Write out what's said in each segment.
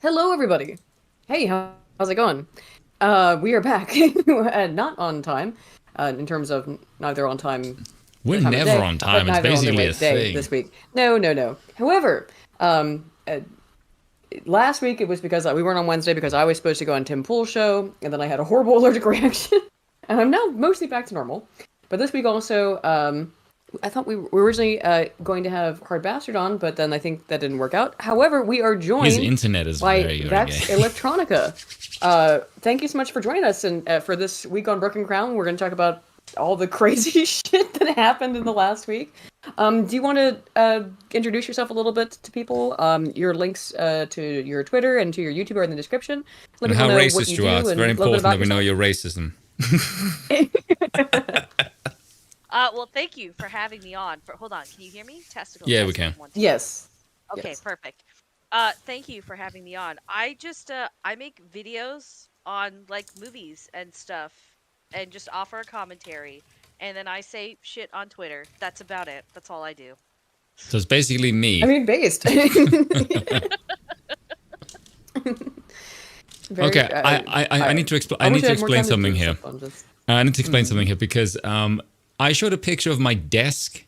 Hello, everybody. Hey, how's it going? We are back. Not on time, in terms of neither on time the We're time of never day, on but time. It's neither on the basically a right day thing. this week. No, no, no. However, last week it was because we weren't on Wednesday because I was supposed to go on Tim Pool's show, and then I had a horrible allergic reaction, and I'm now mostly back to normal. But this week also, I thought we were originally going to have Hard Bastard on, but then I think that didn't work out. However, we are His joined internet is by very, very gay. Vex Electronica. Thank you so much for joining us, and for this week on Broken Crown, we're going to talk about all the crazy shit that happened in the last week. Do you want to introduce yourself a little bit to people? Your links to your Twitter and to your YouTube are in the description. Let And people how know what racist you you are. do It's and very a little bit important about that we know yourself. your racism. Well, thank you for having me on. Hold on, can you hear me? Yeah, we Testing, can. 1, 2. Yes. Okay, Yes. perfect. Thank you for having me on. I just I make videos on like movies and stuff, and just offer a commentary, and then I say shit on Twitter. That's about it. That's all I do. So it's basically I me. mean, based. Very. Okay, I need to explain. I wish need I to had more explain time to do something this here. stuff. I'm just. I need to explain something here because I showed a picture of my desk,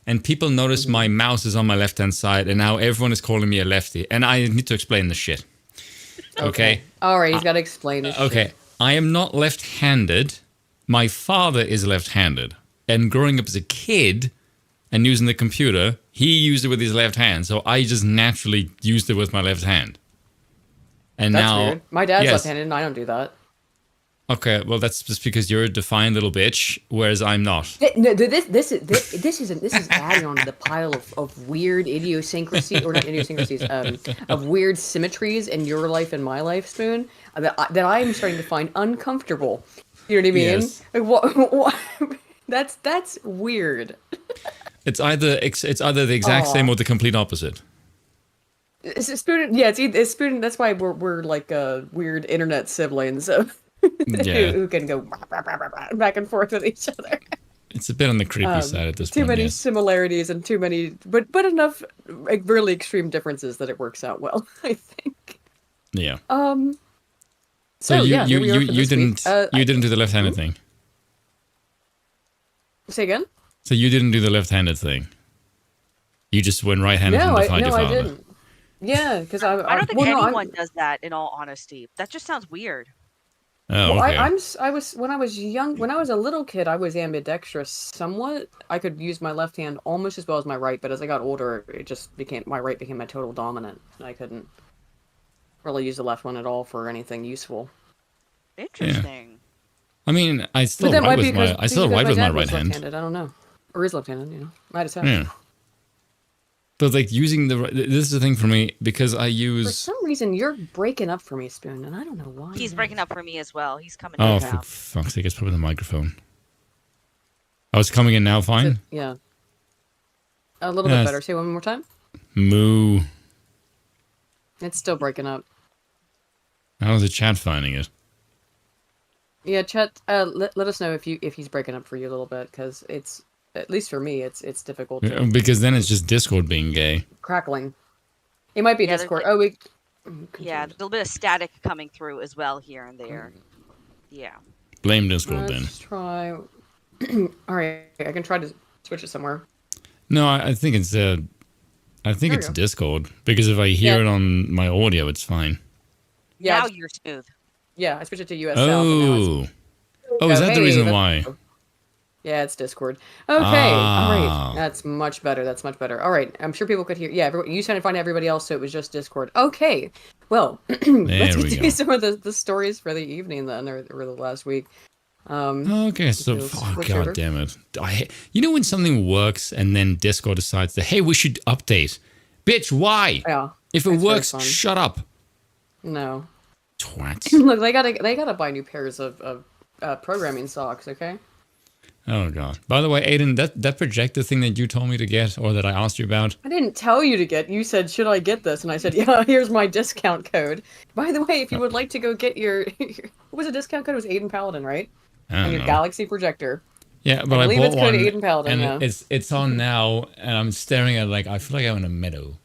and people noticed my mouse is on my left-hand side, and now everyone is calling me a lefty, and I need to explain the shit. Okay. All right, he's got to explain his Okay. shit. I am not left-handed. My father is left-handed, and growing up as a kid and using the computer, he used it with his left hand, so I just naturally used it with my left hand. And That's now, weird. My dad's yes. left-handed, and I don't do that. Okay, well that's just because you're a defiant little bitch, whereas I'm not. No, this is adding on to the pile of weird idiosyncrasy or not idiosyncrasies, of weird symmetries in your life and my life, Spoon, that I'm starting to find uncomfortable. You know what I mean? Yes. Like what that's weird. It's either the exact same or the complete opposite. Spoon, yeah, it's Spoon. That's why we're like weird internet siblings Yeah. who can go back and forth with each other. It's a bit on the creepy side at this Too point, many yes. similarities and too many, but enough like really extreme differences that it works out well. I think. Yeah. So you yeah, here we are for you this week. didn't do the left-handed thing. Say again? So you didn't do the left-handed thing. You just went right-handed and defied your I father. didn't. Yeah, because I don't think well, no, anyone does that. In all honesty, that just sounds weird. Oh, well, okay. I was when I was young, when I was a little kid, I was ambidextrous somewhat. I could use my left hand almost as well as my right, but as I got older, it just became my right became my total dominant. I couldn't really use the left one at all for anything useful. Interesting. I mean, I But still that write might be with my because I still write with my dad right was hand. left-handed. I don't know, or is left-handed. You know, might as well. Yeah. But like using this is the thing for me because I For use. some reason, you're breaking up for me, Spoon, and I don't know why. He's it breaking is. up for me as well. He's coming Oh, in for now. fuck's sake! It's probably the microphone. I was coming in now, fine. Yeah. A little bit better. Say one more time. Moo. It's still breaking up. How's the chat finding it? Yeah, Chet. Let us know if he's breaking up for you a little bit, because it's at least for me, it's difficult to Because then it's just Discord being gay. crackling. It might be Yeah, Discord. there's Oh, we. Yeah, there's a little bit of static coming through as well here and there. Yeah. Blame Discord then. Let's try. All right, I can try to switch it somewhere. No, I think it's I think There it's we go. Discord because if I hear Yeah. it on my audio, it's fine. Yeah, Now you're smooth. yeah. I switched it to US South. And now it's, Oh, is that the hey, reason that's- why? Yeah, it's Discord. Okay, all right. Ah. That's much better. That's much better. All right, I'm sure people could hear. Yeah, you trying to find everybody else, so it was just Discord. Okay, well, let's There we get go. to some of the stories for the evening then, or the last week. Okay, so Let's oh, switch god over. damn it! You know when something works and then Discord decides that hey, we should update, bitch. Why? Yeah. If it that's very works, fun. shut up, No. twats. Look, they gotta buy new pairs of programming socks. Okay. Oh god. By the way, Aiden, that projector thing that you told me to get or that I asked you about. I didn't tell you to get. You said, "Should I get this?" And I said, "Yeah, here's my discount code." By the way, if you would like to go get your what was the discount code? It was Aiden Paladin, right? I And don't your know. Galaxy projector. Yeah, but I I believe bought it's code one, Aiden Paladin, and yeah. it's on now, and I'm staring at it like I feel like I'm in a meadow.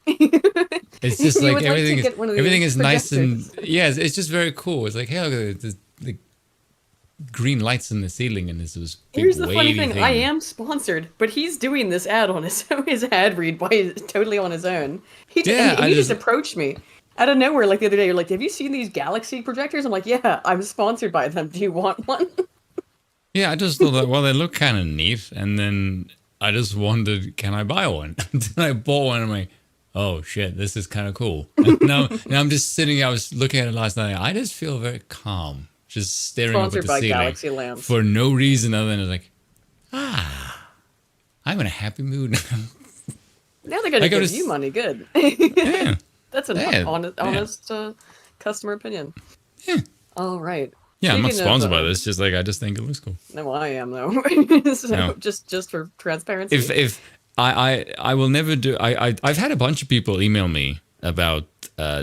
It's just You like would like to everything is get one of everything these is nice and projectors. yeah, it's just very cool. It's like, hey, look, the green lights in the ceiling and this big Here's the funny wavy thing: I thing. am sponsored, but he's doing this ad on his ad read totally on his own. And Yeah, I he just just approached me out of nowhere, like the other day. You're like, "Have you seen these Galaxy projectors?" I'm like, "Yeah, I'm sponsored by them. Do you want one?" yeah, I just thought that well, they look kind of neat, and then I just wondered, can I buy one? Then I bought one. And I'm like, oh shit, this is kind of cool. And now I'm just sitting. I was looking at it last night. I just feel very calm, just staring up at Sponsored the by ceiling Galaxy Lamps. for no reason other than it's like, I'm in a happy mood. Now they're gonna I go give to you money. Good. yeah, That's an yeah, honest customer opinion. yeah. All right. Yeah, I'm not Speaking of, sponsored by this. Just like I just think it looks cool. no, I am though. So No. just for transparency. If I will never do. I've had a bunch of people email me about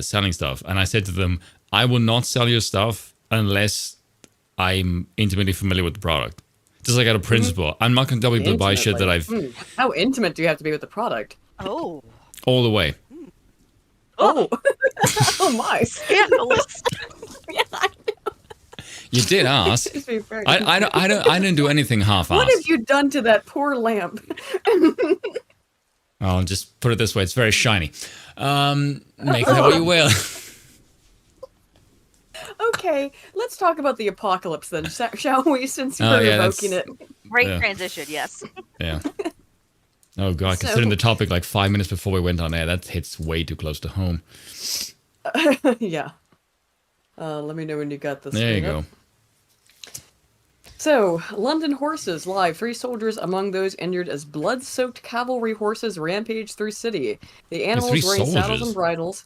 selling stuff, and I said to them, I will not sell your stuff unless I'm intimately familiar with the product. Just like out of principle, I'm not going to tell people to buy shit that Intimately. I've How intimate do you have to be with the product? Oh. all the way. Oh, oh my! Scandalous. Yeah, I You did ask. just be very I didn't do anything What have half-assed. you done to that poor lamp? I'll just put it this way: it's very shiny. Make that what you will. Okay, let's talk about the apocalypse then, shall we? Since Oh, we're yeah, evoking it. Great Yeah. transition, yes. Yeah. Oh god, So- considering the topic like 5 minutes before we went on air, that hits way too close to home. Yeah. Let me know when you got this. There you screen up. go. So, London horses live. 3 soldiers among those injured as blood-soaked cavalry horses rampage through city. The animals 3 wearing saddles soldiers? and bridles.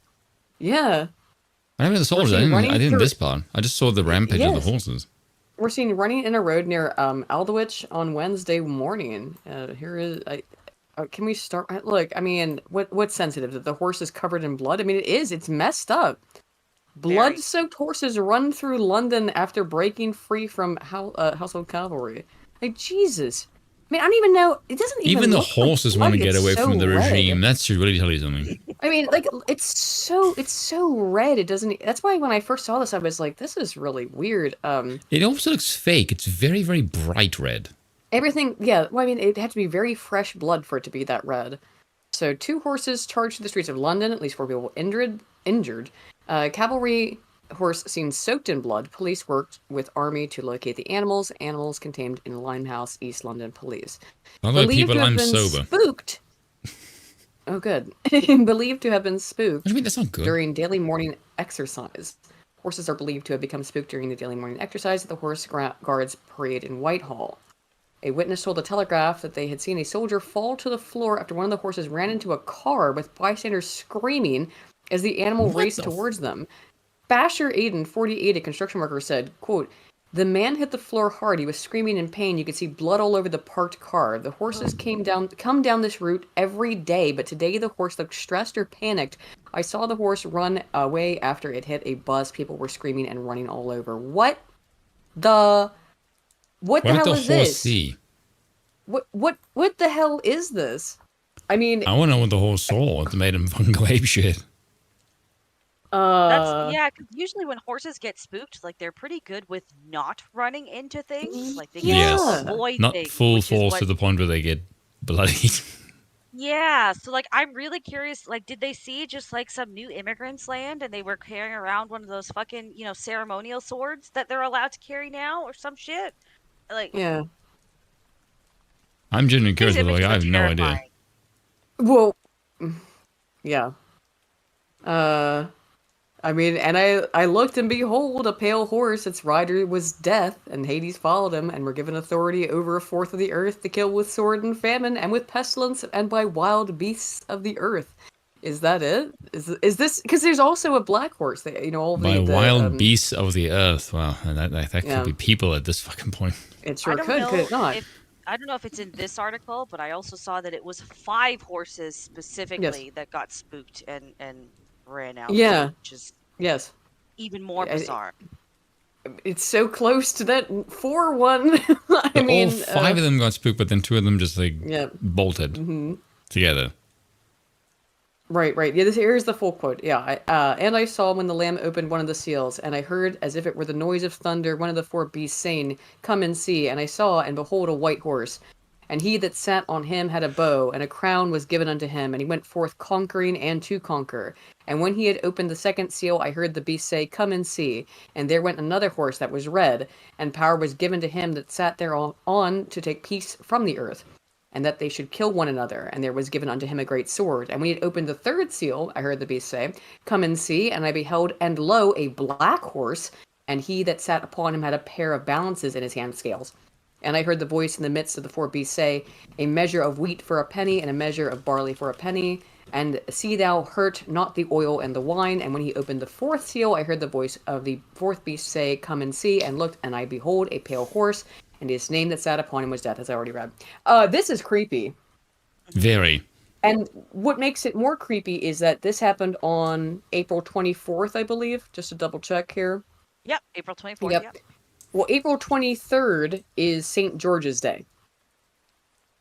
Yeah, I haven't the soldiers. seen running I didn't through- this part. I just saw the rampage of Yes. the horses. we're seen running in a road near Aldwych on Wednesday morning. Here is can we start? Look, I mean, what's sensitive that the horse is covered in blood? I mean, it is. It's messed up. Very. Blood-soaked horses run through London after breaking free from household cavalry. Like Jesus. I mean, I don't even know. It doesn't Even even. the look like horses blood, want to get it's away so from the red. regime. That should really tell you something. I mean, like it's so red. It doesn't. That's why when I first saw this, I was like, this is really weird. It also looks fake. It's very, very bright red. Everything. Yeah. Well, I mean, it had to be very fresh blood for it to be that red. So 2 horses charged through the streets of London. At least 4 people injured. Cavalry horse seen soaked in blood. Police worked with army to locate the animals. Animals contained in Limehouse, East London police. By the way, Believed people, to have I'm been sober. spooked. Oh, good. Believed to have been spooked What do you mean? That's not good. during daily morning exercise. Horses are believed to have become spooked during the daily morning exercise at the Horse Guards Parade in Whitehall. A witness told the Telegraph that they had seen a soldier fall to the floor after one of the horses ran into a car with bystanders screaming as the animal What raced the towards them. Basher Aiden, 48, a construction worker, said, quote, "The man hit the floor hard. He was screaming in pain. You could see blood all over the parked car. The horses come down this route every day, but today the horse looked stressed or panicked. I saw the horse run away after it hit a bus. People were screaming and running all over." What the What did hell the is horse this? see? What the hell is this? I mean, I want to know what the horse saw that made him fucking go ape shit. That's yeah, because usually when horses get spooked, like they're pretty good with not running into things. Like they can Yeah. avoid Not things. full which is force what- to the point where they get bloodied. Yeah, so like I'm really curious. Like, did they see just like some new immigrants land and they were carrying around one of those fucking ceremonial swords that they're allowed to carry now or some shit? Like yeah. I'm genuinely these curious, but like, images I are have no idea. terrifying. Well, yeah. I mean, and I looked, and behold, a pale horse. Its rider was Death, and Hades followed him, and were given authority over 1/4 of the earth to kill with sword and famine, and with pestilence, and by wild beasts of the earth. Is that it? Is this because there's also a black horse? That all By the wild beasts of the earth. Wow, that Yeah. could be people at this fucking point. It sure I don't could know it not? I don't know if it's in this article, but I also saw that it was 5 horses specifically that got spooked and ran out. Yeah. Which is Yes, even more Yeah, bizarre. it's so close to that 4-1. I But mean, all 5 of them got spooked, but then 2 of them just like yeah. bolted together. Right. Yeah, here's the full quote. Yeah. And I saw when the Lamb opened one of the seals, and I heard, as if it were the noise of thunder, one of the four beasts saying, "Come and see." And I saw, and behold, a white horse. And he that sat on him had a bow, and a crown was given unto him, and he went forth conquering and to conquer. And when he had opened the second seal, I heard the beast say, "Come and see." And there went another horse that was red, and power was given to him that sat thereon to take peace from the earth, and that they should kill one another. And there was given unto him a great sword. And when he had opened the third seal, I heard the beast say, "Come and see." And I beheld, and lo, a black horse, and he that sat upon him had a pair of balances in his hand scales. And I heard the voice in the midst of the four beasts say, "A measure of wheat for a penny, and a measure of barley for a penny. And see thou hurt not the oil and the wine." And when he opened the fourth seal, I heard the voice of the fourth beast say, "Come and see." And looked, and I behold a pale horse, and his name that sat upon him was Death, as I already read. This is creepy. Very. And what makes it more creepy is that this happened on April 24th, I believe. Just to double check here. Yep, April 24th. Yep. Well, April 23rd is St. George's Day.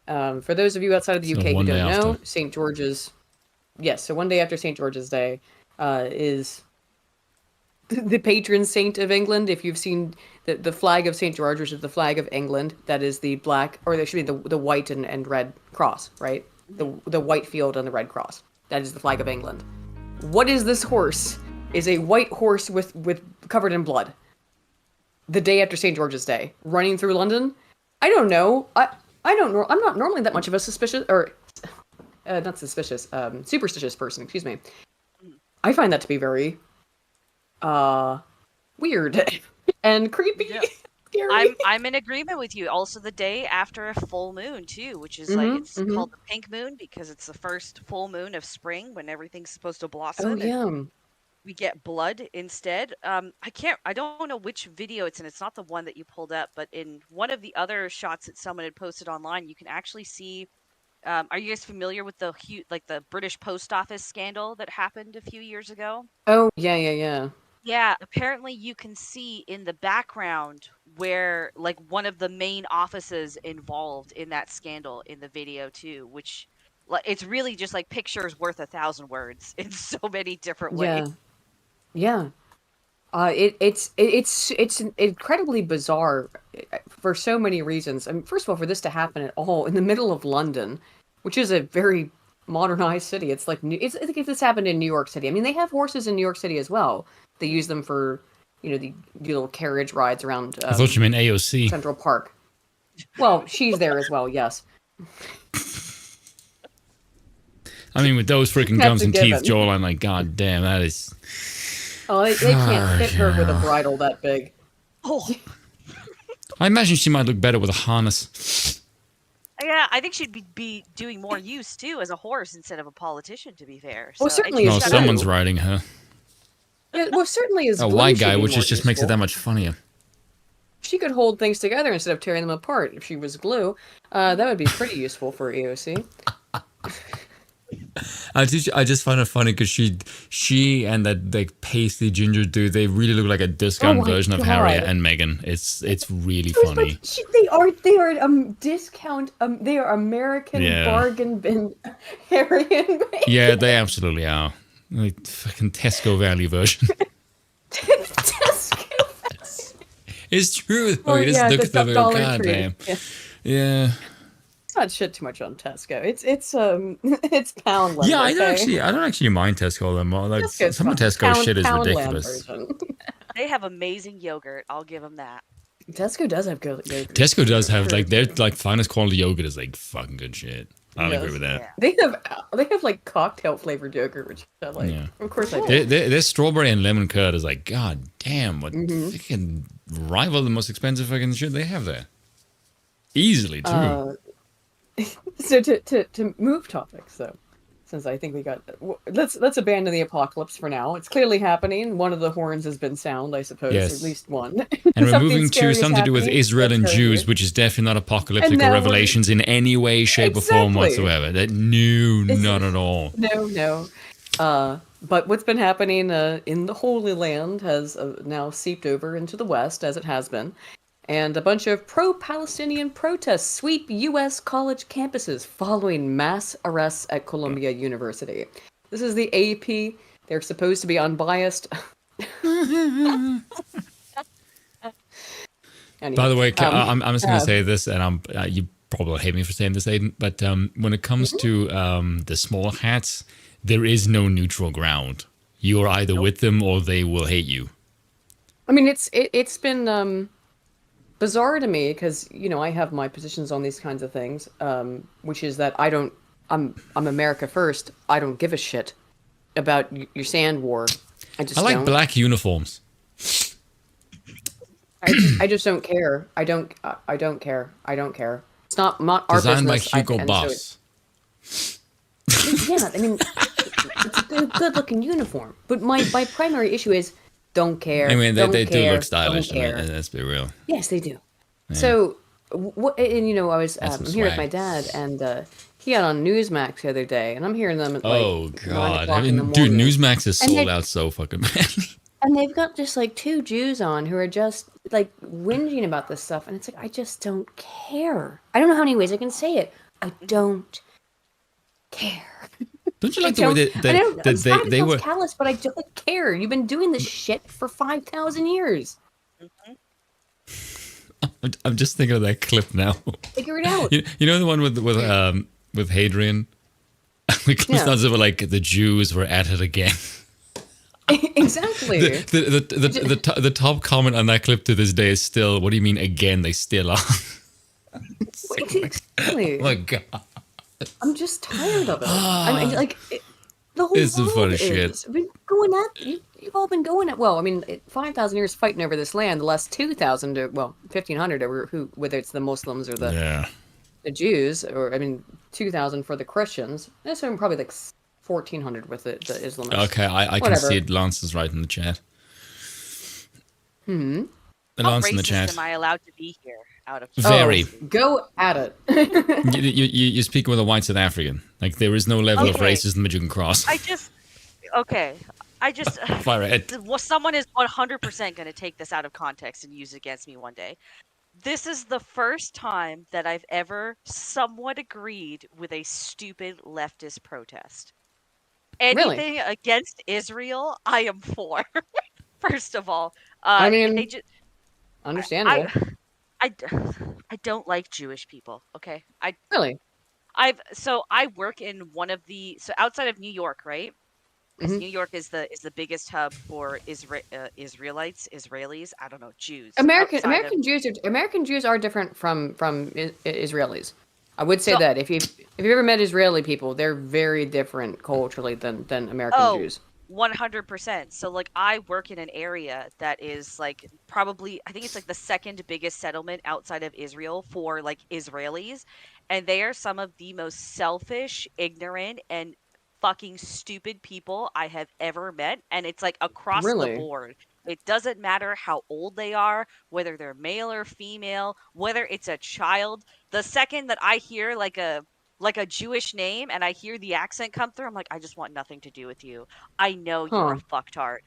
For those of you outside of the UK who don't know, St. George's... Yes, so one day after St. George's Day is the patron saint of England. If you've seen the flag of St. George, which is the flag of England, that is the black, or there should be the white and red cross, right? The white field and the red cross. That is the flag of England. What is this horse? Is a white horse with covered in blood. The day after St. George's Day, running through London. I don't know. I don't know. I'm not normally that much of a superstitious person. Excuse me. I find that to be very weird and creepy. Yeah. Scary. I'm in agreement with you. Also, the day after a full moon too, which is like it's called the pink moon because it's the first full moon of spring when everything's supposed to blossom. Oh yeah. We get blood instead. I don't know which video it's in. It's not the one that you pulled up, but in one of the other shots that someone had posted online, you can actually see. Are you guys familiar with the British Post Office scandal that happened a few years ago? Oh yeah. Yeah, apparently you can see in the background where like one of the main offices involved in that scandal in the video too, which it's really just like pictures worth 1,000 words in so many different ways. Yeah. It's incredibly bizarre for so many reasons. I mean, first of all, for this to happen at all in the middle of London, which is a very modernized city. It's like it's like if this happened in New York City. I mean, they have horses in New York City as well. They use them for, the little carriage rides around. I thought you meant AOC. Central Park. Well, she's there as well. Yes. I mean, with those freaking gums and teeth, Joel, I'm like, God damn, that is. Oh, they can't fit her with a bridle that big. Oh. I imagine she might look better with a harness. Yeah, I think she'd be doing more use too as a horse instead of a politician. To be fair, well, certainly. No, someone's riding her. Yeah, well, certainly is a white guy, which just makes it that much funnier. She could hold things together instead of tearing them apart. If she was glue, that would be pretty useful for AOC. I just find it funny because she and that like pasty ginger dude, they really look like a discount version of Harriet and Meghan. It's really funny. They are discount. They are American bargain bin Harriet and Meghan. Yeah, they absolutely are. Like fucking Tesco value version. Tesco. It's true. Oh, you just look at them. God damn. Yeah. Not shit too much on Tesco. It's Poundland. Yeah, okay? I don't actually mind Tesco that much. Like some of Tesco shit is ridiculous. They have amazing yogurt. I'll give them that. Tesco does have good yogurt. Tesco does have like their like finest quality yogurt is like fucking good shit. I'll agree with that. Yeah. They have like cocktail flavored yogurt, which I like. Yeah. Of course I do. Their strawberry and lemon curd is like, god damn, what fucking rival the most expensive fucking shit they have there. Easily too. So to move topics though, since I think we got let's abandon the apocalypse for now. It's clearly happening. One of the horns has been sound, I suppose. Yes. At least one. And we're moving to something to do with Israel and Jews, which is definitely not apocalyptic or revelations in any way, shape, or form whatsoever. Not at all. No. But what's been happening in the Holy Land has now seeped over into the West, as it has been. And a bunch of pro-Palestinian protests sweep U.S. college campuses following mass arrests at Columbia University. This is the AP. They're supposed to be unbiased. Anyway, By the way, I'm just going to say this, and you probably hate me for saying this, Aiden, but when it comes to the small hats, there is no neutral ground. You're either with them or they will hate you. I mean, it's been bizarre to me because I have my positions on these kinds of things, which is that I'm America first. I don't give a shit about your sand war. I like don't. black uniforms. I just don't care. I don't care. I don't care. It's not our Designed business. by Hugo Boss. Yeah, I mean, it's a good-looking uniform. But my primary issue is don't care. I mean, they do look don't stylish. care. Let's be real. Yes, they do. Yeah. So, and I was That's some here with swag. my dad, and he had on Newsmax the other day, and I'm hearing them at Oh, 9 God. o'clock I in the mean, dude, morning. Newsmax is And sold they- out so fucking badly. And they've got just like two Jews on who are just like whinging about this stuff, and it's like I just don't care. I don't know how many ways I can say it. I don't care. Don't you like I the way don't- I know, that they sounds were... callous, but I don't care. You've been doing this shit for 5,000 years. I'm just thinking of that clip now. Figure it out. You know the one with Hadrian? The clip Yeah. sounds like the Jews were at it again. Exactly. The top comment on that clip to this day is still, what do you mean again? They still are. Exactly. Oh my God. I'm just tired of it. I mean, like the whole It's some world funny is. shit. Been going at you've all been going at. Well, I mean, 5,000 years fighting over this land. The last 2,000 to 1,500 over whether it's the Muslims or the Jews, or I mean, 2,000 for the Christians. That's probably like 1,400 with the Islamists. Okay, I can see it. Lance is right in the chat. Hmm. How Lance in the racist chat. am I allowed to be here? Out of Very. Oh, go at it. You speak with a white South African. Like, there is no level of Okay. racism that you can cross. I just Fire ahead. well, someone is 100% going to take this out of context and use it against me one day. This is the first time that I've ever somewhat agreed with a stupid leftist protest. Really? Anything against Israel, I am for. First of all, I mean, they just, understandable. I don't like Jewish people. Okay, Really? I work in one of the outside of New York, right? Because New York is the biggest hub for Israelis. I don't know, Jews. American Jews are different from Israelis. I would say So- that if you've ever met Israeli people, they're very different culturally than American Jews. 100%. So like I work in an area that is like probably I think it's like the second biggest settlement outside of Israel for like Israelis, and they are some of the most selfish, ignorant, and fucking stupid people I have ever met, and it's like across Really? the board. It doesn't matter how old they are, whether they're male or female, whether it's a child. The second that I hear like a Jewish name and I hear the accent come through, I'm like, I just want nothing to do with you. I know you're a fucktard.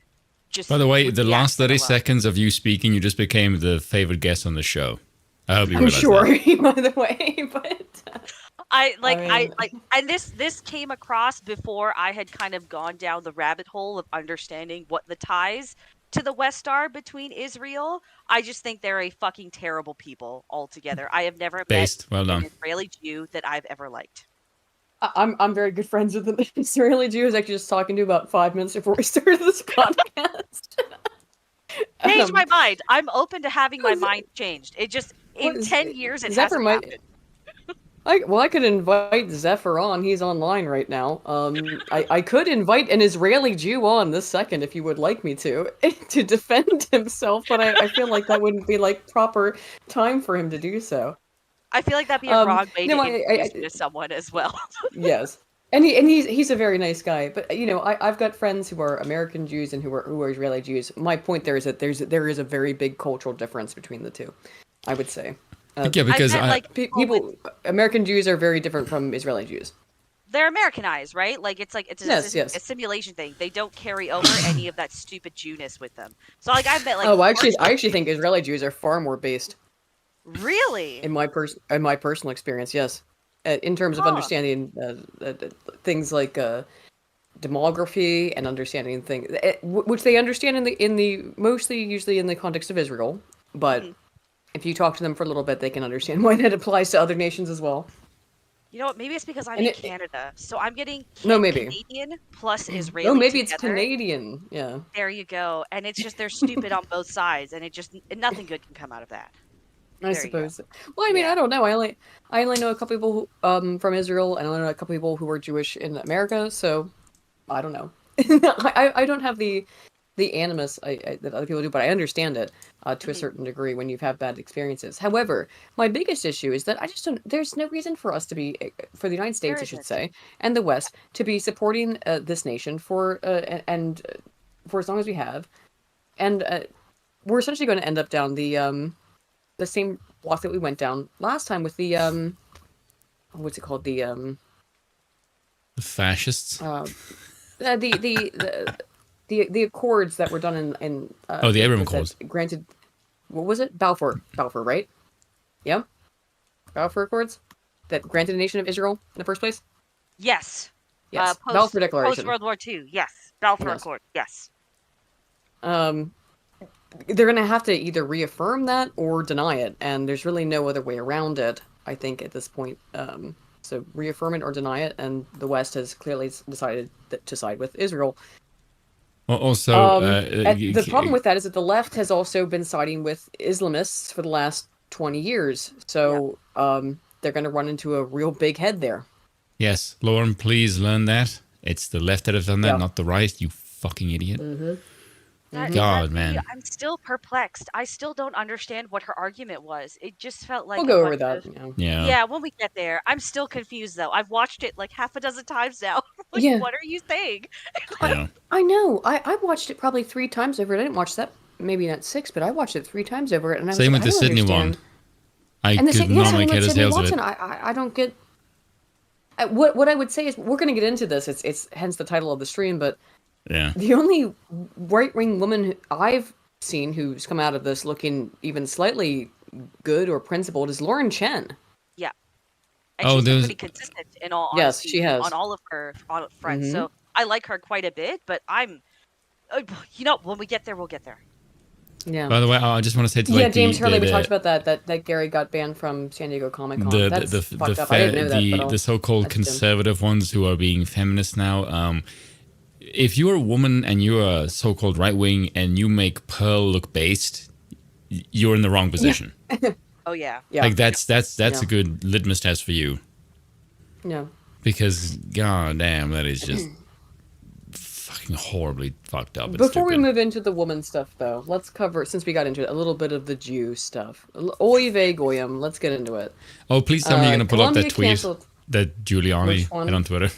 Just By the way, with the last accent 30 alone. seconds of you speaking, you just became the favorite guest on the show. I hope you I'm realize sure, that. by the way, but I mean- and this came across before I had kind of gone down the rabbit hole of understanding what the ties to the West are between Israel. I just think they're a fucking terrible people altogether. I have never Based. Well met done. an Israeli Jew that I've ever liked. I'm very good friends with the Israeli Jew. I was actually just talking to about 5 minutes before we started this podcast. Change my mind. I'm open to having my mind changed. It just in Well, 10 years it Zephyr hasn't might- happened. I could invite Zephyr on. He's online right now. I could invite an Israeli Jew on this second if you would like me to defend himself, but I feel like that wouldn't be like proper time for him to do so. I feel like that'd be a wrong way no, to introduce you to someone as well. Yes, and he's a very nice guy. But I've got friends who are American Jews and who are Israeli Jews. My point there is that there is a very big cultural difference between the two, I would say. Yeah, because I meant, like, People, American Jews are very different from Israeli Jews. they're Americanized, right? Like it's Yes. a simulation thing. They don't carry over any of that stupid Jewness with them. So like I bet like I actually think Israeli Jews are far more based really in my personal experience. Yes, in terms of Huh. understanding things like demography and understanding things, which they understand in the mostly usually in the context of Israel, but Mhm. if you talk to them for a little bit, they can understand why that applies to other nations as well. You know what? Maybe it's because I'm And in Canada, so I'm getting no, maybe. Canadian plus No, Israeli maybe it's together. Canadian. Yeah, There you go. And it's just they're stupid on both sides, and nothing good can come out of that. I There you go. suppose. Well, I mean, Yeah. I don't know. I only know a couple people who, from Israel, and I only know a couple people who are Jewish in America. So I don't know. I don't have the animus that other people do, but I understand it to a Mhm. certain degree when you've had bad experiences. However, my biggest issue is that I just don't. There's no reason for us to be, for the United There States, I should isn't. say, and the West to be supporting this nation for and for as long as we have, and we're essentially going to end up down the same block that we went down last time with the what's it called, The fascists. The accords that were done in Oh, the Abraham that Accords. granted, what was it, Balfour, right? Yeah, Balfour Accords that granted a nation of Israel in the first place. Yes. Yes, Balfour Post Declaration. World War II. Yes. Balfour Yes. Accord. Yes. Um, they're gonna have to either reaffirm that or deny it, and there's really no other way around it, I think, at this point. So reaffirm it or deny it, and the West has clearly decided to side with Israel. Well, also, The problem with that is that the left has also been siding with Islamists for the last 20 years. Yeah. So they're going to run into a real big head there. yes, Lauren, please learn that. It's the left that have done that, Yeah. not the right, you fucking idiot. That God, lady, man. I'm still perplexed. I still don't understand what her argument was. It just felt We'll like a go bunch over that. of Yeah. Yeah. yeah, when we get there. I'm still confused though. I've watched it like half a dozen times now. Like, Yeah. what are you saying? Yeah. I know. I watched it probably 3 times over it. I didn't watch that, maybe not 6, but I watched it 3 times over it. And I was Same like, with I the don't Sydney understand. one. I And the could yeah, not same make with head or Sydney tails of Watson. it. I don't get. What I would say is we're going to get into this. It's hence the title of the stream. But Yeah. the only right wing woman I've seen who's come out of this looking even slightly good or principled is Lauren Chen. Yeah. And Oh, she's been there's. pretty consistent in all Yes, she honesty on has. all of her fronts. Hmm. So I like her quite a bit, but you know, when we get there, we'll get there. Yeah. By the way, I just want to say to Yeah, like James Hurley. We talked about that Gary got banned from San Diego Comic Con. That's fucked up. I didn't know that, but the so-called that's dumb. conservative ones who are being feminists now. If you're a woman and you're a so-called right wing and you make Pearl look based, you're in the wrong position. Oh yeah. Yeah. Like that's Yeah. a good litmus test for you, Yeah. because god damn, that is just fucking horribly fucked up and Before we stupid. move into the woman stuff, though, let's cover, since we got into it, a little bit of the Jew stuff. Oy vey goyim. Let's get into it. Oh, please tell me you're gonna pull up that Colombia tweet canceled. that Giuliani Which one? had on Twitter.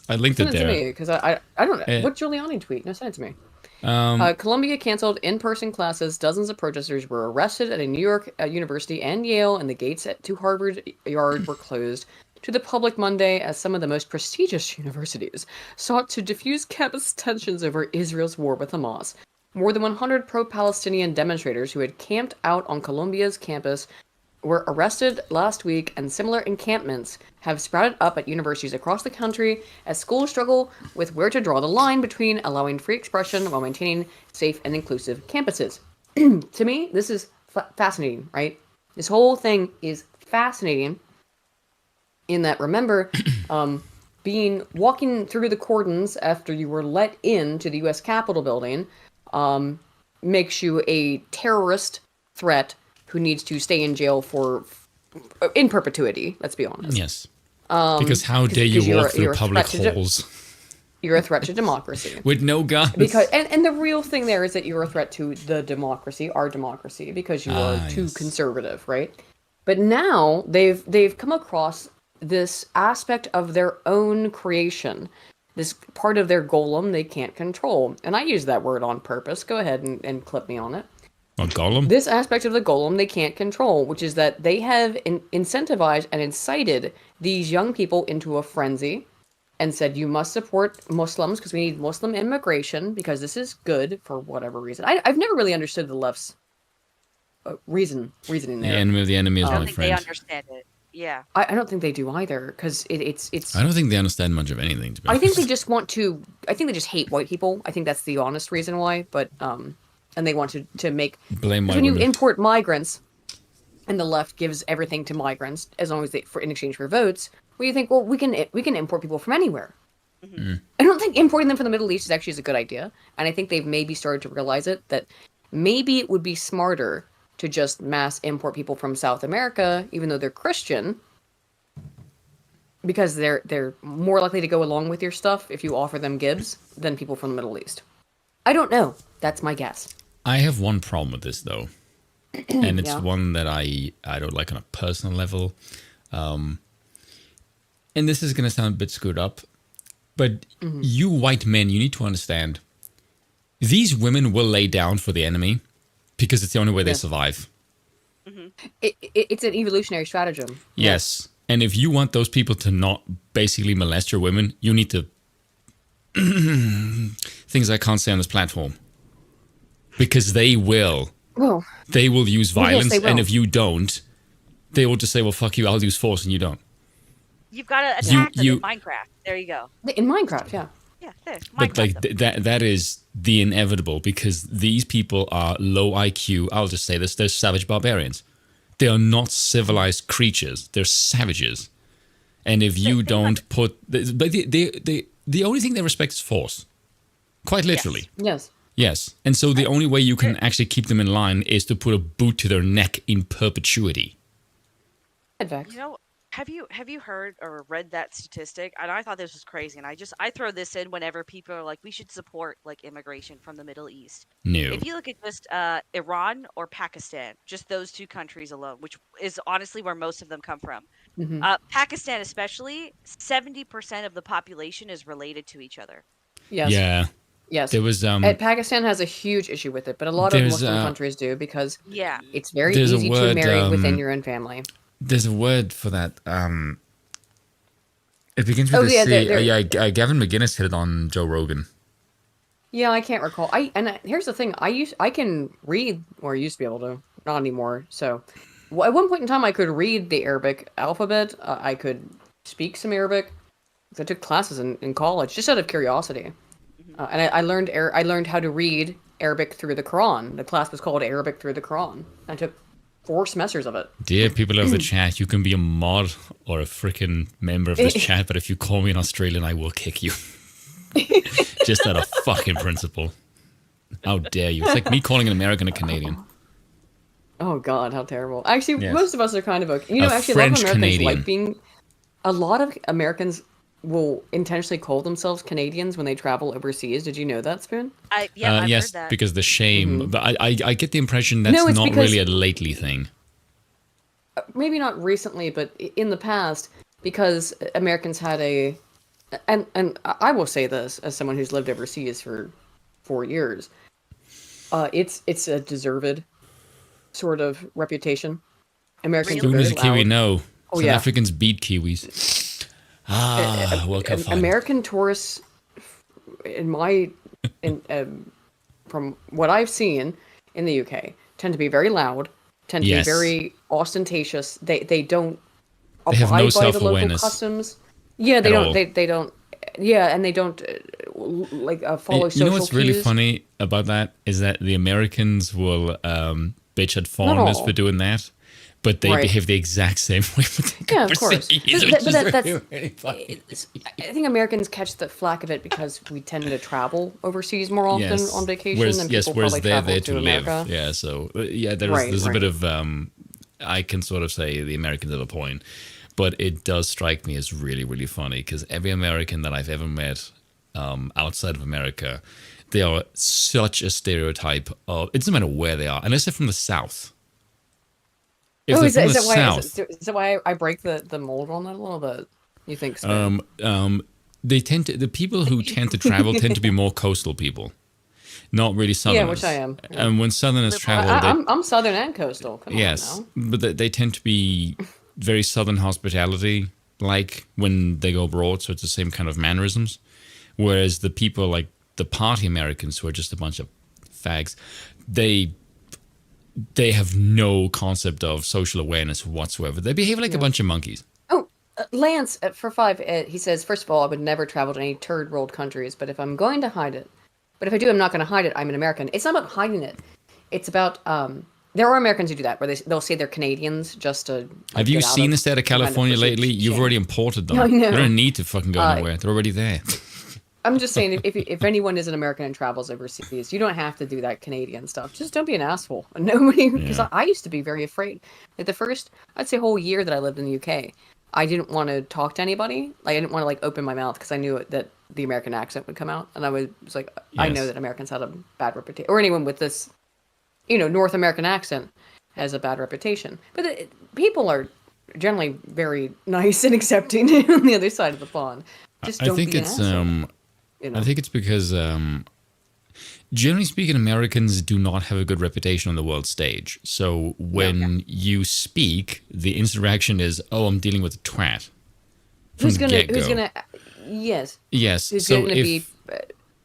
I linked Send it it to there. me because I don't know Eh. what Giuliani tweet. No, send it to me. Um, Columbia canceled in-person classes. Dozens of protesters were arrested at a New York university and Yale, and the gates to Harvard Yard were closed to the public Monday as some of the most prestigious universities sought to diffuse campus tensions over Israel's war with Hamas. More than 100 pro-Palestinian demonstrators who had camped out on Columbia's campus were arrested last week, and similar encampments have sprouted up at universities across the country as schools struggle with where to draw the line between allowing free expression while maintaining safe and inclusive campuses. To me, this is fascinating, right? This whole thing is fascinating in that, remember, walking through the cordons after you were let into the U.S. Capitol building makes you a terrorist threat who needs to stay in jail in perpetuity. Let's be honest. yes. Because how dare you 'cause walk through you're a public threat to halls You're a threat to democracy. with no guns? Because and the real thing there is that you're a threat to the democracy, our democracy, because you are too yes. conservative, right? But now they've come across this aspect of their own creation, this part of their golem they can't control. And I use that word on purpose. Go ahead and clip me on it. Well, Gollum. This aspect of the golem they can't control, which is that they have incentivized and incited these young people into a frenzy and said, you must support Muslims because we need Muslim immigration because this is good for whatever reason. I've never really understood the left's reasoning The there. enemy of the enemy is I don't my think they friend. understand it. Yeah. I don't think they do either, because it's. I don't think they understand much of anything, to be I honest. think they just want to. I think they just hate white people. I think that's the honest reason why. But and they want to make. Blame Because white when you women. import migrants, and the left gives everything to migrants as long as they in exchange for votes. Well, you think, well, we can import people from anywhere. I don't think importing them from the Middle East is actually a good idea, and I think they've maybe started to realize that maybe it would be smarter to just mass import people from South America, even though they're Christian, because they're more likely to go along with your stuff if you offer them gibs than people from the Middle East. I don't know. That's my guess. I have one problem with this, though. And it's Yeah. one that I don't like on a personal level. And this is going to sound a bit screwed up. But you white men, you need to understand. These women will lay down for the enemy because it's the only way they Yeah. survive. It's an evolutionary stratagem. Yes. And if you want those people to not basically molest your women, you need to... things I can't say on this platform. Because they will. Well, They will use violence. they will. And if you don't, they will just say, well, fuck you, I'll use force, and you don't. You've got to attack them you- in Minecraft. There you go. in Minecraft, yeah. Yeah, there. But Minecraft like them. that is the inevitable, because these people are low IQ. I'll just say this: they're savage barbarians. They are not civilized creatures. They're savages. And if you don't put, but the only thing they respect is force. Quite literally, Yes. yes. And so the only way you can actually keep them in line is to put a boot to their neck in perpetuity. In fact. You know, have you heard or read that statistic? And I thought this was crazy. And I throw this in whenever people are like, we should support like immigration from the Middle East. No. If you look at just Iran or Pakistan, just those two countries alone, which is honestly where most of them come from. Pakistan, especially, 70% of the population is related to each other. Yes. Yeah. Yes. There was Pakistan has a huge issue with it, but a lot of There's, Muslim countries do because Yeah. it's very there's a easy word, to marry within your own family. There's a word for that. It begins with Oh, a yeah, C. there- Gavin McGinnis hit it on Joe Rogan. Yeah, I can't recall. Here's the thing. I can read, or I used to be able to, not anymore. So, at one point in time, I could read the Arabic alphabet. I could speak some Arabic. I took classes in college just out of curiosity, and I learned how to read Arabic through the Quran. The class was called Arabic through the Quran. I took 4 semesters of it. Dear people of the chat, you can be a mod or a freaking member of this chat, but if you call me an Australian, I will kick you. Just out of fucking principle. How dare you? It's like me calling an American a Canadian. Oh God, how terrible! Actually, Yes. most of us are kind of okay. You know, A actually, French a lot of Americans Canadian. like being. A lot of Americans will intentionally call themselves Canadians when they travel overseas. Did you know that, Spoon? I've Yes, heard that. because the shame. But I get the impression that's No, it's not because- really a lately thing. Maybe not recently, but in the past, because Americans had a, and I will say this as someone who's lived overseas for 4 years, it's a deserved sort of reputation. Americans are Spoon very is a Kiwi, loud. no. Oh, South yeah. Africans beat Kiwis. World Cup final. American tourists, from what I've seen in the UK, tend to be very loud, tend to Yes. be very ostentatious. They don't They have abide no by the local self-awareness customs. Yeah, they at don't. all. They don't. Yeah, and they don't follow You social know what's really cues. funny about that is that the Americans will bitch at foreigners all. for doing that, but they Right. behave the exact same way with the Yeah, of course. overseas, But which is that's- really, really funny. I think Americans catch the flack of it because we tend to travel overseas more often Yes. on vacation, Whereas, and yes, people whereas probably they're travel there to to America. live. Yeah, so there's Right, a bit right. of I can sort of say the Americans have a point, but it does strike me as really, really funny because every American that I've ever met outside of America, they are such a stereotype of. It doesn't matter where they are, unless they're from the South. If Oh, they're is that, from is the that why? South, Is that why I break the mold on that a little bit? You think so? they tend to the people who tend to travel tend to be more coastal people, not really Southerners. which I am. Yeah. And when Southerners travel, they, I'm Southern and coastal. Come yes, on now. but they tend to be very Southern hospitality, like when they go abroad. So it's the same kind of mannerisms. Whereas the people like the party Americans, who are just a bunch of fags, they they have no concept of social awareness whatsoever. They behave like a bunch of monkeys. Oh, Lance, for 5, he says, first of all, I would never travel to any third world countries, but if I'm going to hide it, but if I do, I'm not going to hide it. I'm an American. It's not about hiding it. It's about, there are Americans who do that, where they'll say they're Canadians just to. Have you seen the state of California lately? You've already imported them. I know. You don't need to fucking go anywhere. They're already there. I'm just saying, if anyone is an American and travels overseas, you don't have to do that Canadian stuff. Just don't be an asshole. Nobody, because I used to be very afraid. Like the first, I'd say, whole year that I lived in the UK, I didn't want to talk to anybody. Like I didn't want to like open my mouth because I knew that the American accent would come out, and I was like, I know that Americans had a bad reputation, or anyone with this, North American accent has a bad reputation. But people are generally very nice and accepting on the other side of the pond. Just don't be an asshole. I think it's because, generally speaking, Americans do not have a good reputation on the world stage. So when you speak, the instant reaction is, "Oh, I'm dealing with a twat." Who's gonna? Yes. Yes. Who's so gonna if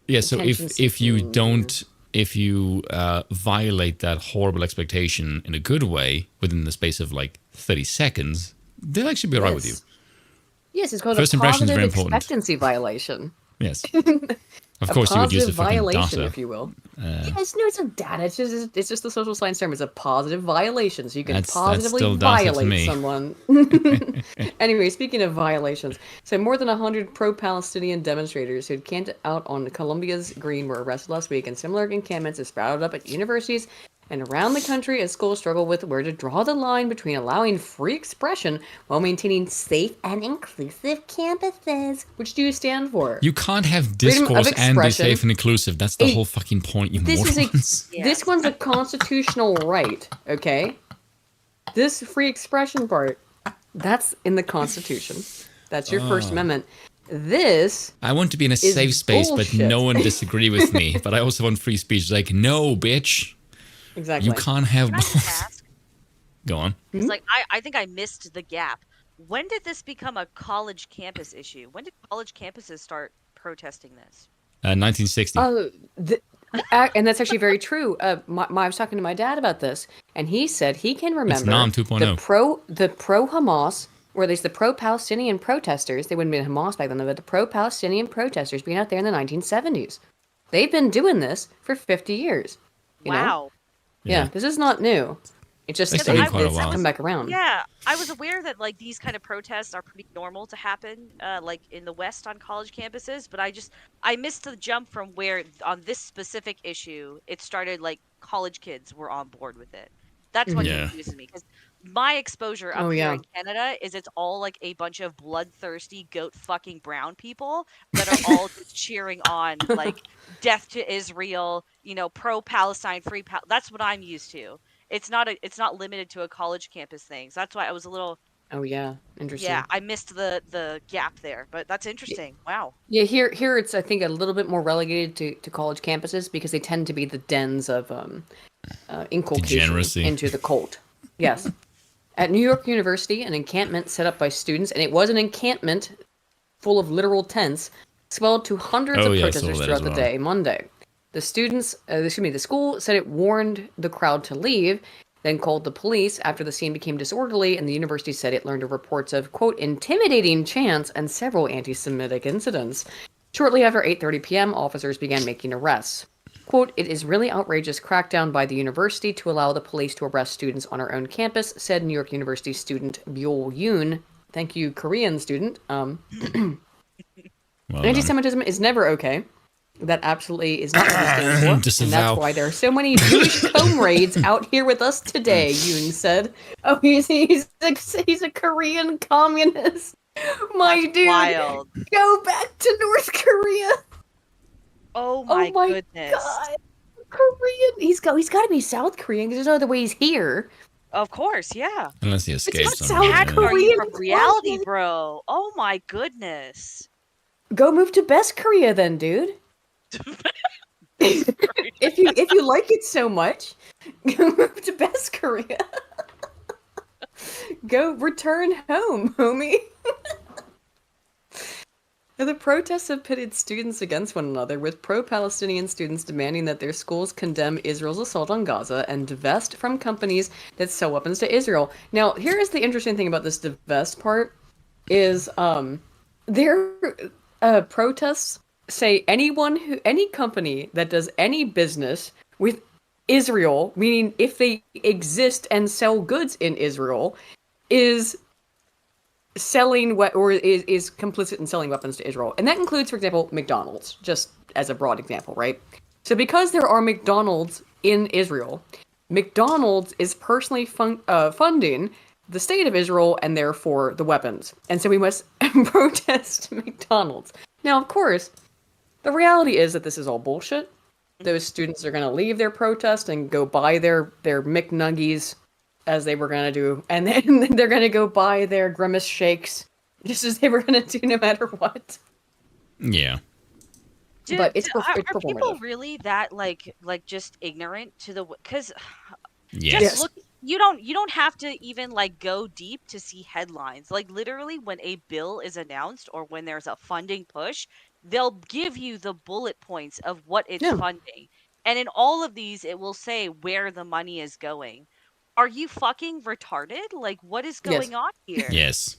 be, so if you don't, if you violate that horrible expectation in a good way within the space of like 30 seconds, they'll actually be alright with you. Yes, it's called First a impression is positive very important. expectancy violation. Yes. Of course, you would use the fucking violation, data. if you will. Yes, no, it's not data. It's just the social science term. It's a positive violation, so you can positively still data to violate me. someone. Anyway, speaking of violations, so more than 100 pro-Palestinian demonstrators who had camped out on Columbia's Green were arrested last week, and similar encampments have sprouted up at universities and around the country as schools struggle with where to draw the line between allowing free expression while maintaining safe and inclusive campuses. Which do you stand for? You can't have discourse and be safe and inclusive. That's the whole fucking point, you morons. This one's a constitutional right, okay? This free expression part, that's in the Constitution. That's your First Amendment. This I want to be in a safe space, bullshit. but no one disagree with me. But I also want free speech. Like, no, bitch. Exactly. You can't have Can I just both. ask? Go on. It's like I think I missed the gap. When did this become a college campus issue? When did college campuses start protesting this? 1960. And that's actually very true. I was talking to my dad about this, and he said he can remember Nam 2.0. the pro-Hamas, or at least the pro-Palestinian protesters. They wouldn't have been Hamas back then, but the pro-Palestinian protesters being out there in the 1970s. They've been doing this for 50 years. You Wow. know? Yeah, this is not new. It's just It's been quite a it's while. come back around. Yeah, I was aware that like these kind of protests are pretty normal to happen, like in the West on college campuses. But I missed the jump from where on this specific issue it started. Like college kids were on board with it. That's what confuses me because my exposure up here in Canada is it's all like a bunch of bloodthirsty goat fucking brown people that are all just cheering on like death to Israel, pro Palestine, free that's what I'm used to. It's not limited to a college campus thing. So that's why I was a little interesting. Yeah, I missed the gap there, but that's interesting. Wow. Yeah, here it's I think a little bit more relegated to college campuses because they tend to be the dens of inculcation Degeneracy. into the cult. Yes. At New York University, an encampment set up by students, and it was an encampment full of literal tents, swelled to hundreds of protesters throughout the day, Monday. The school said it warned the crowd to leave, then called the police after the scene became disorderly, and the university said it learned of reports of, quote, intimidating chants and several anti-Semitic incidents. Shortly after 8:30 p.m., officers began making arrests. Quote, it is really outrageous crackdown by the university to allow the police to arrest students on our own campus, said New York University student Byul Yoon. Thank you, Korean student. Anti-Semitism is never okay. That absolutely is not what we stand for. And that's why there are so many Jewish comrades out here with us today, Yoon said. Oh, he's a Korean communist. My dude, wild. Go back to North Korea. Oh my goodness. God. Korean. He's got to be South Korean because there's no other way he's here. Of course, yeah. Unless he escapes. South Korean from reality, bro. Oh my goodness. Go move to Best Korea then, dude. if you like it so much, go move to Best Korea. Go return home, homie. The protests have pitted students against one another, with pro-Palestinian students demanding that their schools condemn Israel's assault on Gaza and divest from companies that sell weapons to Israel. Now, here is the interesting thing about this divest part, is their protests say any company that does any business with Israel, meaning if they exist and sell goods in Israel, is selling is complicit in selling weapons to Israel. And that includes, for example, McDonald's, just as a broad example, right? So because there are McDonald's in Israel, McDonald's is personally funding the state of Israel and therefore the weapons. And so we must protest McDonald's. Now, of course, the reality is that this is all bullshit. Those students are going to leave their protest and go buy their McNuggies, as they were going to do. And then they're going to go buy their Grimace shakes, just as they were going to do no matter what. Yeah. But it's are performative. people really that like just ignorant to the, because Yes. just look, you don't have to even like go deep to see headlines. Like literally when a bill is announced or when there's a funding push, they'll give you the bullet points of what it's Yeah. funding. And in all of these it will say where the money is going. Are you fucking retarded? Like what is going on here? Yes.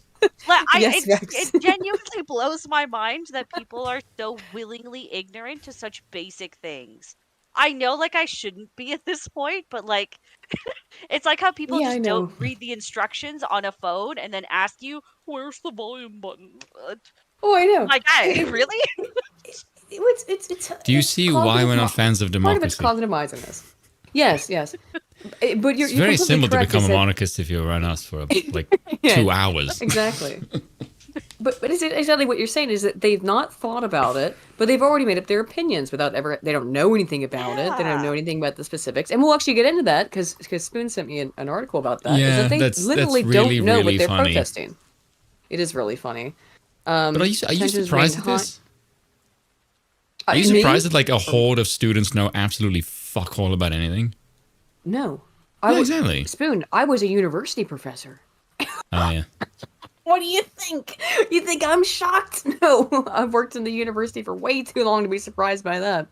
Like, Yes, it genuinely blows my mind that people are so willingly ignorant to such basic things. I know, like, I shouldn't be at this point, but, like, it's like how people Yeah, I just know. don't read the instructions on a phone and then ask you, where's the volume button? Oh, I know. My guy, really? It's Do you see why we're not fans of Part of it's democracy? cognitivizing. Yes. But you're It's very completely simple to correct. become a They said- monarchist if you run us for like Yeah. 2 hours. Exactly. But it's exactly what you're saying is that they've not thought about it, but they've already made up their opinions without ever. They don't know anything about it. They don't know Yeah. anything about the specifics, and we'll actually get into that because Spoon sent me an article about that. is Yeah, that they that's literally really, don't know really what they're funny. protesting. It is really funny. But are you tensions surprised at remain this? Are you Me? surprised that like a horde of students know absolutely fuck all about anything? No, Yeah, exactly. Spoon. I was a university professor. Oh yeah. What do you think? You think I'm shocked? No, I've worked in the university for way too long to be surprised by that.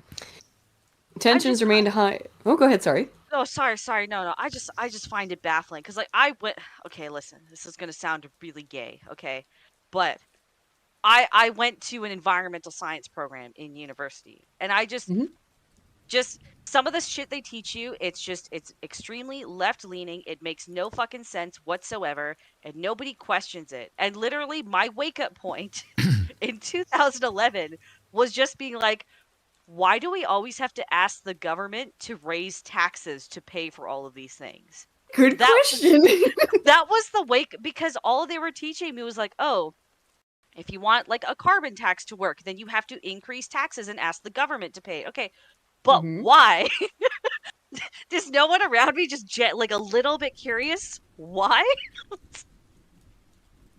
Tensions remained high. Oh, go ahead. Sorry. Oh, sorry. No. I just find it baffling because, like, I went. Okay, listen. This is gonna sound really gay. Okay, but I went to an environmental science program in university, and I just some of the shit they teach you, it's extremely left leaning. It makes no fucking sense whatsoever, and nobody questions it. And literally, my wake up point in 2011 was just being like, why do we always have to ask the government to raise taxes to pay for all of these things? Good question. That was the wake, because all they were teaching me was like, oh, if you want like a carbon tax to work, then you have to increase taxes and ask the government to pay. Okay, but why? Does no one around me just like a little bit curious? Why?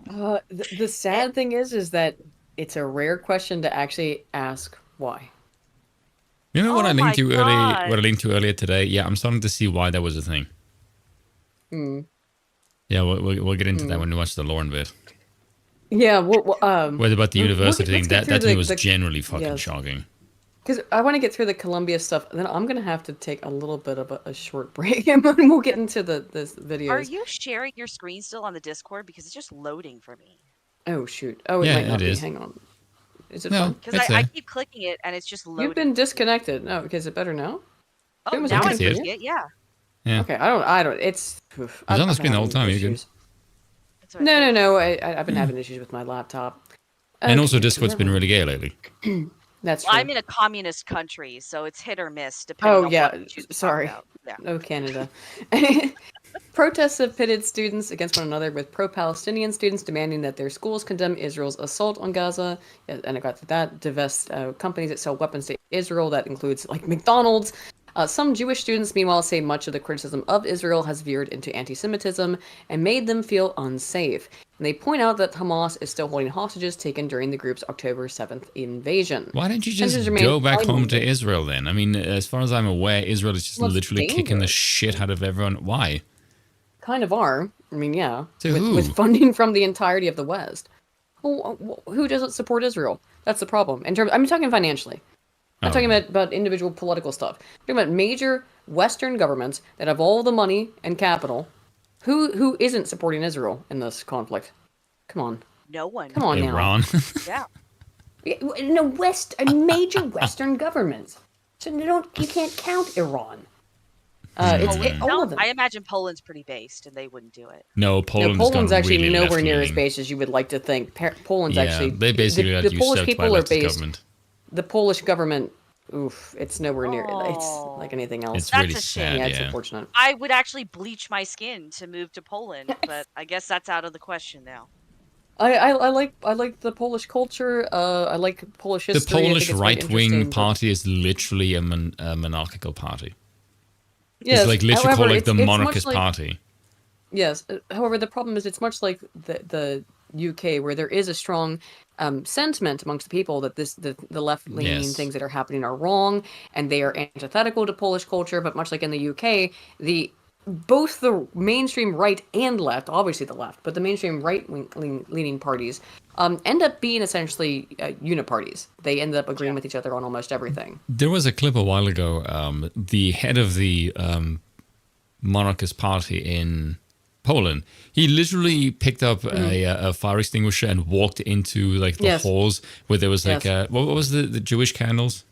The sad thing is that it's a rare question to actually ask why. You know what Oh I my linked to God. what I linked to earlier today? Yeah, I'm starting to see why that was a thing. Yeah, we'll get into that when we watch the Lauren bit. Yeah, well, What about the university let's thing? get That through thing was the- generally fucking yes. shocking. because I want to get through the Columbia stuff, and then I'm gonna have to take a little bit of a short break, and then we'll get into this videos. Are you sharing your screen still on the Discord? Because it's just loading for me. Oh shoot! Oh, it Yeah, might not it be. is. Hang on. Is it No. fun? Because It's I there. keep clicking it and it's just loading. You've been disconnected. No, is it better now? Oh, it was now okay I for you? see it. Yeah. Yeah. Okay, I don't. It's. Oof, on the I've screen the been whole time, having you're good. issues. That's what I No. think. I've been having issues with my laptop. And also Okay, Discord's been where- really gay lately. That's Well, true. I'm in a communist country, so it's hit or miss depending Oh on yeah, what you choose to talk sorry. about. Yeah. No, Canada. Protests have pitted students against one another, with pro-Palestinian students demanding that their schools condemn Israel's assault on Gaza. Yeah, and I got to that. Divest companies that sell weapons to Israel. That includes like McDonald's. Some Jewish students, meanwhile, say much of the criticism of Israel has veered into anti-Semitism and made them feel unsafe. And they point out that Hamas is still holding hostages taken during the group's October 7th invasion. Why don't you just Tensions remain go back high home Monday. to Israel then? I mean, as far as I'm aware, Israel is just Well, it's literally kicking the dangerous. shit out of everyone. Why? Kind of are. I mean, yeah. To who? With funding from the entirety of the West. Well, who doesn't support Israel? That's the problem. I'm talking financially. I'm Oh, talking about individual political stuff. I'm talking about major Western governments that have all the money and capital. Who isn't supporting Israel in this conflict? Come on, No one. come on now. Iran. Yeah. No, major Western governments. So you can't count Iran. Poland All of count? them. I imagine Poland's pretty based, and they wouldn't do it. No, No, Poland has Poland's gone actually really nowhere near as left-leaning. based as you would like to think. Poland's Yeah, actually they basically got the used Polish out by people are leftist based. government. The Polish government, oof, it's nowhere near. It's like Oh, anything else. It's that's really a sad, shame. Yeah, it's yeah. unfortunate. I would actually bleach my skin to move to Poland, but I guess that's out of the question now. I like the Polish culture. I like Polish The history. I think Polish it's very right-wing interesting. But party is literally a monarchical party. It's yes, like literally however, called like the it's much monarchist like party. yes. However, the problem is it's much like the UK, where there is a strong sentiment amongst the people that the left leaning Yes. things that are happening are wrong, and they are antithetical to Polish culture. But much like in the UK, the both the mainstream right and left, obviously the left, but the mainstream leaning parties end up being essentially uniparties. They end up agreeing Yeah. with each other on almost everything. There was a clip a while ago. The head of the monarchist party in Poland, he literally picked up a fire extinguisher and walked into like the Yes. halls where there was like Yes. what was the Jewish candles?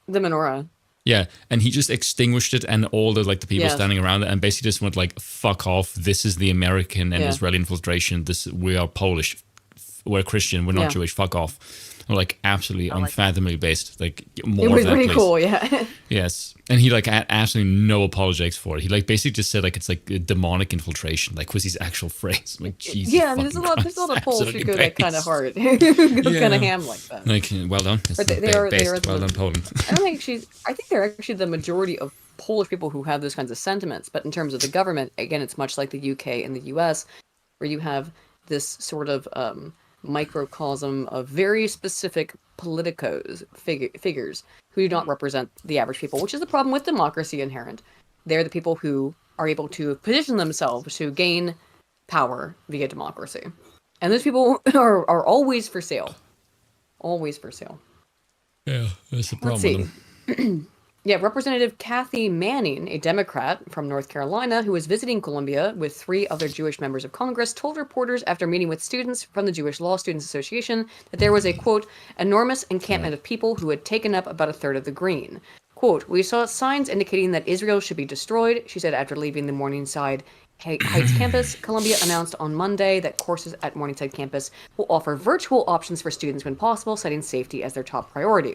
The menorah. Yeah, and he just extinguished it, and all the like the people Yes. standing around it, and basically just went like, "Fuck off! This is the American and Yeah. Israeli infiltration. We are Polish. We're Christian. We're not Yeah. Jewish. Fuck off!" Or like absolutely I like unfathomably based. Like more It of was that, pretty please. cool, yeah. Yes, and he like had absolutely no apologetics for it. He like basically just said like it's like a demonic infiltration. Like was his actual phrase. I'm like Jesus. Yeah, I mean, there's a lot of Poles who go that kind of hard, who go kind of ham like that. Like well done. It's But they are based. the Well done, Poland. I think they're actually the majority of Polish people who have those kinds of sentiments. But in terms of the government, again, it's much like the UK and the US, where you have this sort of microcosm of very specific figures who do not represent the average people, which is the problem with democracy inherent. They're the people who are able to position themselves to gain power via democracy. And those people are always for sale. Always for sale. Yeah, that's the Let's problem with see. them. Yeah, Representative Kathy Manning, a Democrat from North Carolina who was visiting Columbia with 3 other Jewish members of Congress, told reporters after meeting with students from the Jewish Law Students Association that there was a, quote, enormous encampment of people who had taken up about a third of the green. Quote, we saw signs indicating that Israel should be destroyed, she said after leaving the Morningside Heights campus. Columbia announced on Monday that courses at Morningside campus will offer virtual options for students when possible, citing safety as their top priority.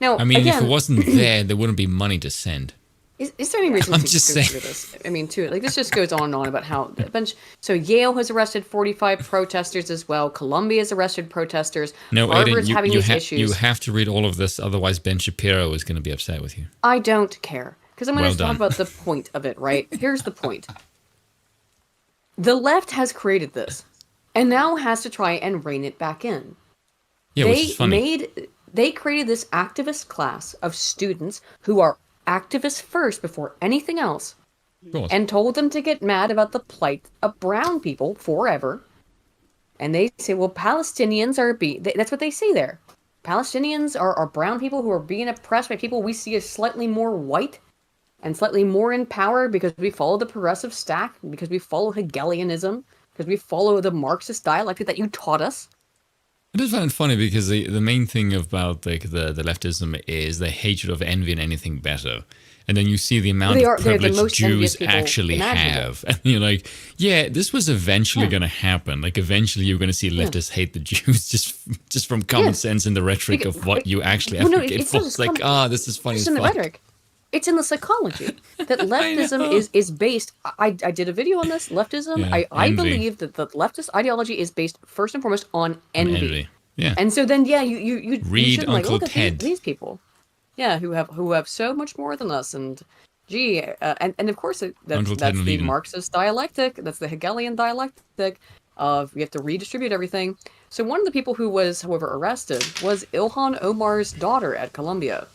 Now, I mean, again, if it wasn't there, there wouldn't be money to send. is there any reason I'm to just go saying. through this? I mean, too, like this just goes on and on about how a bunch. So Yale has arrested 45 protesters as well. Columbia has arrested protesters. No, Harvard's Aiden, having these issues. you have to read all of this, otherwise Ben Shapiro is going to be upset with you. I don't care because I'm going Well to talk done. about the point of it. Right? Here's the point. The left has created this, and now has to try and rein it back in. Yeah, which is funny. They created this activist class of students who are activists first before anything else, Of course. and told them to get mad about the plight of brown people forever. And they say, well, Palestinians are that's what they say there. Palestinians are brown people who are being oppressed by people we see as slightly more white and slightly more in power because we follow the progressive stack, because we follow Hegelianism, because we follow the Marxist dialectic that you taught us. I just find it funny because the main thing about like the leftism is the hatred of envy and anything better. And then you see the amount They're of the privilege most envious Jews people actually imaginable. have. And you're like, yeah, this was eventually going to happen. Like eventually you're going to see leftists hate the Jews just from common sense and the rhetoric of what you actually Well, no, advocate it's for. not It's just like, this is funny It's as in the fuck. rhetoric. It's in the psychology that leftism know. is based. I did a video on this. Leftism. Yeah, I envy. believe that the leftist ideology is based first and foremost on envy. Envy. Yeah. And so then, yeah, you Read shouldn't like Uncle look at Ted. these people, yeah, who have so much more than us, and gee, and of course Uncle Ted that's and the Leiden. Marxist dialectic. That's the Hegelian dialectic of we have to redistribute everything. So one of the people who was, however, arrested was Ilhan Omar's daughter at Columbia.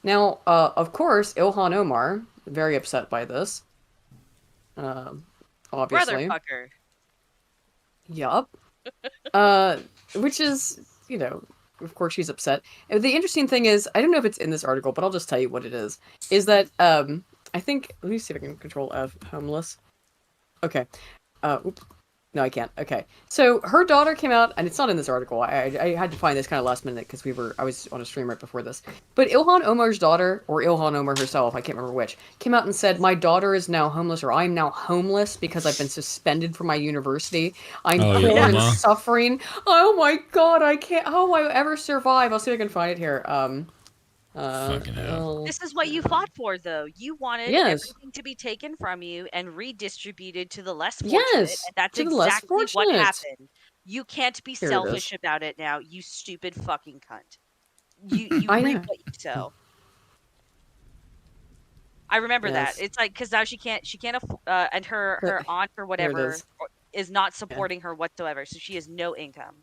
Now, of course, Ilhan Omar very upset by this. Obviously, Brother fucker. yup. Which is, of course she's upset. And the interesting thing is, I don't know if it's in this article, but I'll just tell you what it is that, I think, let me see if I can control F, homeless. Okay. Oops. No, I can't. Okay. So her daughter came out, and it's not in this article. I had to find this kind of last minute because I was on a stream right before this. But Ilhan Omar's daughter, or Ilhan Omar herself, I can't remember which, came out and said, "My daughter is now homeless, or I'm now homeless because I've been suspended from my university. I'm Oh, poor yeah, and Oma. suffering. Oh my god, I can't. How will I ever survive?" I'll see if I can find it here. Fucking hell. This is what you fought for, though. You wanted Yes. everything to be taken from you and redistributed to the less fortunate, Yes. and that's To the less exactly what fortunate. happened. You can't be Here it is. selfish about it now, you stupid fucking cunt. You I reap know. what you sow. I remember that. Yes. It's like because now she can't, and her aunt or whatever is. is not supporting her whatsoever, so she has no income.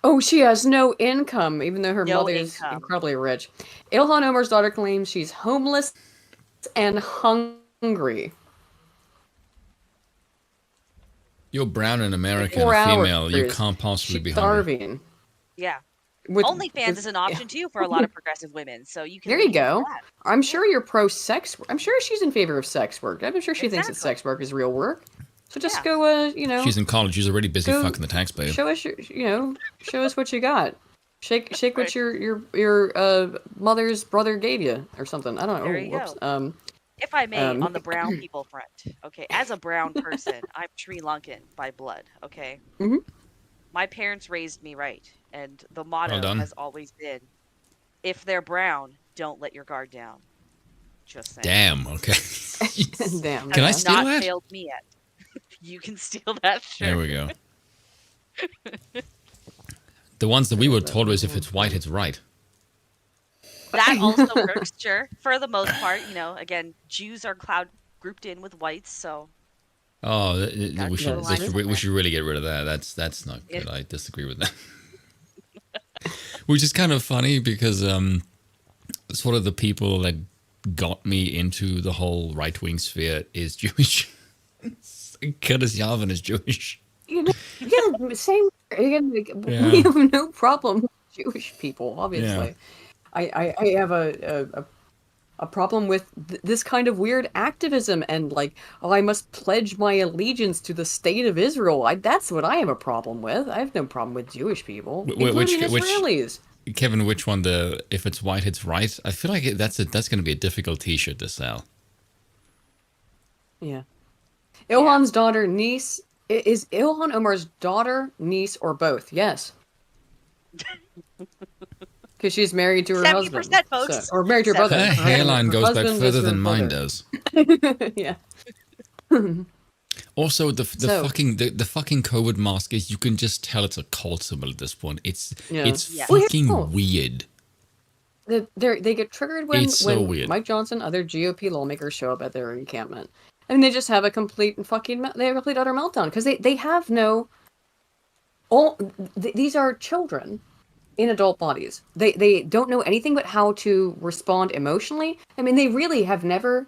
Oh, she has no income, even though her No mother is income. incredibly rich. Ilhan Omar's daughter claims she's homeless and hungry. You're brown and American, 4 a hours. female. You can't possibly She's be hungry. starving. Yeah. With, OnlyFans is an option too for a lot of progressive women, so you can. There you lean into go. that. I'm sure you're pro sex. I'm sure she's in favor of sex work. I'm sure she thinks that Exactly. sex work is real work. So just Yeah. go, She's in college. She's already busy Go- fucking the taxpayer. show us show us what you got. Shake what your mother's brother gave you or something. I don't know. There you Whoops. go. If I may, um, on the brown people front, okay, as a brown person, I'm Sri Lankan by blood, okay? Mhm. My parents raised me right, and the motto Well done. has always been, if they're brown, don't let your guard down. Just saying. Damn. Okay. Damn. Can I Has steal not that? failed me yet. You can steal that, sure. There we go. The ones that we were told was if it's white, it's right. That also works, sure. For the most part, again, Jews are grouped in with whites, so Oh, Gotta we draw the should line somewhere. we should really get rid of that. That's not Yeah. good. I disagree with that. Which is kind of funny because sort of the people that got me into the whole right wing sphere is Jewish. Curtis Yarvin is Jewish. Yeah, same. Again, Yeah. we have no problem with Jewish people. Obviously, Yeah. I have a problem with this kind of weird activism and like, oh, I must pledge my allegiance to the state of Israel. That's what I have a problem with. I have no problem with Jewish people, including Israelis. Kevin, which one? The if it's white, it's right. I feel like that's going to be a difficult T-shirt to sell. Yeah. Ilhan's daughter, niece. Is Ilhan Omar's daughter, niece, or both? Yes. Because she's married to her 70%, husband. folks. Or married to her brother. Her hairline Her goes back husband further is her than mine brother. does. Yeah. Also, the So- fucking the fucking COVID mask is you can just tell it's a cult symbol at this point. It's Yeah. Yeah. fucking Oh. weird. They get triggered when, It's so weird. Mike Johnson, other GOP lawmakers show up at their encampment. And they just have a complete utter meltdown because they have no. These are children in adult bodies. They don't know anything but how to respond emotionally. I mean, they really have never.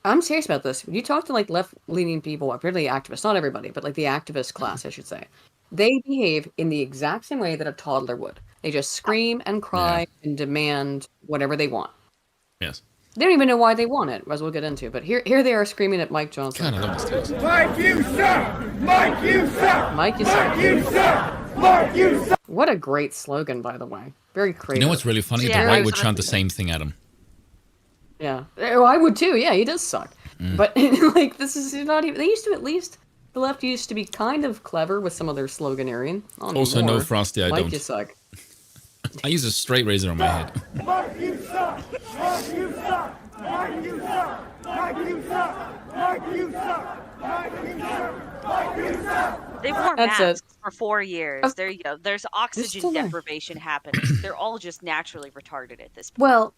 I'm serious about this. When you talk to like left-leaning people, particularly activists, not everybody, but like the activist class, I should say, they behave in the exact same way that a toddler would. They just scream and cry and demand whatever they want. Yes. They don't even know why they want it, as we'll get into. But here they are screaming at Mike Johnson. God, I love this dude. Mike, you suck! Mike, you suck! Mike, you suck. Mike, you suck! Mike, you suck! What a great slogan, by the way. Very creative. You know what's really funny? Yeah, The I right was would gonna chant the say same thing at him. Yeah. Oh, I would too. Yeah, he does suck. But like, this is not even. They used to at least. The left used to be kind of clever with some of their sloganeering. Not Also, no anymore. Frosty, I Mike, don't. you suck. I use a straight razor on my head. Mike, you suck! Mike, you suck! Mike, you suck! Mike, you suck! Mike, you suck! Mike, you suck! Mike, you suck! They wore That's masks it. for 4 years. There you go. There's oxygen still there. deprivation happening. They're all just naturally retarded at this point. Well,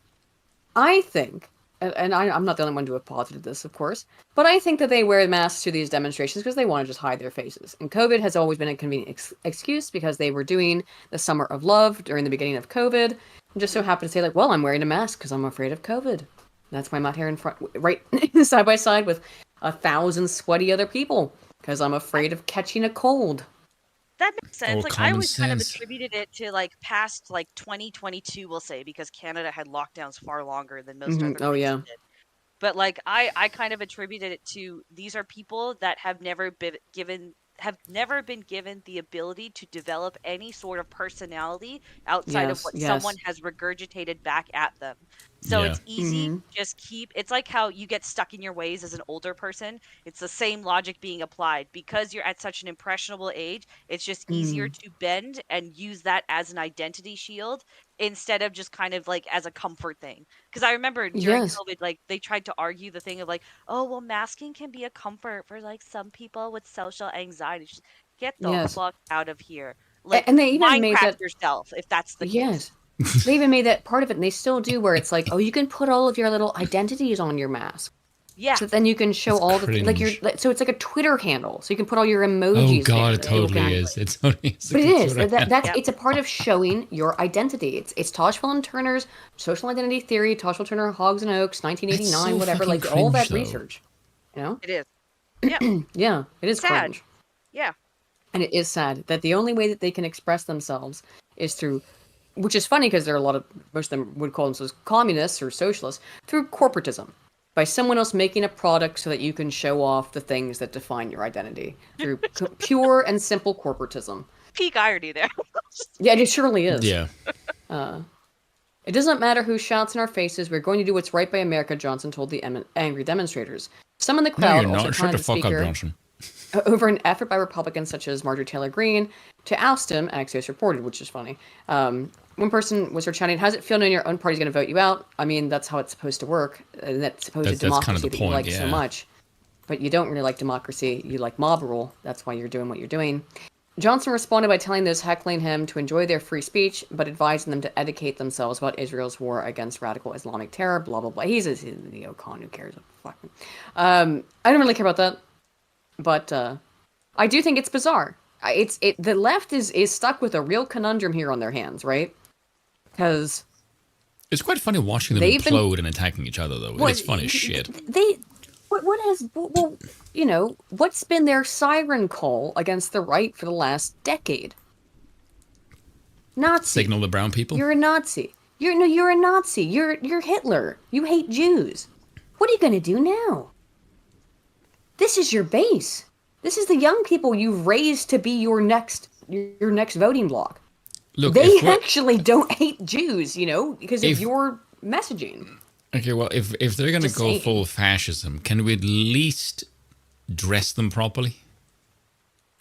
I think, and I'm not the only one to have posited this, of course, but I think that they wear masks to these demonstrations because they want to just hide their faces. And COVID has always been a convenient excuse because they were doing the Summer of Love during the beginning of COVID, and just so happened to say like, well, I'm wearing a mask because I'm afraid of COVID. That's why I'm out here in front, right side by side with 1,000 sweaty other people because I'm afraid of catching a cold. That makes sense. Or Like I common always kind of sense. attributed it to like past like 2022, we'll say, because Canada had lockdowns far longer than most other Oh places yeah. did. But like I kind of attributed it to these are people that have never been given the ability to develop any sort of personality outside of Yes. what someone Yes. has regurgitated back at them. So Yeah. it's easy, just keep it's like how you get stuck in your ways as an older person. It's the same logic being applied. Because you're at such an impressionable age, it's just easier to bend and use that as an identity shield instead of just kind of like as a comfort thing. Because I remember during Yes. COVID, like they tried to argue the thing of like, oh, well, masking can be a comfort for like some people with social anxiety. Just get the Yes. fuck out of here. Like, And they even made Minecraft that. yourself if that's the case. Yes. They even made that part of it, and they still do, where it's like, oh, you can put all of your little identities on your mask. Yeah. So then you can show That's all the like your cringe. so it's like a Twitter handle. So you can put all your Oh emojis god, there it that people totally can. is. It totally is. But it is Twitter that's Yep. it's a part of showing your identity. It's Tosh William Turner's social identity theory, Tosh William Turner, Hogs and Oaks, It's 1989, so whatever, fucking like all that cringe, though. research. You know? It is. Yep. Yeah, it is Sad. cringe. Yeah. And it is sad that the only way that they can express themselves is through, which is funny because there are a lot of, most of them would call themselves communists or socialists, through corporatism. By someone else making a product so that you can show off the things that define your identity. Through pure and simple corporatism. Peak irony there. Yeah, it surely is. Yeah. It doesn't matter who shouts in our faces, we're going to do what's right by America, Johnson told the angry demonstrators. Some in the No, crowd you're also not. Shut taunted the the fuck up, speaker Johnson. over an effort by Republicans such as Marjorie Taylor Greene to oust him, Axios reported, which is funny. One person was shouting, how's it feel knowing your own party's going to vote you out? I mean, that's how it's supposed to work. And that supposed That's democracy kind of the that you point, like so yeah. much. But you don't really like democracy. You like mob rule. That's why you're doing what you're doing. Johnson responded by telling those heckling him to enjoy their free speech, but advising them to educate themselves about Israel's war against radical Islamic terror, blah, blah, blah. He's a neocon. Who cares? Fucking. I don't really care about that. But I do think it's bizarre. The left is stuck with a real conundrum here on their hands, right? Because It's quite funny watching them They've been- implode and attacking each other, though. It's fun as shit. What's been their siren call against the right for the last decade? Nazi. Signal the brown people. You're a Nazi. You're a Nazi. You're Hitler. You hate Jews. What are you gonna do now? This is your base. This is the young people you've raised to be your next voting bloc. Look, They actually don't hate Jews, because of If- your messaging. okay, well, if they're gonna Just go saying. full fascism, can we at least dress them properly?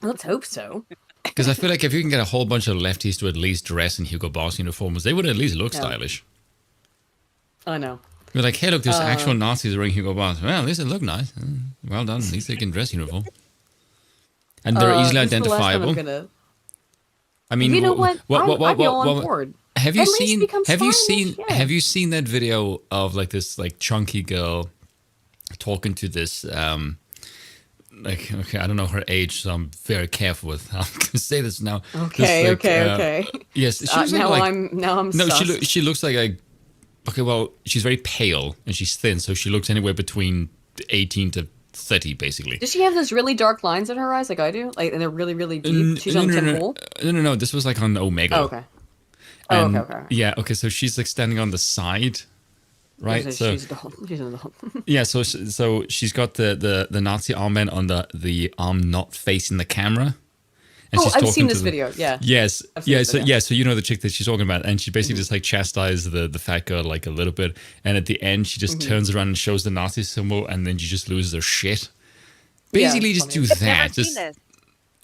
Let's hope so. Because I feel like if you can get a whole bunch of lefties to at least dress in Hugo Boss uniforms, they would at least look Yeah. stylish. I know. You're like, hey, look, there's actual Nazis wearing Hugo Boss. Well, at least they look nice. Well done. At least they can dress uniform. And they're easily This is the last time I'm identifiable. gonna- I mean, You know what? I'd be all on board. Have you At least seen? become Have you stylish, seen? yeah. Have you seen that video of like this like chunky girl talking to this like okay, I don't know her age, so I'm very careful with how I'm gonna say this now. Okay, This, like, okay. Yes, she looks Now like I'm no, sus. she looks like a okay. Well, she's very pale and she's thin, so she looks anywhere between 18 to 30, basically. Does she have those really dark lines in her eyes like I do? Like, and they're really, really deep? She's on Tim Pool? No. This was like on Omega. Oh, okay. Oh, And, okay. Yeah, okay. So she's like standing on the side, right? So She's adult. She's an adult. yeah, so she's got the Nazi armband on the arm not facing the camera, and she's I've talking seen to this video. Yeah. Yes, I've seen yeah. this So video. yeah, so you know the chick that she's talking about, and she basically just like chastised the fat girl like a little bit, and at the end she just turns around and shows the Nazi symbol, and then she just loses her shit. Yeah, Basically, it's just funny. do I've never that. seen Just this.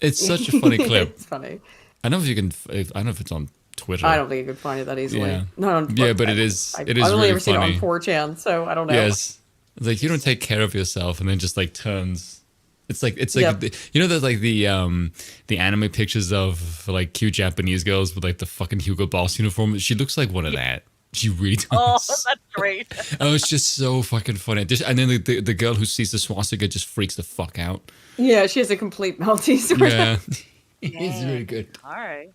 it's such a funny clip. It's funny. I don't know if you can. I don't know if it's on Twitter. I don't think you could find it that easily. Yeah. Not on, Yeah, but it is. It is I've only really ever seen it funny. on 4chan, so I don't know. Yes. It's like you don't take care of yourself and then just like turns. It's like Yep. you know there's like the anime pictures of like cute Japanese girls with like the fucking Hugo Boss uniform. She looks like one of that. She really does. Oh, that's great. Oh, it's just so fucking funny. And then the girl who sees the swastika just freaks the fuck out. Yeah, she has a complete Maltese. Yeah. It's really good. All right.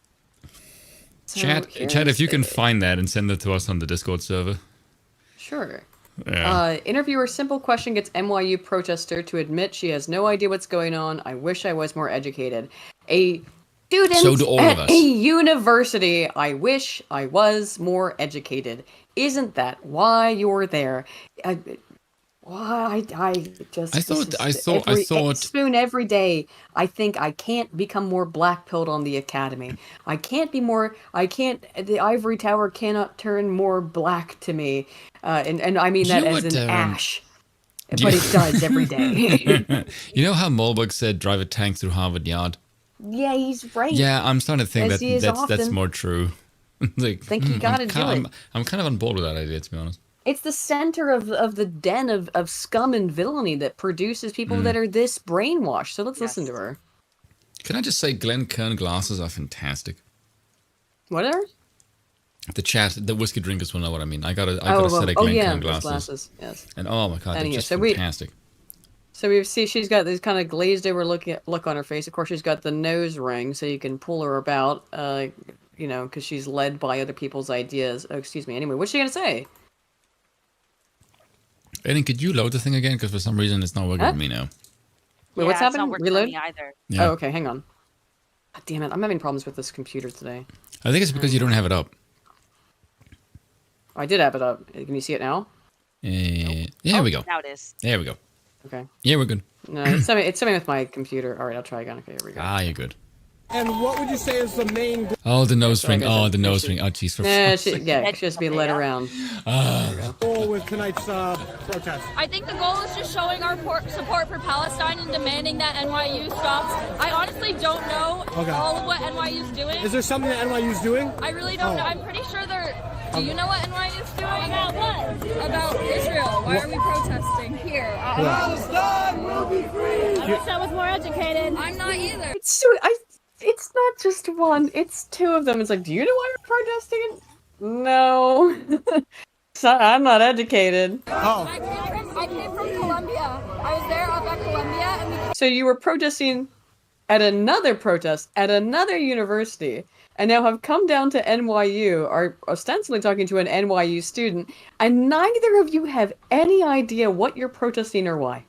So Chad, here's if you can the- find that and send it to us on the Discord server. Sure. Yeah. Interviewer simple question gets NYU protester to admit she has no idea what's going on. I wish I was more educated. A Student So do all of at us. a university. I wish I was more educated. Isn't that why you're there? Why I just I this thought, is every spoon every day. I think I can't become more black pilled on the academy. I can't be more. I can't. The ivory tower cannot turn more black to me. And I mean Do you that know as what, an ash. do But you- it does every day. You know how Mulbug said drive a tank through Harvard Yard? Yeah, he's right. Yeah, I'm starting to think As that he is that's often. more true. Like, Think you gotta do it. I'm kind of on board with that idea, to be honest. It's the center of the den of scum and villainy that produces people that are this brainwashed. So let's listen to Yes. her. Can I just say, Glen Kern glasses are fantastic. Whatever. The chat, the whiskey drinkers will know what I mean. I got a set of Glen yeah, Kern those glasses. Yes. And oh my god, they're Anyway, just so fantastic. So we see she's got this kind of glazed over look on her face. Of course, she's got the nose ring, so you can pull her about. Because she's led by other people's ideas. Oh, excuse me. Anyway, what's she gonna say? Aiden, could you load the thing again? Because for some reason it's not working Huh? with me now. Wait, what's Yeah, it's not happening? working for Reload? me either. Yeah. Oh, okay. Hang on. God damn it! I'm having problems with this computer today. I think it's because you don't have it up. I did have it up. Can you see it now? There we go. Now it is. There we go. Okay. Yeah, we're good. No, it's something with my computer. All right, I'll try again. Okay, here we go. Ah, you're good. And what would you say is the main Oh, the nose Sorry, ring. guys, Oh, the I nose should- ring. Oh, jeez. For Nah, fuck's sake. she should just be led around. goal with tonight's protest? I think the goal is just showing our support for Palestine and demanding that NYU stops. I honestly don't know Okay. all of what NYU's doing. Is there something that NYU's doing? I really don't know. I'm pretty sure they're... Do you know what NYU's doing? About what? About Israel. Why are we protesting here? Palestine will be free! I wish I was more educated. I'm not either. It's not just one. It's two of them. It's like, do you know why we're protesting? No. So, I'm not educated. Oh, I came from Columbia. I was there up at Columbia and we... So you were protesting at another protest at another university, and now have come down to NYU, are ostensibly talking to an NYU student, and neither of you have any idea what you're protesting or why.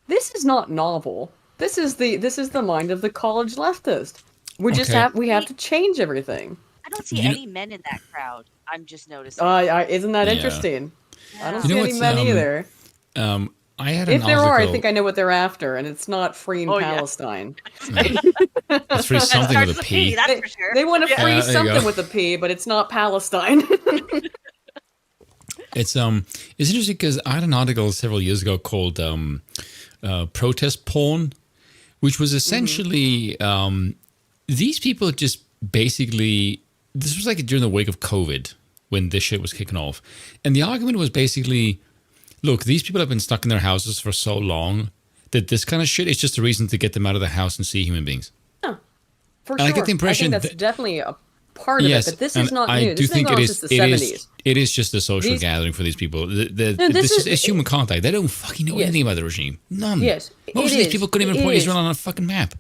This is not novel. This is the mind of the college leftist. We just Okay. we have to change everything. I don't see You- any men in that crowd. I'm just noticing. Isn't that Yeah. interesting? I don't You see know any what's, men either. I had an If there article. are, I think I know what they're after, and it's not freeing Oh, yeah. Palestine. It's free something with a P. That's for sure. They want to free there you something go. with a P, but it's not Palestine. It's interesting because I had an article several years ago called "Protest Porn," which was essentially these people just basically. This was like during the wake of COVID when this shit was kicking off, and the argument was basically, look, these people have been stuck in their houses for so long that this kind of shit is just a reason to get them out of the house and see human beings. For I sure. get the impression I think that's that- definitely a part of Yes, it, but this and is not I new. do This think has it been is. since the It 70s. is. It is just a social These- gathering for these people. this This is- is human contact. They don't fucking know Yes. anything about the regime. None. Yes, Most it of these is. people couldn't even It put is. Israel on a fucking map.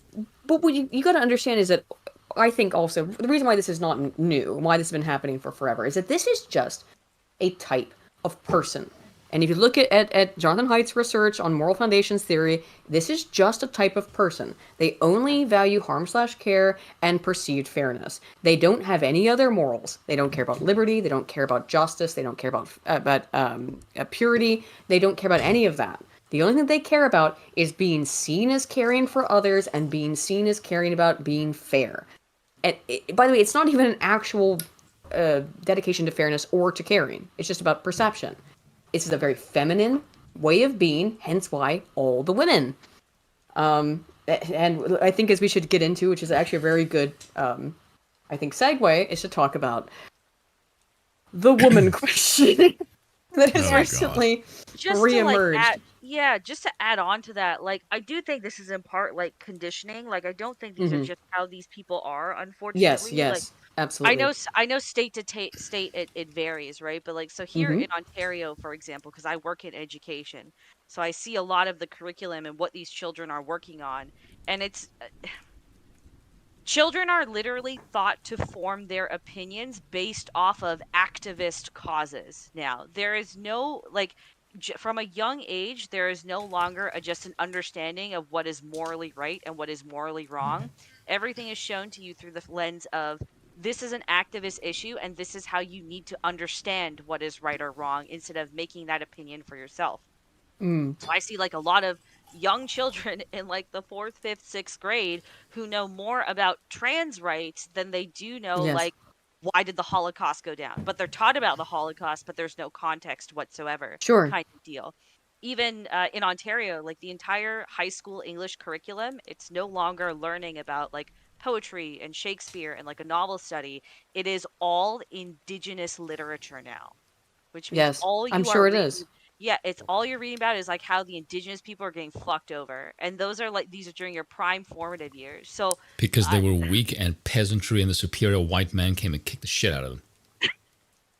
But what you got to understand is that I think also the reason why this is not new, why this has been happening for forever, is that this is just a type of person. And if you look at Jonathan Haidt's research on moral foundations theory, this is just a type of person. They only value harm/care and perceived fairness. They don't have any other morals. They don't care about liberty. They don't care about justice. They don't care about purity. They don't care about any of that. The only thing they care about is being seen as caring for others and being seen as caring about being fair. And by the way, it's not even an actual dedication to fairness or to caring. It's just about perception. It's a very feminine way of being, hence why all the women. And I think as we should get into, which is actually a very good, I think, segue, is to talk about the woman question that has Oh, God. recently just reemerged. just to add on to that, like I do think this is in part like conditioning. Like I don't think these are just how these people are. Unfortunately, Yes, yes, absolutely. I know state to state it varies, right? But like so here in Ontario, for example, because I work in education, so I see a lot of the curriculum and what these children are working on, and it's. Children are literally thought to form their opinions based off of activist causes. Now, there is no, like, from a young age, there is no longer just an understanding of what is morally right and what is morally wrong. everything is shown to you through the lens of this is an activist issue and this is how you need to understand what is right or wrong instead of making that opinion for yourself. Mm. So I see like a lot of young children in like the 4th, 5th, 6th grade who know more about trans rights than they do know Yes. like why did the Holocaust go down? But they're taught about the Holocaust, but there's no context whatsoever Sure. kind of deal. Even in Ontario, like the entire high school English curriculum, it's no longer learning about like poetry and Shakespeare and like a novel study. It is all indigenous literature now, which means Yes. all I'm you are sure it reading, is. yeah, it's all you're reading about is like how the indigenous people are getting fucked over. And those are like, these are during your prime formative years. So, Because they uh, were weak and peasantry and the superior white man came and kicked the shit out of them.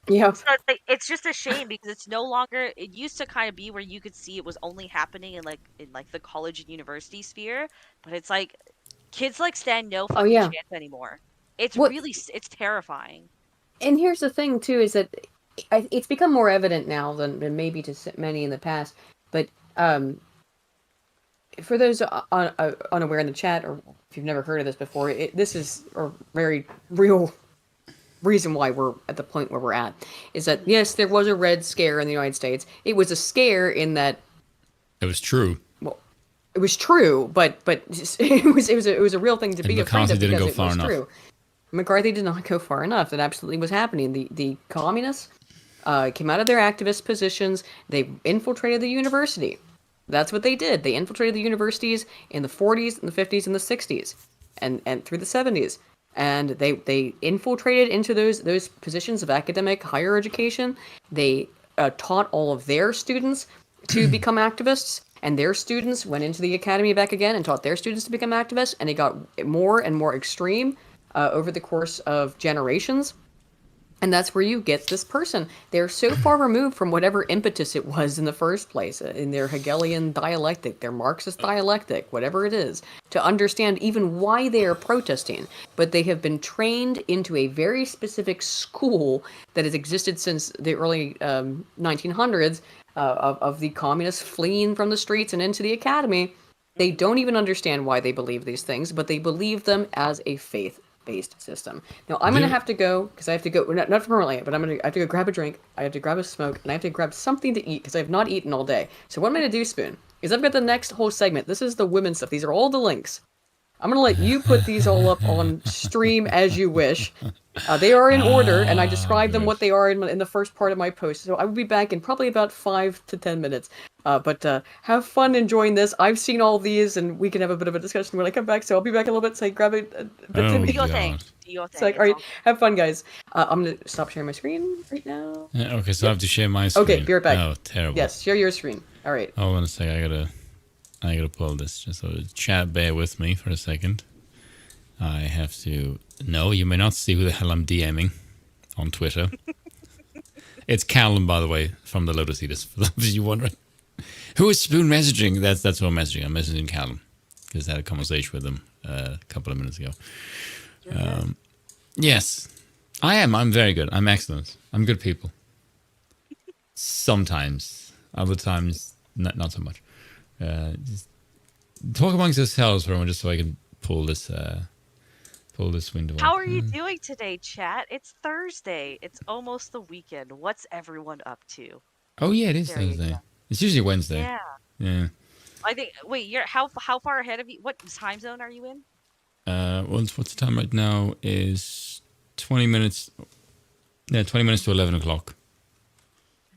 Yep. so it's just a shame because it's no longer, it used to kind of be where you could see it was only happening in like the college and university sphere. But it's like kids like stand no Oh fucking yeah. chance anymore. It's What? really, it's terrifying. And here's the thing too: is that it's become more evident now than maybe to many in the past. But for those unaware in the chat, or if you've never heard of this before, this is a very real reason why we're at the point where we're at. Is that yes, there was a Red Scare in the United States. It was a scare in that It was true. well, it was true, but it was a real thing to And be afraid McCarthy of didn't because go it far was enough. true. McCarthy did not go far enough. That absolutely was happening. The communists came out of their activist positions. They infiltrated the university. That's what they did. They infiltrated the universities in the 40s, and the 50s, and the 60s, and through the 70s. And they infiltrated into those positions of academic higher education. They taught all of their students to become activists, and their students went into the academy back again and taught their students to become activists, and it got more and more extreme over the course of generations. And that's where you get this person. They're so far removed from whatever impetus it was in the first place, in their Hegelian dialectic, their Marxist dialectic, whatever it is, to understand even why they are protesting. But they have been trained into a very specific school that has existed since the early 1900s of the communists fleeing from the streets and into the academy. They don't even understand why they believe these things, but they believe them as a faith-based system. Now, I'm going to have to go, because I have to go, not permanently, but I have to go grab a drink, I have to grab a smoke, and I have to grab something to eat, because I have not eaten all day. So what I'm going to do, Spoon, is I've got the next whole segment. This is the women's stuff. These are all the links. I'm going to let you put these all up on stream as you wish. They are in order, and I described them what they are in the first part of my post. So I will be back in probably about 5 to 10 minutes. But have fun enjoying this. I've seen all these, and we can have a bit of a discussion when I come back. So I'll be back in a little bit. So grab a bit Oh, Do your thing. God. Do your thing. It's like, all right, have fun, guys. I'm going to stop sharing my screen right now. Yeah, okay, so I have to share my screen. Okay, be right back. Oh, terrible. Yes, share your screen. All right. Hold on a second. I gotta pull this. Just so chat, bear with me for a second. I have to. No, you may not see who the hell I'm DMing on Twitter. It's Callum, by the way, from the Lotus Eaters. For those of you wondering, who is Spoon messaging? That's who I'm messaging. I'm messaging Callum because I had a conversation with him a couple of minutes ago. Yes, I am. I'm very good. I'm excellent. I'm good people. Sometimes, other times, not so much. Just talk amongst yourselves for a moment, just so I can pull this window up. How are you doing today, chat? It's Thursday. It's almost the weekend. What's everyone up to? Oh yeah, it is There you Thursday. go. It's usually Wednesday. Yeah. Yeah. I think. Wait, you're how far ahead of you? What time zone are you in? What's the time right now? Is 20 minutes. Yeah, 20 minutes to 11 o'clock.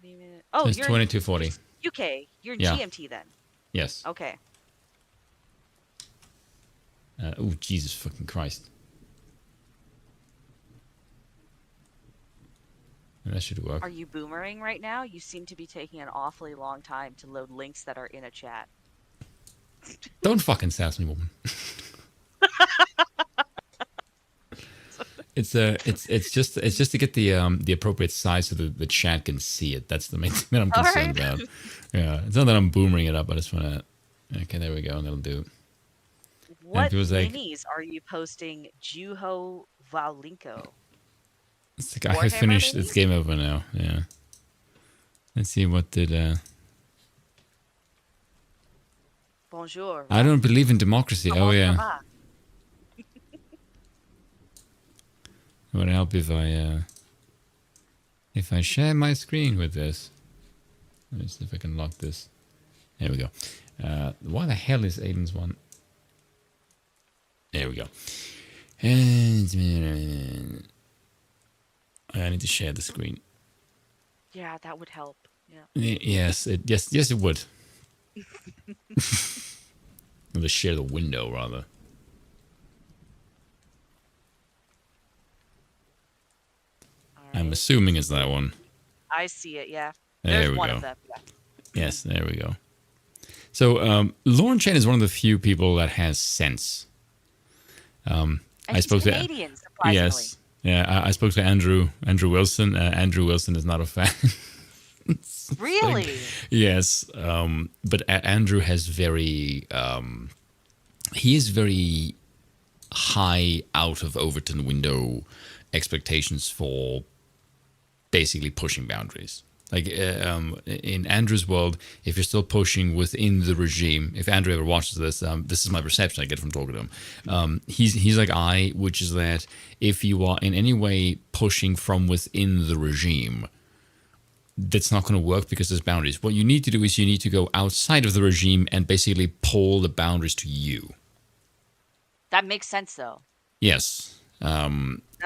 20 minutes. Oh, It's you're 22:40. in UK. You're in Yeah. GMT then. Yes. Okay. Oh Jesus fucking Christ. That should work. Are you boomering right now? You seem to be taking an awfully long time to load links that are in a chat. Don't fucking sass me, woman. It's just to get the appropriate size so the chat can see it. That's the main thing that I'm concerned about. Yeah, it's not that I'm boomering it up. I just want to. Okay, there we go. And that'll do. What it was like- minis are you posting, Juho Valinko? It's like I have Warhammer finished. minis? It's game over now. Yeah. Let's see what did. Bonjour. I don't believe in democracy. Oh Comment yeah. ça va? would it help if I share my screen with this? Let me see if I can lock this. There we go. Why the hell is Aiden's one? There we go. And I need to share the screen. Yeah, that would help. Yeah. Yes, yes, it would. Let's share the window rather. All I'm right. assuming it's that one. I see it. Yeah. There There's we one go. of them. Yeah. Yes, there we go. So Lauren Chen is one of the few people that has sense. And I she's spoke Canadian, surprisingly. Yes, yeah. I spoke to Andrew Wilson. Andrew Wilson is not a fan. Really? Yes, but Andrew has very. He is very high out of Overton window expectations for basically pushing boundaries. Like in Andrew's world, if you're still pushing within the regime, if Andrew ever watches this, this is my perception I get from talking to him. He's like which is that if you are in any way pushing from within the regime, that's not going to work because there's boundaries. What you need to do is you need to go outside of the regime and basically pull the boundaries to you. That makes sense, though. Yes. That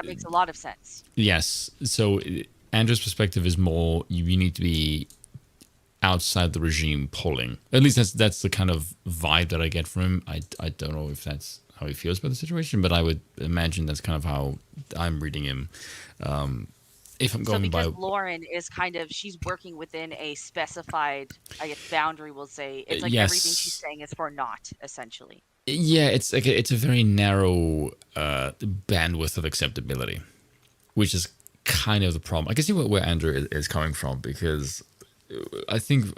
makes a lot of sense. Yes. So Andrew's perspective is more you need to be outside the regime pulling. At least that's the kind of vibe that I get from him. I don't know if that's how he feels about the situation, but I would imagine that's kind of how I'm reading him. If I'm going because by Lauren is kind of, she's working within a specified, I guess, boundary, we'll say. It's like yes. everything she's saying is for naught, essentially. Yeah, it's like it's a very narrow bandwidth of acceptability, which is kind of the problem. I can see where Andrew is coming from, because I think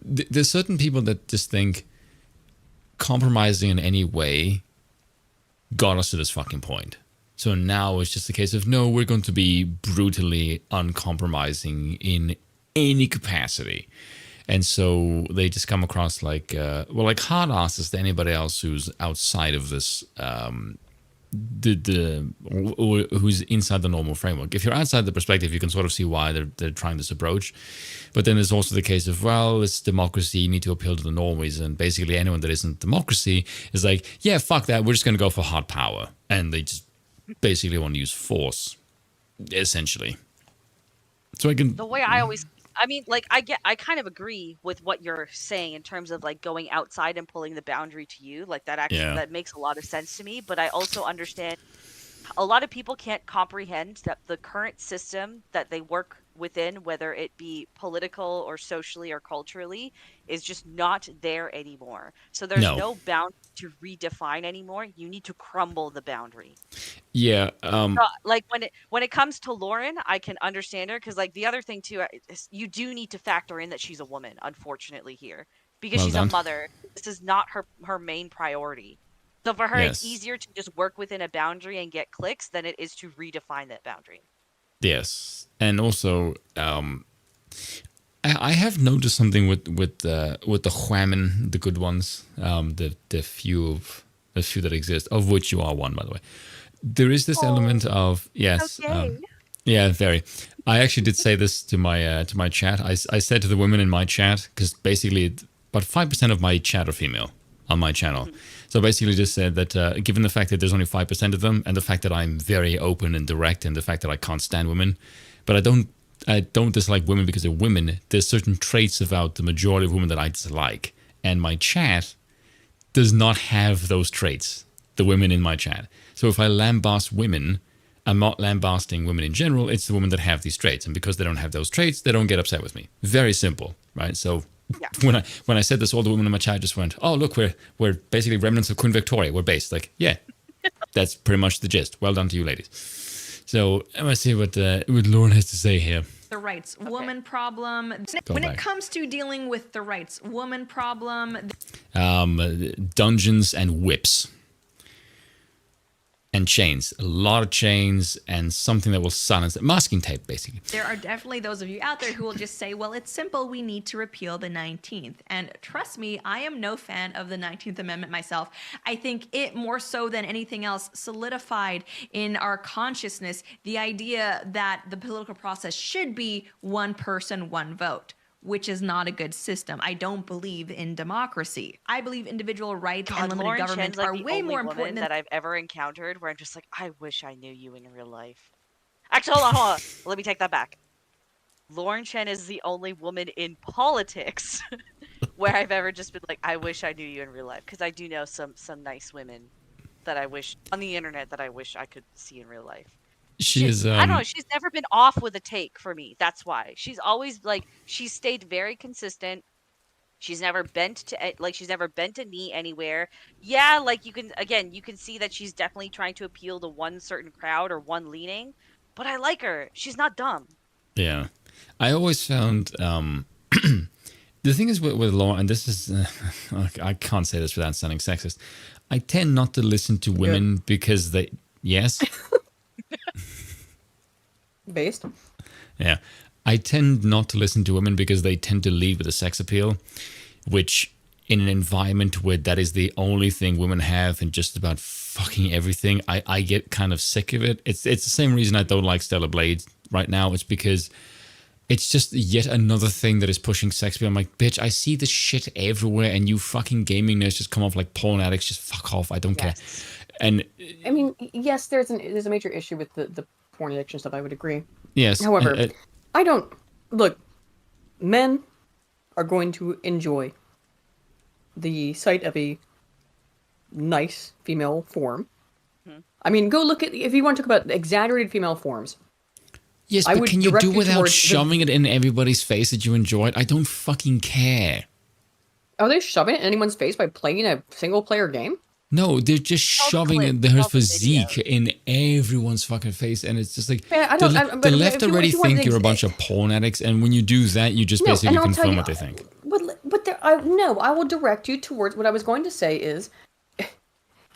there's certain people that just think compromising in any way got us to this fucking point. So now it's just a case of, no, we're going to be brutally uncompromising in any capacity. And so they just come across like, like hard asses to anybody else who's outside of this, or who's inside the normal framework. If you're outside the perspective, you can sort of see why they're trying this approach. But then there's also the case of, well, it's democracy, you need to appeal to the normies. And basically anyone that isn't democracy is like, yeah, fuck that, we're just going to go for hard power. And they just basically want to use force, essentially. So I can... The way I always... I mean, like, I kind of agree with what you're saying in terms of, like, going outside and pulling the boundary to you. Like, that actually, that makes a lot of sense to me. But I also understand a lot of people can't comprehend that the current system that they work within, whether it be political or socially or culturally, is just not there anymore. So there's no boundary to redefine anymore. You need to crumble the boundary. Yeah. Like when it comes to Lauren, I can understand her, because like the other thing too, you do need to factor in that she's a woman, unfortunately, here, because she's a mother. This is not her main priority. So for her, it's easier to just work within a boundary and get clicks than it is to redefine that boundary. Yes, and also, I have noticed something with the Huamen, the good ones, the few that exist, of which you are one, by the way. There is this element of very. I actually did say this to my chat. I said to the women in my chat, because basically about 5% of my chat are female on my channel. Mm-hmm. So basically just said that given the fact that there's only 5% of them, and the fact that I'm very open and direct, and the fact that I can't stand women, but I don't dislike women because they're women. There's certain traits about the majority of women that I dislike, and my chat does not have those traits, the women in my chat. So if I lambast women, I'm not lambasting women in general, it's the women that have these traits, and because they don't have those traits, they don't get upset with me. Very simple, right? So when I said this, all the women in my chat just went, "Oh, look, we're basically remnants of Queen Victoria. We're based." Like, yeah, that's pretty much the gist. Well done to you, ladies. So let's see what Lauren has to say here. The rights woman problem. When it comes to dealing with the rights woman problem, dungeons and whips. and chains, a lot of chains, and something that will silence it. Masking tape, basically. There are definitely those of you out there who will just say, well, it's simple. We need to repeal the 19th. And trust me, I am no fan of the 19th Amendment myself. I think it, more so than anything else, solidified in our consciousness the idea that the political process should be one person, one vote, which is not a good system. I don't believe in democracy. I believe individual rights and limited Lauren government Chen's like are the way only more woman important than that I've ever encountered where I'm just like, I wish I knew you in real life. Actually, hold on. Let me take that back. Lauren Chen is the only woman in politics where I've ever just been like, I wish I knew you in real life, because I do know some nice women that I wish on the internet that I wish I could see in real life. She is. I don't know. She's never been off with a take for me. That's why she's always like she's stayed very consistent. She's never bent a knee anywhere. Yeah, like you can see that she's definitely trying to appeal to one certain crowd or one leaning. But I like her. She's not dumb. Yeah, I always found the thing is with Laura, and this is I can't say this without sounding sexist. I tend not to listen to women because they Based. Yeah. I tend not to listen to women because they tend to lead with a sex appeal, which in an environment where that is the only thing women have and just about fucking everything, I get kind of sick of it. It's the same reason I don't like Stellar Blade right now. It's because it's just yet another thing that is pushing sex appeal. I'm like, bitch, I see this shit everywhere and you fucking gaming nerds just come off like porn addicts. Just fuck off. I don't care. And I mean, yes, there's a major issue with the porn addiction stuff. I would agree. yes. However, I don't look. Men are going to enjoy the sight of a nice female form. I mean, go look at if you want to talk about exaggerated female forms. Yes, I but would can you direct do you without towards shoving it in everybody's face that you enjoy it? I don't fucking care. Are they shoving it in anyone's face by playing a single player game? No, they're just shoving her physique in everyone's fucking face, and it's just like the left already think you're a bunch of porn addicts, and when you do that, you just basically confirm what they think. But I will direct you towards what I was going to say is,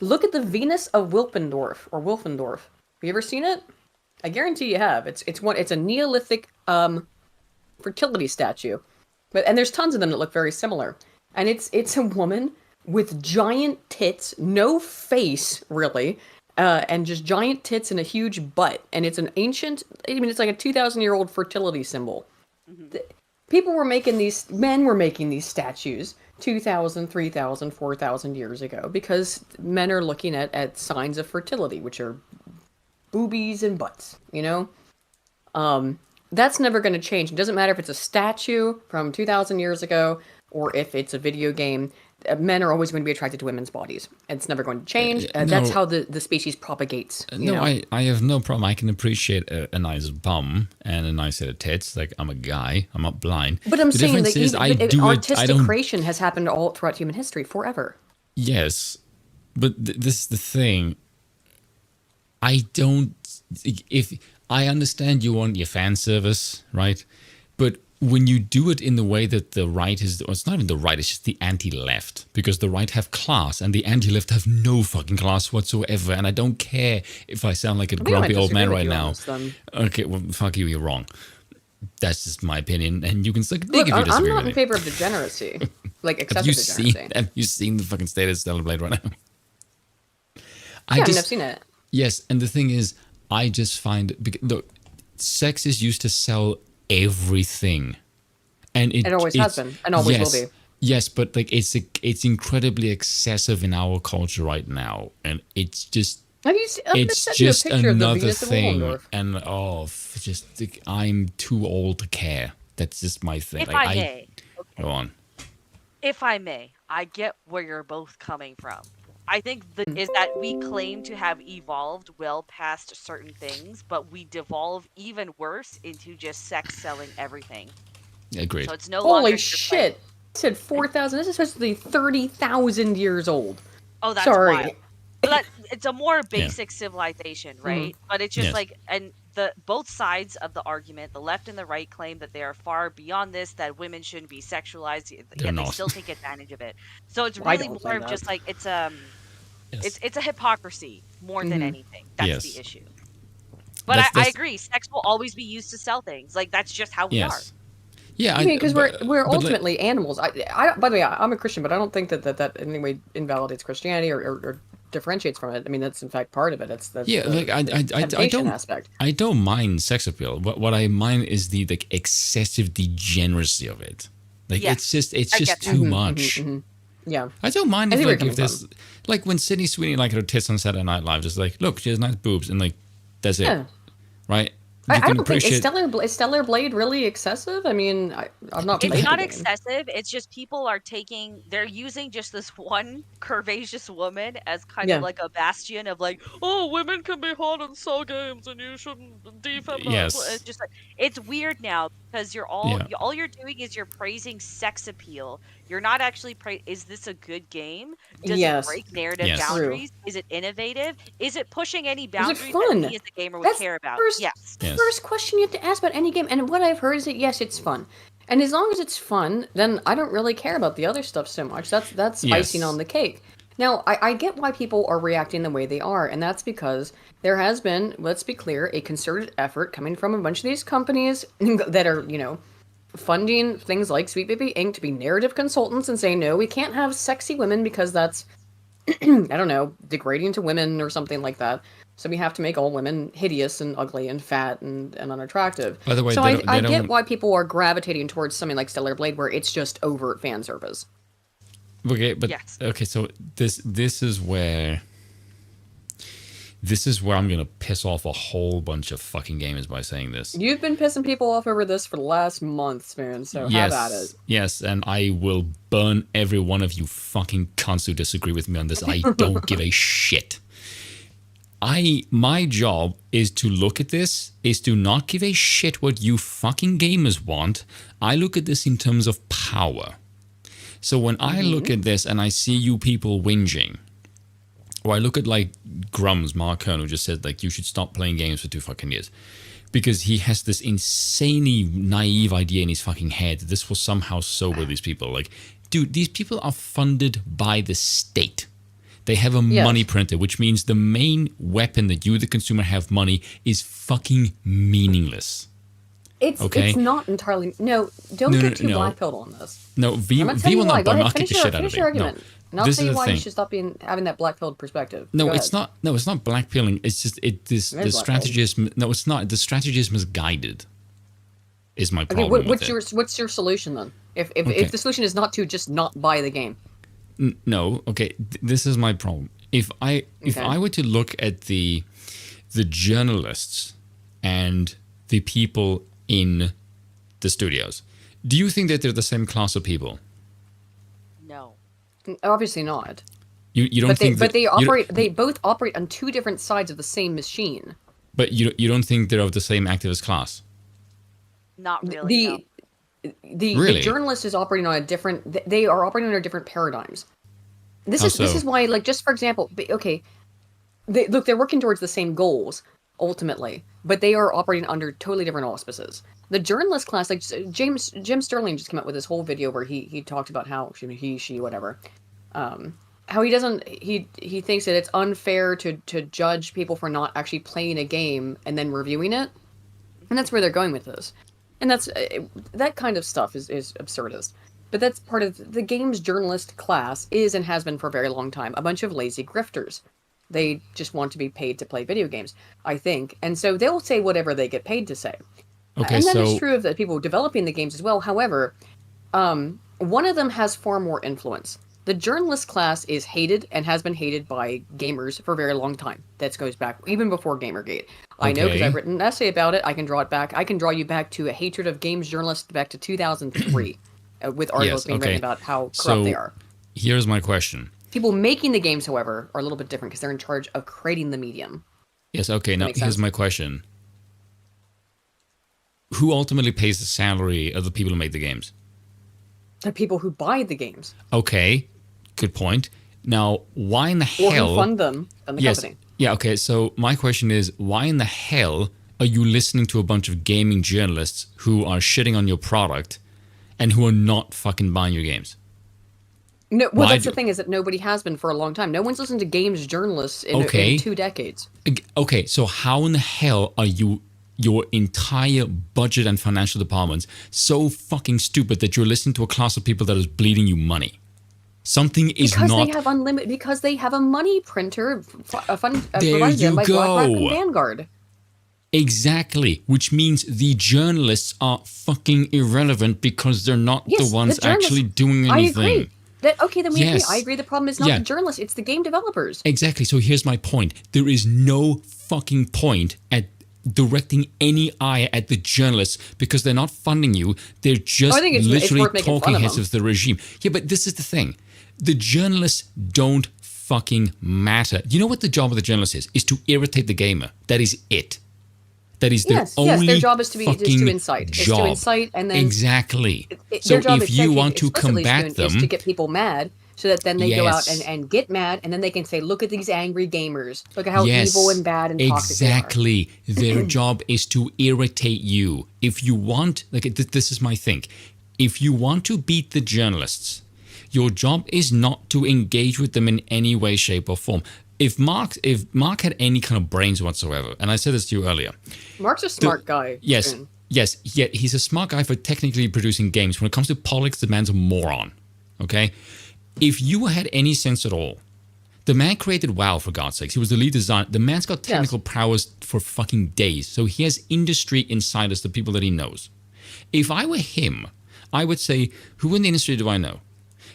look at the Venus of Wilpendorf or Wolfendorf. Have you ever seen it? I guarantee you have. It's a Neolithic fertility statue, and there's tons of them that look very similar, and it's a woman with giant tits, no face really, and just giant tits and a huge butt. And it's an ancient, it's like a 2,000-year-old fertility symbol. Men were making these statues 2,000, 3,000, 4,000 years ago because men are looking at signs of fertility, which are boobies and butts, That's never going to change. It doesn't matter if it's a statue from 2,000 years ago or if it's a video game. Men are always going to be attracted to women's bodies. It's never going to change. That's how the species propagates. I have no problem. I can appreciate a nice bum and a nice set of tits. Like, I'm a guy. I'm not blind. But I'm saying that artistic I creation has happened all throughout human history forever. Yes. But this is the thing. If I understand you want your fan service, right? But when you do it in the way that the right is, it's not even the right, it's just the anti-left, because the right have class and the anti-left have no fucking class whatsoever. And I don't care if I sound like a grumpy old man right now. Okay, well, fuck you, you're wrong. That's just my opinion, and you can suck a dick if you disagree. I'm not in favor of degeneracy, like excessive degeneracy. Have you seen the fucking state of Stellar Blade right now? I've seen it. Yes, and the thing is, I just find look, sex is used to sell everything, and it always has been and always will be. Yes, but like it's incredibly excessive in our culture right now, and it's just it's just another thing. And I'm too old to care. That's just my thing. If I may, go on. If I may, I get where you're both coming from. I think is that we claim to have evolved well past certain things, but we devolve even worse into just sex selling everything. Agreed. So it's no longer. Holy shit! I said 4,000. This is supposed to be 30,000 years old. Oh, that's sorry. Wild. But it's a more basic civilization, right? But it's just and both sides of the argument, the left and the right, claim that they are far beyond this, that women shouldn't be sexualized, yet they still take advantage of it. So it's really more of just like Yes. It's a hypocrisy more than anything. That's Yes. the issue. But I agree. Sex will always be used to sell things. Like that's just how we are. Yes. Yeah, I mean, because we're but, like, ultimately animals. By the way, I'm a Christian, but I don't think that in any way invalidates Christianity or differentiates from it. I mean, that's in fact part of it. That's yeah, the, like I temptation don't aspect. I don't mind sex appeal. What I mind is the like excessive degeneracy of it. Like Yes, it's I just get that. too much. Yeah. I don't mind I if see where like you're if coming there's like when Sydney Sweeney like her tits on Saturday Night Live, just like look, she has nice boobs and like that's it, Yeah. right? You I can don't think appreciate. is Stellar Blade really excessive? I mean, I'm not It's playing not the game. excessive. It's just people are they're using just this one curvaceous woman as kind of Yeah. like a bastion of like, oh, women can be hot and sell games and you shouldn't defeminize. Yes. It's just like, it's weird now because Yeah. all you're doing is you're praising sex appeal. You're not actually is this a good game? Does it Yes. break narrative Yes. True. boundaries? Is it innovative? Is it pushing any Is it boundaries fun? that me as a gamer would That's care about? first Yes. Yes. first question you have to ask about any game. And what I've heard is that yes, it's fun. And as long as it's fun, then I don't really care about the other stuff so much. That's icing Yes. on the cake. Now, I get why people are reacting the way they are, and that's because there has been, let's be clear, a concerted effort coming from a bunch of these companies that are, funding things like Sweet Baby Inc. to be narrative consultants and say, no, we can't have sexy women because that's, I don't know, degrading to women or something like that. So we have to make all women hideous and ugly and fat and unattractive. By the way, so they I don't- get why people are gravitating towards something like Stellar Blade, where it's just overt fan service. Okay, but Yes. okay, so this is where I'm gonna piss off a whole bunch of fucking gamers by saying this. You've been pissing people off over this for the last months, man. So have at it. Yes, and I will burn every one of you fucking cunts who disagree with me on this. I don't give a shit. My job is to look at this, is to not give a shit what you fucking gamers want. I look at this in terms of power. So when I look at this and I see you people whinging, or I look at like Grums, Mark Kern, who just said like you should stop playing games for 2 fucking years. Because he has this insanely naive idea in his fucking head that this will somehow sober these people. Like, dude, these people are funded by the state. They have a money printer, which means the main weapon that you, the consumer, have money is fucking meaningless. It's not entirely Don't get too black-pilled on this. No, V I'm not telling will you why. not Go ahead, market the shit out of finish me. your argument. And I'll This tell is you the why you thing. should stop having that black-pilled perspective. No, Go it's ahead. not. No, it's not blackpilling. It's just the blackpilling. strategy is no, it's not. The strategy is misguided. Is my Okay, problem with what's your solution then? If Okay. the solution is not to just not buy the game. No, okay. This is my problem. If I were to look at the journalists and the people in the studios, do you think that they're the same class of people? No. Obviously not. You don't But think that, they operate. They both operate on two different sides of the same machine. but you don't think they're of the same activist class? Not really. no. The Really? journalist is operating on a different. They are operating under different paradigms. This How is this so? is why, like, just for example, okay, they're working towards the same goals ultimately, but they are operating under totally different auspices. The journalist class, like Jim Sterling, just came out with this whole video where he talked about how she whatever, how he thinks that it's unfair to judge people for not actually playing a game and then reviewing it, and that's where they're going with this. And that's that kind of stuff is absurdist. But that's part of the games journalist class is and has been for a very long time a bunch of lazy grifters. They just want to be paid to play video games, I think. And so they'll say whatever they get paid to say. Okay, And that so is true of the people developing the games as well. However, one of them has far more influence. The journalist class is hated and has been hated by gamers for a very long time. That goes back even before Gamergate. I know because Okay. I've written an essay about it. I can draw it back. I can draw you back to a hatred of games journalists back to 2003 with articles Yes, being okay. written about how corrupt So- they are. here's my question. People making the games, however, are a little bit different because they're in charge of creating the medium. Yes, okay. Now makes here's sense. my question. Who ultimately pays the salary of the people who make the games? The people who buy the games Okay, good point. Now, why in the or hell? who fund them and the yes. company. Yeah. Okay. So my question is, why in the hell are you listening to a bunch of gaming journalists who are shitting on your product and who are not fucking buying your games? No, well, Why that's the thing is that nobody has been for a long time. No one's listened to games journalists in 2 decades. Okay, so how in the hell are your entire budget and financial departments so fucking stupid that you're listening to a class of people that is bleeding you money? Something is Because not... they have unlimited. Because they have a money printer There provided them you by BlackRock and go. Vanguard. Exactly, which means the journalists are fucking irrelevant because they're not Yes, the ones the journalists- actually doing anything. I agree. Then we Yes. agree. I agree. The problem is not Yeah. the journalists; it's the game developers. Exactly. So here's my point. There is no fucking point at directing any eye at the journalists because they're not funding you. They're just I think it's literally worth making fun talking of heads them. of the regime. Yeah, but this is the thing. The journalists don't fucking matter. You know what the job of the journalist is? Is to irritate the gamer. That is it. That is their only their job is to fucking incite. It's job. to incite and then Exactly. So their job if is you technically- want to explicitly combat is them, to get people mad, so that then they go out Yes. and get mad, and then they can say, "Look at these angry gamers. Look at how yes, evil and bad and toxic they are." exactly. Their job is to irritate you. If you want, like this is my thing. If you want to beat the journalists, your job is not to engage with them in any way, shape, or form. If Mark had any kind of brains whatsoever, and I said this to you earlier, Mark's a smart guy. yes, Finn. yes, yet he's a smart guy for technically producing games. When it comes to politics, the man's a moron. Okay, if you had any sense at all, the man created WoW for God's sakes. He was the lead designer. The man's got technical prowess for fucking days, so he has industry insiders, the people that he knows. If I were him, I would say, who in the industry do I know?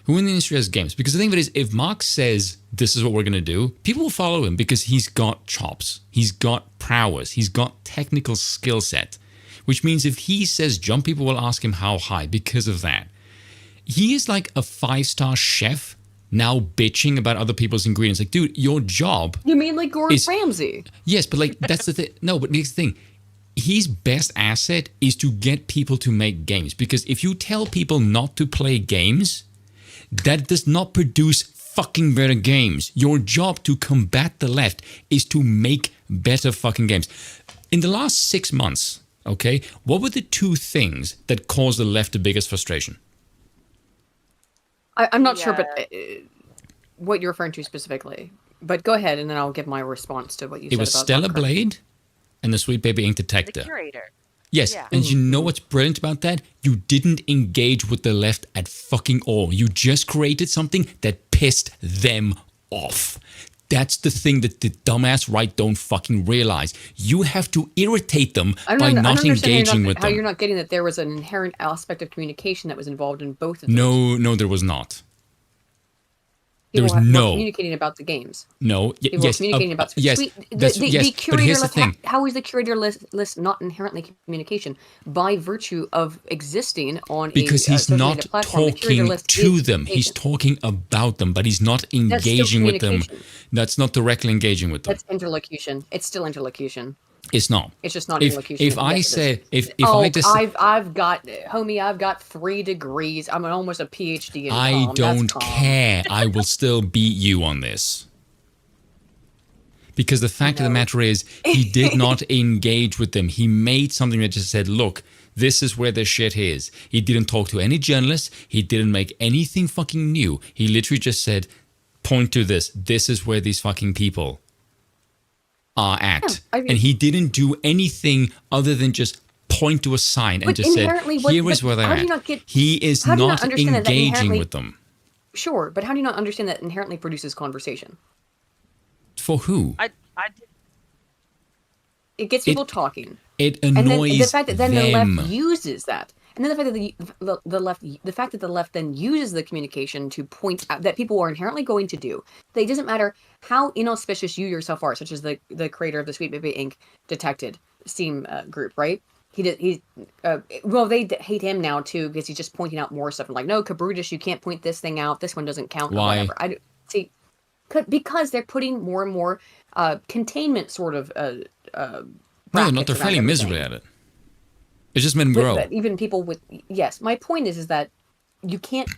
Who in the industry has games? Because the thing of it is, if Mark says this is what we're going to do, people will follow him because he's got chops. He's got prowess. He's got technical skill set. Which means if he says jump, people will ask him how high because of that. He is like a 5-star chef now bitching about other people's ingredients. Like, dude, your job... You mean like Gordon is- Ramsay? Yes, but like, that's the thing. No, but here's the thing. His best asset is to get people to make games. Because if you tell people not to play games... that does not produce fucking better games. Your job to combat the left is to make better fucking games. In the last 6 months, okay, what were the 2 things that caused the left the biggest frustration? I'm not sure, but what you're referring to specifically. But go ahead, and then I'll give my response to what you said. It was about Stellar Lovecraft. Blade and the Sweet Baby Ink The Detector. curator. Yes, Yeah. and you know what's brilliant about that? You didn't engage with the left at fucking all. You just created something that pissed them off. That's the thing that the dumbass right don't fucking realize. You have to irritate them by not engaging with how them. you're not getting that there was an inherent aspect of communication that was involved in both of those. No, there was not. People was were no. communicating about the games. No, People were communicating about yes, the yes, curator but here's the list. thing. How is the curator list not inherently communication by virtue of existing on Because a he's social not media platform? The curator talking list to is them. He's communication. talking about them, but he's not still engaging with them. communication. That's not directly engaging with them. That's interlocution. It's still interlocution. It's not. It's just not If interlocution. if I Yes, it say is. if I just I've got, homie, I've got 3 degrees. I'm almost a PhD in I calm. don't That's calm. care. I will still beat you on this. Because the fact of the matter is, he did not engage with them. He made something that just said, look, this is where the shit is. He didn't talk to any journalists. He didn't make anything fucking new. He literally just said, point to this. This is where these fucking people are at. Yeah, I mean- and he didn't do anything other than just point to a sign and But just said, inherently, what- here is but where they're how do you at. not get- He is how do you not not understand that engaging inherently- with them. Sure, but how do you not understand that inherently produces conversation? For who? I did. It gets people talking. It And then annoys the fact that then the them. left uses that, and then the fact that the fact that the left then uses the communication to point out that people are inherently going to do. That it doesn't matter how inauspicious you yourself are, such as the creator of the Sweet Baby Ink Detected Steam group, right? They hate him now too because he's just pointing out more stuff and like, no, Cabrutus, you can't point this thing out. This one doesn't count. Why? Or whatever. Because they're putting more and more containment sort of. No, they're not. They're brackets around failing miserably everything. at it. It's just made them grow. But even people with my point is that you can't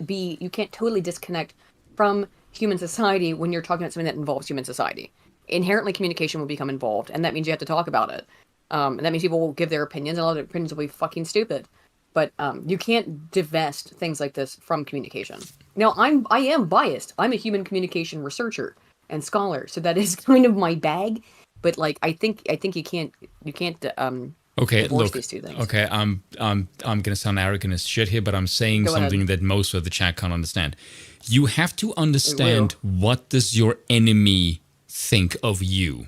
totally disconnect from human society when you're talking about something that involves human society. Inherently, communication will become involved, and that means you have to talk about it. And that means people will give their opinions, and a lot of their opinions will be fucking stupid. but you can't divest things like this from communication. Now, I am biased. I'm a human communication researcher and scholar, so that is kind of my bag. But like, I think you can't Okay, divorce look. these two things. Okay, I'm gonna sound arrogant as shit here, but I'm saying Go ahead. something that most of the chat can't understand. You have to understand what does your enemy think of you.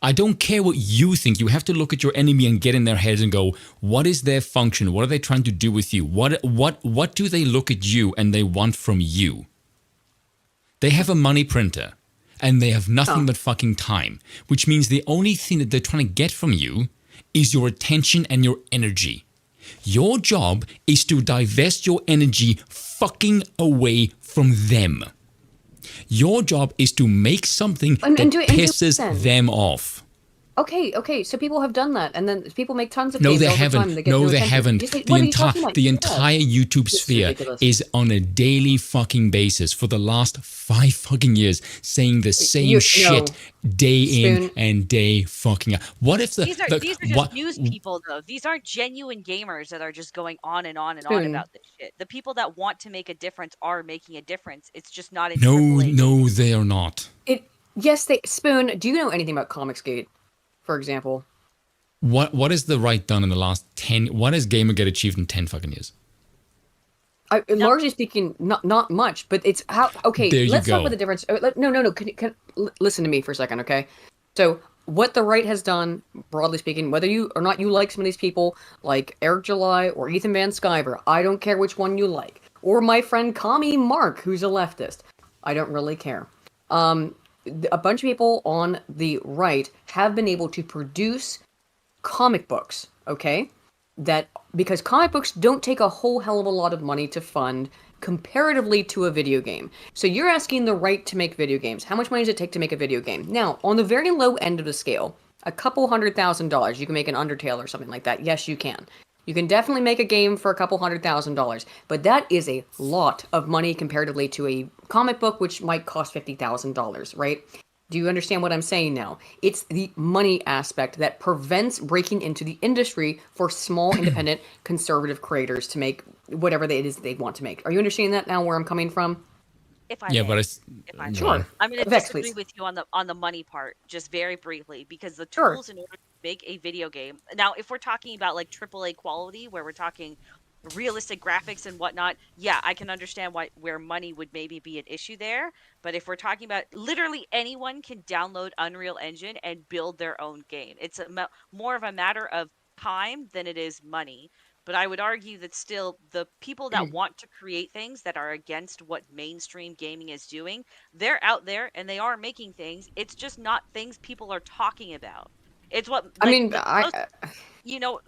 I don't care what you think. You have to look at your enemy and get in their heads and go, what is their function? What are they trying to do with you? What do they look at you and they want from you? They have a money printer and they have nothing but fucking time, which means the only thing that they're trying to get from you is your attention and your energy. Your job is to divest your energy fucking away from them. Your job is to make something that pisses them off. Okay, so people have done that, and then people make tons of No, games they all the haven't. time. They get No, no they attention. haven't. You say, what are you talking about? The entire YouTube sphere ridiculous. is on a daily fucking basis for the last 5 fucking years saying the same shit day in and day fucking out. What if these are just news people though? These aren't genuine gamers that are just going on and on and on about this shit. The people that want to make a difference are making a difference. It's just not in AAA. No, they are not. Spoon, do you know anything about Comicsgate, for example? What is the right done in the last 10? What has Gamergate achieved in 10 fucking years? Largely speaking, not much, but it's how. Okay, there let's you talk go. about the difference. No. Listen to me for a second, okay? So, what the right has done, broadly speaking, whether you or not you like some of these people, like Eric July or Ethan Van Sciver, I don't care which one you like, or my friend Kami Mark, who's a leftist, I don't really care. A bunch of people on the right have been able to produce comic books, okay? That because comic books don't take a whole hell of a lot of money to fund comparatively to a video game. So you're asking the right to make video games. How much money does it take to make a video game? Now, on the very low end of the scale, a couple $100,000, you can make an Undertale or something like that. Yes, you can. You can definitely make a game for a couple $100,000, but that is a lot of money comparatively to a comic book, which might cost $50,000, right? Do you understand what I'm saying now? It's the money aspect that prevents breaking into the industry for small, independent, conservative creators to make whatever it is they want to make. Are you understanding that now, where I'm coming from? If I Yeah, may, but if I may. Sure. I'm going to Vex, disagree please. with you on the money part, just very briefly, because the tools in order to make a video game. Now, if we're talking about like AAA quality, where we're talking realistic graphics and whatnot, yeah, I can understand where money would maybe be an issue there. But if we're talking about literally anyone can download Unreal Engine and build their own game, it's more of a matter of time than it is money. But I would argue that still the people that want to create things that are against what mainstream gaming is doing, they're out there and they are making things. It's just not things people are talking about. It's what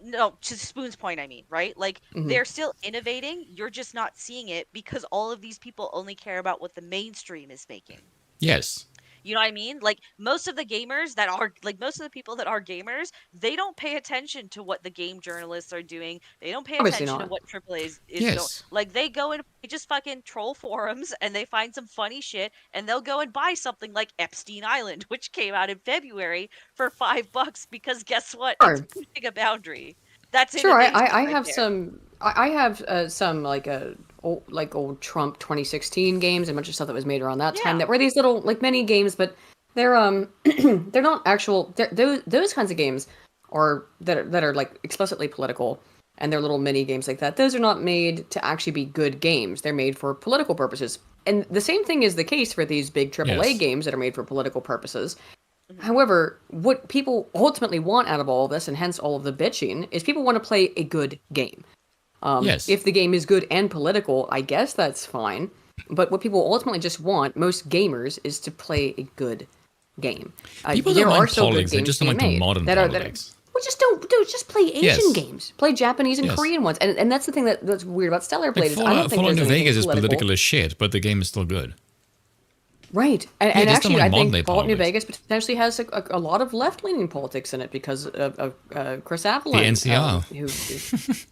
no, to Spoon's point, I mean, right? Like they're still innovating. You're just not seeing it because all of these people only care about what the mainstream is making. Yes. You know what I mean? Like most of the gamers that are most of the people that are gamers, they don't pay attention to what the game journalists are doing. They don't pay attention to what AAA is doing. Like they go and they just fucking troll forums and they find some funny shit and they'll go and buy something like Epstein Island, which came out in February for $5 because guess what? It's pushing a boundary. That's innovation. I have some. I have some old Trump 2016 games and a bunch of stuff that was made around that time that were these little like mini games, but they're they're not actual. Those kinds of games are that are like explicitly political, and they're little mini games like that. Those are not made to actually be good games. They're made for political purposes, and the same thing is the case for these big AAA games that are made for political purposes. However, what people ultimately want out of all of this, and hence all of the bitching, is people want to play a good game. If the game is good and political, I guess that's fine. But what people ultimately just want, most gamers, is to play a good game. People don't like politics; they just don't like the modern politics. Well, just play Asian games. Play Japanese and Korean ones. And that's the thing that's weird about Stellar Blade. Fallout New Vegas is political as shit, but the game is still good. Right, and actually, I think Fallout New Vegas potentially has a lot of left-leaning politics in it because of Chris Avalon. The NCR.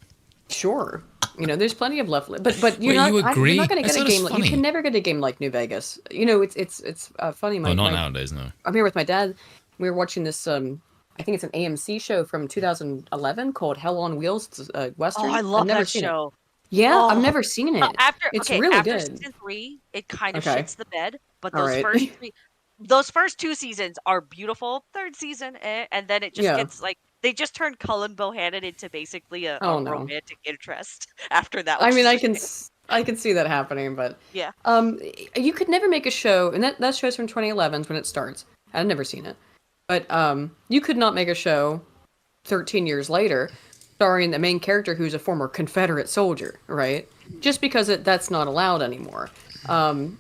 Sure, there's plenty of left. But you're not going to get a game. You can never get a game like New Vegas. It's funny. Not nowadays, no. I'm here with my dad. We were watching this I think it's an AMC show from 2011 called Hell on Wheels. It's a Western. Oh, I I've love never that seen it. show. Yeah, I've Oh, never seen it. It's really after good. season 3, it kind of Okay. shits the bed, but All right. those first 2 seasons are beautiful. Third season, and then it just Yeah. gets like they just turned Cullen Bohannon into basically a Oh, no. romantic interest after that. I Which mean, is I a can shame. I can see that happening, but Yeah. you could never make a show, and that show's from 2011 when it starts. I've never seen it, but you could not make a show 13 years later starring the main character who's a former Confederate soldier, right? Just because that's not allowed anymore. And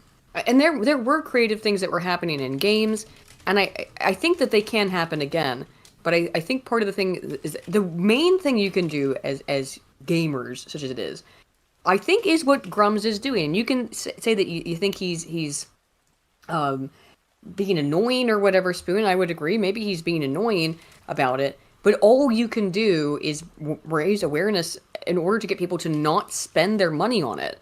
there were creative things that were happening in games, and I think that they can happen again. But I think part of the thing is the main thing you can do as gamers, such as it is, I think is what Grums is doing. And you can say that you think he's being annoying or whatever, Spoon. I would agree. Maybe he's being annoying about it. But all you can do is raise awareness in order to get people to not spend their money on it.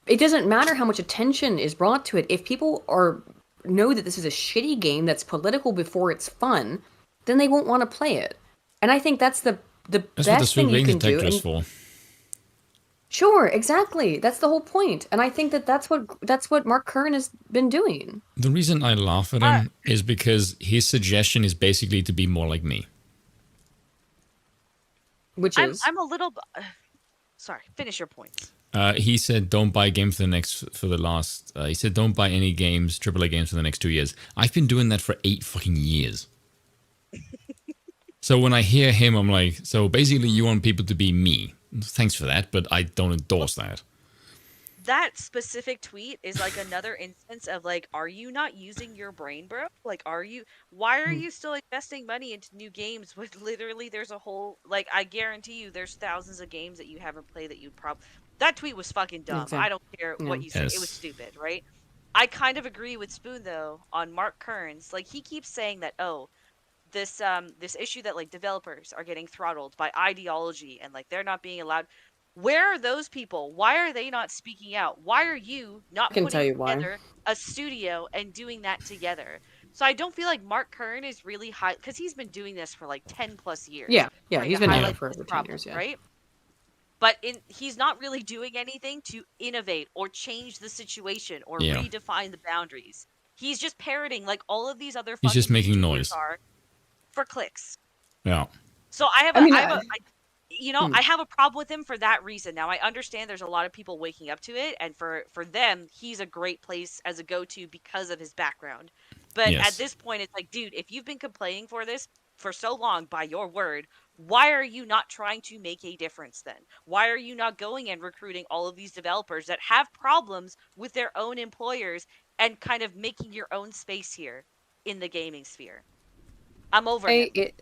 It doesn't matter how much attention is brought to it. If people know that this is a shitty game that's political before it's fun, then they won't want to play it. And I think that's the best thing you can do. Detector is for. Sure, exactly. That's the whole point. And I think that's what Mark Curran has been doing. The reason I laugh at him is because his suggestion is basically to be more like me. Which is I'm a little. Sorry, finish your points. He said, "Don't buy a game for the last." He said, "Don't buy any games, AAA games, for the next 2 years." I've been doing that for 8 fucking years. So when I hear him, I'm like, so basically, you want people to be me. Thanks for that, but I don't endorse that. That specific tweet is like another instance of like, are you not using your brain, bro? Like, why are you still investing money into new games when literally there's a whole, like, I guarantee you there's thousands of games that you haven't played that you'd that tweet was fucking dumb. Exactly. I don't care what you say. It was stupid, right? I kind of agree with Spoon though on Mark Kearns. Like, he keeps saying that, this issue that like developers are getting throttled by ideology and like they're not being allowed. Where are those people? Why are they not speaking out? Why are you not putting together a studio and doing that together? So I don't feel like Mark Kern is really high because he's been doing this for like 10 plus years. Yeah, he's been doing it for over 10 years, right? But he's not really doing anything to innovate or change the situation or redefine the boundaries. He's just parroting like all of these other. He's just making noise for clicks. Yeah. So I have I have a problem with him for that reason. Now I understand there's a lot of people waking up to it, and for them, he's a great place as a go-to because of his background. But at this point, it's like, dude, if you've been complaining for this for so long by your word, why are you not trying to make a difference then? Why are you not going and recruiting all of these developers that have problems with their own employers and kind of making your own space here in the gaming sphere? I'm over it.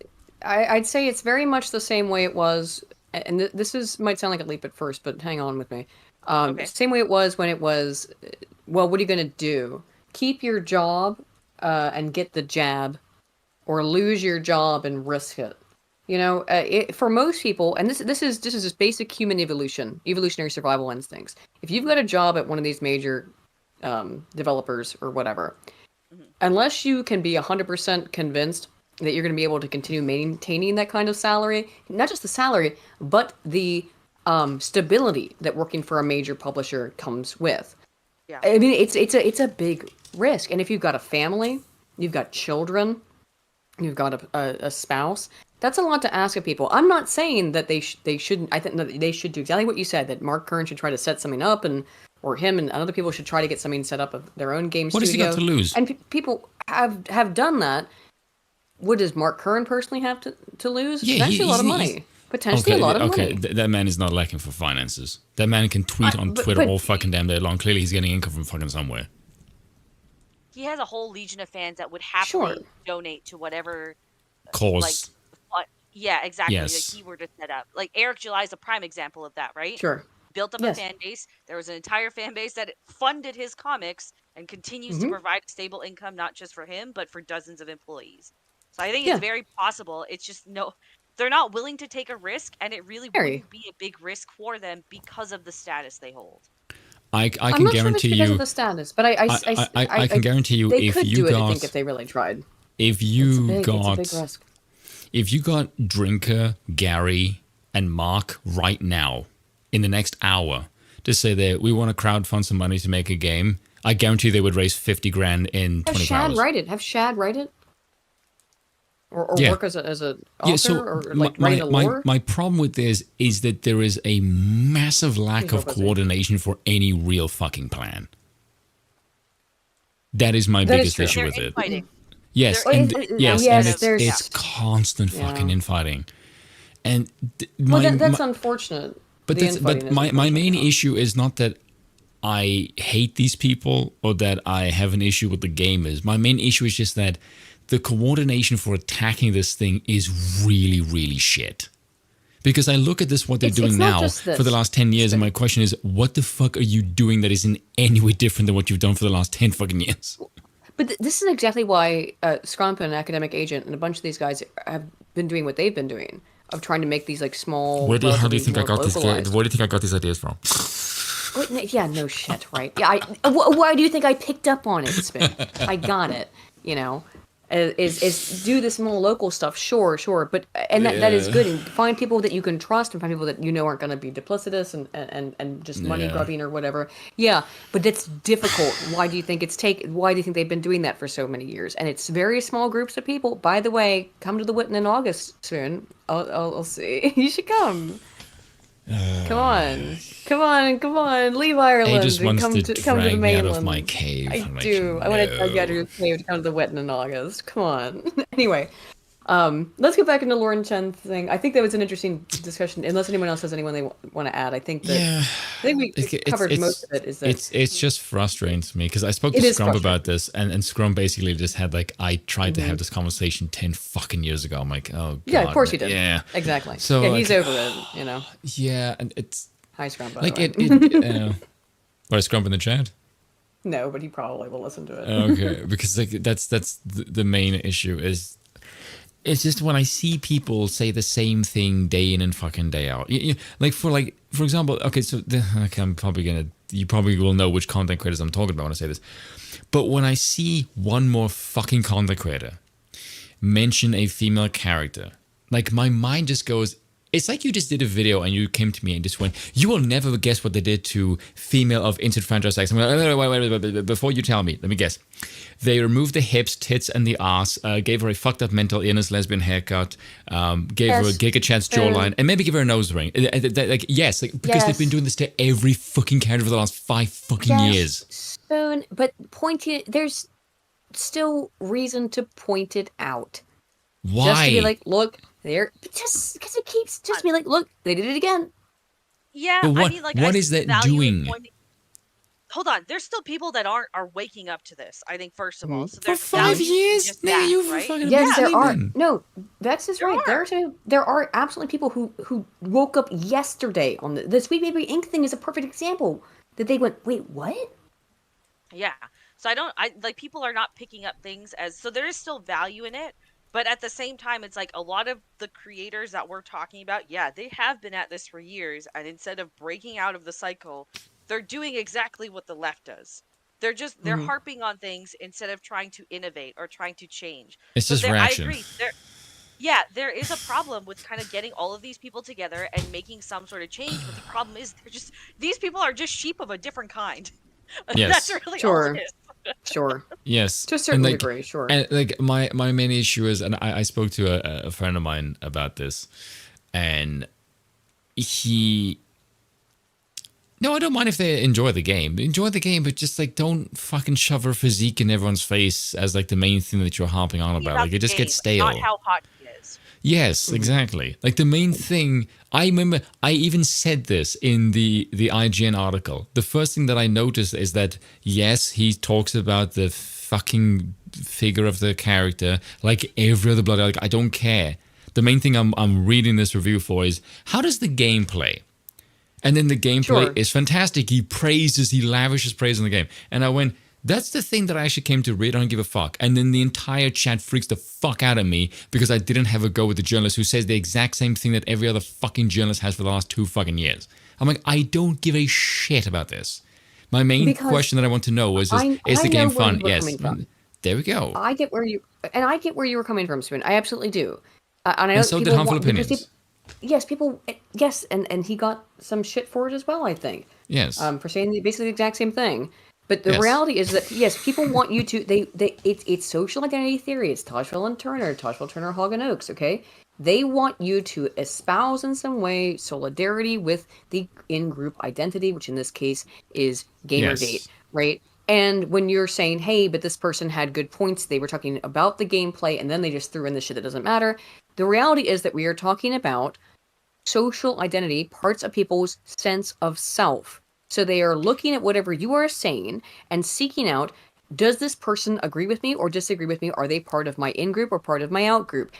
I'd say it's very much the same way it was, and might sound like a leap at first, but hang on with me. Same way it was when it was, well, what are you going to do? Keep your job and get the jab, or lose your job and risk it. You know, for most people, and this is just basic human evolutionary survival instincts. If you've got a job at one of these major developers or whatever, unless you can be 100% convinced that you're going to be able to continue maintaining that kind of salary, not just the salary, but the stability that working for a major publisher comes with. Yeah. I mean, it's a big risk. And if you've got a family, you've got children, you've got a spouse, that's a lot to ask of people. I'm not saying that they shouldn't. I think that they should do exactly what you said, that Mark Kern should try to set something up, or him and other people should try to get something set up of their own game studio. What has he got to lose? And people have done that. What does Mark Kern personally have to lose? Yeah, Potentially a lot of money. Potentially a lot of money. Okay, that man is not lacking for finances. That man can tweet on Twitter all fucking damn day long. Clearly, he's getting income from fucking somewhere. He has a whole legion of fans that would happily donate to whatever cause. Yeah, exactly. Yes. Like he were to set up. Like Eric July is a prime example of that, right? Sure. Built up a fan base. There was an entire fan base that funded his comics and continues to provide a stable income, not just for him, but for dozens of employees. So I think it's very possible. It's just they're not willing to take a risk, and it really wouldn't be a big risk for them because of the status they hold. I can guarantee you because of the status, but I can guarantee you they if could you do it. got, I think if they really tried. If you it's a big got risk. if you got Drinker, Gary, and Mark right now, in the next hour, to say that we want to crowdfund some money to make a game, I guarantee they would raise 50 grand in 24 hours. Have Shad write it? Or Yeah. work as an author? or like my, write a lore? my problem with this is that there is a massive lack of coordination for any real fucking plan. That is my biggest true. issue They're with it. infighting. Yes, They're and infighting. yes, Yes, and there's- it's constant fucking infighting. And That's unfortunate. but The that's infighting but is my main unfortunate. issue is not that I hate these people or that I have an issue with the gamers. My main issue is just that the coordination for attacking this thing is really, really shit. Because I look at this, what they're It's doing not now just this. for the last 10 years, and my question is, what the fuck are you doing that is in any way different than what you've done for the last 10 fucking years? But this is exactly why Scrump and Academic Agent and a bunch of these guys have been doing what they've been doing, of trying to make these like small. Where do you relatively think I more got this? localized- Where do you think I got these ideas from? Yeah, no shit, right? Yeah, why do you think I picked up on it, Spin? I got it, you know. Is do this more local stuff, sure, but that is good. And find people that you can trust, and find people that you know aren't going to be duplicitous and just money grubbing or whatever. Yeah, but that's difficult. Why do you think Why do you think they've been doing that for so many years? And it's very small groups of people. By the way, come to the Witten in August soon. I'll see. You should come. Come on, leave Ireland I just and wants come to to the drag me out mainland. of my cave. I I'm like, do. I want to no. drag you out of your cave to come to the Witten in August. Come on. Anyway, let's get back into Lauren Chen thing. I think that was an interesting discussion. Unless anyone else has anyone they want to add, I think that we covered most of it. Is that it's just frustrating to me because I spoke to It is Scrum frustrating. about this, and Scrum basically just had like, I tried to have this conversation 10 fucking years ago. I'm like, oh god, yeah, of course you did. Yeah, exactly. So, yeah, he's like, over it. You know. yeah, and it's Hi, Scrum. By like the way. what is Scrum in the chat? No, but he probably will listen to it. Okay, because like that's the main issue is. It's just when I see people say the same thing day in and fucking day out. Like for example, okay, so I'm probably you probably will know which content creators I'm talking about when I say this. But when I see one more fucking content creator mention a female character, like my mind just goes, it's like you just did a video and you came to me and just went, you will never guess what they did to female of instant franchise sex. I'm like, wait, before you tell me, let me guess. They removed the hips, tits, and the ass, gave her a fucked up mental illness lesbian haircut, gave her a Giga Chance jawline, and maybe give her a nose ring. Like, yes, like, because they've been doing this to every fucking character for the last 5 fucking years. Spoon, but there's still reason to point it out. Why? Just to be like, look, there. Just because it keeps just be like, look, they did it again. Yeah, But what- I mean, like, what I is see that value in doing? pointing- Hold on, there's still people that are waking up to this. I think first of all, so For there's 5 value in years? just Nigga, that, you right? fucking Yes, there are. amazing. No, Vex is right. are. There are absolutely people who woke up yesterday on the Sweet Baby Ink thing is a perfect example. That they went, wait, what? Yeah. So I like people are not picking up things as so there is still value in it, but at the same time it's like a lot of the creators that we're talking about, yeah, they have been at this for years, and instead of breaking out of the cycle, they're doing exactly what the left does. They're harping on things instead of trying to innovate or trying to change. It's So just I reaction. agree. There is a problem with kind of getting all of these people together and making some sort of change, but the problem is these people are just sheep of a different kind. Yes. That's really Sure. all it is. Sure. Yes. To a certain And, like, degree, sure. And like my main issue is, and I spoke to a friend of mine about this, and no, I don't mind if they enjoy the game. Enjoy the game, but just like don't fucking shove her physique in everyone's face as like the main thing that you're harping on about. Like it just gets stale. Not how hot he is. Yes, exactly. Like the main thing, I remember I even said this in the IGN article. The first thing that I noticed is that, yes, he talks about the fucking figure of the character like every other bloody, like I don't care. The main thing I'm reading this review for is, how does the game play? And then the gameplay is fantastic. He lavishes praise on the game. And I went, that's the thing that I actually came to read. I don't give a fuck. And then the entire chat freaks the fuck out of me because I didn't have a go with the journalist who says the exact same thing that every other fucking journalist has for the last 2 fucking years. I'm like, I don't give a shit about this. My main question that I want to know is the game fun? Yes. There we go. I get where you were coming from, Spoon. I absolutely do. And I know And so did people harmful want, because opinions. yes, people, yes, and he got some shit for it as well, I think. Yes. For saying basically the exact same thing. But the Yes. reality is that yes, people want you to it's social identity theory. It's Tajfel and Turner, Hog and Oaks. Okay, they want you to espouse in some way solidarity with the in-group identity, which in this case is Gamergate, Yes. right? And when you're saying, hey, but this person had good points, they were talking about the gameplay, and then they just threw in the shit that doesn't matter. The reality is that we are talking about social identity, parts of people's sense of self. So they are looking at whatever you are saying and seeking out, does this person agree with me or disagree with me? Are they part of my in group or part of my out group?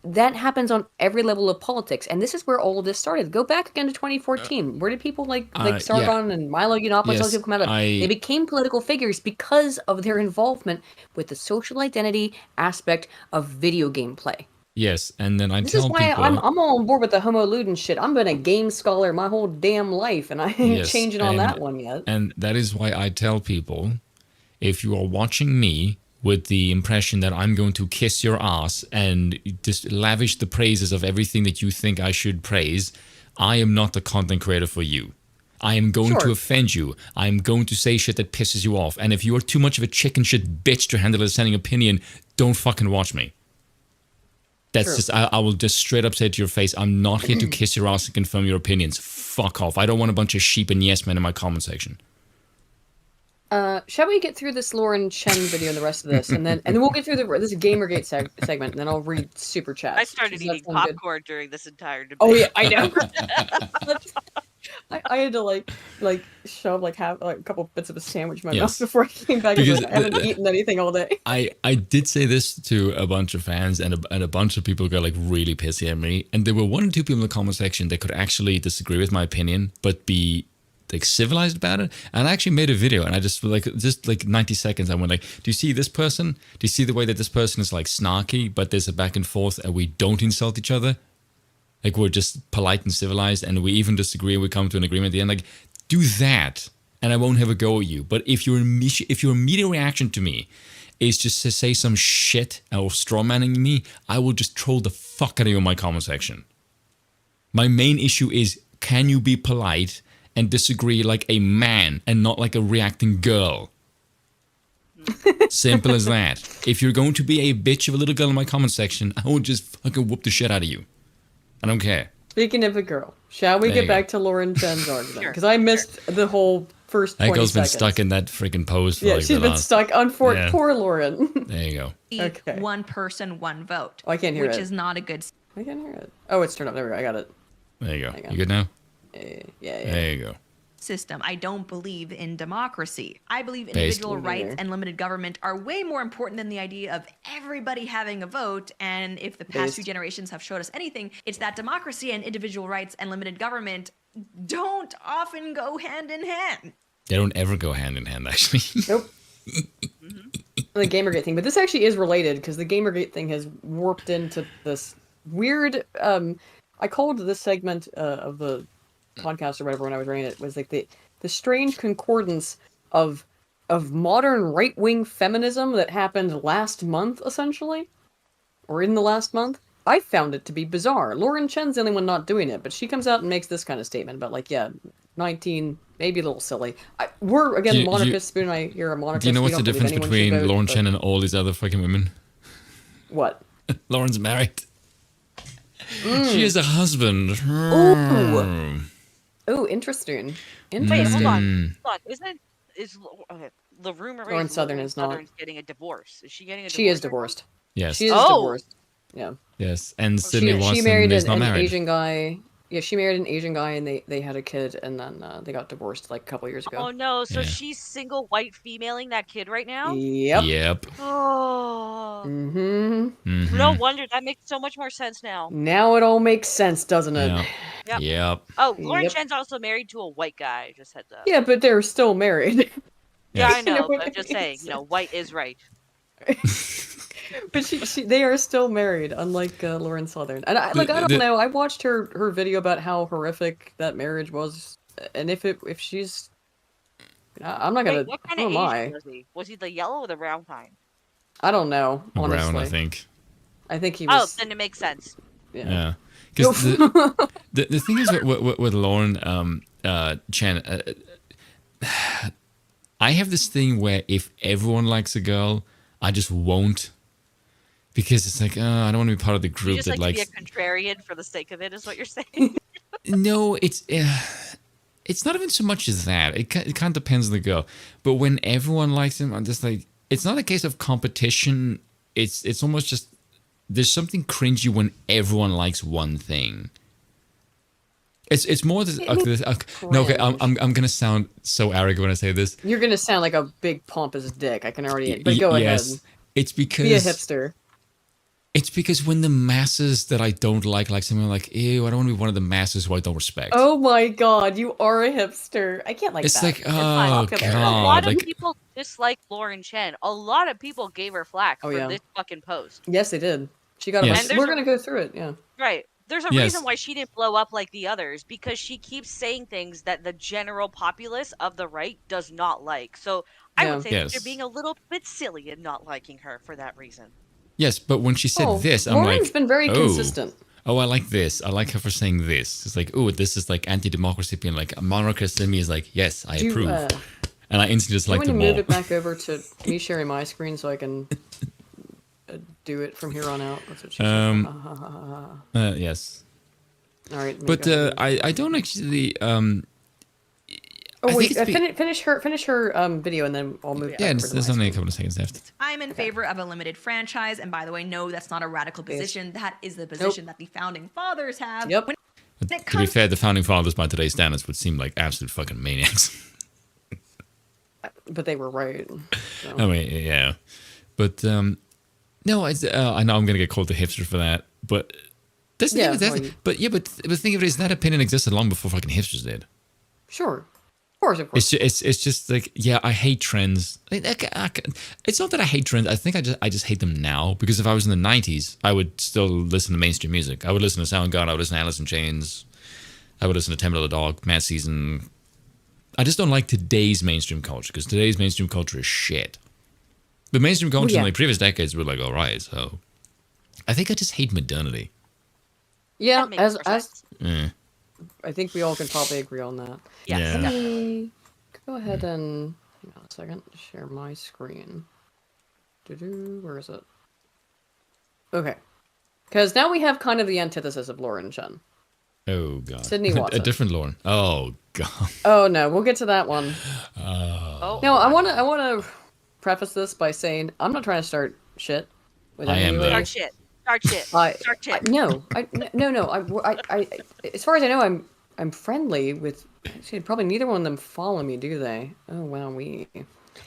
That happens on every level of politics, and this is where all of this started. Go back again to 2014. Where did people like Sargon and Milo Yiannopoulos, all these Yes, people come out of? They became political figures because of their involvement with the social identity aspect of video game play. Yes, and then I This is tell why people. I'm all on board with the Homo Ludens shit. I've been a game scholar my whole damn life, and I ain't Yes, changing on that one yet. And that is why I tell people, if you are watching me with the impression that I'm going to kiss your ass and just lavish the praises of everything that you think I should praise, I am not the content creator for you. I am going to offend you. I am going to say shit that pisses you off. And if you are too much of a chicken shit bitch to handle a dissenting opinion, don't fucking watch me. That's just, I will just straight up say to your face, I'm not here to kiss your ass and confirm your opinions. Fuck off. I don't want a bunch of sheep and yes men in my comment section. Shall we get through this Lauren Chen video and the rest of this, and then we'll get through this Gamergate segment, and then I'll read super chats. I started eating popcorn during this entire debate. Oh yeah, I know. I had to like shove half a couple bits of a sandwich in my mouth before I came back. Because I haven't eaten anything all day. I did say this to a bunch of fans, and a bunch of people got really pissy at me, and there were one or two people in the comment section that could actually disagree with my opinion, but be civilized about it. And I actually made a video, and I just 90 seconds I went do you see this person? Do you see the way that this person is snarky, but there's a back and forth and we don't insult each other? We're just polite and civilized, and we even disagree and we come to an agreement at the end. Do that and I won't have a go at you. But if your immediate reaction to me is just to say some shit or strawmanning me, I will just troll the fuck out of you in my comment section. My main issue is, can you be polite and disagree like a man and not like a reacting girl? Simple as that. If you're going to be a bitch of a little girl in my comment section, I will just fucking whoop the shit out of you. I don't care. Speaking of a girl, shall we get back to Lauren Chen's argument? Because I missed the whole first 20 seconds. That girl's been stuck in that freaking pose for she's been stuck on poor Lauren. There you go. Okay. One person, one vote. Oh, I can't hear it. Which is not a good... I can't hear it. Oh, it's turned up. There we go. I got it. There you go. You good now? Yeah. There you go. System. I don't believe in democracy. I believe individual rights and limited government are way more important than the idea of everybody having a vote. And if the past few generations have showed us anything, it's that democracy and individual rights and limited government don't often go hand in hand. They don't ever go hand in hand, actually. Nope. The Gamergate thing, but this actually is related because the Gamergate thing has warped into this weird. I called this segment of the podcast or whatever when I was writing it was the strange concordance of modern right-wing feminism that happened last month, essentially, or in the last month. I found it to be bizarre. Lauren Chen's the only one not doing it, but she comes out and makes this kind of statement about 19, maybe a little silly. We're again monarchists. Spoon and I here are monarchists. Do you know what's the difference between Lauren Chen and all these other fucking women? What? Lauren's married. She has a husband. Oh, interesting. Wait, hold on. Is the rumor Lauren Southern is not getting a divorce? Is she getting a divorce? She is divorced. Yes. She is divorced. Yeah. Yes, and Sydney Watson she married is not an married. Asian guy. Yeah, she married an Asian guy, and they had a kid, and then they got divorced a couple years ago. Oh no! So she's single, white, femaling that kid right now. Yep. Oh. Mm-hmm. No wonder that makes so much more sense now. Now it all makes sense, doesn't it? Yep. Oh, Lauren Chen's also married to a white guy. Just heads up. Yeah, but they're still married. Yeah, I know. But I'm just saying, white is right. But they are still married, unlike Lauren Southern. And I don't know. I watched her video about how horrific that marriage was, and if she's, I'm not gonna. What kind of Asian was he? Was he the yellow or the brown kind? I don't know. Honestly, Brown, I think. I think he Oh, was. then it makes sense. Yeah. Because the thing is with Lauren Chen, I have this thing where if everyone likes a girl, I just won't. Because it's like, I don't want to be part of the You group just that like to likes. be a contrarian for the sake of it, is what you're saying. No, it's not even so much as that. It kind of depends on the girl. But when everyone likes him, I'm just like, it's not a case of competition. It's almost just there's something cringy when everyone likes one thing. It's more this. No, okay. I'm gonna sound so arrogant when I say this. You're gonna sound like a big pompous dick. I can already. But go Yes, ahead. it's because Be a hipster. It's because when the masses that I don't like something like, ew, I don't want to be one of the masses who I don't respect. Oh my god, you are a hipster. I can't like it's that. like, It's oh popular. A lot god, of like people dislike Lauren Chen. A lot of people gave her flack Oh, for yeah. this fucking post. Yes, they did. She got a Yes. bunch. And We're there's gonna go through it. Yeah. Right. There's a Yes. reason why she didn't blow up like the others, because she keeps saying things that the general populace of the right does not like. So I Yeah. would say that Yes. they're being a little bit silly in not liking her for that reason. yes, but when she said this, I'm Lauren's like, been very oh, consistent. oh, I like this. I like her for saying this. It's like, oh, this is like anti-democracy, being like a monarchist in me is like, yes, I Do, approve, and I instantly just I'm like going to them move all. it back over to me sharing my screen so I can do it from here on out. That's what she said. Yes, All right. but I don't actually. Oh I wait, think it's finish her video and then I'll move. yeah, back there's, over to there's my only a screen. couple of seconds left. I'm in favor of a limited franchise, and by the way, no, that's not a radical position. That is the position that the founding fathers have. Yep. When it To be comes fair, the founding fathers by today's standards would seem like absolute fucking maniacs. But they were right. So. I mean, yeah, but no, I know I'm gonna get called a hipster for that, but that's the Yeah, thing. well, you- But the thing of it is that opinion existed long before fucking hipsters did. Sure. Of course. It's just like, yeah, I hate trends. It's not that I hate trends. I think I just hate them now, because if I was in the 90s, I would still listen to mainstream music. I would listen to Soundgarden. I would listen to Alice in Chains. I would listen to Temple of the Dog, Mad Season. I just don't like today's mainstream culture, because today's mainstream culture is shit. The mainstream culture yeah. in the previous decades were like, all right, so I think I just hate modernity. Yeah, That makes as more as sense. I think we all can probably agree on that. Yes. Yeah. Let me go ahead and hang on a second. Share my screen. Where is it? Okay, because now we have kind of the antithesis of Lauren Chen. Oh god, Sydney a Watson. different Lauren. Oh god. Oh no, we'll get to that one. Oh, No, I wanna preface this by saying I'm not trying to start shit with I am, anybody. though. Start shit. Start shit. Start shit. No, no. I, as far as I know, I'm friendly with. Actually, probably neither one of them follow me, do they? Oh wow, we.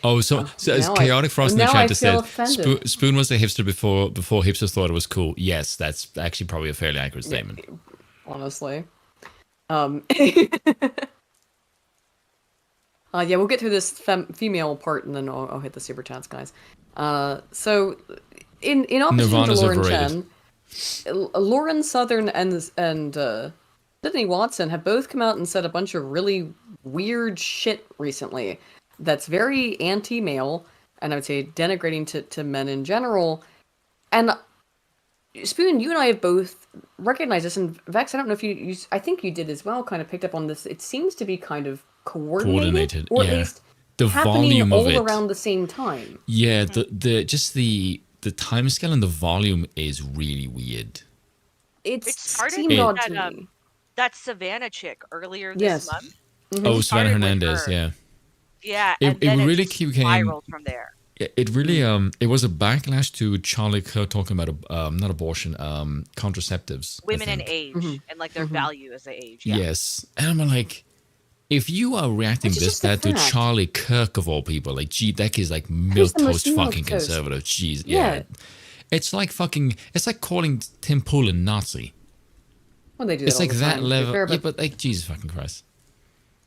Oh, so as now Chaotic Frost in the now chat I just feel said, offended. Spoon was a hipster before hipsters thought it was cool. Yes, that's actually probably a fairly accurate statement. Honestly. Yeah, we'll get through this female part and then I'll hit the super chats, guys. So, in opposition Nirvana's to Lauren overrated. Chen, Lauren Southern and Sydney Watson have both come out and said a bunch of really weird shit recently that's very anti-male and I would say denigrating to men in general. And Spoon, you and I have both recognized this, and Vex, I don't know if you I think you did as well, kind of picked up on this. It seems to be kind of coordinated, or yeah. at least The happening volume all of it. around the same time. Yeah, the time scale and the volume is really weird. It It started seemed with odd that, to me. that Savannah chick earlier this Yes. month. Oh, It Savannah started with Hernandez, her. yeah. Yeah, It- and then it it really just became- spiraled from there. It really it was a backlash to Charlie Kirk talking about not abortion, contraceptives. I Women and think. age and like their value as they age. Yeah. Yes, and I'm like, if you are reacting Which is this just a bad to fact. Charlie Kirk of all people, like, gee, that kid's like the most milquetoast fucking milquetoast. conservative. Jeez, Yeah. yeah. It's like calling Tim Pool a Nazi. Well, they do It's that all like the that time, to be level. fair, Yeah, but but like, Jesus fucking Christ.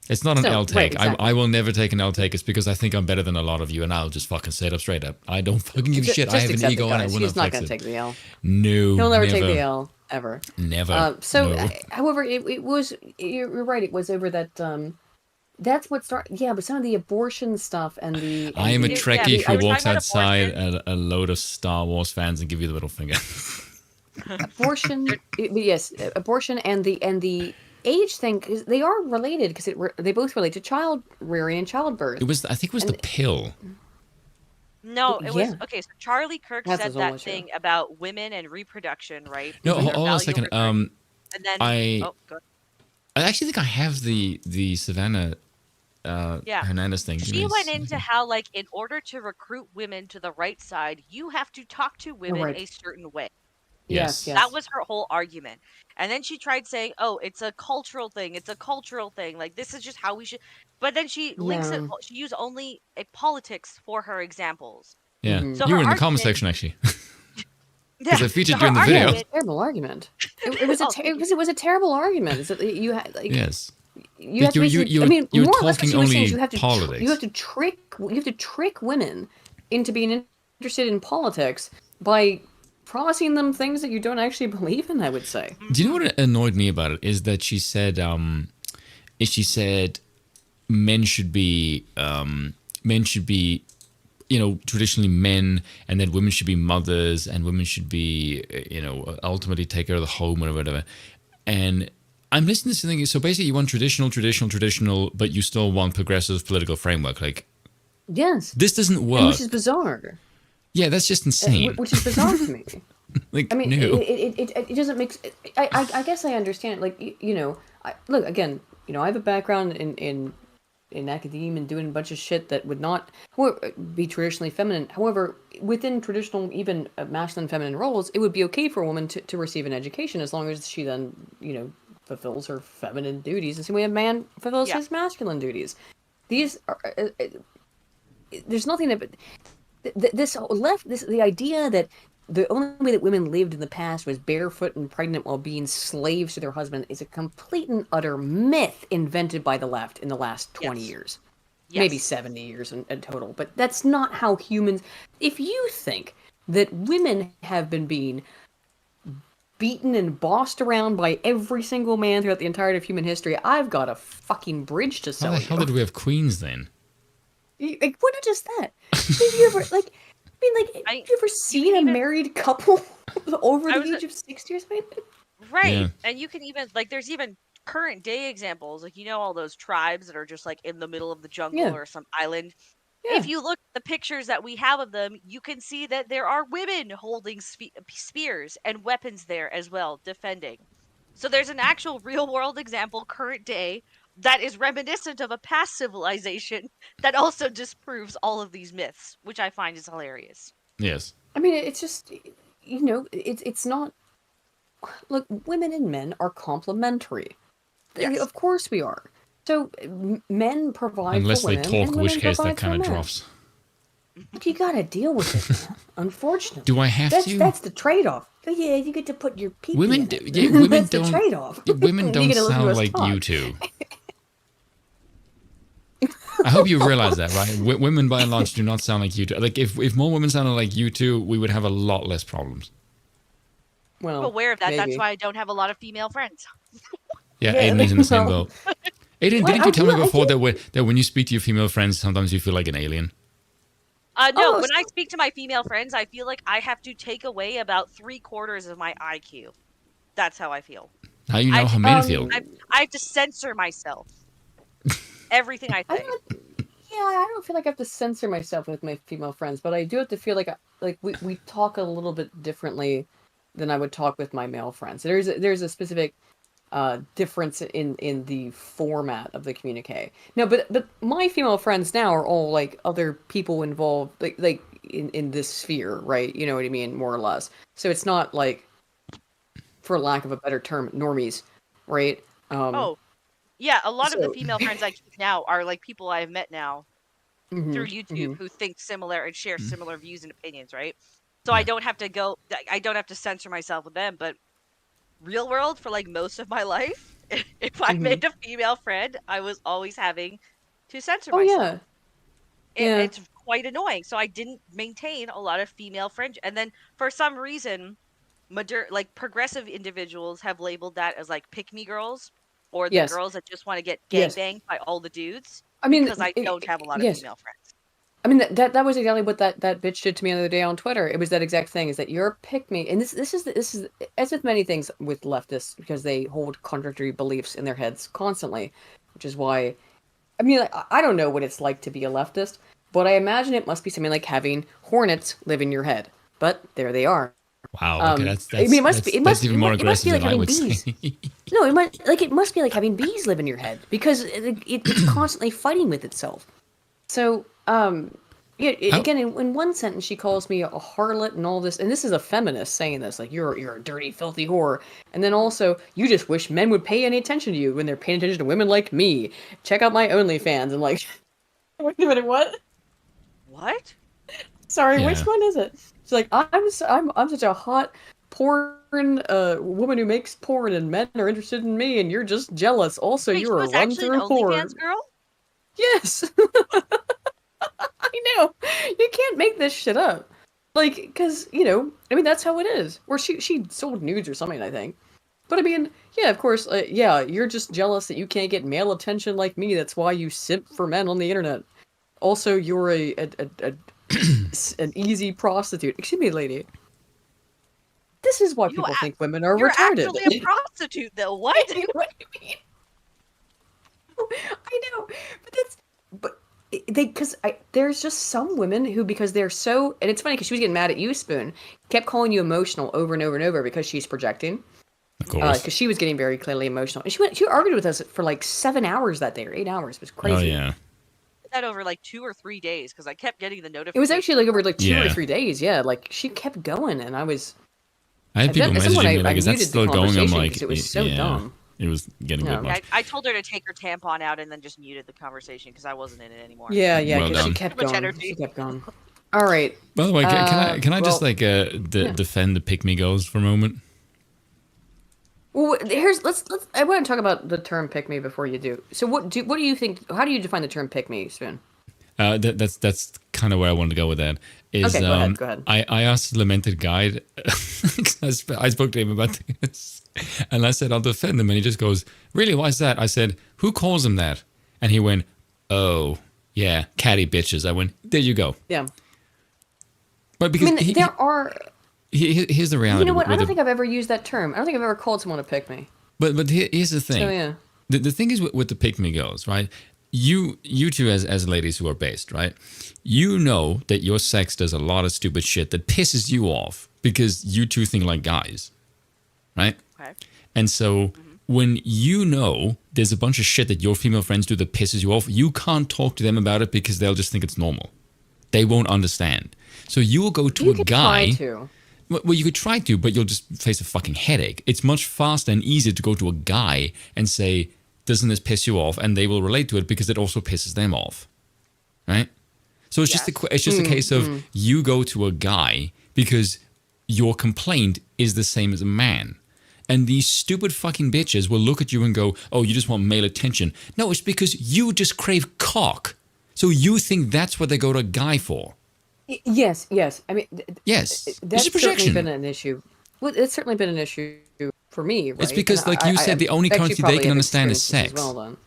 It's not an Still, L take. right, exactly. I will never take an L take. It's because I think I'm better than a lot of you, and I'll just fucking say it up straight up. I don't fucking give a shit. I have an accept it, ego, and I guys. will He's not not flex going to it. take the L. No, He'll never take the L, ever. Never. So, No. however, it was, you're right, it was over that, that's what started, yeah, but some of the abortion stuff and the... I am a Yeah, Trekkie I who was walks talking about outside abortion. at a load of Star Wars fans and give you the middle finger. abortion. Yes, abortion and the age thing, 'cause they are related because they both relate to child rearing and childbirth. I think it was the pill. No, it was Yeah, okay. So Charlie Kirk that's said his own that issue. thing about women and reproduction, right? No, Women are hold on a valuable second. reproduction. And then, I oh, go. I actually think I have the Savannah Yeah. Hernandez thing. Give me She a went into second. how, like, in order to recruit women to the right side, you have to talk to You're women right. a certain way. Yes, Yes. That yes. was her whole argument. And then she tried saying, "Oh, it's a cultural thing. It's a cultural thing. Like this is just how we should." But then she links it. Yeah. She used only a politics for her examples. Yeah. Hmm. So You her were in the comment argument, section actually. yeah. Because I So featured her you in the Yeah, video. it was argument. a terrible argument. It was a Oh, thank you. because it was a terrible argument. Is that you had like Yes. you have to basically. I mean, You're more or less what talking she was saying is only you have to politics. trick women into being interested in politics by promising them things that you don't actually believe in. I would say. Do you know what annoyed me about it is that she said men should be traditionally men, and that women should be mothers, and women should be ultimately take care of the home or whatever. And I'm listening to something. So basically, you want traditional, but you still want progressive political framework. Like Yes, this doesn't and work. which is bizarre. Yeah, that's just insane. Which is bizarre to me. Like I mean, no. it doesn't make. I guess I understand. Like look again. I have a background in academia and doing a bunch of shit that would not be traditionally feminine. However, within traditional, even masculine feminine roles, it would be okay for a woman to receive an education as long as she then fulfills her feminine duties the same way a man fulfills Yeah. his masculine duties. These are. There's nothing that. The idea that the only way that women lived in the past was barefoot and pregnant while being slaves to their husband is a complete and utter myth invented by the left in the last 20 Yes. years. Yes. Maybe 70 years in total. But that's not how humans... If you think that women have been being beaten and bossed around by every single man throughout the entirety of human history, I've got a fucking bridge to How sell the you. hell did we have queens then? Like, what not just that? Have you ever have you ever seen a even- married couple over I the was a- age of 60 or something? Right. Yeah. And you can even there's even current day examples, like all those tribes that are just like in the middle of the jungle Yeah. or some island. Yeah. If you look at the pictures that we have of them, you can see that there are women holding spears and weapons there as well, defending. So there's an actual real world example, current day, that is reminiscent of a past civilization that also disproves all of these myths, which I find is hilarious. Yes. I mean, it's just, it's not. Look, women and men are complementary. Yes. Of course we are. So men provide Unless for they women, talk, and in women which case that provide for kind of men. drops. Look, you gotta deal with it, man. Unfortunately. Do I have to? That's the trade-off. But yeah, you get to put your pee Women in do- it. yeah, women That's don't- the trade-off. Women You don't get to listen to sound us like talk. you two. I hope you realize that, right? Women by and large do not sound like you two. Like if more women sounded like you two, we would have a lot less problems. Well, I'm aware of that. That's maybe. why I don't have a lot of female friends. Yeah, Yeah, Aiden is in the same well- boat. Aiden, Well, didn't you tell me I before think- that when you speak to your female friends, sometimes you feel like an alien? No, Oh, when I so- speak to my female friends, I feel like I have to take away about 3/4 of my IQ. That's how I feel. How you know I- how men um, feel? I have to censor myself. Everything I I say. I don't feel like I have to censor myself with my female friends, but I do have to feel like we talk a little bit differently than I would talk with my male friends. There's a specific difference in the format of the communique. No, but my female friends now are all like other people involved like in this sphere, right? You know what I mean, more or less. So it's not like, for lack of a better term, normies, right? Oh, yeah. A lot of the so- female friends I keep now are like people I've met now mhm, through YouTube mhm. who think similar and share similar views and opinions, right? So I don't have to I don't have to censor myself with them. But real world, for like most of my life, if I made a female friend, I was always having to censor Oh myself. yeah. Yeah. It's quite annoying. So I didn't maintain a lot of female friends. And then for some reason, like progressive individuals have labeled that as like pick me girls, or the Yes. girls that just want to get Yes. gangbanged by all the dudes. I mean, because I don't have a lot of yes. female friends. I mean, that was exactly what that bitch did to me the other day on Twitter. It was that exact thing. Is that you're a pick me, and this is as with many things with leftists because they hold contradictory beliefs in their heads constantly, which is why. I mean, I don't know what it's like to be a leftist, but I imagine it must be something like having hornets live in your head. But there they are. Wow. Okay, I mean, it must even more it must be aggressive like than I having would bees. say. No, it must be like having bees live in your head because it's constantly fighting with itself. So, yeah, again, in one sentence, she calls me a harlot and all this, and this is a feminist saying this, like you're a dirty, filthy whore, and then also you just wish men would pay any attention to you when they're paying attention to women like me. Check out my OnlyFans. And like, wait a minute, what? What? Sorry, Yeah. which one is it? She's like, I'm such a hot porn woman who makes porn, and men are interested in me, and you're just jealous. Also, Wait, she you're a was actually an run-through whore. OnlyFans girl? Yes. I know. You can't make this shit up. Like, because, I mean, that's how it is. Or she sold nudes or something, I think. But I mean, yeah, of course, yeah, you're just jealous that you can't get male attention like me. That's why you simp for men on the internet. Also, you're an easy prostitute. Excuse me, lady. This is why people think women are You're retarded. actually a prostitute, though. What? What do you mean? I know, but because there's just some women who, because they're so, and it's funny because she was getting mad at you, Spoon, kept calling you emotional over and over and over because she's projecting. Of course. Because she was getting very clearly emotional, and she argued with us for like 7 hours that day, or 8 hours. It was crazy. Oh yeah. That over like 2 or 3 days because I kept getting the notification. It was actually like over like 2 or Yeah. 3 days. Yeah, like she kept going, and I was. I had people At some point, messaging me I like, "Is that muted the still going?" I'm conversation like, because it was so yeah. dumb. It was getting a Yeah. bit much. I told her to take her tampon out and then just muted the conversation because I wasn't in it anymore. Yeah, Well because she done. kept Too much going. energy. She kept going. All right. By the way, can I just well, like defend the pick me girls for a moment? Well, let's. I want to talk about the term "pick me" before you do. So, what do you think? How do you define the term "pick me," Spoon? That's kind of where I wanted to go with that. Is Okay, go ahead. I asked Lamented Guide. I spoke to him about this, and I said I'll defend him, and he just goes, "Really? Why is that?" I said, "Who calls him that?" And he went, "Oh, yeah, catty bitches." I went, "There you go." Yeah. But because I mean, there are. here's the reality. You know what? I with don't the- think I've ever used that term. I don't think I've ever called someone a pick me. But here's the thing. So yeah. The thing is with the pick me girls, right? You two as ladies who are based, right? You know that your sex does a lot of stupid shit that pisses you off because you two think like guys, right? Okay. And so when you know there's a bunch of shit that your female friends do that pisses you off, you can't talk to them about it because they'll just think it's normal. They won't understand. So you will go to You a could guy. try to. Well, you could try to, but you'll just face a fucking headache. It's much faster and easier to go to a guy and say, "Doesn't this piss you off?" And they will relate to it because it also pisses them off, right? So it's just a case of you go to a guy because your complaint is the same as a man. And these stupid fucking bitches will look at you and go, "Oh, you just want male attention." No, it's because you just crave cock. So you think that's what they go to a guy for. Yes. I mean, Yes. that's This is certainly projection. been an issue. Well, it's certainly been an issue for me. Right? It's because, And like you said, the only bet you currency they probably can have understand is experienced this sex. as well, then.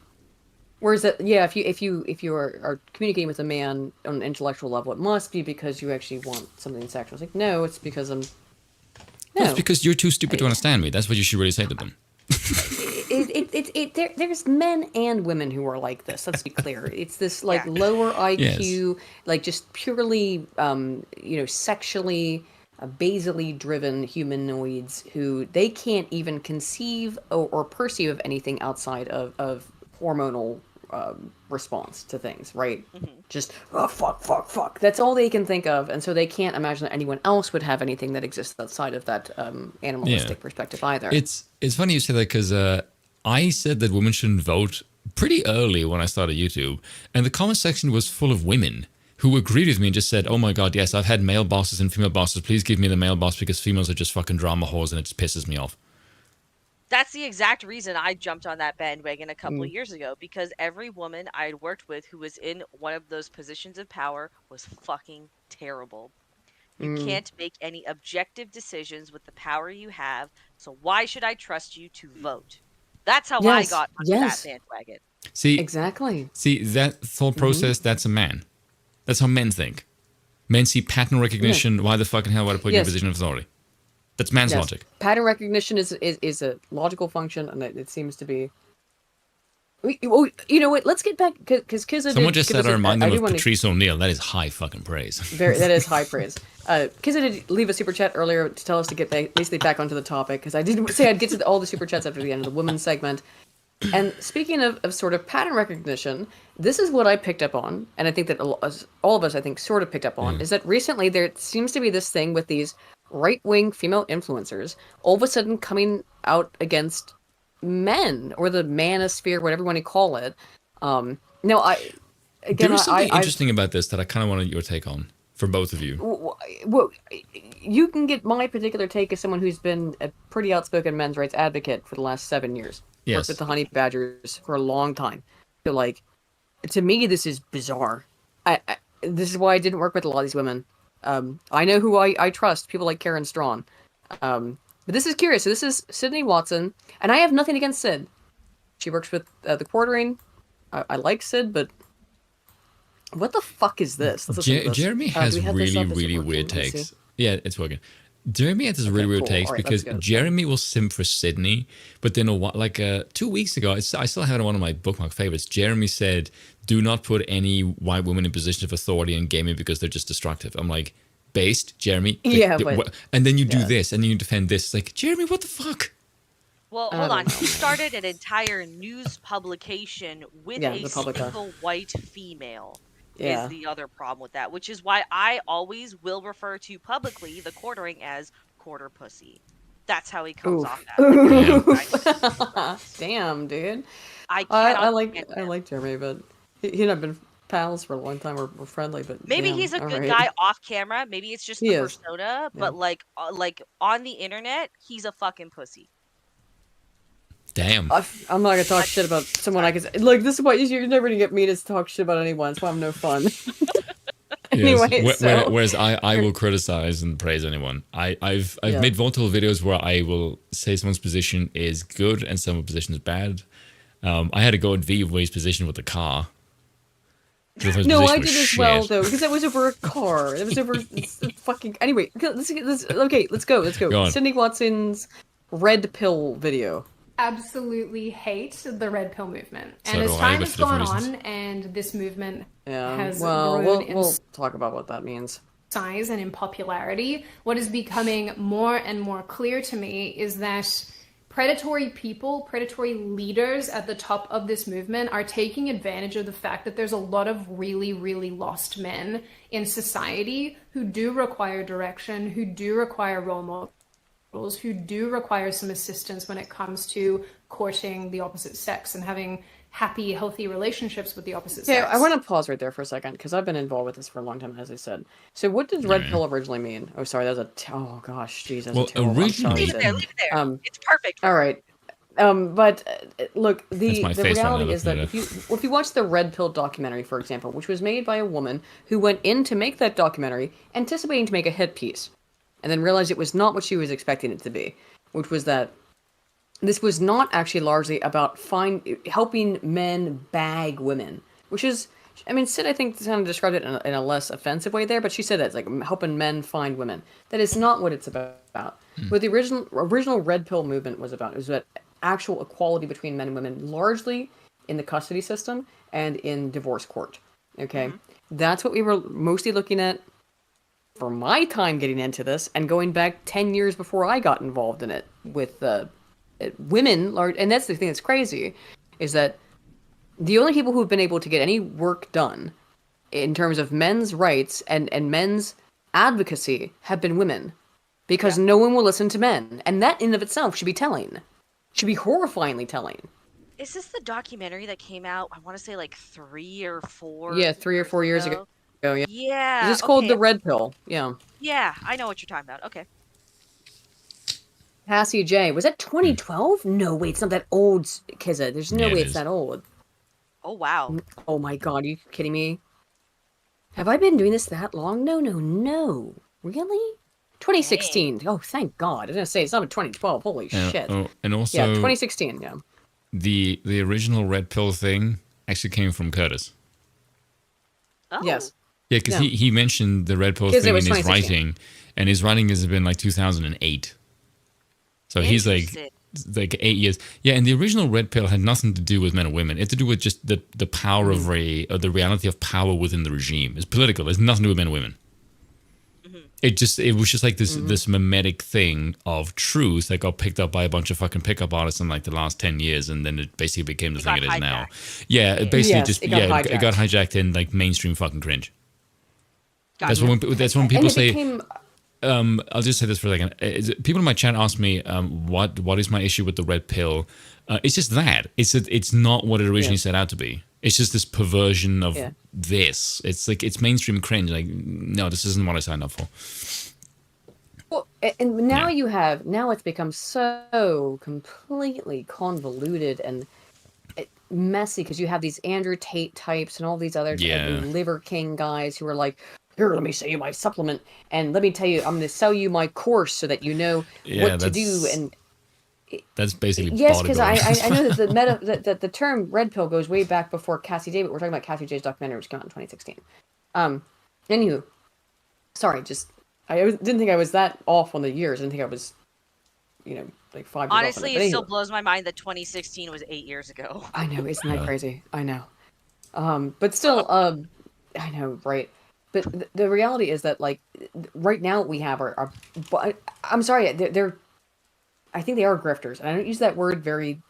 Whereas that, yeah, if you are communicating with a man on an intellectual level, it must be because you actually want something sexual. It's like, no, it's because I'm. No, It's because you're too stupid to understand me. That's what you should really say to them. there's men and women who are like this. Let's be clear. It's this like Yeah. lower IQ, Yes. like just purely, sexually, basally driven humanoids who they can't even conceive or perceive of anything outside of hormonal response to things. Right? Just fuck. That's all they can think of, and so they can't imagine that anyone else would have anything that exists outside of that animalistic perspective either. It's funny you say that because I said that women shouldn't vote pretty early when I started YouTube, and the comment section was full of women who agreed with me and just said, "Oh my god, yes, I've had male bosses and female bosses. Please give me the male boss because females are just fucking drama whores and it just pisses me off." That's the exact reason I jumped on that bandwagon a couple of years ago because every woman I had worked with who was in one of those positions of power was fucking terrible. You can't make any objective decisions with the power you have, so why should I trust you to vote? That's how I Yes, got onto yes. that bandwagon. See, Exactly. that thought process, that's a man. That's how men think. Men see pattern recognition. Why the fucking hell would I put you in a position of authority? That's man's logic. Pattern recognition is a logical function, and it seems to be. You know what? Let's get back because Kizza. Someone just said I remind them of Patrice O'Neill. That is high fucking praise. That is high praise. Kizza did leave a super chat earlier to tell us to get basically back onto the topic, because I didn't say I'd get to all the super chats after the end of the women's segment. And speaking of sort of pattern recognition, this is what I picked up on, and I think that all of us, I think, sort of picked up on, is that recently there seems to be this thing with these right-wing female influencers all of a sudden coming out against men, or the manosphere, whatever you want to call it. There's something interesting about this that I kind of wanted your take on, for both of you. Well, you can get my particular take as someone who's been a pretty outspoken men's rights advocate for the last 7 years. Yes. Worked with the honey badgers for a long time. So, like, to me, this is bizarre. This is why I didn't work with a lot of these women. I know who I trust, people like Karen Strawn. But this is curious. So this is Sydney Watson, and I have nothing against Sid. She works with the Quartering. I like Sid, but what the fuck is this? Jeremy has really weird takes. Yeah, it's working. Jeremy has this really weird takes because Jeremy will simp for Sydney, but then 2 weeks ago, I still have it on one of my bookmark favorites. Jeremy said, "Do not put any white women in position of authority in gaming because they're just destructive." I'm like, based, Jeremy. And then you do this, and then you defend this. It's like, Jeremy, what the fuck? Well, hold on. He started an entire news publication with a single white female. Is the other problem with that, which is why I always will refer to publicly the Quartering as quarter pussy. That's how he comes off that. Damn, dude. I like Jeremy, but he and I've been pals for a long time. We're friendly, but maybe he's a good guy off camera. Maybe it's just the persona, but like on the internet, he's a fucking pussy. Damn. I'm not gonna talk shit about someone I can say. Like, this is why you're never gonna get me to talk shit about anyone. That's why I'm no fun. Anyway, whereas I will criticize and praise anyone. I've made multiple videos where I will say someone's position is good and someone's position is bad. I had to go at V-Way's position with the car. No, I did as well though, because that was over a car. It was over fucking. Anyway, let's go. Sydney Watson's red pill video. Absolutely hate the red pill movement, and as time has gone on and this movement has grown in we'll talk about what that means, size and in popularity, what is becoming more and more clear to me is that predatory leaders at the top of this movement are taking advantage of the fact that there's a lot of really, really lost men in society who do require direction, who do require role models, who do require some assistance when it comes to courting the opposite sex and having happy, healthy relationships with the opposite sex. Yeah, I want to pause right there for a second, because I've been involved with this for a long time, as I said. So what did red pill originally mean? Oh, sorry, that was oh gosh, jeez, that's a terrible. Originally, leave it there. It's perfect. All right. But look, the reality is that if you watch the Red Pill documentary, for example, which was made by a woman who went in to make that documentary anticipating to make a hit piece, and then realized it was not what she was expecting it to be, which was that this was not actually largely about helping men bag women, which is, I mean, Sid, I think, kind of described it in a less offensive way there, but she said that it's like helping men find women. That is not what it's about. What the original Red Pill movement was about is that actual equality between men and women, largely in the custody system and in divorce court. Okay? That's what we were mostly looking at for my time getting into this, and going back 10 years before I got involved in it with women. And that's the thing that's crazy, is that the only people who've been able to get any work done in terms of men's rights and men's advocacy have been women, because no one will listen to men. And that in of itself should be telling. Should be horrifyingly telling. Is this the documentary that came out, I want to say like 3 or 4 Yeah, 3 or 4 years ago. Yeah. It's called the Red Pill. Yeah. Yeah, I know what you're talking about. Okay. Cassie J. Was that 2012? No, wait, it's not that old, Kizza. There's no way it's that old. Oh, wow. Oh my god, are you kidding me? Have I been doing this that long? No. Really? 2016. Dang. Oh, thank god. I was going to say, it's not in 2012. Holy shit. Oh, and also... Yeah, 2016, yeah. The original Red Pill thing actually came from Curtis. Oh. Yes. Yeah, because No. he mentioned the red pill 'Cause it thing in was his 2016. writing, and his writing has been like 2008. So he's Interesting. like 8 years. Yeah, and the original red pill had nothing to do with men or women. It had to do with just the power of the reality of power within the regime. It's political. It's nothing to do with men or women. It was just like this mimetic thing of truth that got picked up by a bunch of fucking pickup artists in like the last 10 years, and then it basically became the It thing got it is now. hijacked. Yeah, it basically Yes, just it got it got hijacked in like mainstream fucking cringe. That's Gotcha. when people and it say. became I'll just say this for a second. People in my chat ask me, what is my issue with the red pill? It's just that it's not what it originally set out to be. It's just this perversion of this. It's like it's mainstream cringe. Like, no, this isn't what I signed up for. well, and now Yeah. now it's become so completely convoluted and messy because you have these Andrew Tate types and all these other Yeah. Liver King guys who are like, here, let me sell you my supplement, and let me tell you, I'm going to sell you my course so that you know what to do. And that's basically yes, because bodybuilding. I know that the term red pill goes way back before Cassie Day, but we're talking about Cassie J's documentary, which came out in 2016. Anywho, sorry, just I didn't think I was that off on the years. I didn't think I was, like 5 years off on Honestly, it. it still blows my mind that 2016 was 8 years ago. I know, isn't that crazy? I know. But still, I know, right? But the reality is that, like, right now we have our but I'm sorry, they're I think they are grifters, and I don't use that word very.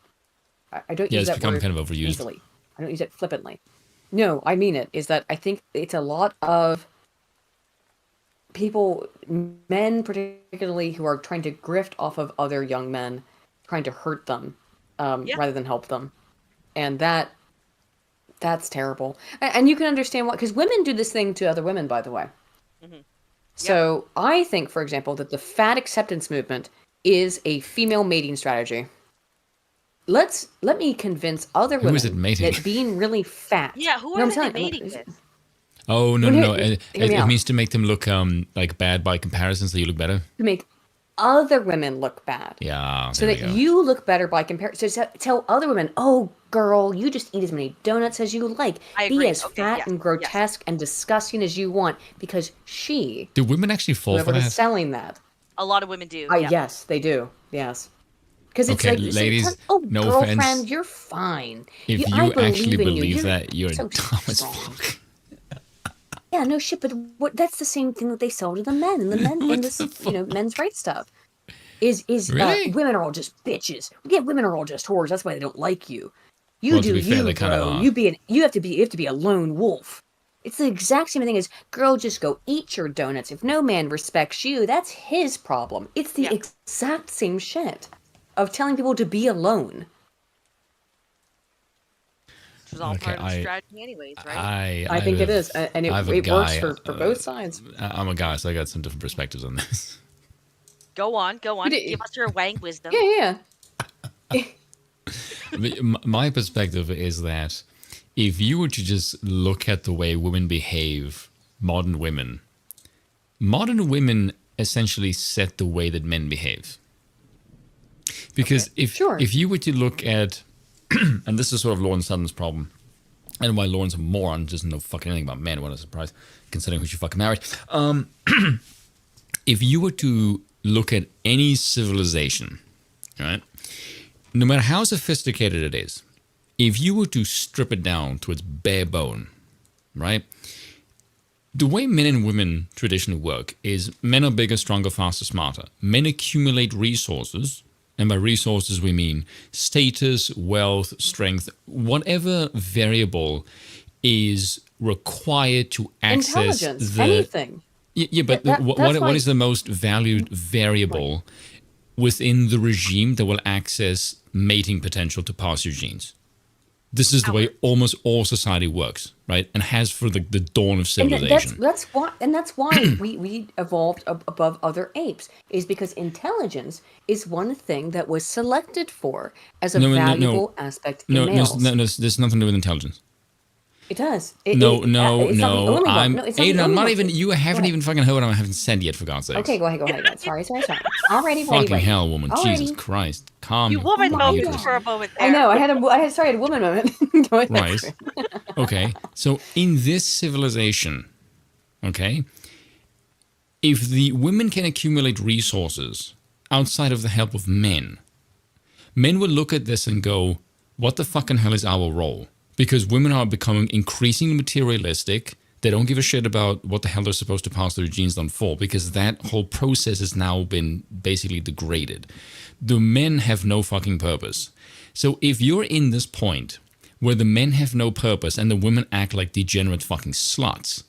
I don't Yeah, use it's that become word kind of overused. easily. I don't use it flippantly. No, I mean it. Is that I think it's a lot of people, men particularly, who are trying to grift off of other young men, trying to hurt them rather than help them, and that's terrible. And you can understand why, because women do this thing to other women, by the way. So I think, for example, that the fat acceptance movement is a female mating strategy. Let me convince other Who women is it mating? that being really fat. Yeah, who No, are I'm they telling you, mating with? Oh no, Well, no, no! hear me It out. means to make them look like bad by comparison, so you look better. To make other women look bad. Yeah, So there that we go. you look better by comparison. So tell other women, oh, girl, you just eat as many donuts as you like. I Be agree. as Okay, fat yes, and yes. grotesque and disgusting as you want, because she, Do women actually fall for whoever is that? selling that, A lot of women do. Yeah. yes, they do. Yes. Because it's Okay, like, ladies, oh, no girlfriend, offense. you're fine. If I you actually in you. believe You're that, you're so dumb as strong. fuck. Yeah, no shit, but that's the same thing that they sell to the men and the men in this, men's rights stuff. Is Really? women are all just bitches. Yeah, women are all just whores. That's why they don't like you. You Well, do to be fair, you, they kind of bro. are. You have to be a lone wolf. It's the exact same thing as, girl, just go eat your donuts. If no man respects you, that's his problem. It's the exact same shit of telling people to be alone. Which was all Okay, part of the strategy anyways, right? I think it is, and I have it a works guy, for both sides. I'm a guy, so I got some different perspectives on this. Go on. You did- Give us your Wang wisdom. Yeah. My perspective is that if you were to just look at the way women behave, modern women essentially set the way that men behave. Because if you were to look at, and this is sort of Lauren Sutton's problem, and why Lauren's a moron, doesn't know fucking anything about men, what a surprise, considering who she fucking married. If you were to look at any civilization, right, no matter how sophisticated it is, if you were to strip it down to its bare bone, right, the way men and women traditionally work is men are bigger, stronger, faster, smarter. Men accumulate resources, and by resources we mean status, wealth, strength, whatever variable is required to access Intelligence, anything. Yeah, but what is the most valued variable within the regime that will access mating potential to pass your genes? This is the way almost all society works, right? And has for the dawn of civilization. That's why we evolved above other apes, is because intelligence is one thing that was selected for as a valuable aspect in males. No, there's nothing to do with intelligence. It does. I'm not even. You haven't even fucking heard what I haven't said yet, for God's sake. Okay, go ahead. Sorry. Alrighty, Fucking hell, woman. Alrighty. Jesus Christ. Calm You your woman fucking moment uterus. for a moment there. I know. I had a woman moment. Go ahead. Right. Okay. So in this civilization, Okay? If the women can accumulate resources outside of the help of men will look at this and go, what the fucking hell is our role? Because women are becoming increasingly materialistic. They don't give a shit about what the hell they're supposed to pass their genes on for, because that whole process has now been basically degraded. The men have no fucking purpose. So if you're in this point where the men have no purpose and the women act like degenerate fucking sluts,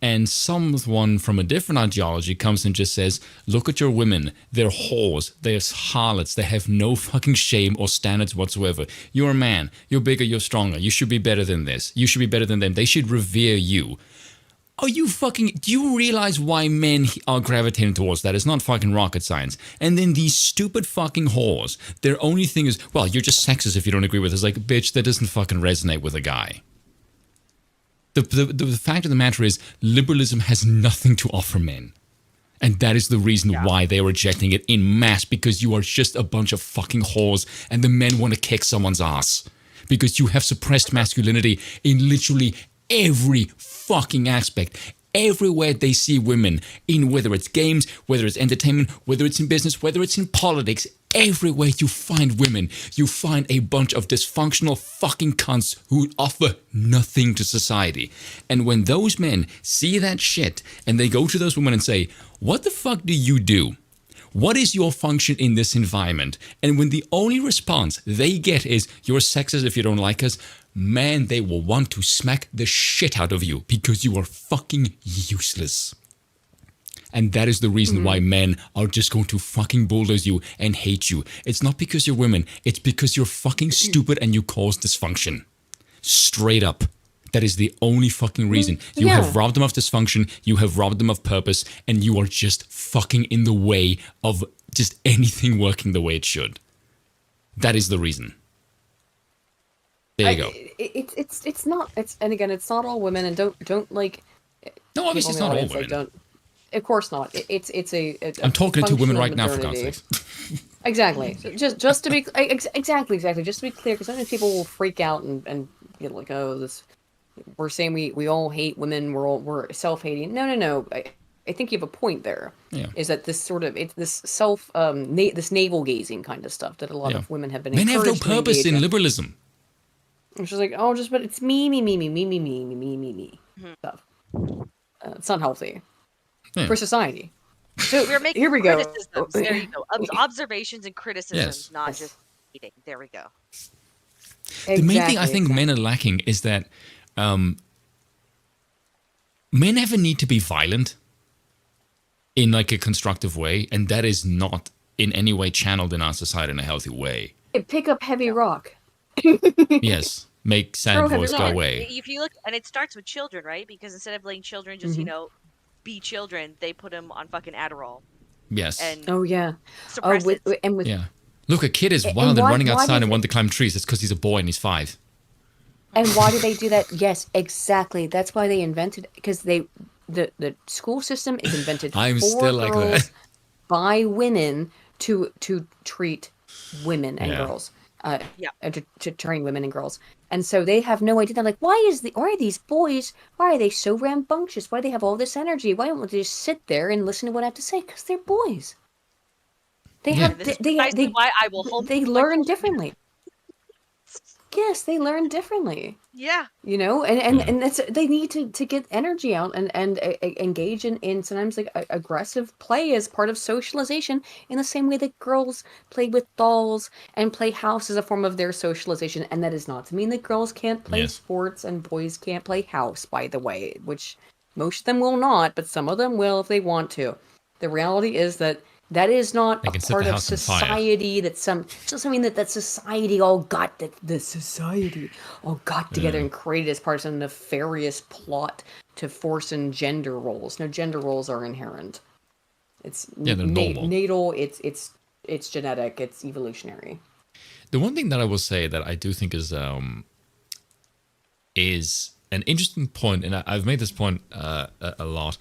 and someone from a different ideology comes and just says, look at your women, they're whores, they're harlots, they have no fucking shame or standards whatsoever. You're a man, you're bigger, you're stronger, you should be better than this, you should be better than them, they should revere you. Are you fucking, do you realize why men are gravitating towards that? It's not fucking rocket science. And then these stupid fucking whores, their only thing is, well, you're just sexist if you don't agree with us. Like, bitch, that doesn't fucking resonate with a guy. The fact of the matter is, liberalism has nothing to offer men. And that is the reason why they are rejecting it in mass, because you are just a bunch of fucking whores and the men want to kick someone's ass. Because you have suppressed masculinity in literally every fucking aspect. Everywhere they see women, in whether it's games, whether it's entertainment, whether it's in business, whether it's in politics, everywhere you find women, you find a bunch of dysfunctional fucking cunts who offer nothing to society. And when those men see that shit and they go to those women and say, what the fuck do you do? What is your function in this environment? And when the only response they get is, you're sexist if you don't like us, man, they will want to smack the shit out of you because you are fucking useless. And that is the reason why men are just going to fucking bulldoze you and hate you. It's not because you're women. It's because you're fucking stupid and you cause dysfunction. Straight up. That is the only fucking reason. You have robbed them of dysfunction, you have robbed them of purpose, and you are just fucking in the way of just anything working the way it should. That is the reason. There you go. It's not. And again, it's not all women, and don't like. No, obviously it's not all women. Don't. Of course not. It's a I'm talking to women right now, for modernity. God's sakes. Exactly. Just to be exactly. Just to be clear, because sometimes people will freak out and get like, oh, this. We're saying we all hate women. We're self-hating. No. I think you have a point there. Yeah. Is that this sort of this this navel gazing kind of stuff that a lot of women have been. Men have no purpose in liberalism. It's just like, oh, but it's me stuff. It's not healthy for society. So we're making here we go. Criticisms. There you go. Observations and criticisms, not just eating. There we go. The main thing I think men are lacking is that men have a need to be violent in like a constructive way, and that is not in any way channeled in our society in a healthy way. Pick up heavy rock. Yes, make sad voice go away. If you look, and it starts with children, right? Because instead of letting children just be children, they put them on fucking Adderall. Yes. And with Look, a kid is wild and running outside and want to climb trees. It's because he's a boy and he's 5. And why do they do that? Yes, exactly. That's why they invented, because the school system is invented I'm for still like girls that. by women to treat women and girls. To train women and girls. And so they have no idea. They're like, why are these boys, why are they so rambunctious? Why do they have all this energy? Why don't they just sit there and listen to what I have to say? Because they're boys. They learn differently. Yes, they learn differently. Yeah. You know, and that's, they need to get energy out and engage in sometimes like aggressive play as part of socialization, in the same way that girls play with dolls and play house as a form of their socialization. And that is not to mean that girls can't play sports and boys can't play house, by the way, which most of them will not, but some of them will if they want to. The reality is that is not a part of society. That's something that society all got together and created as part of some nefarious plot to force in gender roles. No, gender roles are inherent. It's natal. It's genetic. It's evolutionary. The one thing that I will say that I do think is an interesting point, and I've made this point a lot.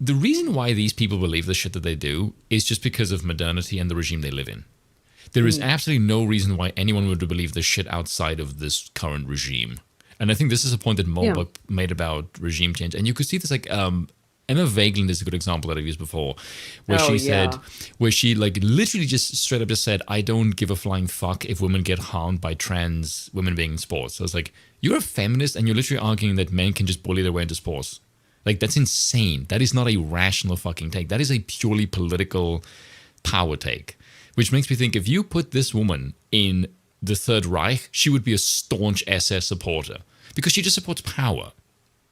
The reason why these people believe the shit that they do is just because of modernity and the regime they live in. There is absolutely no reason why anyone would believe this shit outside of this current regime. And I think this is a point that Mulbuck made about regime change. And you could see this like Emma Vageland is a good example that I've used before, where she like literally just straight up just said, I don't give a flying fuck if women get harmed by trans women being in sports. So it's like, you're a feminist and you're literally arguing that men can just bully their way into sports. Like, that's insane. That is not a rational fucking take. That is a purely political power take, which makes me think if you put this woman in the Third Reich, she would be a staunch SS supporter because she just supports power.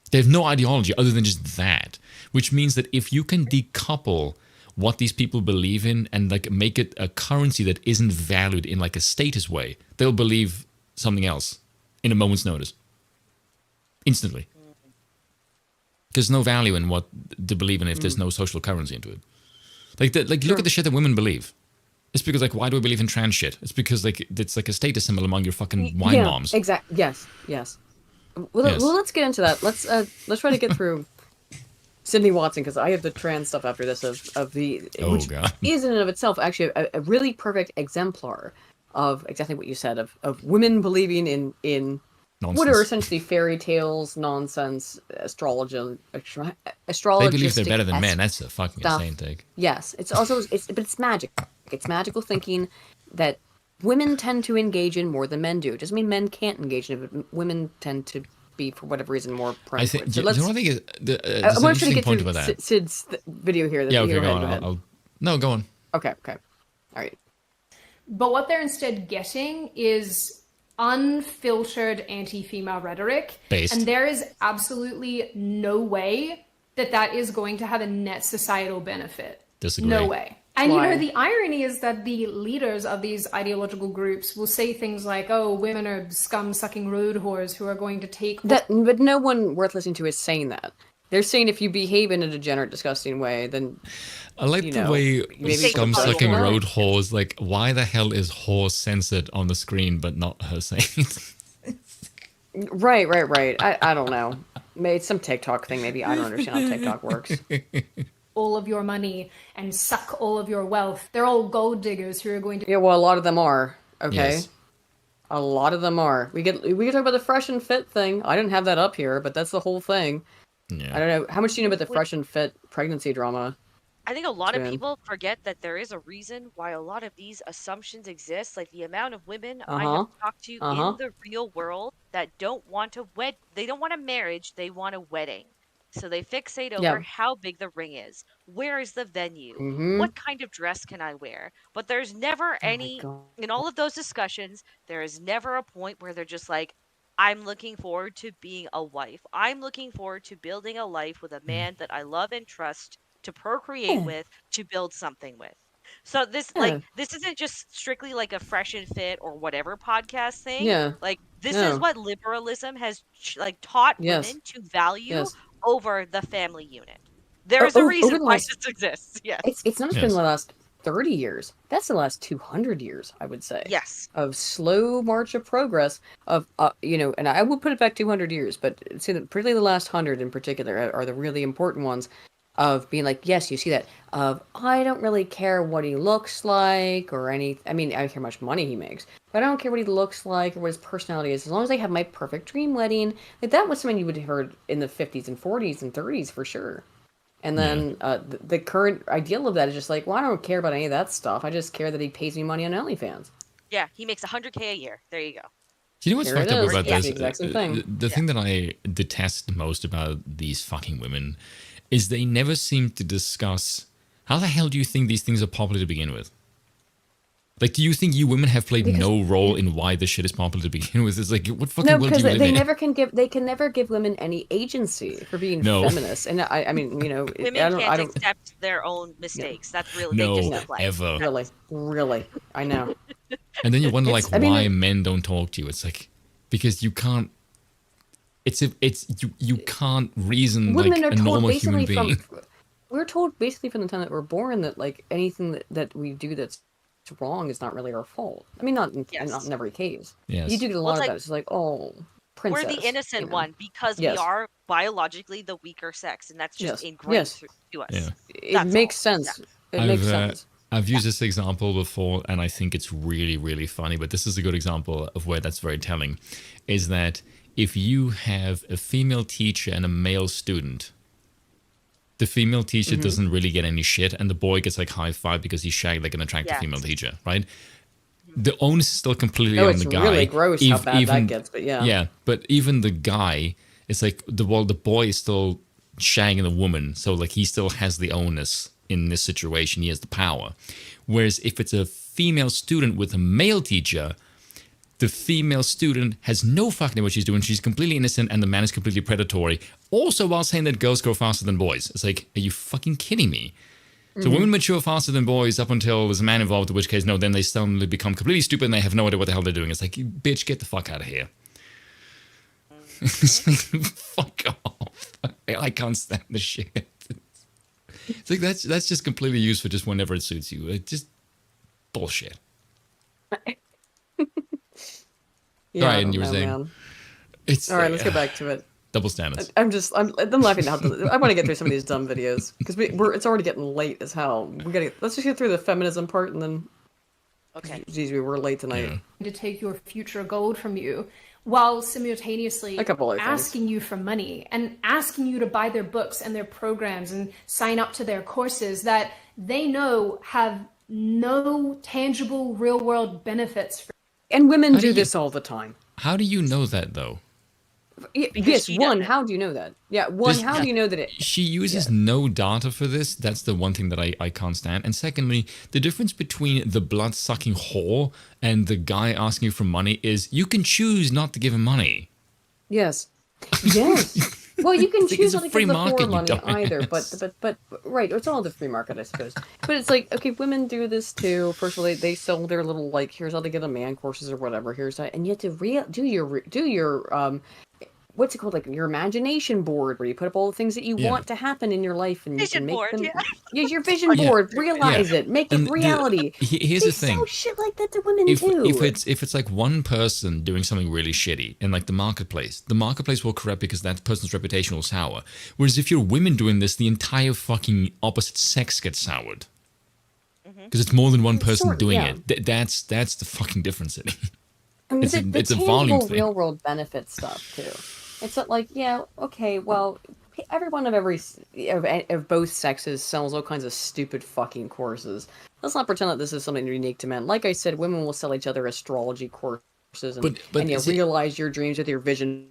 They have no ideology other than just that, which means that if you can decouple what these people believe in and like make it a currency that isn't valued in like a status way, they'll believe something else in a moment's notice. Instantly. There's no value in what they believe in if there's no social currency into it. Like, look at the shit that women believe. It's because, like, why do we believe in trans shit? It's because, like, it's like a status symbol among your fucking wine moms. Exactly. Yes. Well, let's get into that. Let's try to get through Sydney Watson, because I have the trans stuff after this which is in and of itself actually a really perfect exemplar of exactly what you said of women believing in nonsense. What are essentially fairy tales, nonsense, astrology. They believe they're better than men. That's a fucking insane take. Yes, but it's magic. It's magical thinking that women tend to engage in more than men do. It doesn't mean men can't engage in it, but women tend to be, for whatever reason, more prone to it. So I want to get through Sid's video here. Yeah, okay, go on. No, go on. Okay. All right. But what they're instead getting is unfiltered anti-female rhetoric. Based. And there is absolutely no way that is going to have a net societal benefit. Disagree. No way. And why? The irony is that the leaders of these ideological groups will say things like, oh, women are scum-sucking road whores who are going to take... But no one worth listening to is saying that. They're saying if you behave in a degenerate, disgusting way, then... I like the way scum-sucking road whores, like, why the hell is whore censored on the screen but not her saying it? Right. I don't know. Maybe it's some TikTok thing, maybe. I don't understand how TikTok works. All of your money and suck all of your wealth. They're all gold diggers who are going to... Yeah, well, a lot of them are, okay? Yes. A lot of them are. We can talk about the fresh and fit thing. I didn't have that up here, but that's the whole thing. Yeah. I don't know. How much do you know about the fresh and fit pregnancy drama? I think a lot of people forget that there is a reason why a lot of these assumptions exist. Like the amount of women I have talked to in the real world that don't want a they don't want a marriage, they want a wedding. So they fixate over how big the ring is. Where is the venue? What kind of dress can I wear? But there's never in all of those discussions, there is never a point where they're just like, I'm looking forward to being a wife. I'm looking forward to building a life with a man that I love and trust, to procreate with, to build something with. So this isn't just strictly like a fresh and fit or whatever podcast thing. Yeah. Like this is what liberalism has taught women to value over the family unit. There is a reason why this exists. Yes. It's not just been the last 30 years. That's the last 200 years, I would say. Yes. Of slow march of progress of, and I would put it back 200 years, but say that particularly the last 100 in particular are the really important ones of being like, yes, you see that, of, I don't really care what he looks like or any, I mean, I don't care how much money he makes, but I don't care what he looks like or what his personality is, as long as I have my perfect dream wedding. Like, that was something you would have heard in the 50s and 40s and 30s for sure. And then the current ideal of that is just like, well, I don't care about any of that stuff. I just care that he pays me money on OnlyFans. Yeah, he makes $100K a year. There you go. Do you know what's fucked up about this? The exact same thing. The thing that I detest most about these fucking women is they never seem to discuss how the hell do you think these things are popular to begin with? Like, do you think you women have played no role in why this shit is popular to begin with? It's like, what fucking world do you live in? They can never give women any agency for being feminists. And I mean, women can't accept their own mistakes. That's really they just don't ever. Really, I know. And then you wonder why men don't talk to you. It's like, because you can't. You can't reason like a normal human being. We're told basically from the time that we're born that like anything that we do that's wrong is not really our fault. I mean, not in every case. Yes. You do get a lot of that. It's like, oh, princess. We're the innocent one because we are biologically the weaker sex, and that's just ingrained to us. Yeah. It makes sense. Yeah. It makes sense. I've used this example before, and I think it's really, really funny, but this is a good example of where that's very telling, is that if you have a female teacher and a male student, the female teacher doesn't really get any shit, and the boy gets like high five because he's shagged like an attractive female teacher, right? The onus is still completely on the guy. It's really gross how bad that gets, but yeah. Yeah, but even the guy, it's like the boy is still shagging the woman, so like he still has the onus in this situation. He has the power. Whereas if it's a female student with a male teacher, the female student has no fucking idea what she's doing. She's completely innocent, and the man is completely predatory. Also, while saying that girls grow faster than boys, it's like, are you fucking kidding me? So women mature faster than boys up until there's a man involved, in which case, no, then they suddenly become completely stupid and they have no idea what the hell they're doing. It's like, bitch, get the fuck out of here. It's like, fuck off. I can't stand the shit. It's like, that's just completely used for just whenever it suits you. It's just bullshit. Yeah, Right, and you were saying, man. it's All right, let's get back to it. double standards. I'm laughing now. I want to get through some of these dumb videos because it's already getting late as hell. Let's just get through the feminism part and then. Okay. Geez, we were late tonight. Yeah. To take your future gold from you while simultaneously A couple other things. asking you for money and asking you to buy their books and their programs and sign up to their courses that they know have no tangible real world benefits for. And women How do do you- this all the time. How do you know that, though? Yes, she one, does it. how do you know that? Yeah, one, Just- how do you know that it... She uses no data for this. That's the one thing that I can't stand. And secondly, the difference between the blood-sucking whore and the guy asking you for money is you can choose not to give him money. Yes. Yes. Well, you can It's like, choose it's a not to free give the market, whore you money dumbass. either, but right, it's all the free market, I suppose. But it's like, okay, women do this too. First of all, they sell their little like, here's how to get a man courses or whatever. Here's how, and you have to do your what's it called, like your imagination board, where you put up all the things that you Yeah. want to happen in your life, and Vision you can make board, them. yeah. Use your vision Yeah. board. Realize it. Make And it reality. Here's They the thing. sell shit like that to women If too. it's like one person doing something really shitty in like the marketplace will correct because that person's reputation will sour. Whereas if you're women doing this, the entire fucking opposite sex gets soured. Because it's more than one person Sort of, doing yeah. it. That's the fucking difference in it. I mean, It's a- the it's a tangible volume thing. real world benefit stuff too. It's not like, yeah, okay, well, everyone of both sexes sells all kinds of stupid fucking courses. Let's not pretend that this is something unique to men. Like I said, women will sell each other astrology courses and, But you see- realize your dreams with your vision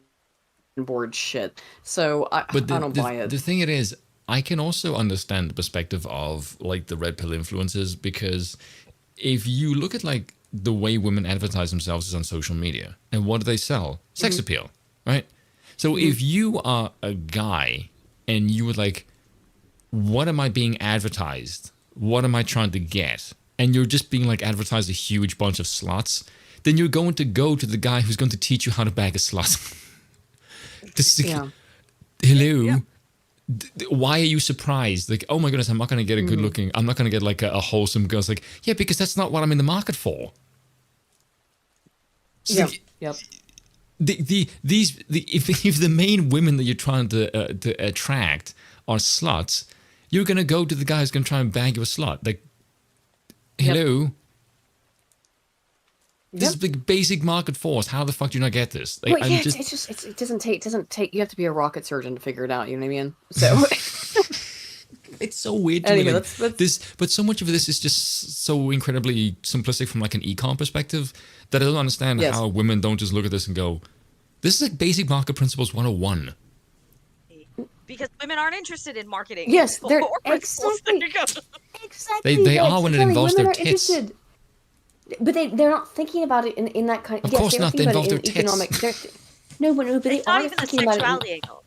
board shit. So I don't buy it. The thing it is, I can also understand the perspective of like the red pill influencers, because if you look at like the way women advertise themselves is on social media, and what do they sell? Sex appeal, right? So if you are a guy and you were like, what am I being advertised? What am I trying to get? And you're just being like advertised a huge bunch of sluts, then you're going to go to the guy who's going to teach you how to bag a slut. This is Yeah. hello. Why are you surprised? Like, oh my goodness, I'm not going to get a good looking, I'm not going to get like a wholesome girl. It's like, yeah, because that's not what I'm in the market for. So Yep. Yep. if the main women that you're trying to attract are sluts, you're going to go to the guy who's going to try and bag you a slut. Like, hello. This is the basic market force. How the fuck do you not get this? Like, Well, yeah, it doesn't take. You have to be a rocket surgeon to figure it out. You know what I mean? So it's so weird to Anyway, me. Like, let's- but so much of this is just so incredibly simplistic from like an econ perspective that I don't understand Yes. how women don't just look at this and go, "This is like basic market principles 101." Because women aren't interested in marketing. Yes, they're or principles. exactly. There you go. Exactly. They yeah, are when it exactly. involves Women their are tits. interested. But they're not thinking about it in that kind. Of Yes, course they are not, they thinking about involve it their in tits. economic. No, but they It's not are even the thinking about it. sexuality angle.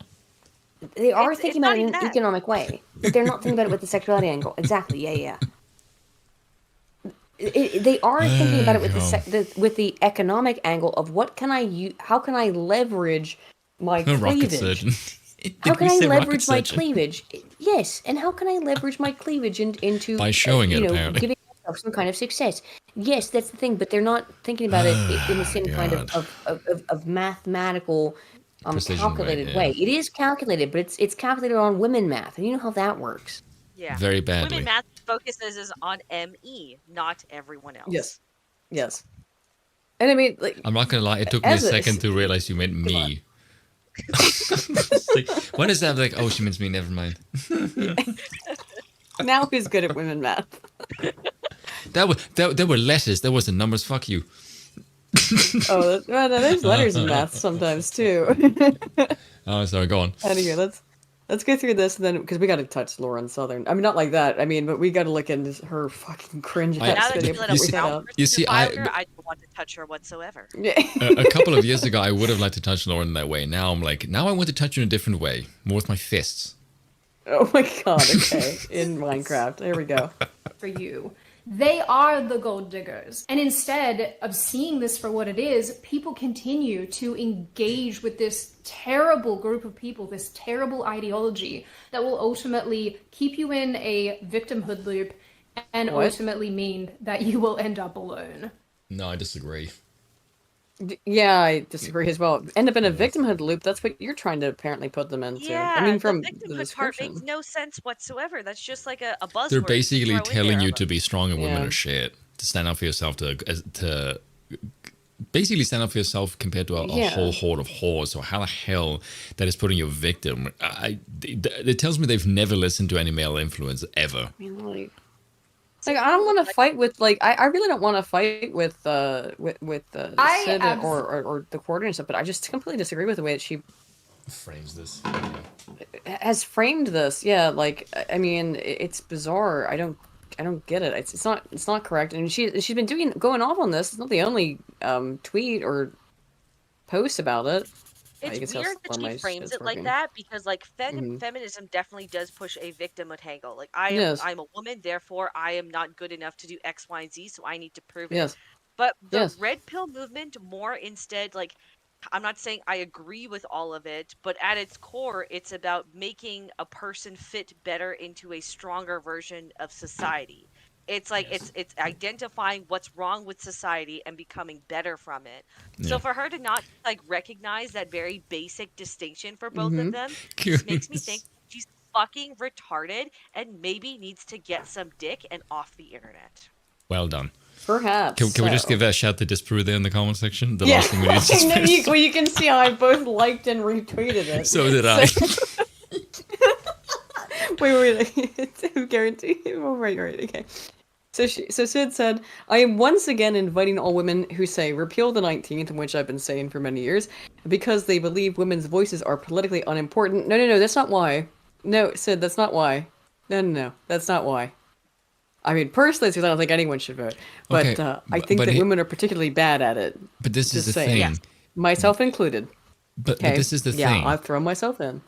They are It's thinking not about it in even an that. economic way, but they're not thinking about it with the sexuality angle. Exactly. Yeah. They are thinking about it with the economic angle of what can I use? How can I leverage my A rocket cleavage? surgeon. How Did can we I say rocket leverage my surgeon? cleavage? Yes, and how can I leverage my cleavage into By showing it, apparently. giving myself some kind of success? Yes, that's the thing, but they're not thinking about it in the same kind of mathematical, Precision calculated way, way. It is calculated, but it's calculated on women math, and you know how that works. Yeah. Very badly. Women math focuses is on ME, not everyone else. Yes. And I mean, like, I'm not gonna lie. It took me a As a- second to realize you meant me. It's like, when is that? Like, oh, she means me. Never mind. Now he's good at women math. There were letters. There was the numbers. Fuck you. Oh, well, there's letters in math sometimes too. Oh, sorry. Go on. Anyway, let's go through this then, because we got to touch Lauren Southern. I mean, not like that. I mean, but we got to look into her fucking cringe I- ass Now that video. you let you a see- brown person you see, defile I- her, I don't want to touch her whatsoever. Yeah. A couple of years ago, I would have liked to touch Lauren that way. Now I'm like, now I want to touch you in a different way, more with my fists. Oh my god. Okay. In Minecraft. There we go. For you. They are the gold diggers. And instead of seeing this for what it is, people continue to engage with this terrible group of people, this terrible ideology that will ultimately keep you in a victimhood loop and What? ultimately mean that you will end up alone. No, I disagree. Yeah, I disagree as well. End up in a victimhood loop. That's what you're trying to apparently put them into. Yeah, I mean, from the the victimhood part description. makes no sense whatsoever. That's just like a buzzword. They're to basically throw in telling there. you to be strong and women Yeah. are shit. To stand up for yourself, to basically stand up for yourself compared to a Yeah. whole horde of whores. So how the hell that is putting you a victim? It tells me they've never listened to any male influence ever. I mean, like I don't want to fight with I really don't want to fight with I Sid abs- or the quarter and stuff, but I just completely disagree with the way that she Frames this. has framed this. Yeah, like I mean, it's bizarre. I don't get it. It's not correct. And she's been going off on this. It's not the only tweet or post about it. I It's guess that's weird that why my she frames shit's it like working. that because like Mhm. feminism definitely does push a victimhood angle. Like Yes. I'm a woman, therefore I am not good enough to do X, Y, and Z, so I need to prove it. Yes. But the Yes. red pill movement more instead like I'm not saying I agree with all of it, but at its core it's about making a person fit better into a stronger version of society. It's like it's identifying what's wrong with society and becoming better from it. So Yeah. for her to not like recognize that very basic distinction for both of Mhm. them just makes me think she's fucking retarded and maybe needs to get some dick and off the internet. Well done. Perhaps. Can we just so. give that shout to Disprove there in the comment section? The Yeah. last thing we need to And then disprove. well, you can see how I both liked and retweeted it. So did I. Wait, guarantee. Oh, right, okay. So Sid said, I am once again inviting all women who say repeal the 19th, which I've been saying for many years, because they believe women's voices are politically unimportant. No, that's not why. No, Sid, that's not why. No, that's not why. I mean, personally, it's because I don't think anyone should vote. But Okay, I think but that he- women are particularly bad at it. But this is Just the saying. thing. Yes. Myself included. But Okay. this is the yeah, thing. I'll throw myself in.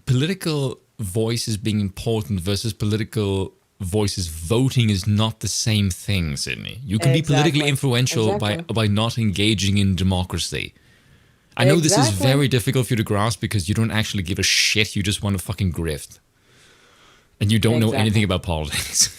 Political voices being important versus political voices voting is not the same thing, Sydney. You can be politically Exactly. influential Exactly. by not engaging in democracy. I know this is Exactly. very difficult for you to grasp because you don't actually give a shit. You just want to fucking grift. And you don't know Exactly. anything about politics.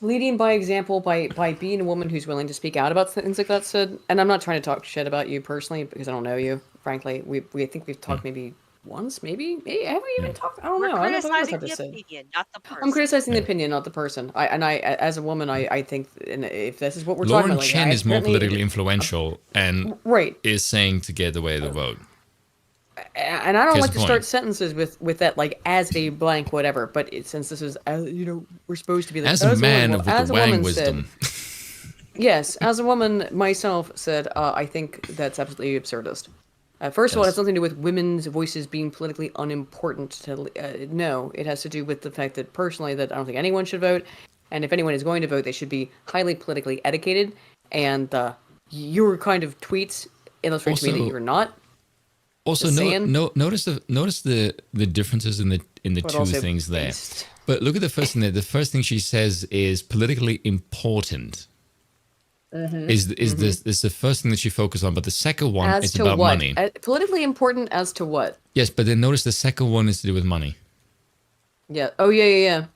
Leading by example by being a woman who's willing to speak out about things like that, Sid. And I'm not trying to talk shit about you personally because I don't know you. Frankly, I think we've talked maybe once, maybe have we even talked? I don't We're know. I don't know what criticizing I've the said. opinion, not the person. I'm criticizing the opinion, not the person. I as a woman, I think, and if this is what we're talking Lauren about, like, Chen I is more apparently- politically influential and right. is saying to get away the vote. And I don't Case like in to point. start sentences with that like as a blank whatever. But since this is we're supposed to be like, As a man woman, with as the a Wang woman wisdom. Yes, as a woman myself said, I think that's absolutely absurdist. First of all, it has Yes. something to do with women's voices being politically unimportant. No, it has to do with the fact that personally that I don't think anyone should vote, and if anyone is going to vote, they should be highly politically educated. And your kind of tweets illustrate to me that Also- you're not. Also, Just saying. notice the differences in the But two also things there. based. But look at the first thing there. The first thing she says is politically important. Mm-hmm. Is the first thing that she focuses on, but the second one As is to about what? money. Politically important as to what? Yes, but then notice the second one is to do with money. Yeah. Oh yeah.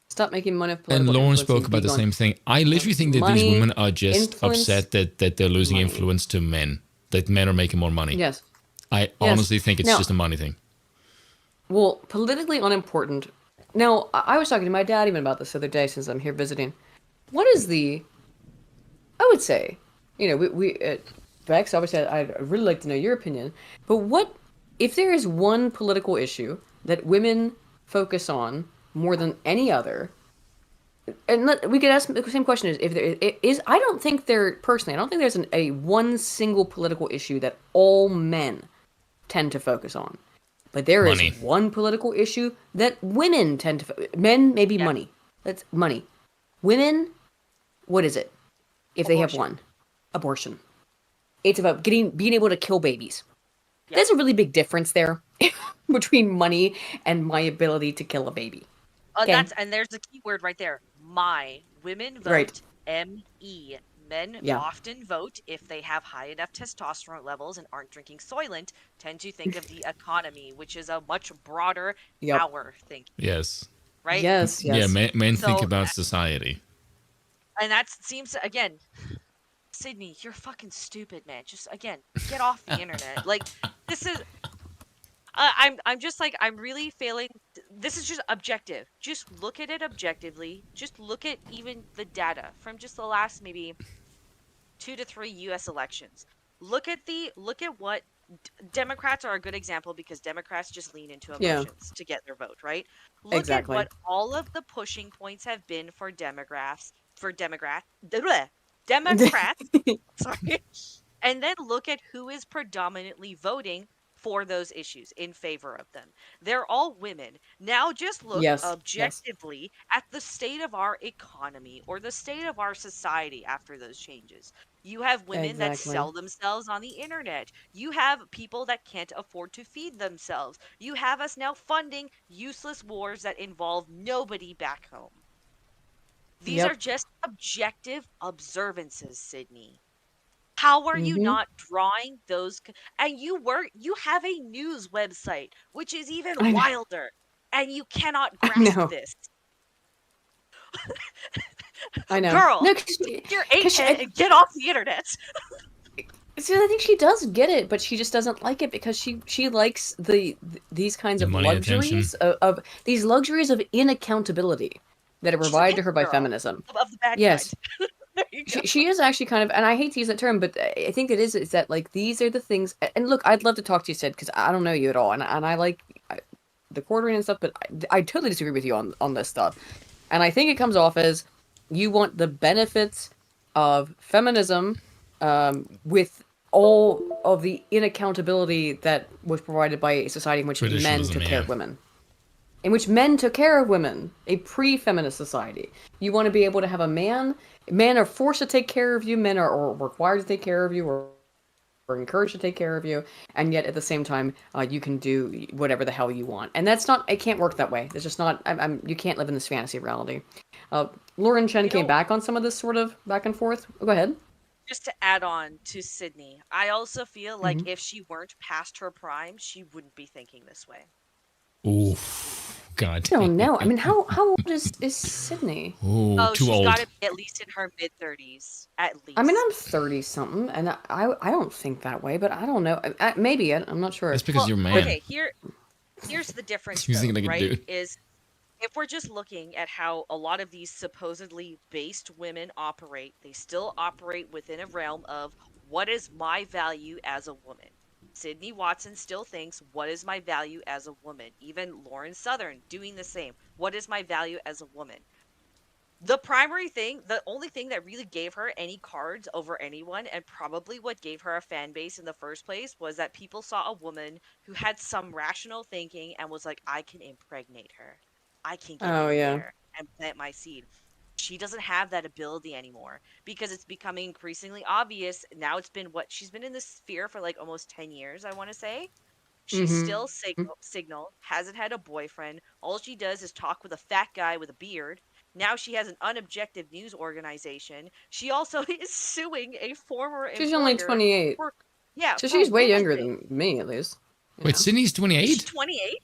Stop making money. Of And political Lauren influence spoke and about be the gone. same thing. I literally think that Money, these women are just influence, upset that they're losing money. influence to men. That men are making more money. Yes. I honestly think it's Now- just a money thing. Well, politically unimportant. Now, I was talking to my dad even about this the other day since I'm here visiting. What is I would say, we Bex, obviously I'd really like to know your opinion, but what if there is one political issue that women focus on more than any other? And we could ask the same question: is if there is, I don't think I don't think there's a one single political issue that all men tend to focus on. But there is Money. one political issue that women tend to men maybe Yeah. money. That's money. Women, what is it? If they have Abortion. one, abortion. It's about being able to kill babies. Yeah. There's a really big difference there between money and my ability to kill a baby. Okay. And there's the key word right there. My women vote Right. M-E. Men Yeah. often vote if they have high enough testosterone levels and aren't drinking Soylent, tend to think of the economy, which is a much broader Yep. our thinking, Yes. right? Yes. Yeah, men think So, about society. And that seems to, again, Sydney, you're fucking stupid, man. Just again, get off the internet. Like this is I'm just like I'm really failing. This is just objective. Just look at it objectively. Just look at even the data from just the last maybe 2 to 3 US elections. Look at what Democrats are a good example because Democrats just lean into Yeah. emotions to get their vote, right? Look Exactly. at what all of the pushing points have been for Democrats, sorry. And then look at who is predominantly voting for those issues in favor of them. They're all women. Now just look Yes. objectively at the state of our economy or the state of our society after those changes. You have women that Exactly. sell themselves on the internet. You have people that can't afford to feed themselves. You have us now funding useless wars that involve nobody back home. These Yep. are just objective observances, Sydney. How are you Mhm. not drawing those? And you have a news website, which is even I know. wilder, and you cannot I grasp know. this. I know. Girl, No, take your cause she, head and get off the internet. see, I think she does get it, but she just doesn't like it because she likes these kinds The of money, luxuries of these luxuries of inaccountability that are She's a provided to pink her by girl feminism. of the bad Yes. kind. There you go. She is actually kind of, and I hate to use that term, but I think it is that like these are the things. And look, I'd love to talk to you, Sid, because I don't know you at all, and I like the quartering and stuff, but I totally disagree with you on this stuff. And I think it comes off as you want the benefits of feminism with all of the inaccountability that was provided by a society in which men Traditionalism, took care yeah. of women. In which men took care of women, a pre-feminist society. You want to be able to have a man. Men are forced to take care of you. Men are required to take care of you, or encouraged to take care of you. And yet, at the same time, you can do whatever the hell you want. And that's not. It can't work that way. It's just not. You can't live in this fantasy reality. Lauren Chen You came know- back on some of this sort of back and forth. Go ahead. Just to add on to Sydney, I also feel like Mhm. if she weren't past her prime, she wouldn't be thinking this way. Oof. God. I don't know. I mean, how old is Sydney? Ooh, Oh, too she's old. got to be at least in her mid-30s, at least. I mean, I'm 30 something, and I don't think that way, but I don't know. Maybe I'm not sure. That's because you're a man. Okay, here's the difference, You're though, thinking like a right? dude. Is if we're just looking at how a lot of these supposedly based women operate, they still operate within a realm of what is my value as a woman. Sydney Watson still thinks, what is my value as a woman? Even Lauren Southern doing the same. What is my value as a woman? The primary thing, the only thing that really gave her any cards over anyone, and probably what gave her a fan base in the first place, was that people saw a woman who had some rational thinking and was like, I can impregnate her. I can get Oh, in yeah. there and plant my seed. She doesn't have that ability anymore because it's becoming increasingly obvious. Now she's been in this sphere for like almost 10 years, I want to say. She's Mhm. still signal, hasn't had a boyfriend. All she does is talk with a fat guy with a beard. Now she has an unobjective news organization. She also is suing a former She's only employer 28. for So for she's way younger witnessing. than me, at least. You Wait, know? Sydney's Is she 28? 28?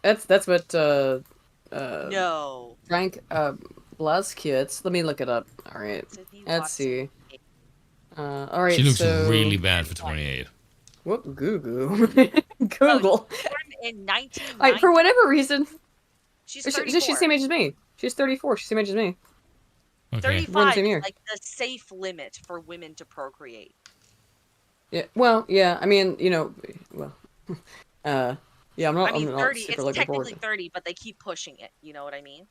That's what No. Frank Blazkowicz. Let me look it up. All right. Sydney Let's see. Watson. All right. She looks so... really bad for 28. Whoop, Google. Google. Born in 1990. Like, for whatever reason, She's she's 34. the same age as me. She's 34. She's the same age as me. Okay. 35 same is year. like the safe limit for women to procreate. Yeah. Well, yeah. I mean, well, yeah. I mean, I'm not 30. super It's looking forward technically to. 30, but they keep pushing it. You know what I mean?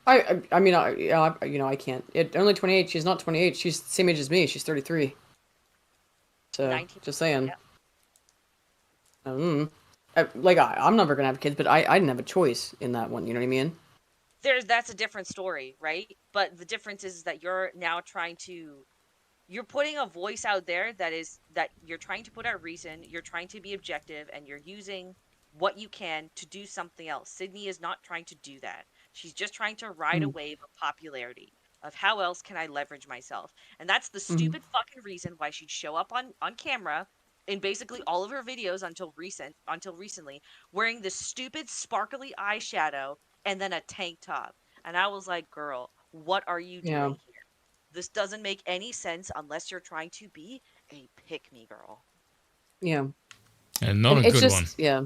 I mean, yeah, I can't. Only 28. She's not 28. She's the same age as me. She's 33. So 19. just saying. Yep. Like I'm never gonna have kids, but I didn't have a choice in that one. You know what I mean? That's a different story, right? But the difference is that you're now you're putting a voice out there that you're trying to put out reason, you're trying to be objective, and you're using what you can to do something else. Sydney is not trying to do that. She's just trying to ride a Mm. wave of popularity, of how else can I leverage myself. And that's the Mm-hmm. stupid fucking reason why she'd show up on camera in basically all of her videos until recently, wearing this stupid sparkly eyeshadow and then a tank top. And I was like, girl, what are you Yeah. doing here? This doesn't make any sense unless you're trying to be a pick me girl. Yeah. And not a It's good one. just yeah.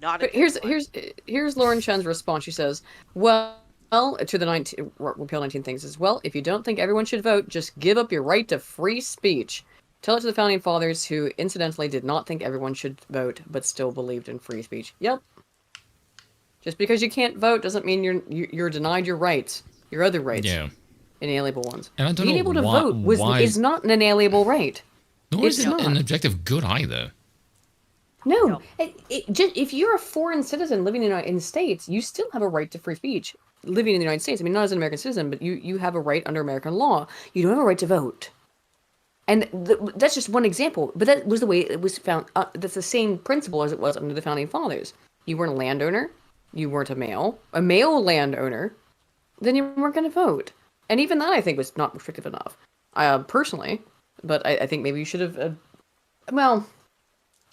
Not a But good one. here's Lauren Chen's response. She says, "Well, to the 19 repeal 19 things as well. If you don't think everyone should vote, just give up your right to free speech. Tell it to the founding fathers, who incidentally did not think everyone should vote, but still believed in free speech. Yep. Just because you can't vote doesn't mean you're denied your rights, your other rights, Yeah. inalienable ones. And I don't Being know able to why, vote is not an inalienable right. Nor It's is it not. an objective good either. No, just if you're a foreign citizen living in the United States, you still have a right to free speech living in the United States. I mean, not as an American citizen, but you have a right under American law. You don't have a right to vote. And that's just one example. But that was the way it was found. That's the same principle as it was under the founding fathers. You weren't a landowner. You weren't a male landowner. Then you weren't going to vote. And even that, I think, was not restrictive enough, personally. But I think maybe you should have. Well,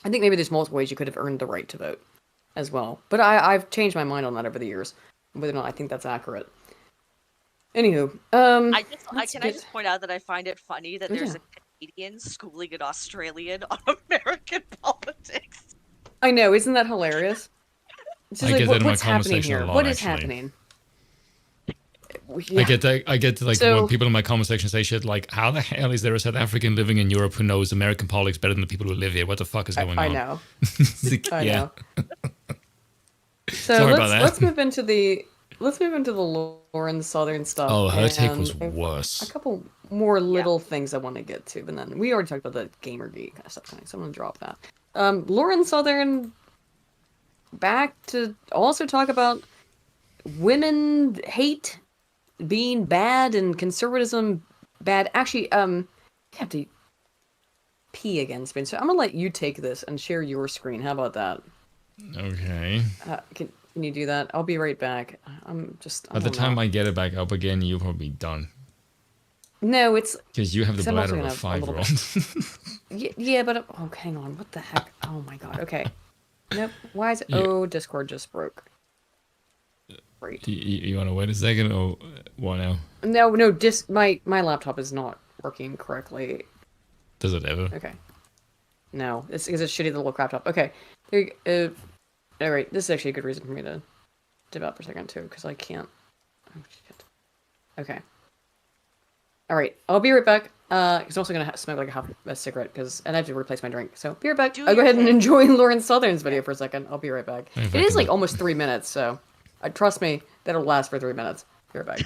I think maybe there's multiple ways you could have earned the right to vote as well. But I've changed my mind on that over the years, whether or not I think that's accurate. Anywho, I let's just point out that I find it funny that there's yeah. a Canadian schooling an Australian on American politics. I know, isn't that hilarious? It's just I like, get that in my what's comment happening section a here? lot, What is actually. happening? I get that. I get like So- when people in my comment section say shit like, "How the hell is there a South African living in Europe who knows American politics better than the people who live here? What the fuck is going on?" I know. It's like, I yeah. know. So Sorry about that. let's move into the Lauren Southern stuff. Oh, her take was and worse. a couple more little things I want to get to, but then we already talked about the gamer geek kind of stuff, so I'm gonna drop that. Lauren Southern back to also talk about women hate being bad and conservatism bad. Actually, I have to pee again, Spain. So I'm gonna let you take this and share your screen. How about that? Okay. Can you do that? I'll be right back. By the time I get it back up again, you'll probably be done. No, it's Because you have the 'cause I'm also bladder of a gonna have a little 5-year-old. yeah, but oh, hang on. What the heck? Oh my god. Okay. Nope. Why is it? Oh, Discord just broke. Great. You want to wait a second or what now? No, my laptop is not working correctly. Does it ever? Okay. No, it's because it's shitty little crap top. Okay. There you go. All right. This is actually a good reason for me to dip out for a second too, because I can't. Oh shit. Okay. All right. I'll be right back. He's also gonna smoke like a cigarette and I have to replace my drink. So be right back. I'll go ahead and enjoy Lauren Southern's video for a second. I'll be right back. It is like almost 3 minutes, so trust me, that'll last for 3 minutes. Be right back.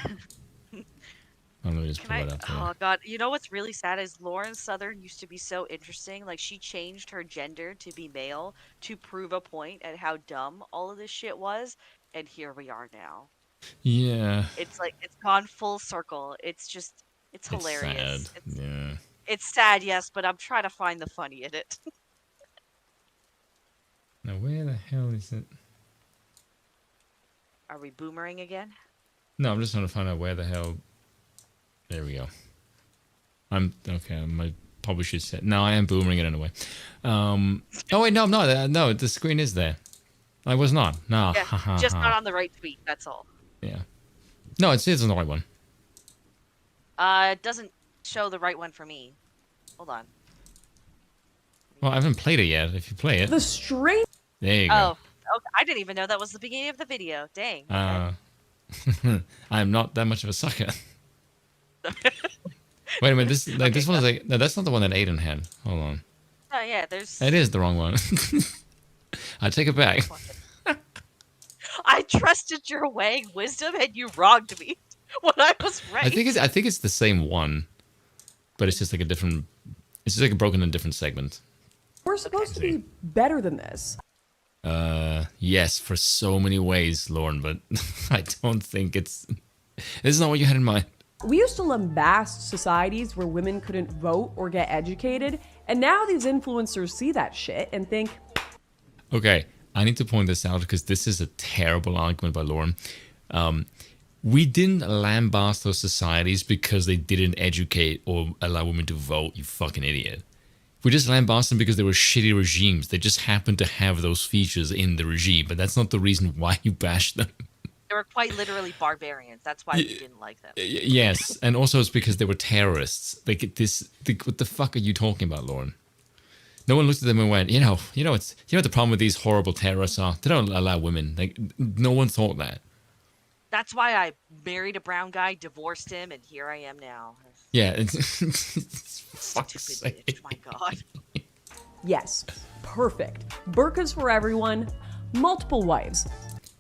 Let me just pull it up. Oh god, you know what's really sad is Lauren Southern used to be so interesting. Like she changed her gender to be male to prove a point at how dumb all of this shit was, and here we are now. Yeah. It's like it's gone full circle. It's hilarious. Sad. Yeah. It's sad, yes, but I'm trying to find the funny in it. Now where the hell is it? Are we boomerang again? No, I'm just trying to find out where the hell. There we go. I'm okay. My probably should say. No, I am boomering it anyway. Oh wait, no, I'm not. No, the screen is there. I was not. No. Yeah, just not on the right tweet. That's all. Yeah. No, it's on the right one. It doesn't show the right one for me. Hold on. Well, I haven't played it yet. If you play it. The stream. There you Oh, go. okay. I didn't even know that was the beginning of the video. Dang. Okay. I'm not that much of a sucker. Wait a minute. This one is like no, that's not the one that Aiden had. Hold on. Oh yeah, there's. It is the wrong one. I take it back. I trusted your Wang wisdom, and you wronged me when I was right. I think it's the same one, but it's just like a different. It's just like broken in a different segment. We're supposed to be better than this. Yes, for so many ways, Lauren, but I don't think it's. This is not what you had in mind. We used to lambast societies where women couldn't vote or get educated, and now these influencers see that shit and think, Okay, I need to point this out because this is a terrible argument by Lauren. We didn't lambast those societies because they didn't educate or allow women to vote, you fucking idiot. We just lambast them because they were shitty regimes. They just happened to have those features in the regime, but that's not the reason why you bashed them. They were quite literally barbarians. That's why we didn't like them. Yes, and also it's because they were terrorists. Like what the fuck are you talking about, Lauren? No one looked at them and went, it's the problem with these horrible terrorists are they don't allow women. Like no one thought that. That's why I married a brown guy, divorced him, and here I am now. Yeah, it's fuck's Stupid sake. bitch, my god. yes, perfect. Burkas for everyone, multiple wives.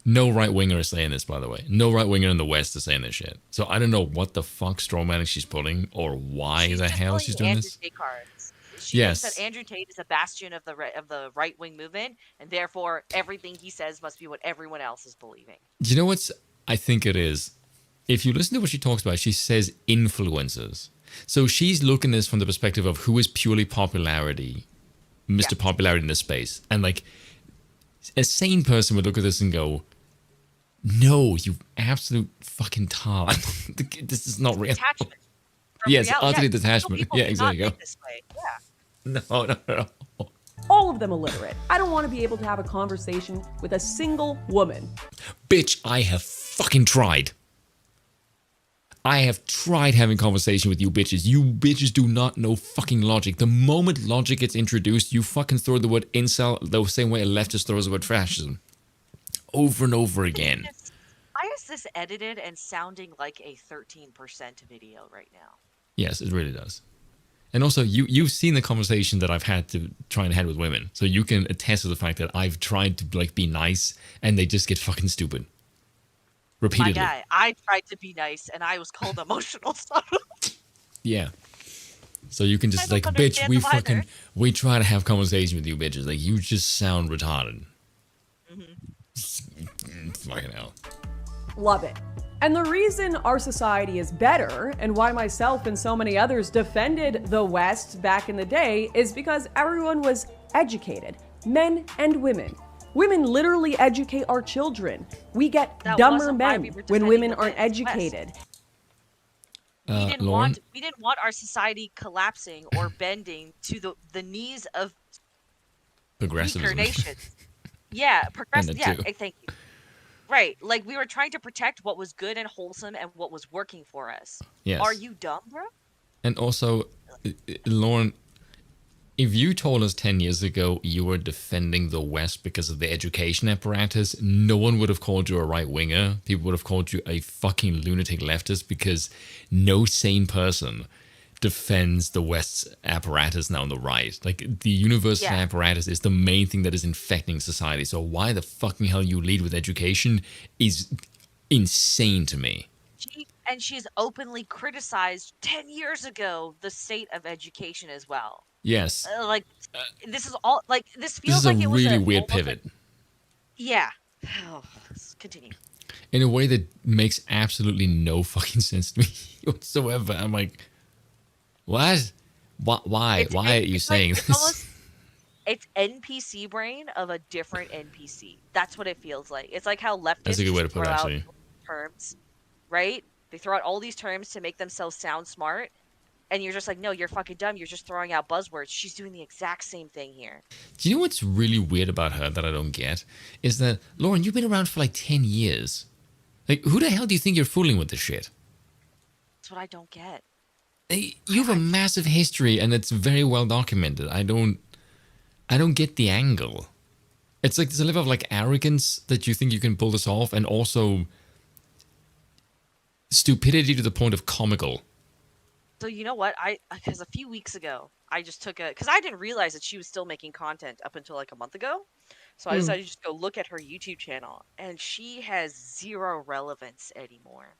No right winger is saying this, by the way. No right winger in the West is saying this shit. So I don't know what the fuck strawmanning she's pulling or why the hell she's doing Andrew this. Tate cards. She Yes. thinks that Andrew Tate is a bastion of the right wing movement, and therefore everything he says must be what everyone else is believing. Do you know what's I think it is? If you listen to what she talks about, she says influencers. So she's looking at this from the perspective of who is purely popularity, Mr. Popularity in this space. And like a sane person would look at this and go, no, you absolute fucking tart. This is not real. Detachment. from Yes, reality. utterly Yeah, detachment. people Yeah, do exactly. not think this way. Yeah. No. All of them illiterate. I don't want to be able to have a conversation with a single woman. Bitch, I have fucking tried. I have tried having conversation with you bitches. You bitches do not know fucking logic. The moment logic gets introduced, you fucking throw the word incel the same way a leftist throws the word fascism. Over and over again. Why is this edited and sounding like a 13% video right now? Yes, it really does. And also, you've seen the conversation that I've had to try and have with women, so you can attest to the fact that I've tried to like be nice, and they just get fucking stupid. Repeatedly. My guy, I tried to be nice, and I was called emotional. Yeah. So you can just I like, don't bitch, understand them either. we try to have conversation with you bitches. Like, you just sound retarded. Fucking hell. Love it. And the reason our society is better, and why myself and so many others defended the West back in the day, is because everyone was educated, men and women. Women literally educate our children. We get That dumber wasn't why men we were when defending women the aren't West. educated. Lauren? We didn't want our society collapsing or bending to the knees of weaker Progressivism. nations. Yeah, progressive. that Yeah, too. thank you. Right, like we were trying to protect what was good and wholesome and what was working for us. Yes. Are you dumb, bro? And also, Lauren, if you told us 10 years ago you were defending the West because of the education apparatus, no one would have called you a right winger. People would have called you a fucking lunatic leftist because no sane person defends the West's apparatus now on the right. Like, the university Yeah. apparatus is the main thing that is infecting society. So why the fucking hell you lead with education is insane to me. She's openly criticized 10 years ago the state of education as well. Yes. This is all like this This feels is like a it was really a, weird almost pivot. Yeah. Oh, let's continue. In a way that makes absolutely no fucking sense to me whatsoever. I'm like, what? Why? Why are you It's like- saying it's this? almost- it's NPC brain of a different NPC. That's what it feels like. It's like how leftists That's a good way to just put it, throw out actually. terms, right? They throw out all these terms to make themselves sound smart, and you're just like, no, you're fucking dumb. You're just throwing out buzzwords. She's doing the exact same thing here. Do you know what's really weird about her that I don't get? Is that, Lauren, you've been around for like 10 years. Like, who the hell do you think you're fooling with this shit? That's what I don't get. You have a massive history and it's very well documented. I don't get the angle. It's like there's a level of like arrogance that you think you can pull this off, and also stupidity to the point of comical. So you know what? Because a few weeks ago, I just took a because I didn't realize that she was still making content up until like a month ago. So I Mm. decided to just go look at her YouTube channel, and she has zero relevance anymore.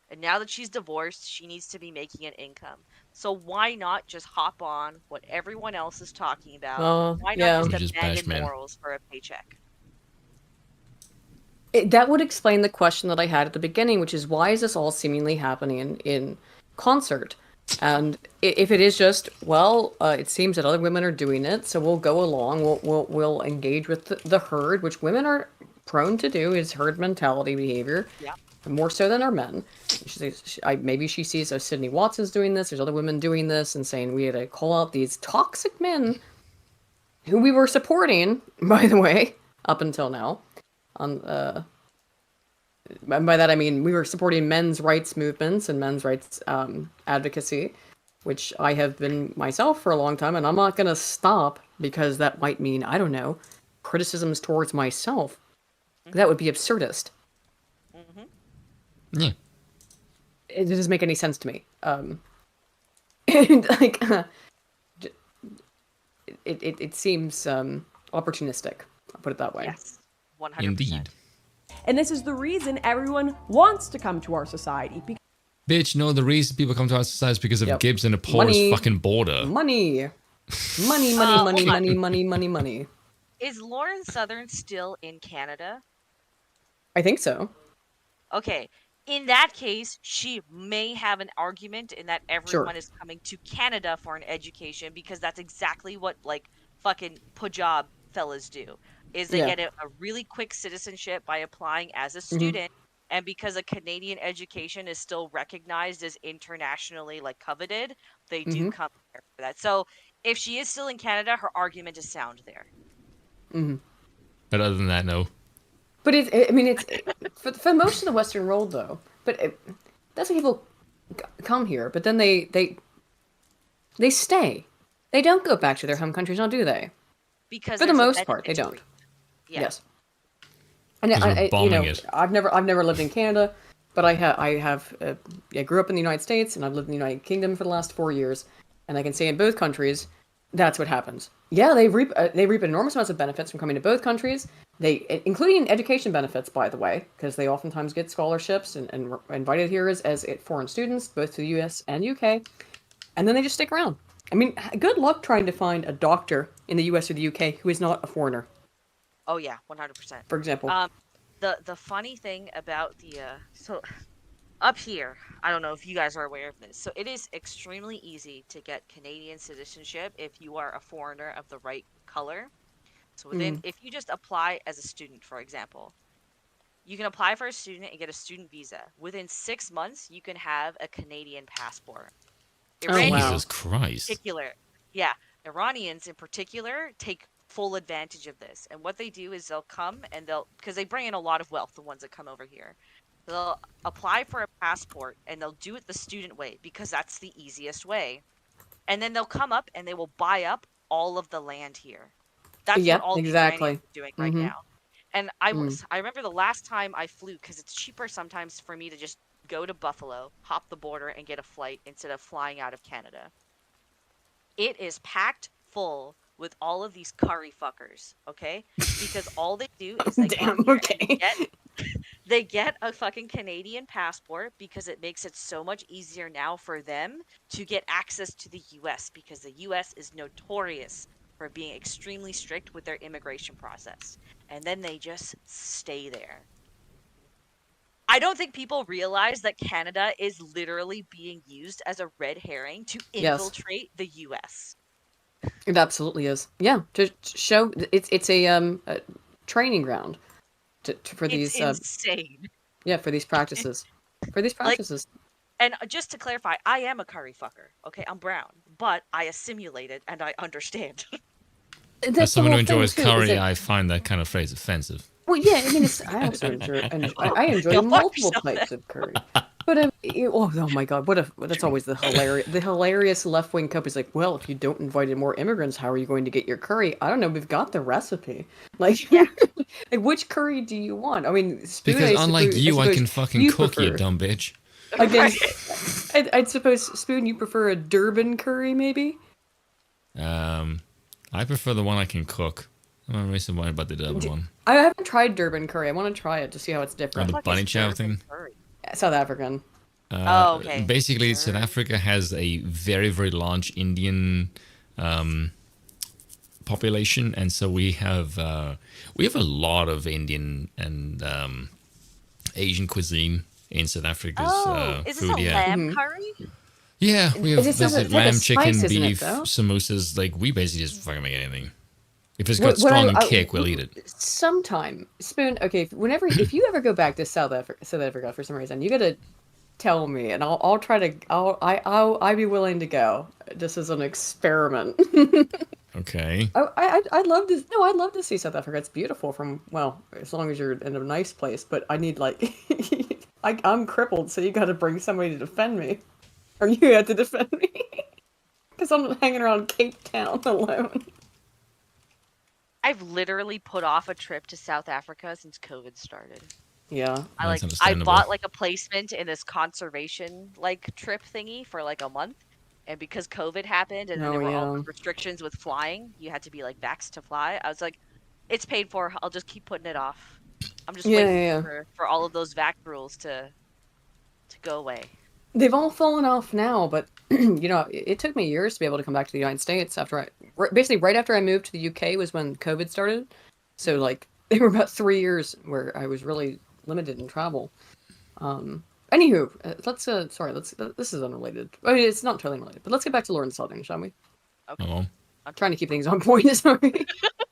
And now that she's divorced, she needs to be making an income. So why not just hop on what everyone else is talking about? Why not Yeah. just We just bash abandon men. morals for a paycheck? That would explain the question that I had at the beginning, which is why is this all seemingly happening in concert? And if it is just, well, it seems that other women are doing it, so we'll go along. We'll engage with the herd, which women are prone to do, is herd mentality behavior, Yeah. more so than our men. Maybe she sees Sydney Watson's doing this. There's other women doing this, and saying we had to call out these toxic men who we were supporting, by the way, up until now. On and by that I mean we were supporting men's rights movements and men's rights advocacy, which I have been myself for a long time, and I'm not gonna stop because that might mean, I don't know, criticisms towards myself. That would be absurdist. Yeah. It doesn't make any sense to me. And, like, it seems opportunistic. I'll put it that way. Yes. 100%. Indeed. And this is the reason everyone wants to come to our society. Bitch, no, the reason people come to our society is because of Yep. Gibbs and a porous Money. fucking border. Money, money, money, hold money, on. money, money, money, money. Is Lauren Southern still in Canada? I think so. Okay. In that case, she may have an argument in that everyone is coming to Canada for an education because that's exactly what like fucking Punjab fellas do. Is they Yeah. get a really quick citizenship by applying as a student, and because a Canadian education is still recognized as internationally like coveted, they do come here for that. So if she is still in Canada, her argument is sound there. But other than that, no. But it's for most of the Western world though. But that's why people come here. But then they stay. They don't go back to their home countries, now do they? Because For the there's a most part, they benefit to don't. it. Yeah. Yes. And 'Cause we're bombing it. I've never lived in Canada, but I grew up in the United States and I've lived in the United Kingdom for the last 4 years, and I can say in both countries, that's what happens. Yeah, they reap enormous amounts of benefits from coming to both countries. Including education benefits, by the way, because they oftentimes get scholarships and invited here as foreign students, both to the U.S. and U.K. And then they just stick around. I mean, good luck trying to find a doctor in the U.S. or the U.K. who is not a foreigner, Oh yeah, 100%. for example. The funny thing about so up here, I don't know if you guys are aware of this. So it is extremely easy to get Canadian citizenship if you are a foreigner of the right color. So if you just apply as a student, for example, you can apply for a student and get a student visa. Within 6 months, you can have a Canadian passport. Oh, wow. Jesus Christ. Iranians in particular take full advantage of this. And what they do is they'll come and because they bring in a lot of wealth, the ones that come over here. They'll apply for a passport and they'll do it the student way because that's the easiest way. And then they'll come up and they will buy up all of the land here. That's Yep, what all exactly. the Iranians are doing right now. And I remember the last time I flew, because it's cheaper sometimes for me to just go to Buffalo, hop the border, and get a flight instead of flying out of Canada. It is packed full with all of these curry fuckers, okay? Because all they do is they come here and they get a fucking Canadian passport because it makes it so much easier now for them to get access to the U.S. because the U.S. is notorious for being extremely strict with their immigration process. And then they just stay there. I don't think people realize that Canada is literally being used as a red herring to infiltrate the U.S. It absolutely is. Yeah, to show it's a training ground for these. It's insane. Yeah, for these practices. For these practices. And just to clarify, I am a curry fucker. Okay, I'm brown, but I assimilated and I understand. As someone who enjoys curry, I find that kind of phrase offensive. Well, yeah, I mean, I also enjoy multiple types of curry. But oh my god, that's always the hilarious left wing companies like, well, if you don't invite in more immigrants, how are you going to get your curry? I don't know, we've got the recipe. Like, like which curry do you want? I mean, because unlike you, I can fucking cook, you dumb bitch. Against, I'd suppose, Spoon, you prefer a Durban curry, maybe? I prefer the one I can cook. I'm not really so worried about the Durban one. I haven't tried Durban curry. I want to try it to see how it's Or different. the Fuck bunny is chow Durban thing. curry? South African. Oh, okay. Basically, South Africa has a very, very large Indian population, and so we have a lot of Indian and Asian cuisine in South Africa's Oh, is this food. a Yeah, lamb curry? yeah, we have Is it visit like a lamb, spice, chicken, isn't it, beef, though? samosas. Like we basically just fucking make anything. If it's got What strong I- kick, we'll eat it. Sometime, Spoon. Okay, if you ever go back to South Africa for some reason, you gotta tell me, and I'll try to. I'd be willing to go just as an experiment. Okay. I'd love to. No, I'd love to see South Africa. It's beautiful as long as you're in a nice place. But I need I'm crippled, so you got to bring somebody to defend me, or you have to defend me, because I'm hanging around Cape Town alone. I've literally put off a trip to South Africa since COVID started. Yeah. I That's I understandable. bought like a placement in this conservation like trip thingy for like a month. And because COVID happened and then Oh, there were all yeah. the restrictions with flying, you had to be like vaxxed to fly. I was like, it's paid for. I'll just keep putting it off. I'm just Yeah, waiting yeah. for all of those vax rules to go away. They've all fallen off now, but it took me years to be able to come back to the United States basically right after I moved to the UK was when COVID started. So like they were about 3 years where I was really limited in travel. Anywho, this is unrelated. I mean, it's not totally unrelated, but let's get back to Lauren Southern, shall we? Okay. Oh, I'm trying to keep things on point. Sorry,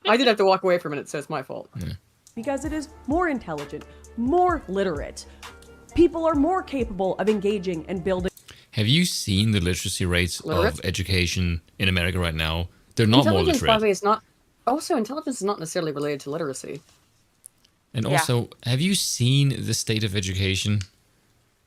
I did have to walk away for a minute, so it's my fault. Because it is more intelligent, more literate. People are more capable of engaging and building. have you seen the literacy rates Literate? of education in America right now? They're not more Intelligence, by the literate. way, is not. Also, intelligence is not necessarily related to literacy. And Yeah. also, have you seen the state of education?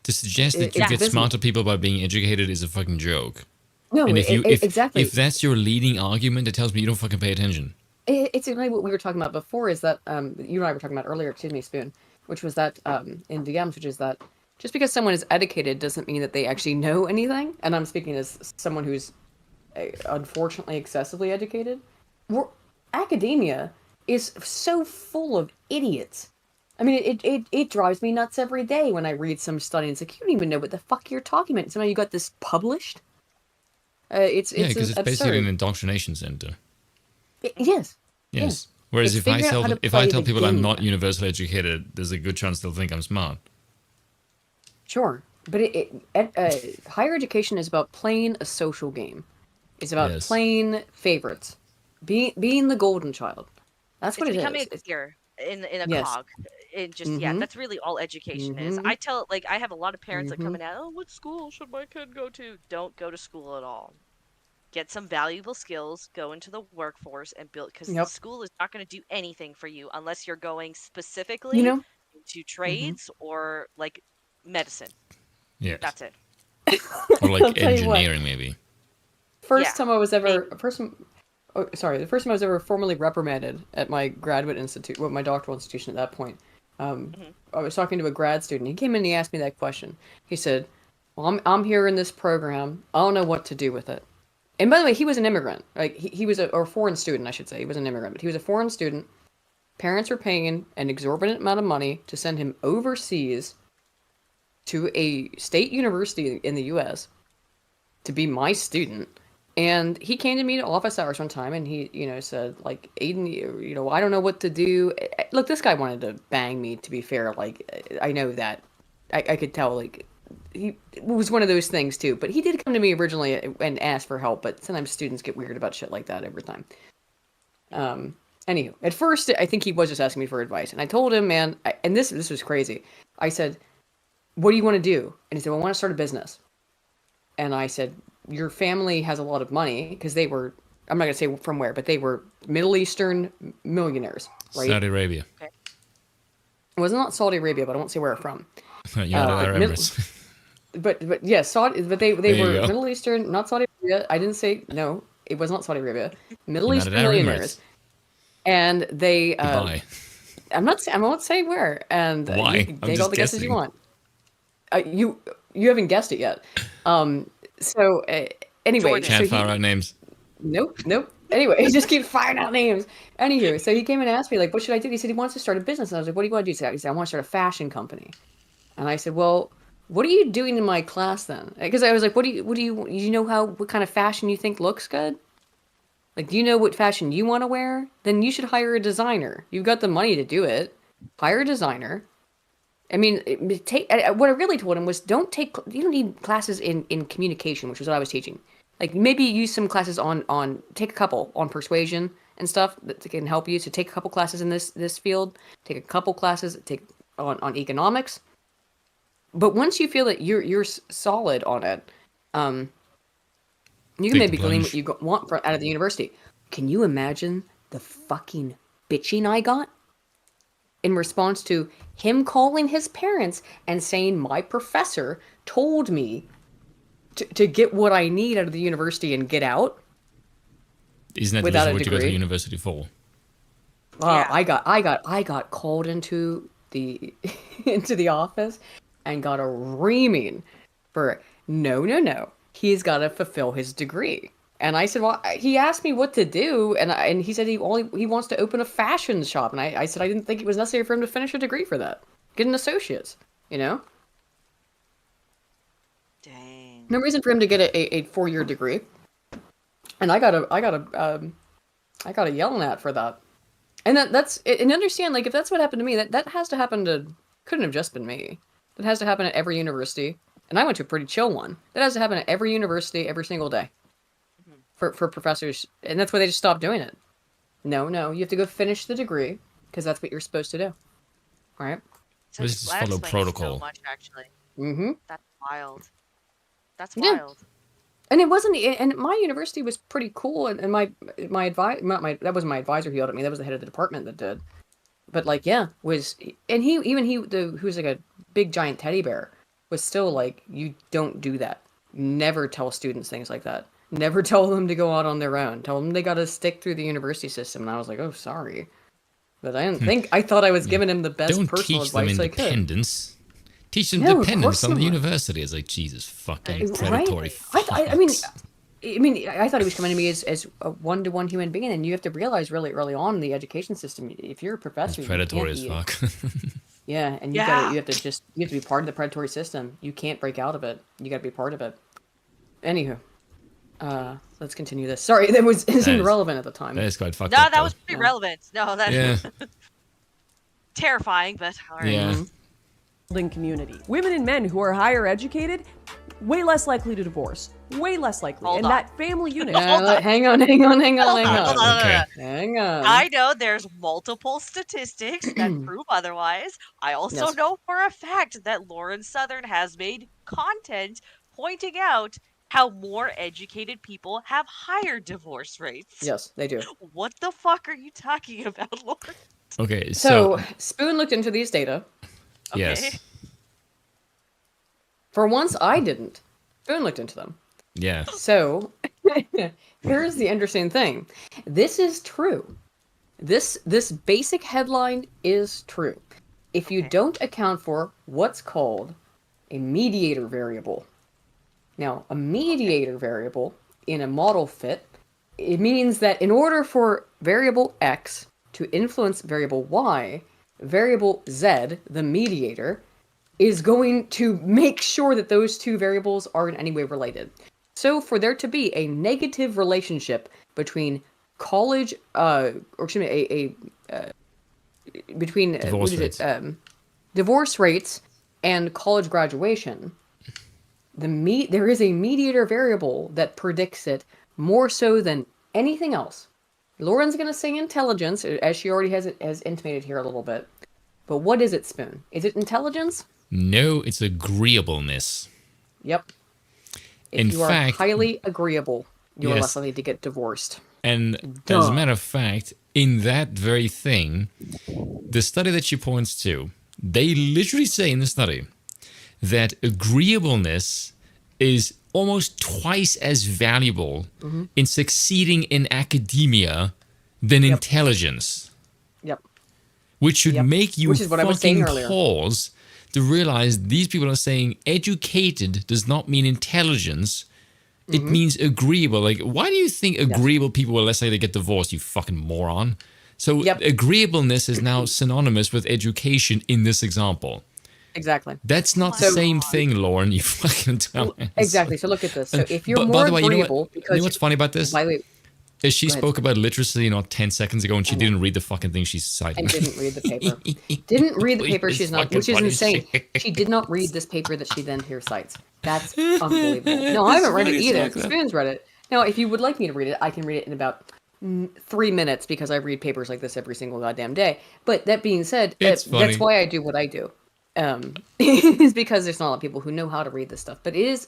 To suggest that you It's get abysmal. smarter people by being educated is a fucking joke. No, And exactly. if that's your leading argument, it tells me you don't fucking pay attention. It's exactly what we were talking about before. Is that you and I were talking about earlier? Excuse me, Spoon. Which was that in DMs, which is that just because someone is educated doesn't mean that they actually know anything. And I'm speaking as someone who's unfortunately excessively educated. Academia is so full of idiots. I mean, it drives me nuts every day when I read some study and it's like, you don't even know what the fuck you're talking about. Somehow you got this published. It's Because it's basically an absurd. indoctrination center. Yes. Yes. Whereas It's if I figuring out how to if I play tell the people I'm game. not universally educated, there's a good chance they'll think I'm smart. Sure, but higher education is about playing a social game. It's about Yes. playing favorites, being the golden child. That's what It's it becoming is. a gear in a Yes. cog. It just yeah, Mhm. that's really all education is. Mhm. I tell like I have a lot of parents that come Mhm. in at, oh, what school should my kid go to? Don't go to school at all. Get some valuable skills, go into the workforce and build because Yep. school is not going to do anything for you unless you're going You specifically know, into trades or like medicine. Yeah. That's it. Or I'll like tell you what. engineering, maybe. First Yeah. time I was ever the first time I was ever formally reprimanded at my graduate institute, well, my doctoral institution at that point. I was talking to a grad student. He came in and he asked me that question. He said, "Well, I'm here in this program. I don't know what to do with it." And by the way, he was an immigrant. Like he was a foreign student, I should say. He was an immigrant, but he was a foreign student. Parents were paying an exorbitant amount of money to send him overseas to a state university in the U.S. to be my student. And he came to me at office hours one time and he, said, like, Aiden, I don't know what to do. Look, this guy wanted to bang me, to be fair. Like, I know that. I could tell, like, it was one of those things, too. But he did come to me originally and ask for help. But sometimes students get weird about shit like that every time. Anywho, at first, I think he was just asking me for advice. And I told him, man, and this was crazy. I said, what do you want to do? And he said, well, I want to start a business. And I said, your family has a lot of money because they were, I'm not going to say from where, but they were Middle Eastern millionaires, right? Saudi Arabia. It was not Saudi Arabia, but I won't say where from. United Arab Middle- Emirates. But yes, Saudi, but they There you were go. Middle Eastern, not Saudi Arabia. I didn't say, no, it was not Saudi Arabia. Middle United Eastern Arab millionaires. Emirates. And they, Dubai. I won't say where. And Why? you can I'm take just all the guesses you guessing. want. you haven't guessed it yet. So anyway, Jordan. so Can't fire out names. Nope. Anyway, he just keeps firing out names. Anywho, so he came and asked me, like, what should I do? He said he wants to start a business. And I was like, what do you want to do? He said, I want to start a fashion company. And I said, well, what are you doing in my class then? Because I was like, you know what kind of fashion you think looks good? Like, do you know what fashion you want to wear? Then you should hire a designer. You've got the money to do it. Hire a designer. I mean, what I really told him was you don't need classes in communication, which was what I was teaching. Like, maybe use some classes take a couple on persuasion and stuff that can help you. So take a couple classes in this field, take a couple classes, on economics. But once you feel that you're solid on it, you can maybe glean what you want out of the university. Can you imagine the fucking bitching I got in response to him calling his parents and saying my professor told me to get what I need out of the university and get out? Isn't that without a what you go to degree? university for? Yeah. I got called into the into the office and got a reaming for no. He's got to fulfill his degree. And I said, well, he asked me what to do, and he said he wants to open a fashion shop. And I said I didn't think it was necessary for him to finish a degree for that. Get an associate's, you know? Dang. No reason for him to get a 4-year degree. And I got yelling at for that. And and understand, like, if that's what happened to me, that has to happen couldn't have just been me. That has to happen at every university. And I went to a pretty chill one. That has to happen at every university every single day. For professors, and that's why they just stopped doing it. No, you have to go finish the degree because that's what you're supposed to do. All right? So Let's just that follow explains protocol. So much, actually. Mm-hmm. That's wild. That's Yeah. wild. And it wasn't. And my university was pretty cool. And my that wasn't my advisor who yelled at me. That was the head of the department that did. But like, yeah, and he who was like a big giant teddy bear was still like, you don't do that. Never tell students things like that. Never tell them to go out on their own. Tell them they got to stick through the university system. And I was like, oh, sorry. But I didn't think, I thought I was giving him the best Don't personal teach them advice I could. independence. Teach them No, of dependence course on the not. university. It's like, Jesus fucking predatory Right? I mean, fucks. I thought he was coming to me as a one-to-one human being, and you have to realize really early on in the education system, if you're a professor, It's you predatory can't as be- fuck. Yeah, and you have to be part of the predatory system. You can't break out of it. You got to be part of it. Anywho, let's continue this. Sorry, that was irrelevant at the time. That is quite fucked No, up. that though. was pretty relevant. No, that Yeah. terrifying, but all right. Yeah. Community. Women and men who are higher educated, way less likely to divorce. Way less likely. Hold and on. that family unit. Hang on. Hold on. Okay. Hang on. I know there's multiple statistics that prove otherwise. I also Yes. know for a fact that Lauren Southern has made content pointing out how more educated people have higher divorce rates. Yes, they do. What the fuck are you talking about, Lauren? Okay, So Spoon looked into these data. yes. Okay. For once, I didn't. Spoon looked into them. Yeah. So here's the interesting thing. This is true. This basic headline is true. If you don't account for what's called a mediator variable. Now, a mediator variable in a model fit, it means that in order for variable X to influence variable Y, variable Z, the mediator, is going to make sure that those two variables are in any way related. So for there to be a negative relationship between college, between Divorce rates. divorce rates and college graduation, there is a mediator variable that predicts it more so than anything else. Lauren's going to say intelligence, as she already has intimated here a little bit. But what is it, Spoon? Is it intelligence? No, it's agreeableness. Yep. If In you are fact- highly agreeable, you are Yes. less likely to get divorced. And Duh. as a matter of fact, in that very thing, the study that she points to, they literally say in the study that agreeableness is almost twice as valuable in succeeding in academia than intelligence. Yep. Which should Yep. make you Which is what I was saying fucking earlier. pause to realize these people are saying educated does not mean intelligence. It means agreeable. Like, why do you think agreeable people will, let's say they get divorced, you fucking moron? So agreeableness is now synonymous with education in this example. Exactly. That's not the same thing, Lauren, you fucking dumbass. Exactly. So look at this. So And- if you're but, more by the way, agreeable, you because know what's funny about this? By the way, Is she Go ahead. spoke about literacy not 10 seconds ago and she didn't read the fucking thing she's citing. I didn't read the paper. Didn't read the paper. Please She's not, fucking which is funny insane. shit. She did not read this paper that she then here cites. That's unbelievable. No, I haven't read it funny as either. fuck, though. Spoon's read it. Now, if you would like me to read it, I can read it in about 3 minutes because I read papers like this every single goddamn day. But that being said, It's funny. that's why I do what I do. Is because there's not a lot of people who know how to read this stuff. But it is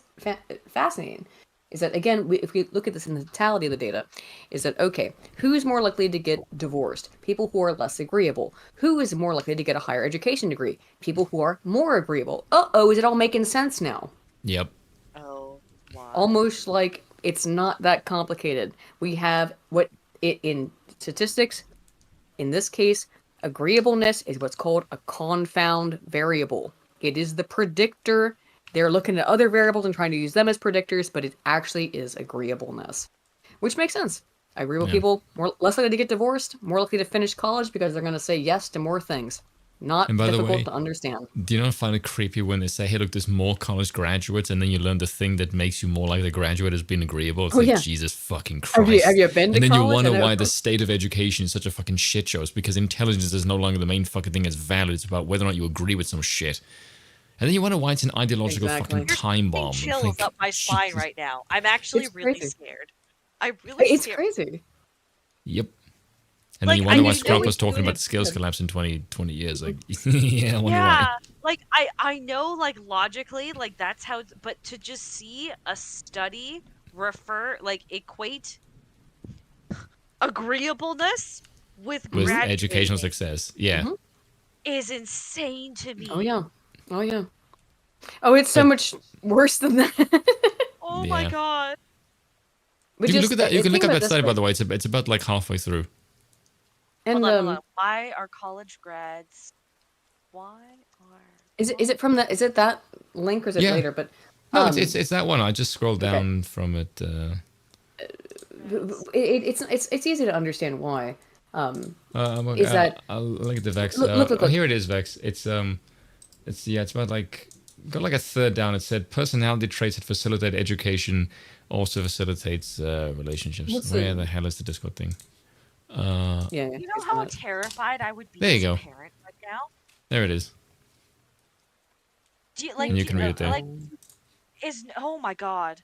fascinating. Is that, again, if we look at this in the totality of the data, is that, okay, who's more likely to get divorced? People who are less agreeable. Who is more likely to get a higher education degree? People who are more agreeable. Uh-oh, is it all making sense now? Yep. Oh, wow. Almost like it's not that complicated. We have what in statistics, in this case, agreeableness is what's called a confound variable. It is the predictor. They're looking at other variables and trying to use them as predictors, but it actually is agreeableness, which makes sense. Agreeable people less likely to get divorced, more likely to finish college because they're going to say yes to more things. Not And by the difficult way, to understand. Do you not find it creepy when they say, hey, look, there's more college graduates, and then you learn the thing that makes you more like the graduate as being agreeable? It's like, yeah. Jesus fucking Christ. Have you been to And then college? you wonder I know. why the state of education is such a fucking shit show. It's because intelligence is no longer the main fucking thing that's valid. It's about whether or not you agree with some shit. And then you wonder why it's an ideological Exactly. fucking time bomb. Chills Like, up my spine Jesus. right now. I'm actually It's really crazy. scared. I'm really It's scared. crazy. Yep. And Like, then you I wonder why need to Trump know was talking if- about the skills collapse in 20 years. Like, yeah, I wonder Yeah, why. like I know, like logically, like that's how. But to just see a study equate agreeableness with With graduating educational success. Yeah. is insane to me. Oh yeah. Oh yeah. Oh, it's so But- much worse than that. Oh my Yeah. god. But You can just look at that. You can think look at about that this study, way. by the way. It's about like halfway through. And Hold on. Why are college grads? Why are? is it from that? Is it that link or is it Yeah. later? But No, it's that one. I just scrolled okay. down from it. it's easy to understand why. Is that- I'll look at the Vex. Look. Oh, here it is, Vex. It's about like got like a third down. It said personality traits that facilitate education also facilitates relationships. What's Where the- the hell is the Discord thing? Yeah. You know how terrified I would be There you as go. a parent right now. There it is. Do you like? And you do can read it there. Like, oh my god.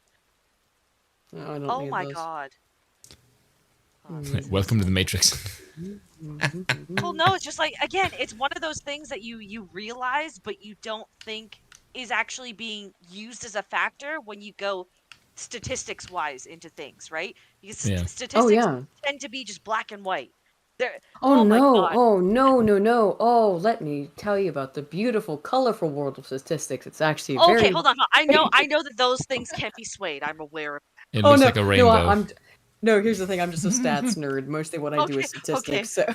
No, I don't Oh need my those. god. Welcome to the Matrix. Well, no, it's just like again, it's one of those things that you realize, but you don't think is actually being used as a factor when you go statistics wise into things, right? Because Yeah. statistics Oh yeah. tend to be just black and white. They're, Oh, my no. God. Oh no. Oh, let me tell you about the beautiful, colorful world of statistics. It's actually very. Okay, hold on. I know that those things can't be swayed. I'm aware of. It Oh looks no. like a rainbow. No, I'm. No, here's the thing. I'm just a stats nerd. Mostly what I do is Okay, okay. statistics. So.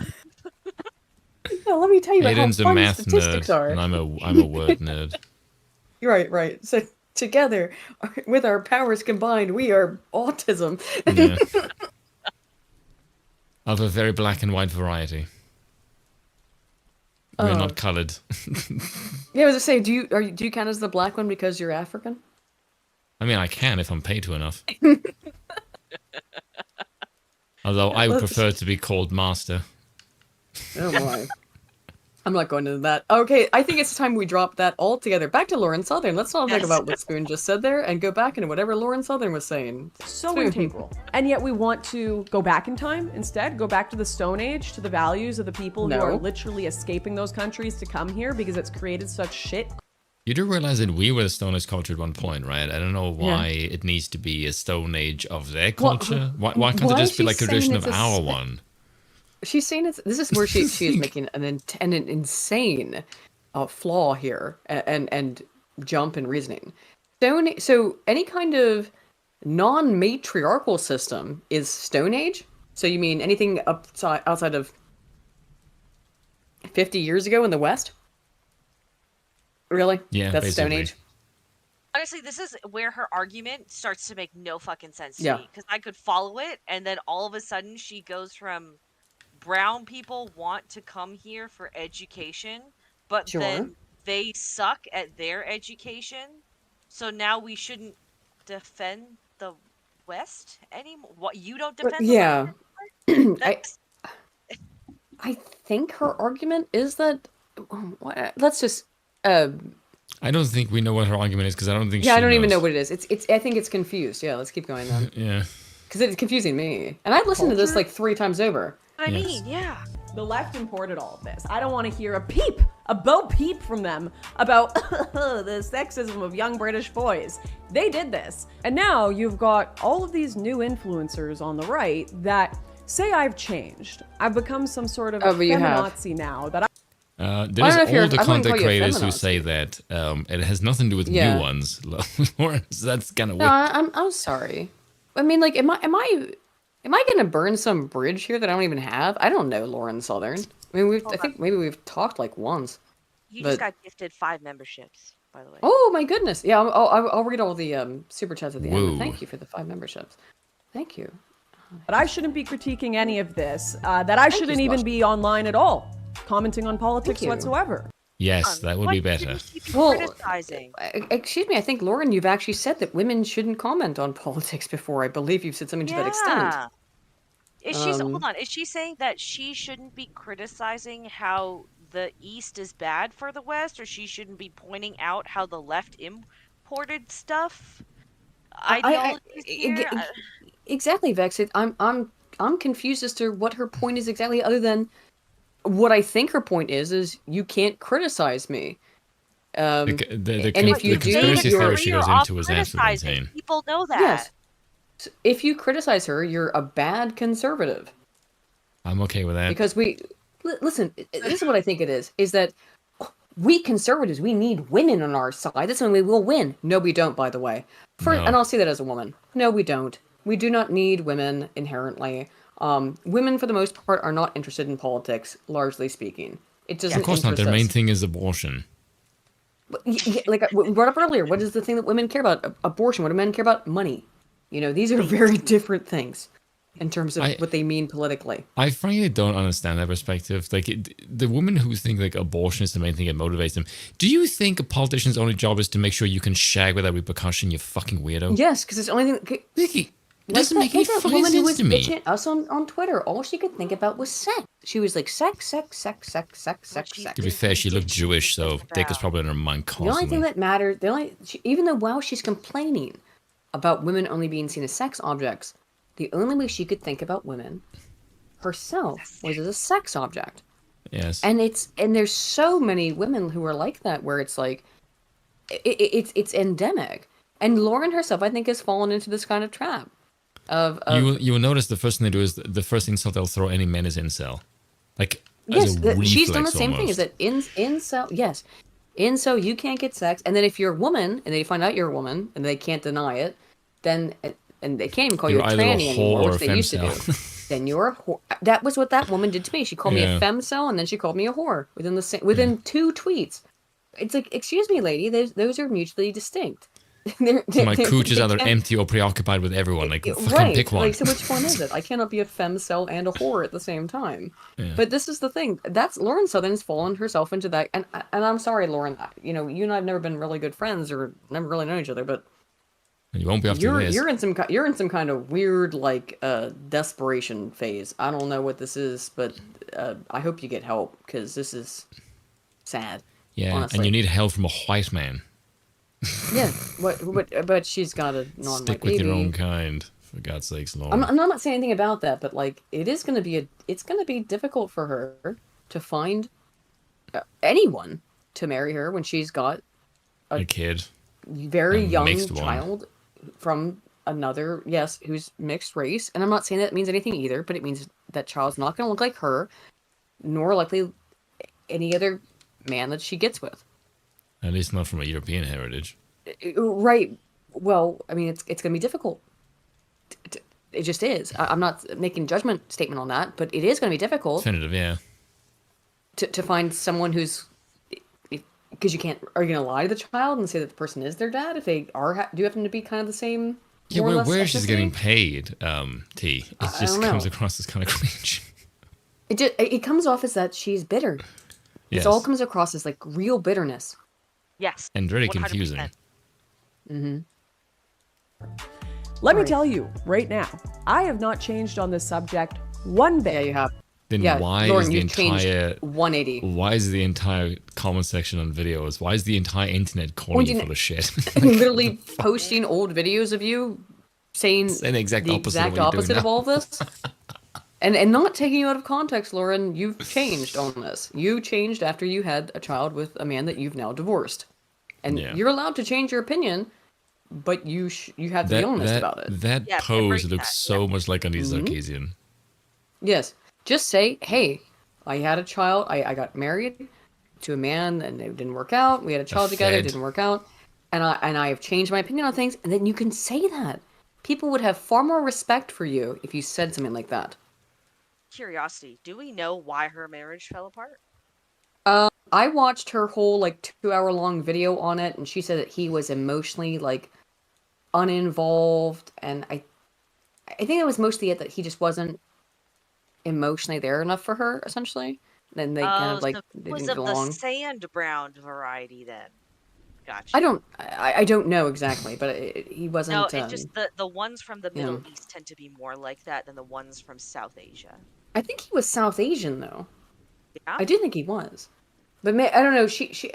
No, let me tell you about Aiden's a how fun math statistics nerd, are. and I'm a word nerd. You're right. So together, with our powers combined, we are autism. Yeah. Of a very black and white variety. We're Oh. not colored. Yeah, I was gonna say, do you count as the black one because you're African? I mean, I can if I'm paid to enough. Although I would prefer to be called master. Oh my. I'm not going into that. Okay, I think it's time we drop that all together. Back to Lauren Southern. Let's not talk Yes. about what Spoon just said there and go back into whatever Lauren Southern was saying. So Spoon. integral. And yet we want to go back in time instead, go back to the Stone Age, to the values of the people No. who are literally escaping those countries to come here because it's created such shit. You do realize that we were the Stone Age culture at one point, right? I don't know why it needs to be a Stone Age of their culture. Why can't why it is just be she like a saying tradition it's of a our st- one? She's saying this is where she is making an insane flaw here and jump in reasoning. So any kind of non-matriarchal system is Stone Age? So you mean anything outside of 50 years ago in the West? Really? Yeah, That's Stone basically. Age. Honestly, this is where her argument starts to make no fucking sense to Yeah. me. Because I could follow it, and then all of a sudden she goes from brown people want to come here for education, but Sure. then they suck at their education. So now we shouldn't defend the West anymore. What, you don't defend the Yeah. West anymore? I I think her argument is that let's just I don't think we know what her argument is because I don't think yeah, she I don't even know knows. what it is. It's I think it's confused. Yeah, let's keep going then. Yeah. Because it's confusing me. And I've listened to this like 3 times over. I Yes. mean, yeah. The left imported all of this. I don't want to hear a peep, a bo peep from them about the sexism of young British boys. They did this. And now you've got all of these new influencers on the right that say I've changed. I've become some sort of Oh, but you have. feminazi now that There's know if you're- all the I wouldn't content call you a creators who feminist. say that it has nothing to do with Yeah. new ones. Lawrence, that's kind of No, weird. I'm sorry. I mean, like, am I gonna burn some bridge here that I don't even have? I don't know Lauren Southern. I mean, I think maybe we've talked like once. You But- just got gifted 5 memberships, by the way. Oh my goodness! Yeah, I'll read all the super chats at the end. Whoa. But thank you for the 5 memberships. Thank you. I shouldn't be critiquing any of this, that I shouldn't you, even Slush. be online at all, commenting on politics you. whatsoever. Yes, that would Why be better. shouldn't she be Well, criticizing? Excuse me, I think Lauren, you've actually said that women shouldn't comment on politics before. I believe you've said something to that extent. Is she Um, hold on? Is she saying that she shouldn't be criticizing how the East is bad for the West, or she shouldn't be pointing out how the left imported stuff? Ideologies here? Exactly, Vex. I'm confused as to what her point is exactly, other than what I think her point is you can't criticize me. The and if you do, conspiracy you're- theory she goes off into is absolutely criticizing. insane. People know that. Yes. If you criticize her, you're a bad conservative. I'm okay with that. Because listen, this is what I think it is that we conservatives, we need women on our side. That's when we will win. No, we don't, by the way. No. And I'll say that as a woman. No, we don't. We do not need women inherently. Women, for the most part, are not interested in politics, largely speaking. It doesn't Of course not. interest Their main us. thing is abortion. Like we brought up earlier, what is the thing that women care about? Abortion. What do men care about? Money. You know, these are very different things in terms of what they mean politically. I frankly don't understand that perspective. Like the women who think like abortion is the main thing that motivates them. Do you think a politician's only job is to make sure you can shag without repercussion? You fucking weirdo. Yes, because it's the only thing. Vicky, doesn't make any Like that fucking woman who sense was to me. bitching at us on Twitter. All she could think about was sex. She was like sex. To be fair, she looked Jewish, so dick is probably in her mind The only constantly. thing that mattered, even though while she's complaining about women only being seen as sex objects, the only way she could think about women herself was as a sex object. Yes. And there's so many women who are like that, where it's like it's endemic. And Lauren herself, I think, has fallen into this kind of trap. You will notice the first thing they do is the first insult they'll throw any man is incel. Like Yes, as a she's done the reflex same thing. Is almost. that incel? Yes, incel. You can't get sex, and then if you're a woman and they find out you're a woman and they can't deny it, then and they can't even call You're you a either a tranny whore anymore, or which a they used to do. femcel. Then you're a whore. That was what that woman did to me. She called me Yeah. a femcel, and then she called me a whore within 2 tweets. It's like, excuse me, lady. Those are mutually distinct. So my cooch is they either can't- empty or preoccupied with everyone. Like fucking right. pick one. Like, so which one is it? I cannot be a femcel and a whore at the same time. Yeah. But this is the thing. That's Lauren Southern's fallen herself into that. And I'm sorry, Lauren. You know, you and I've never been really good friends or never really known each other. But You won't be after you're this. you're in some kind of weird like desperation phase. I don't know what this is, but I hope you get help because this is sad. Yeah, honestly. and you need help from a white man. Yeah. But she's got a non-white Stick with baby. your own kind, for God's sakes, Lauren. I'm not saying anything about that, but like it's gonna be difficult for her to find anyone to marry her when she's got a kid. very A young mixed one. child from another who's mixed race. And I'm not saying that means anything either, but it means that child's not gonna look like her, nor likely any other man that she gets with. At least not from a European heritage. Right. Well, I mean, it's going to be difficult. It just is. I'm not making a judgment statement on that, but it is going to be difficult Definitive, yeah. to find someone who's, because you can't. Are you gonna lie to the child and say that the person is their dad if they are do happen to be kind of the same? Yeah, more or less where she's getting ethnicity? paid, T. It I just don't comes know. across as kind of cringe. It comes off as that she's bitter. It all Yes, comes across as like real bitterness. Yes. and very 100%. confusing. Let me Right. tell you right now, I have not changed on this subject one bit. Yeah, you have. Then Yeah, why Lauren, is the you've changed entire 180. why is the entire comment section on videos? Why is the entire internet calling you full of shit? Literally posting old videos of you saying Saying the exact opposite of exact what you're doing opposite of now. all this. And not taking you out of context, Lauren, you've changed on this. You changed after you had a child with a man that you've now divorced. And Yeah. you're allowed to change your opinion, but you have to be honest about it. That Yeah, pose embrace looks that, so much like Andy Sarkeesian. Yes. Just say, hey, I had a child. I got married to a man and it didn't work out. We had a child together, it Fed. didn't work out. And I have changed my opinion on things. And then you can say that. People would have far more respect for you if you said something like that. Curiosity. Do we know why her marriage fell apart? I watched her whole like 2 hour long video on it, and she said that he was emotionally like uninvolved, and I think it was mostly it that he just wasn't emotionally there enough for her, essentially. Then they kind Oh, of like so they it was didn't get of the along. sand brown variety then. I Gotcha. don't I don't know exactly, but he No, wasn't. it's just the ones from the Yeah. Middle East tend to be more like that than the ones from South Asia. I think he was South Asian though. Yeah. I do think he was. But I don't know. She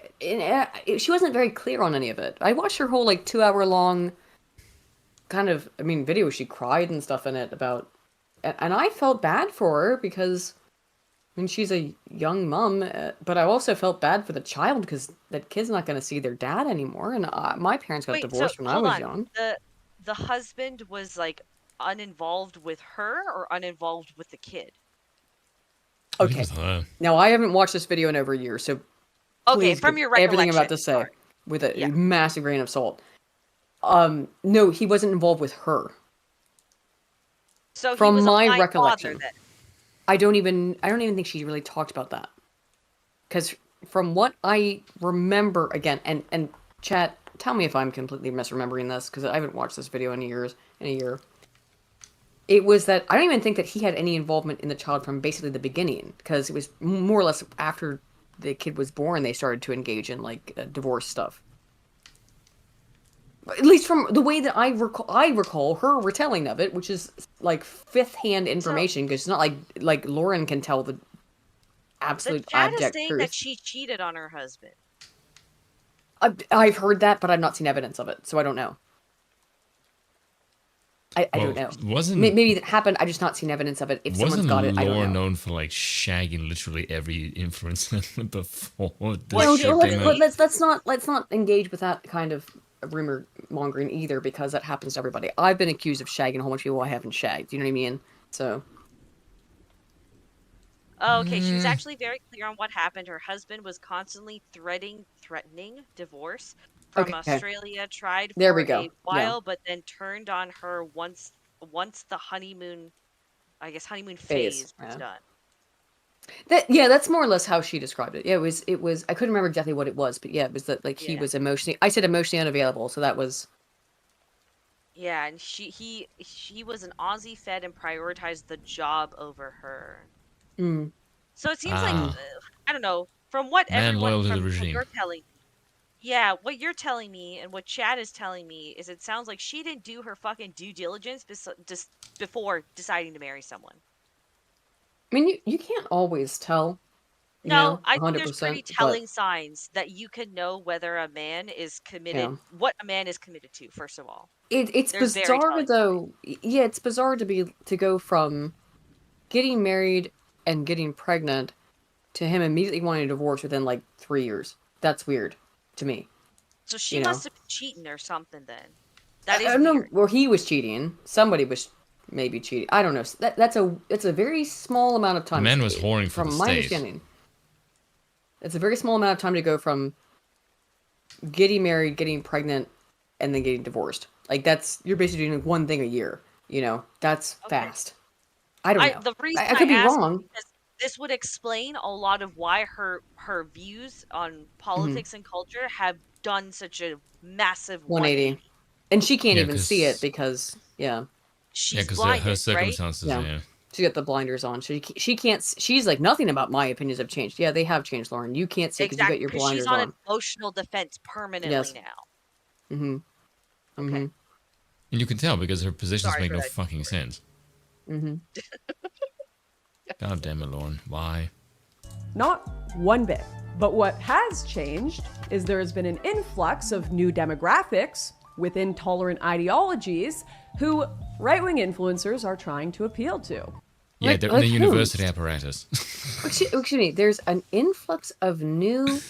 wasn't very clear on any of it. I watched her whole like 2 hour long kind of video. She cried and stuff in it about, and I felt bad for her because she's a young mom, but I also felt bad for the child because that kid's not going to see their dad anymore. And my parents got Wait, so divorced when I hold was on. young. The husband was like uninvolved with her or uninvolved with the kid? Okay. Now I haven't watched this video in over a year, so Okay, please from give your everything I'm about recollection. to say Sorry. with a Yeah. massive grain of salt. No, he wasn't involved with her. So he From was a my fine recollection. father then. I don't even think she really talked about that. Because from what I remember, again, and chat, tell me if I'm completely misremembering this, because I haven't watched this video in a year. It was that I don't even think that he had any involvement in the child from basically the beginning, because it was more or less after the kid was born they started to engage in like divorce stuff. At least from the way that I recall her retelling of it, which is like fifth-hand information, because it's not like Lauren can tell the The absolute chat is abject saying truth. that she cheated on her husband. I've heard that, but I've not seen evidence of it, so I don't know. I don't know. Maybe it happened. I just not seen evidence of it. If someone's got it, I don't Lauren know. known for like shagging literally every influencer before this Well, shit came out? let's not engage with that kind of rumor mongering either, because that happens to everybody. I've been accused of shagging a whole bunch of people I haven't shagged. You know what I mean? So Oh, okay, she was actually very clear on what happened. Her husband was constantly threatening divorce from Okay. Australia, tried There we for go. a Yeah. while, but then turned on her once the honeymoon, I guess honeymoon phase was yeah. done. That's more or less how she described it. Yeah, it was I couldn't remember exactly what it was, but yeah, it was that like he Yeah. was emotionally, I said emotionally unavailable, so that was Yeah, and he was an Aussie fed and prioritized the job over her. So it seems like I don't know, from what Man everyone loyal to the from what regime. you're telling. Yeah, what you're telling me and what Chad is telling me is it sounds like she didn't do her fucking due diligence just before deciding to marry someone. I mean, you can't always tell, No, I think there's 100%, pretty but telling signs that you can know whether a man is committed, what a man is committed to, first of all. it's There's very bizarre telling though. Yeah, it's bizarre to go from getting married and getting pregnant to him immediately wanting a divorce within like 3 years. That's weird to me. So she you know. must have been cheating or something then. That I is don't know, weird. or he was cheating. Somebody was maybe cheating. I don't know. That's a very small amount of time. The man was whoring for from the my state. understanding. It's a very small amount of time to go from getting married, getting pregnant, and then getting divorced. Like you're basically doing one thing a year. That's fast. I don't know. The reason I could be ask is wrong. because this would explain a lot of why her views on politics and culture have done such a massive 180. And she can't Yeah, even see it 'cause- because She's because blinded, her right? circumstances. Yeah. Yeah. she got the blinders on. She can't. She's like, nothing about my opinions have changed. Yeah, they have changed, Lauren. You can't see because you Exactly, got your because blinders she's on on. emotional defense permanently Yes. now. Mm-hmm. Okay. Mm-hmm. And you can tell because her positions Sorry make for no that. fucking sense. Mm-hmm. God damn it, Lauren. Why? Not one bit. But what has changed is there has been an influx of new demographics with intolerant ideologies who right-wing influencers are trying to appeal to. Yeah, Like- they're like in the who? university apparatus. Excuse me. There's an influx of new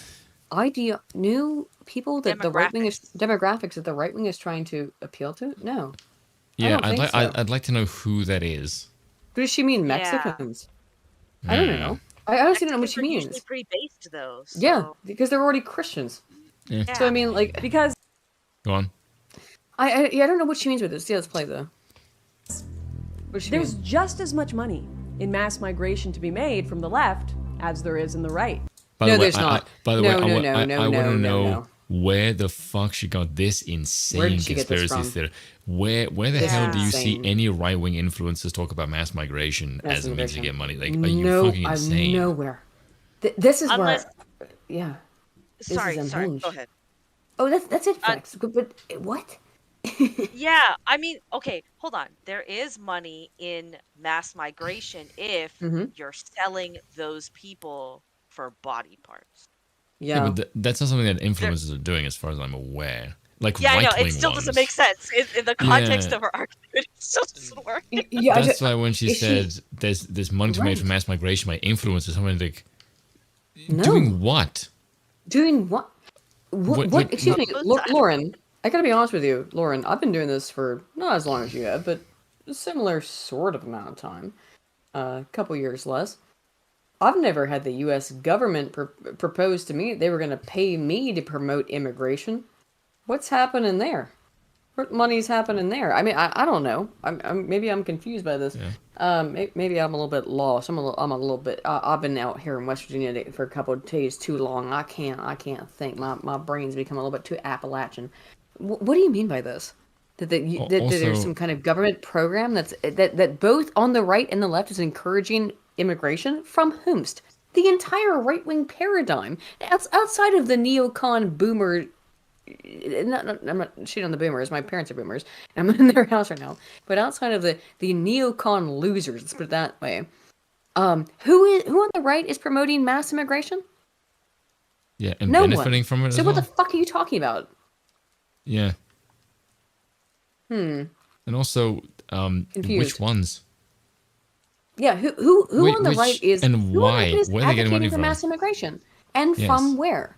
new people that the right wing is demographics that the right wing is trying to appeal to. No, Yeah, don't I'd think like so. I'd like to know who that is. Who does she mean? Yeah. Mexicans? I don't know. I honestly don't know what she Mexicans are usually means. pretty based though. So. Yeah, because they're already Christians. Yeah. So I mean, like, Because Go on. I don't know what she means with this. Yeah, let's play though. What does she there's mean? just as much money in mass migration to be made from the left as there is in the right. By No, the way, there's not. by the No, way, no, I no, want no, to no, know no. where the fuck she got this Where insane did she get this conspiracy from? theory. Where the This hell is do you see insane. any right wing influencers talk about mass migration Mass as a means to migration. get money? Like, are you No, fucking I'm insane? nowhere. This is Unless- where. Yeah. Sorry, is sorry. unhinged. Go ahead. Oh, that's it, Flex. But what? Yeah, I mean, okay, hold on. There is money in mass migration if Mhm. you're selling those people for body parts. Yeah, Yeah. but that's not something that influencers are doing, as far as I'm aware. Like Yeah, I know. right-wing It still ones. doesn't make sense in the context Yeah. of our argument. It still doesn't work. Yeah. I That's ju- why when she is she- said there's money to be made Right. from mass migration by influencers, someone like No. doing what? Doing what? What- Excuse me, what- Lauren. I gotta be honest with you, Lauren. I've been doing this for not as long as you have, but a similar sort of amount of time. A couple years less. I've never had the U.S. government propose to me they were going to pay me to promote immigration. What's happening there? What money's happening there? I mean, I don't know. Maybe I'm confused by this. Yeah. Maybe I'm a little bit lost. I'm a little bit. I've been out here in West Virginia for a couple of days too long. I can't think. My brain's become a little bit too Appalachian. What do you mean by this? That there's Also- some kind of government program that both on the right and the left is encouraging immigration from whomst? The entire right wing paradigm outside of the neocon boomer. I'm not shitting on the boomers. My parents are boomers. I'm in their house right now. But outside of the neocon losers, let's put it that way. Who on the right is promoting mass immigration? Yeah, and No benefiting one. from it So as what well. the fuck are you talking about? Yeah. And also, Confused. which ones? Yeah, who Wait, on the which- right is and who on the why? right is Where are they getting advocating money for from? mass immigration, and Yes. from where?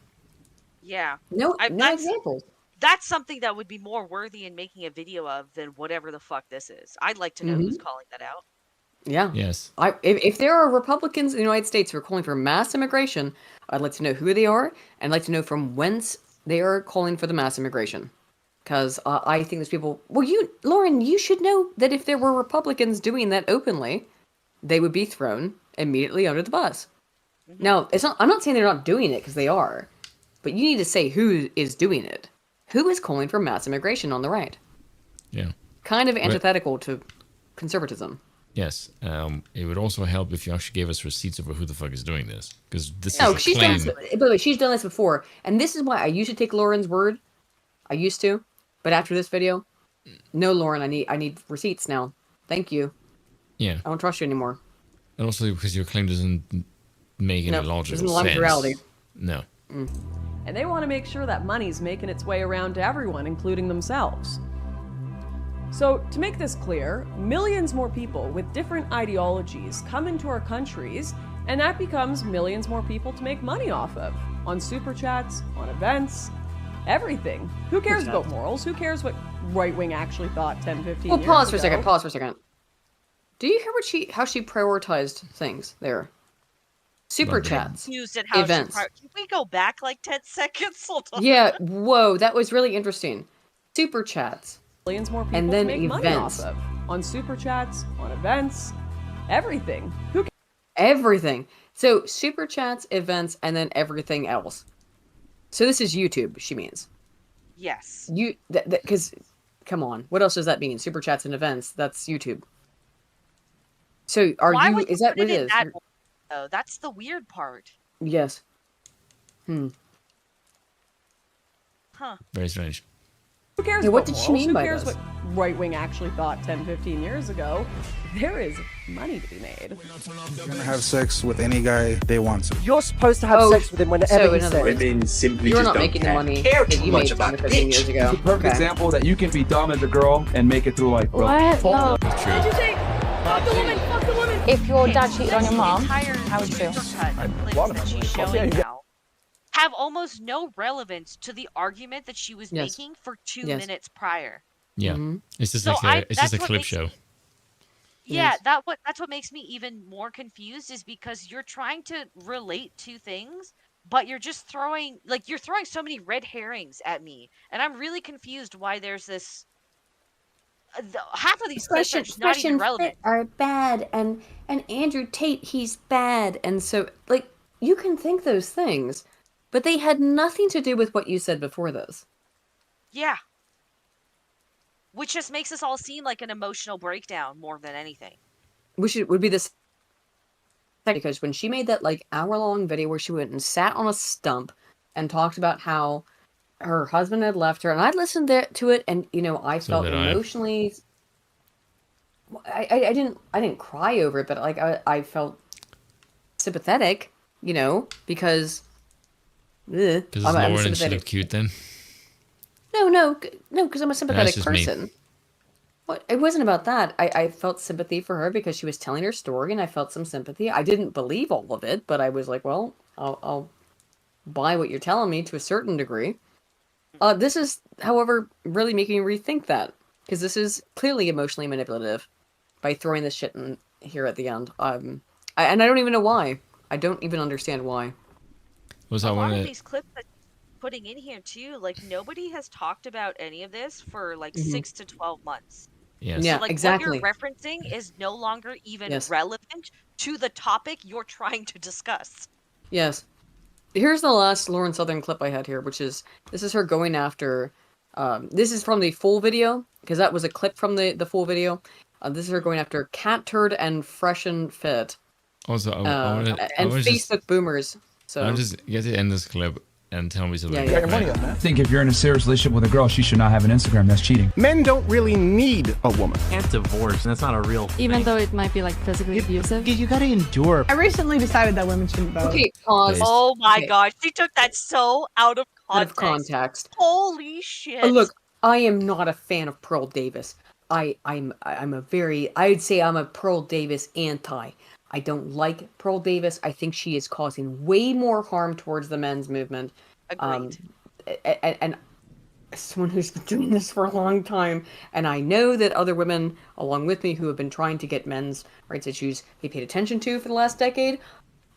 Yeah. No that's- examples. That's something that would be more worthy in making a video of than whatever the fuck this is. I'd like to know who's calling that out. Yeah. Yes. If there are Republicans in the United States who are calling for mass immigration, I'd like to know who they are, and I'd like to know from whence they are calling for the mass immigration. Because I think there's people. Well, Lauren, you should know that if there were Republicans doing that openly, they would be thrown immediately under the bus. Now, it's not. I'm not saying they're not doing it because they are, but you need to say who is doing it. Who is calling for mass immigration on the right? Yeah. Kind of antithetical to conservatism. Yes. It would also help if you actually gave us receipts over who the fuck is doing this, because this No, is a she's done claim. this. By the way, she's done this before, and this is why I used to take Lauren's word. I used to, but after this video, no, Lauren, I need receipts now. Thank you. Yeah, I don't trust you anymore. and also because your claim doesn't make any No, logical doesn't align with sense. reality. No. And they want to make sure that money's making its way around to everyone, including themselves. So, to make this clear, millions more people with different ideologies come into our countries, and that becomes millions more people to make money off of. On super chats, on events, everything. Who cares about morals? Who cares what right wing actually thought 10, 15 Well, years pause for a ago? second. Pause for a second. Do you hear how she prioritized things there? Super What, chats. Confused at how Events. Can we go back like 10 seconds? Hold on. Yeah. Whoa, that was really interesting. Super chats. Millions more people And then to make money events. off of. On super chats, on events, everything. Who Everything. So super chats, events, and then everything else. So this is YouTube, she means. Yes. Because, come on, what else does that mean? Super chats and events, that's YouTube. So Why you, would is that put what it it in is? that order, though? That's the weird part. Yes. Huh. Very strange. Who cares Yeah, what about did she morals? mean Who by cares this? what right wing actually thought 10, 15 years ago? There is money to be made. They're gonna have sex with any guy they want to. You're supposed to have sex with him whenever so he in other says. words, Women simply you're just not don't making the money care that too you much made 10 about or the 15 bitch. years ago. It's a perfect Okay. example that you can be dumb as a girl and make it through like. What? No. What'd you say? Fuck the woman! Fuck the woman! If your dad cheated on your mom, Entire how would you feel? clips that she's showing now have almost no relevance to the argument that she was Yes. making for 2 Yes. minutes prior. Yeah, it's just So it's just a that's what clip makes show. me- Yeah, Yes. that's what makes me even more confused is because you're trying to relate two things, but you're just throwing so many red herrings at me, and I'm really confused why there's this. Half of these clips are just not even relevant. Are bad, and Andrew Tate, he's bad, and so like you can think those things, but they had nothing to do with what you said before this. Yeah. Which just makes us all seem like an emotional breakdown more than anything. Which would be this because when she made that like hour-long video where she went and sat on a stump and talked about how her husband had left her, and I listened to it, and I felt did I. emotionally. I didn't cry over it, but like I felt sympathetic, because. Because it's Lauren and she looked cute then. No, because I'm a sympathetic just me. person. What? It wasn't about that. I felt sympathy for her because she was telling her story, and I felt some sympathy. I didn't believe all of it, but I was like, well, I'll buy what you're telling me to a certain degree. This is, however, really making me rethink that, because this is clearly emotionally manipulative by throwing this shit in here at the end. And I don't even know why. I don't even understand why. Was A I lot want of to? these clips that putting in here too, like nobody has talked about any of this for like Mhm. 6 to 12 months. Yes. Yeah, So like exactly. what you're referencing is no longer even Yes. relevant to the topic you're trying to discuss. Yes. Here's the last Lauren Southern clip I had here, which is this is her going after. This is from the full video because that was a clip from the full video. This is her going after Cat Turd and Fresh and Fit Also, I and want Facebook boomers. So I'll just get to end this clip and tell me something. Yeah, I think if you're in a serious relationship with a girl, she should not have an Instagram. That's cheating. Men don't really need a woman. Can't divorce, and that's not a real thing. Even though it might be like physically abusive. You gotta endure. I recently decided that women shouldn't vote. okay, pause. Based. Oh my Okay. gosh, she took that so out of Out of context. context. Holy shit. Look, I am not a fan of Pearl Davis. I'm I'd say I'm a Pearl Davis anti. I don't like Pearl Davis. I think she is causing way more harm towards the men's movement. Agreed. And someone who's been doing this for a long time, and I know that other women along with me who have been trying to get men's rights issues they paid attention to for the last decade,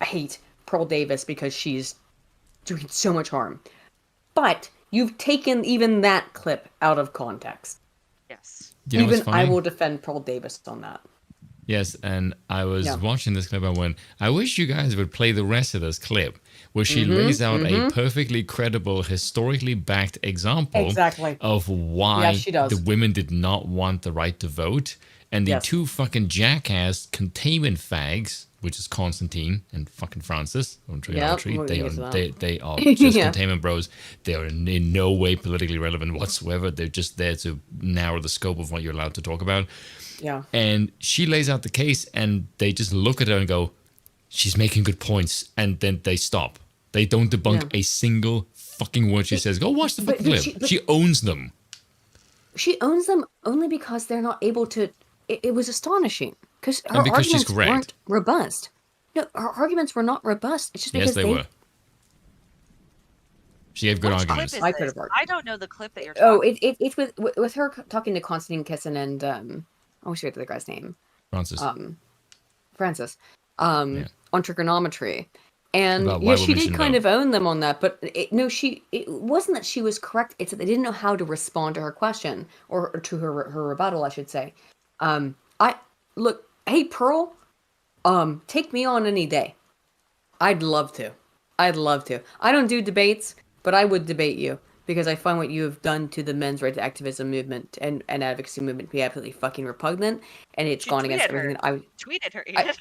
I hate Pearl Davis because she's doing so much harm. But you've taken even that clip out of context. Yes. You know what's Even I funny? will defend Pearl Davis on that. Yes, and I was Yeah. watching this clip. I went, I wish you guys would play the rest of this clip, where she lays out a perfectly credible, historically backed example Exactly. of why Yeah, she does. the women did not want the right to vote, and the Yes. two fucking jackass containment fags, which is Constantine and fucking Francis on trigonometry. we'll They get are to that. they are just Yeah. containment bros. They are in no way politically relevant whatsoever. They're just there to narrow the scope of what you're allowed to talk about. Yeah. And she lays out the case, and they just look at her and go, she's making good points. And then they stop. They don't debunk a single fucking word she says. Go watch the But- fucking but clip. she- She owns them. She owns them only because they're not able to. It was astonishing because her And because she's arguments correct. weren't robust. No, her arguments were not robust. It's just Yes, because they were. She gave good Which clip arguments. is I could this? have argued. I don't know the clip that you're talking Oh, it's with her talking to Constantine Kissin and I wish I forget the guy's name. Francis. Francis. On trigonometry. And About why yeah, she women did shouldn't kind vote. of own them on that, but it wasn't that she was correct. It's that they didn't know how to respond to her question or to her rebuttal, I should say. I look, hey Pearl, Take me on any day. I'd love to. I'd love to. I don't do debates, but I would debate you because I find what you have done to the men's rights activism movement and advocacy movement to be absolutely fucking repugnant, and it's gone against everything that I tweeted her. Ian.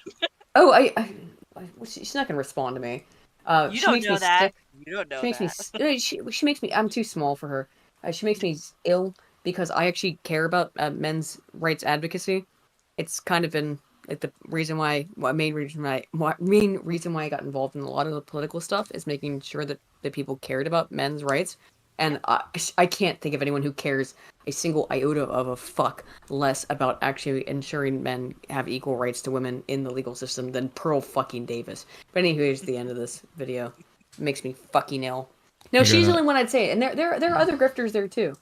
She's not gonna respond to me. You she don't makes know me that. sick. You don't know She makes that. me. She makes me. I'm too small for her. She makes me ill because I actually care about men's rights advocacy. It's kind of been like the reason why. Main reason why I got involved in a lot of the political stuff is making sure that people cared about men's rights. And I can't think of anyone who cares a single iota of a fuck less about actually ensuring men have equal rights to women in the legal system than Pearl fucking Davis. But anyway, here's the end of this video. It makes me fucking ill. No, she's the only one I'd say, and there are other grifters there too.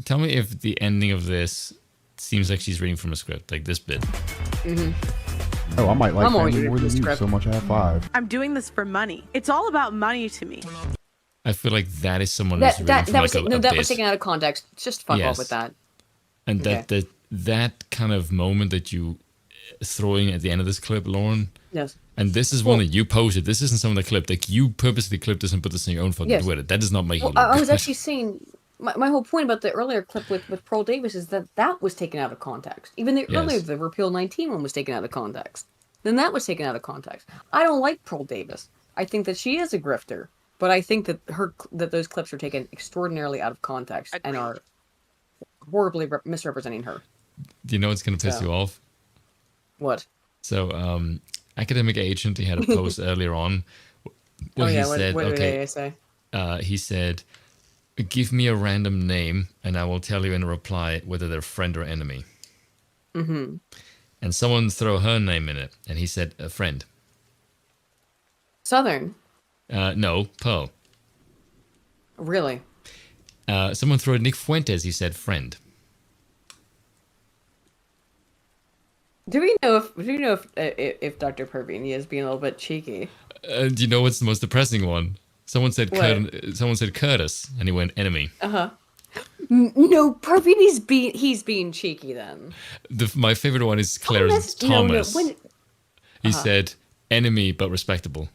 Tell me if the ending of this seems like she's reading from a script, like this bit. Mm-hmm. Oh, I might like I'm always family more reading than the you, script. so much I have 5. I'm doing this for money. It's all about money to me. I feel like that is someone who's reading from like a that bit. was taken out of context. Just fuck off with that. And that kind of moment that you throwing at the end of this clip, Lauren. Yes. And this is one that you posted. This isn't some of the clip. Like you purposely clipped this and put this in your own fucking Twitter. That does not make you look I was good. actually saying my whole point about the earlier clip with Pearl Davis is that was taken out of context. Even the earlier the Repeal 19 one was taken out of context. Then that was taken out of context. I don't like Pearl Davis. I think that she is a grifter, but I think that those clips are taken extraordinarily out of context and are horribly misrepresenting her. Do you know what's going to piss you off? What? So, Academic Agent, he had a post earlier on where he said, what did they say? He said, give me a random name and I will tell you in a reply whether they're friend or enemy. Mm-hmm. And someone throw her name in it, and he said, a friend. Southern? No, Pearl. Really? Someone threw Nick Fuentes, he said, friend. Do we know if Dr. Pervini is being a little bit cheeky? Do you know what's the most depressing one? Someone said Curtis, and he went enemy. Uh-huh. No, Pervini's being cheeky then. My favorite one is Claire's Thomas. He said enemy but respectable.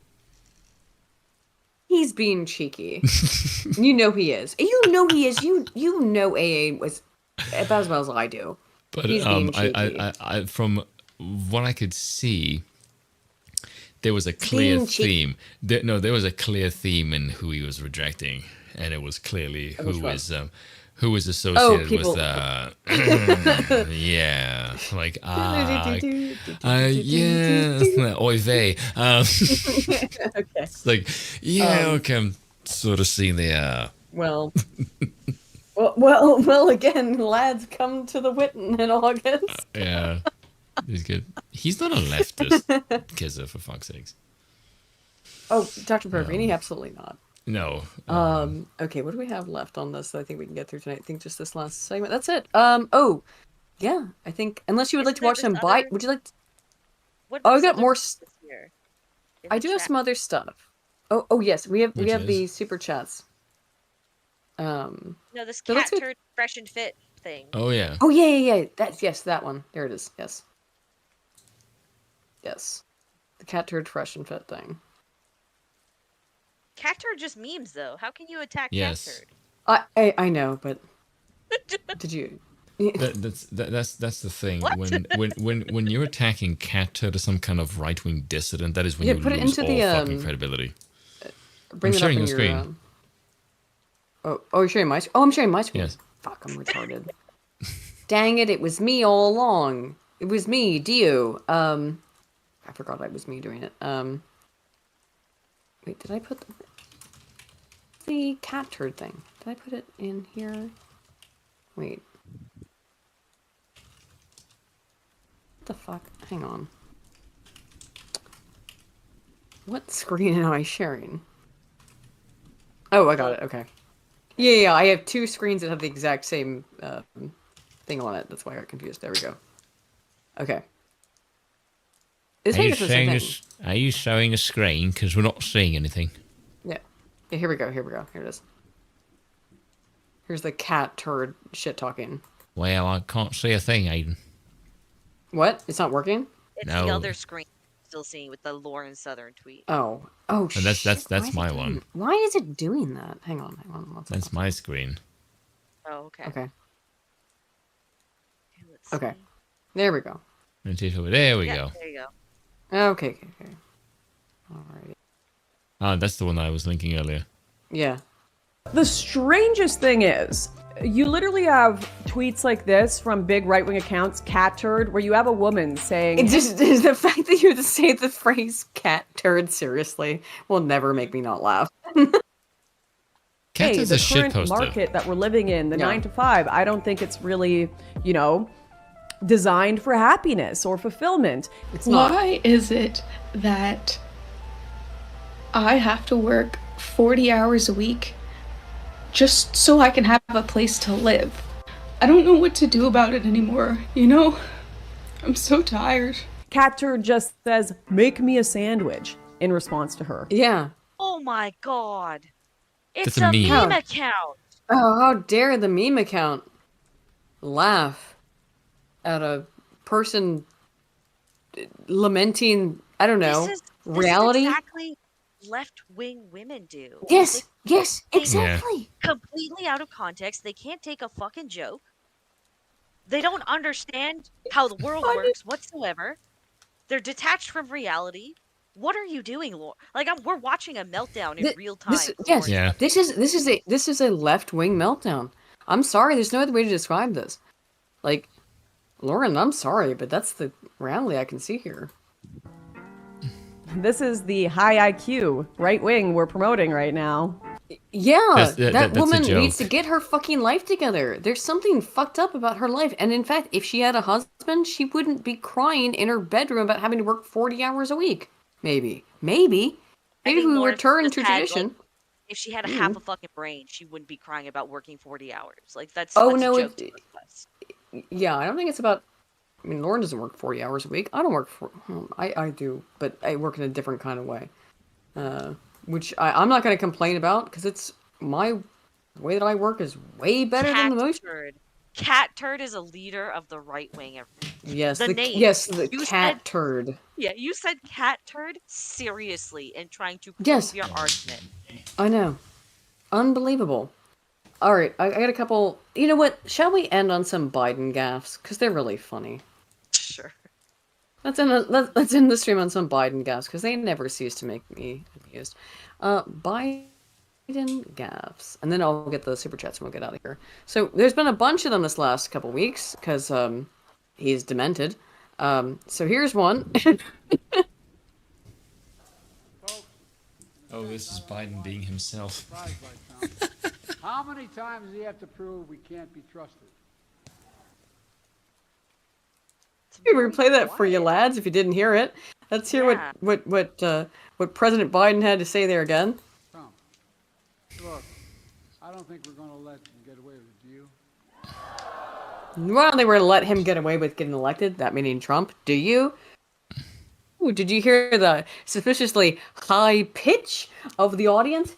He's being cheeky. You know he is. You know he is. You know AA was about as well as I do. But he's being cheeky. I from what I could see, there was a clear theme. There was a clear theme in who he was rejecting, and it was clearly who was associated with yeah, like oy vey. Okay. It's like okay, I'm sort of seeing the Well, again, lads come to the Witten in August. Yeah, he's good. He's not a leftist, Kizza, for fuck's sakes. Oh, Dr. Pervini, absolutely not. No. Okay, what do we have left on this that I think we can get through tonight? I think just this last segment. That's it. Oh, yeah, I think, unless you would like to watch some would you like to... I got more... I do have some other stuff. Oh, yes, we have the super chats. No, this cat turd fresh and fit thing. Oh yeah. Oh yeah. That's that one. There it is. Yes. The cat turd fresh and fit thing. Cat turd just memes though. How can you attack cat turd? I know, but did you? That's the thing. When you're attacking cat turd or some kind of right wing dissident, that is when you lose all fucking credibility. Bring it up on your screen. Oh, you're sharing my screen? Oh, I'm sharing my screen. Yes. Fuck, I'm retarded. Dang it was me all along. It was me, Dio. I forgot it was me doing it. Wait, did I put the cat turd thing? Did I put it in here? Wait. What the fuck? Hang on. What screen am I sharing? Oh, I got it. Okay. Yeah, I have two screens that have the exact same thing on it. That's why I got confused. There we go. Okay. Are you showing a screen? Because we're not seeing anything. Yeah, here we go. Here it is. Here's the cat turd shit talking. Well, I can't see a thing, Aiden. What? It's not working? It's No. the other screen I'm still seeing with the Lauren Southern tweet. Oh And shit. that's my one. Why is it doing that? Hang on one second. That's my screen. Oh, okay. Okay. Let's Okay. see. There we go. There we Yeah, go. there you go. Okay. Alrighty. Ah, that's the one I was linking earlier. Yeah. The strangest thing is, you literally have tweets like this from big right-wing accounts, cat turd, where you have a woman saying... It's just the fact that you have to say the phrase cat turd seriously will never make me not laugh. Cat hey, is the a shit current poster. market that we're living in, the Yeah. 9 to 5, I don't think it's really, designed for happiness or fulfillment. It's not. Why is it that I have to work 40 hours a week just so I can have a place to live? I don't know what to do about it anymore, I'm so tired. Cat turd just says, make me a sandwich, in response to her. Yeah. Oh my god. It's That's a a meme. meme account. Oh, how dare the meme account laugh at a person lamenting, I don't know, This is reality? exactly left-wing women do. Yes, They yes, take exactly. completely out of context. They can't take a fucking joke. They don't understand how the world works whatsoever. They're detached from reality. What are you doing, Lord? Like we're watching a meltdown in real time. Yes, Yeah. this is a left-wing meltdown. I'm sorry, there's no other way to describe this. Like, Lauren, I'm sorry, but that's the reality I can see here. This is the high IQ right wing we're promoting right now. Yeah, That's that a woman joke. needs to get her fucking life together. There's something fucked up about her life. And in fact, if she had a husband, she wouldn't be crying in her bedroom about having to work 40 hours a week. Maybe. I think we Lauren return just to had, tradition. like, if she had a half a fucking brain, she wouldn't be crying about working 40 hours. Like that's Oh, that's no, a joke to us. Yeah, I don't think it's about... I mean, Lauren doesn't work 40 hours a week. I don't work I do, but I work in a different kind of way. Which I'm not going to complain about, because it's my way that I work is way better than the most. Cat turd is a leader of the right wing. Yes, the the name. cat said, turd. Yeah, you said cat turd seriously in trying to prove Yes. your argument. I know. Unbelievable. All right, I got a couple... You know what? Shall we end on some Biden gaffes? Because they're really funny. Sure. Let's end the stream on some Biden gaffes, because they never cease to make me amused. Biden gaffes. And then I'll get the super chats and we'll get out of here. So there's been a bunch of them this last couple weeks, because he's demented. So here's one. Oh, this is Biden being himself. How many times does he have to prove we can't be trusted? We replay that for you lads if you didn't hear it. Let's hear what President Biden had to say there again. Trump, look, I don't think we're going to let him get away with it, do you? Well, they were going to let him get away with getting elected, that meaning Trump. Do you? Ooh, did you hear the suspiciously high pitch of the audience?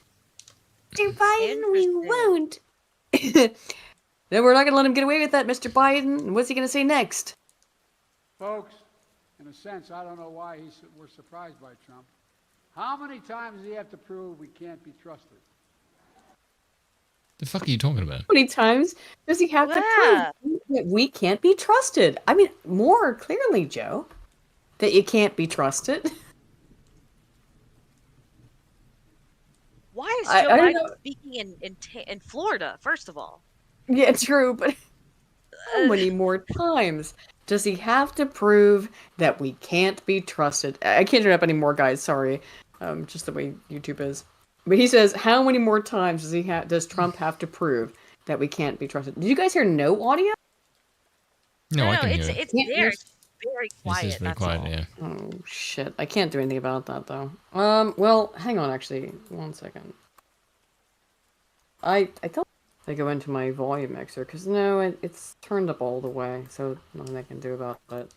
Mr. Biden, we won't. No, we're not going to let him get away with that, Mr. Biden. What's he going to say next? Folks, in a sense, I don't know why we're surprised by Trump. How many times does he have to prove we can't be trusted? The fuck are you talking about? How many times does he have to prove that we can't be trusted? I mean, more clearly, Joe, that you can't be trusted. Why is I Joe don't Biden know. speaking in Florida, first of all? Yeah, true, but how many more times does he have to prove that we can't be trusted? I can't turn it up anymore, guys. Sorry, just the way YouTube is. But he says, how many more times does Trump have to prove that we can't be trusted? Did you guys hear no audio? No, I can hear it. It's there. It's very quiet. It's very that's quiet, all. yeah. Oh shit! I can't do anything about that though. Well, hang on. Actually, 1 second. I don't. I go into my volume mixer because no, it's turned up all the way, so nothing I can do about it.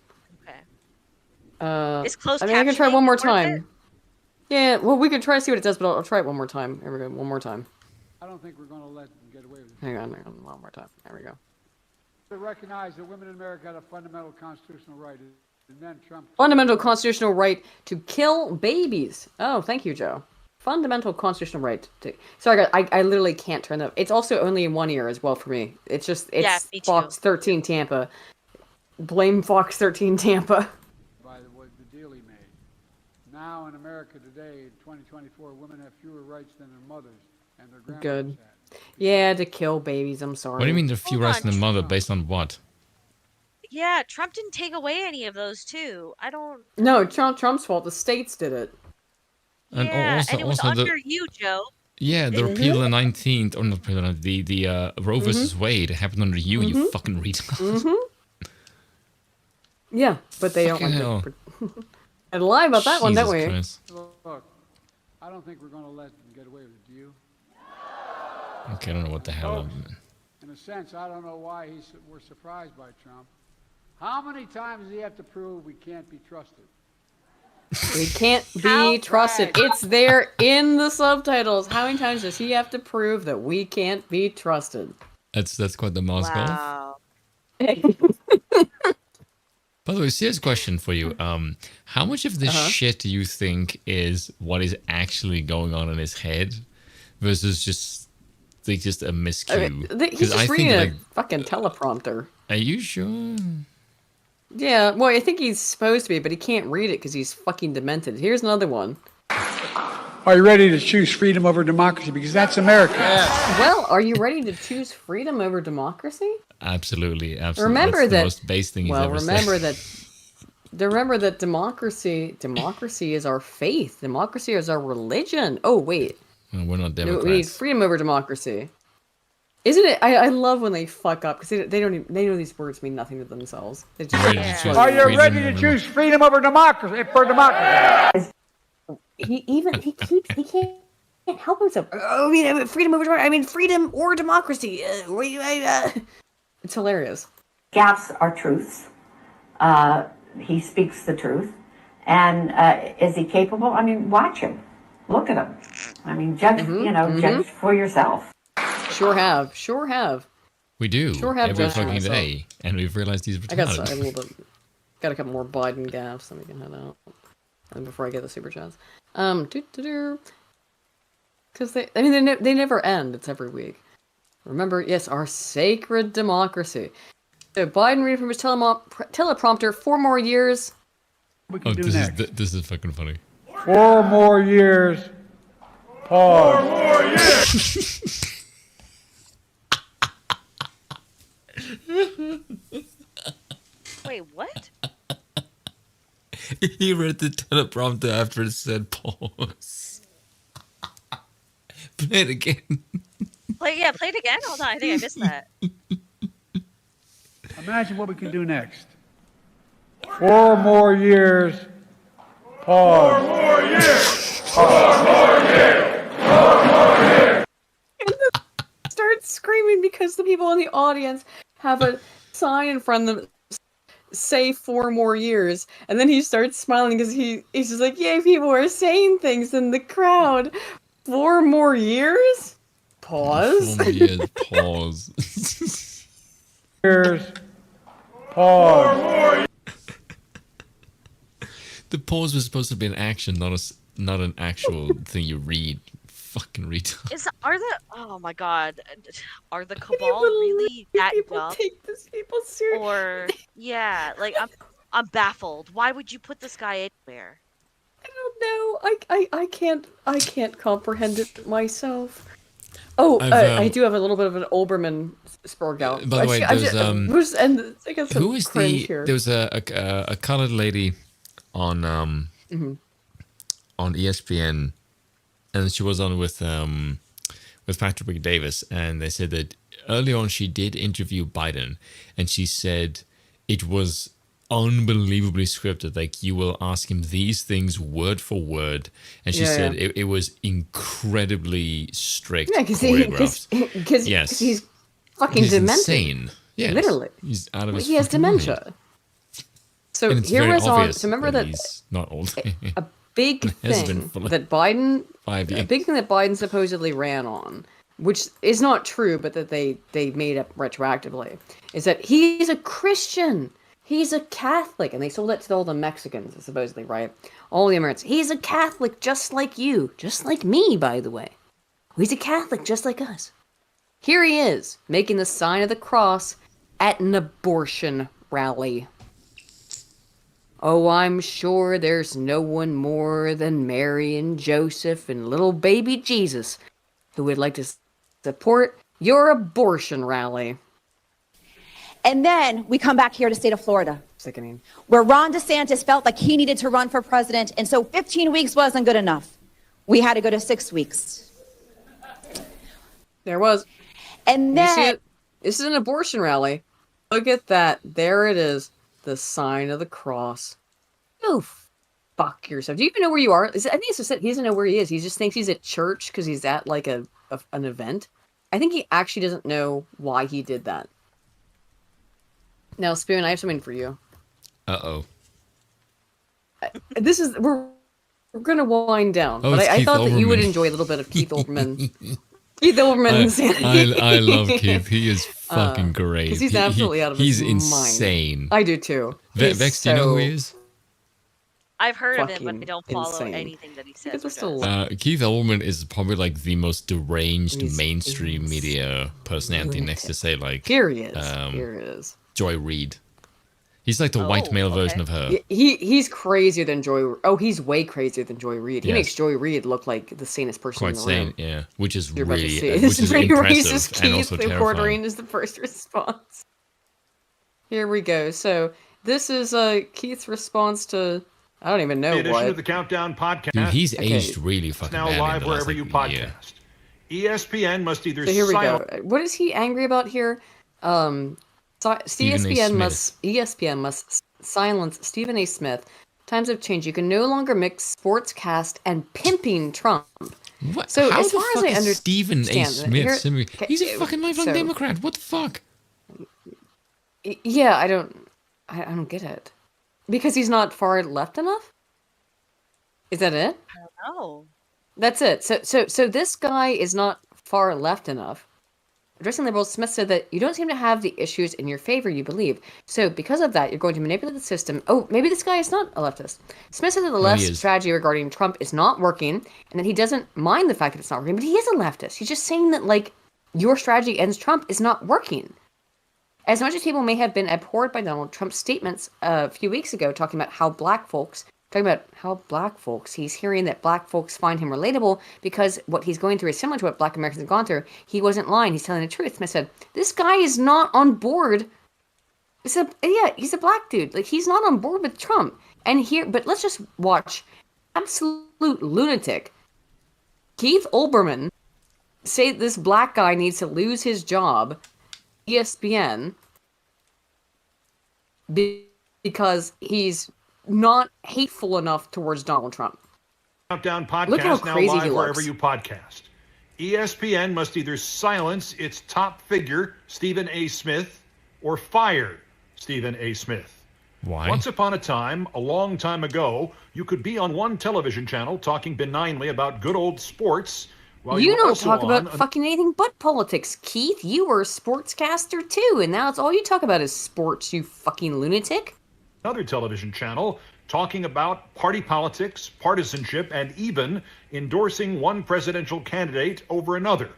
Okay. Is closed I mean, I can try captioning one more worth time. it? Yeah, well, we could try to see what it does, but I'll try it one more time. Here we go, one more time. I don't think we're going to let him get away with it. Hang on, one more time. There we go. to recognize that women in America had a fundamental constitutional right, and then Trump. Fundamental constitutional right to kill babies. Oh, thank you, Joe. Fundamental constitutional right to. Sorry, I literally can't turn that. It's also only in one ear as well for me. It's me too. Fox 13 Tampa. Blame Fox 13 Tampa. By the deal he made. Now in America today, in 2024, women have fewer rights than their mothers and their grandmothers Good. Yeah, to kill babies. I'm sorry. What do you mean there are few rights than the mother based on what? Yeah, Trump didn't take away any of those too. I don't. No, Trump's fault. The states did it. And Yeah, also, and it was also under you, Joe. Yeah, the repeal of the 19th, or not repeal, the Roe versus Wade happened under you, you fucking retard. Yeah, but they Fucking don't hell. And lie about that one, don't we? Christ. Look, I don't think we're going to let them get away with it, do you? Okay, I don't know what the hell. In a sense, I don't know why we're surprised by Trump. How many times does he have to prove we can't be trusted? We can't be trusted. It's there in the subtitles. How many times does he have to prove that we can't be trusted? That's quite the mouse goal. Wow. By the way, serious question for you. How much of this shit do you think is what is actually going on in his head versus just a miscue? He's just reading a fucking teleprompter. Are you sure? Yeah, well, I think he's supposed to be, but he can't read it because he's fucking demented. Here's another one. Are you ready to choose freedom over democracy? Because that's America. Well, are you ready to choose freedom over democracy? Absolutely. Remember that's that. The most base thing he's ever remember said. Remember that democracy is our faith. Democracy is our religion. Oh wait. No, we're not No, Democrats. we need freedom over democracy. Isn't it? I love when they fuck up because they don't even, they know these words mean nothing to themselves. They just, Are you ready to choose freedom over democracy? For democracy. He can't help himself. Oh, I mean, freedom over democracy. I mean, freedom or democracy. It's hilarious. Gaps are truths. He speaks the truth. And is he capable? I mean, watch him. Look at him. I mean, judge, judge for yourself. Sure have. We do. Sure have every judged fucking myself. day. And we've realized he's I got retarded. a little bit. Got a couple more Biden gaffes, then we can head out. And before I get the super chats, because they never end. It's every week. Remember, yes, our sacred democracy. So Biden reading from his teleprompter 4 more years. We can do next. This is fucking funny. 4 more years. Pause. 4 more years. Wait, what? He read the teleprompter after it said pause. Play it again. Play it again? Hold on, I think I missed that. Imagine what we can do next. 4 more years. Pause. 4 more years. 4 more years. 4 more years. Start screaming because the people in the audience have a sign in front of them say 4 more years, and then he starts smiling because he's just like, yay, people are saying things in the crowd. 4 more years? Pause. 4 more years. Pause. Years. Pause. The pause was supposed to be an action, not an actual thing you read. Fucking retard. Oh my god, are the cabal really that dumb? Take this people seriously. Or yeah, like I'm baffled. Why would you put this guy anywhere? I don't know. I can't comprehend it myself. Oh, I do have a little bit of an Olbermann spurg out. By the way, who is there was a colored lady on on ESPN, and she was on with Patrick Davis, and they said that early on she did interview Biden, and she said it was unbelievably scripted. Like, you will ask him these things word for word, and she said it was incredibly strict. Yeah, because yes, he's fucking demented. Insane. Yes. Literally, he's out of his. He has dementia. Mind. So here was on. So remember that he's not old. a big thing that Biden supposedly ran on which is not true, but that they made up retroactively, is that he's a Christian. He's a Catholic, and they sold it to all the Mexicans, supposedly, right? All the Americans. He's a Catholic just like you. Just like me, by the way. He's a Catholic just like us. Here he is, making the sign of the cross at an abortion rally. Oh, I'm sure there's no one more than Mary and Joseph and little baby Jesus who would like to support your abortion rally. And then we come back here to the state of Florida. Sickening. Where Ron DeSantis felt like he needed to run for president, and so 15 weeks wasn't good enough. We had to go to 6 weeks. There was. And You see then... it? This is an abortion rally. Look at that. There it is. The sign of the cross. Oh, fuck yourself. Do you even know where you are? I think it's just that he doesn't know where he is. He just thinks he's at church because he's at like an event. I think he actually doesn't know why he did that. Now, Spoon, I have something for you. Uh-oh. This is... We're gonna wind down. Oh, but it's I Keith thought that you would Olbermann. enjoy a little bit of Keith Olbermann. Keith Olbermann insanity. I love Keith. He is fucking great. Because he's absolutely out of he's his mind. insane. I do too. Vex, do you know who he is? I've heard of him, but I fucking don't follow insane. anything that he says. It's Or still does. Keith Olbermann is probably like the most deranged He's mainstream media personality next to, say, like... Here he is. Here he is. Joy Reid. He's like the white male version of her. He's crazier than Joy. Oh, he's way crazier than Joy Reid. He Yes. makes Joy Reid look like the sanest person Quite in the room. sane, yeah. Which is You're about to really, see. which This is pretty impressive racist. and Keith also the terrifying. Quarterine is the first response. Here we go. So this is Keith's response to I don't even know The edition what. of the Countdown podcast. Dude, he's Okay. aged really It's fucking now badly live in the last, wherever you like, year. podcast. ESPN must either So here we go. silence. What is he angry about here? Stephen A. ESPN must silence Stephen A. Smith. Times have changed. You can no longer mix sportscast and pimping Trump. What? So How as the far as fuck I is understand, Stephen A. Smith? okay, He's a fucking lifelong so- Democrat. What the fuck? Yeah, I don't get it. Because he's not far left enough? Is that it? I don't know. That's it. So this guy is not far left enough. Addressing liberals, Smith said that you don't seem to have the issues in your favor you believe. So because of that, you're going to manipulate the system. Oh, maybe this guy is not a leftist. Smith said that the he left is. strategy regarding Trump is not working, and that he doesn't mind the fact that it's not working, but he is a leftist. He's just saying that, like, your strategy against Trump is not working. As much as people may have been abhorred by Donald Trump's statements a few weeks ago, talking about how black folks, he's hearing that black folks find him relatable because what he's going through is similar to what black Americans have gone through. He wasn't lying. He's telling the truth. Smith said, this guy is not on board. He's a black dude. Like, he's not on board with Trump. But let's just watch absolute lunatic Keith Olbermann say this black guy needs to lose his job, ESPN, because he's not hateful enough towards Donald Trump. Countdown Look how podcast now crazy he live wherever looks. you podcast. ESPN must either silence its top figure, Stephen A. Smith, or fire Stephen A. Smith. Why? Once upon a time, a long time ago, you could be on one television channel talking benignly about good old sports. While You were don't also talk on about fucking anything but politics, Keith. You were a sportscaster too, and now it's all you talk about is sports, you fucking lunatic. another television channel talking about party politics, partisanship, and even endorsing one presidential candidate over another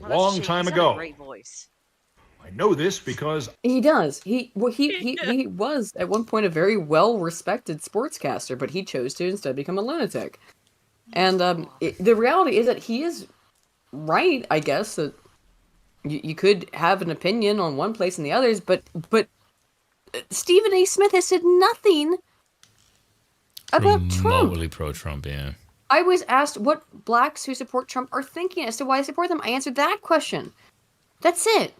a long time He's got ago. a great voice. I know this because He does. He was at one point a very well-respected sportscaster, but he chose to instead become a lunatic. And the reality is that he is right, I guess, that you could have an opinion on one place and the others, but Stephen A. Smith has said nothing about Trump. Remotely pro-Trump, yeah. I was asked what blacks who support Trump are thinking as to why they support them. I answered that question. That's it.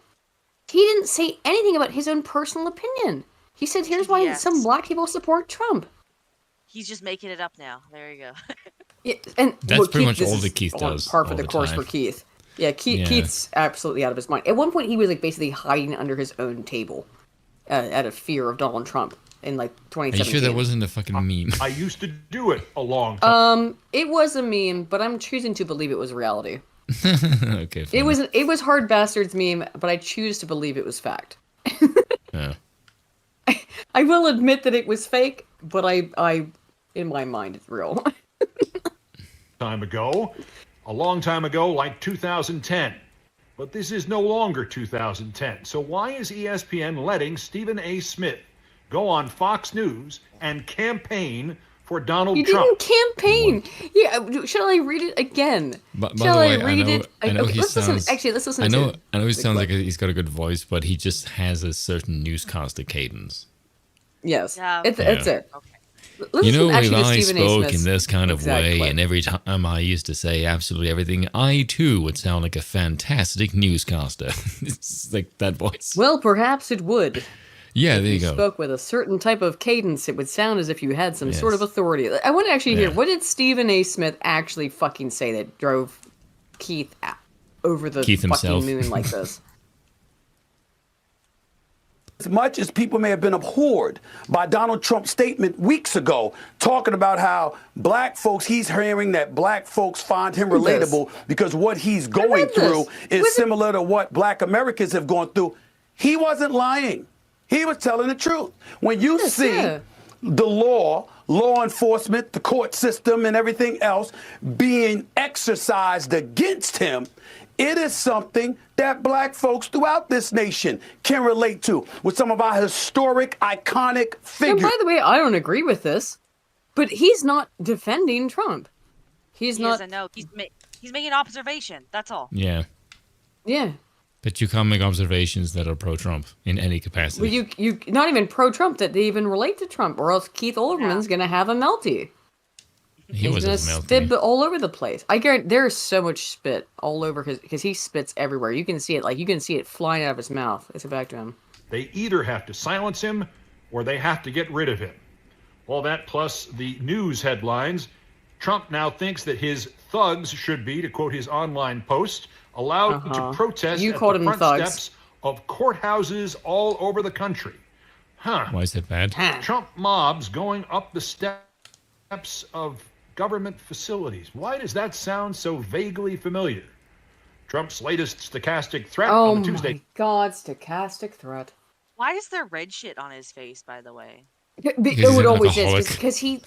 He didn't say anything about his own personal opinion. He said, here's why Yes. some black people support Trump. He's just making it up now. There you go. Yeah, and That's pretty much this all is that Keith on does par for all the the course time. for Keith. Yeah, Yeah. Keith's absolutely out of his mind. At one point, he was like basically hiding under his own table out of fear of Donald Trump in like Are you 2017. sure that wasn't a fucking meme? I used to do it a long time. It was a meme, but I'm choosing to believe it was reality. Okay. Fine. It was hard bastards meme, but I choose to believe it was fact. Yeah. I will admit that it was fake, but I in my mind it's real. Time ago, a long time ago, like 2010. But this is no longer 2010. So why is ESPN letting Stephen A. Smith go on Fox News and campaign for Donald Trump? He didn't campaign. Yeah, shall I read it again? By shall the way, I read it? I know Okay, he let's sounds. listen. Actually, let's listen. I know he to sounds like he's got a good voice, but he just has a certain newscaster cadence. Yes, Yeah. it's it. Okay. Let's You know, listen if actually to I Stephen A. spoke Smith's in this kind of exact way, clip. and every time I used to say absolutely everything, I too would sound like a fantastic newscaster. It's like that voice. Well, perhaps it would. Yeah, If there you you go. spoke with a certain type of cadence, it would sound as if you had some sort of Yes. authority. I want to actually hear, Yeah. what did Stephen A. Smith actually fucking say that drove Keith over the Keith fucking himself. moon like this? As much as people may have been abhorred by Donald Trump's statement weeks ago, talking about how black folks, he's hearing that black folks find him relatable because what he's going through is similar to what black Americans have gone through. He wasn't lying. He was telling the truth. When you see the law enforcement, the court system, and everything else being exercised against him, it is something that black folks throughout this nation can relate to with some of our historic, iconic figures. And by the way, I don't agree with this, but he's not defending Trump. He's He not. doesn't know. He's making an observation. That's all. Yeah. Yeah. But you can't make observations that are pro-Trump in any capacity. Well, you not even pro-Trump that they even relate to Trump, or else Keith Olbermann's gonna have a melty. He He's was gonna a melty. spit all over the place. I guarantee there's so much spit all over because he spits everywhere. You can see it, you can see it flying out of his mouth. It's back to him. They either have to silence him or they have to get rid of him. All that plus the news headlines. Trump now thinks that his thugs should be, to quote his online post, allowed to protest You at called the them front thugs. steps of courthouses all over the country. Huh. Why is that bad? Trump mobs going up the steps of government facilities. Why does that sound so vaguely familiar? Trump's latest stochastic threat Oh on the Tuesday. my God, stochastic threat. Why is there red shit on his face, by the way? It always is because he.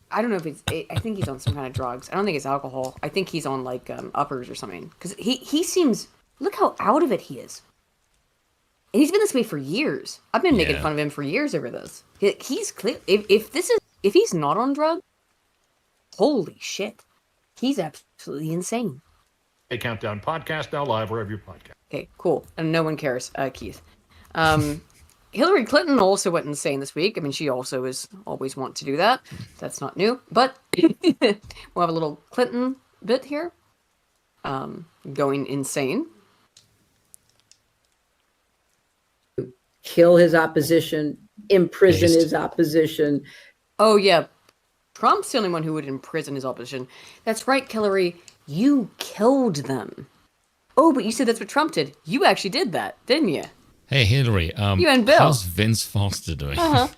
I don't know if it's. I think he's on some kind of drugs. I don't think it's alcohol. I think he's on uppers or something. Because he seems. Look how out of it he is. And he's been this way for years. I've been making fun of him for years over this. He's clear. If he's not on drugs, holy shit, he's absolutely insane. A Countdown podcast now live wherever you podcast. Okay, cool. And no one cares, Keith. Hillary Clinton also went insane this week. I mean, she also is always want to do that. That's not new. But we'll have a little Clinton bit here. Going insane. Kill his opposition, imprison his opposition. Oh, yeah. Trump's the only one who would imprison his opposition. That's right, Hillary. You killed them. Oh, but you said that's what Trump did. You actually did that, didn't you? Hey, Hillary. You and Bill. How's Vince Foster doing? Uh-huh.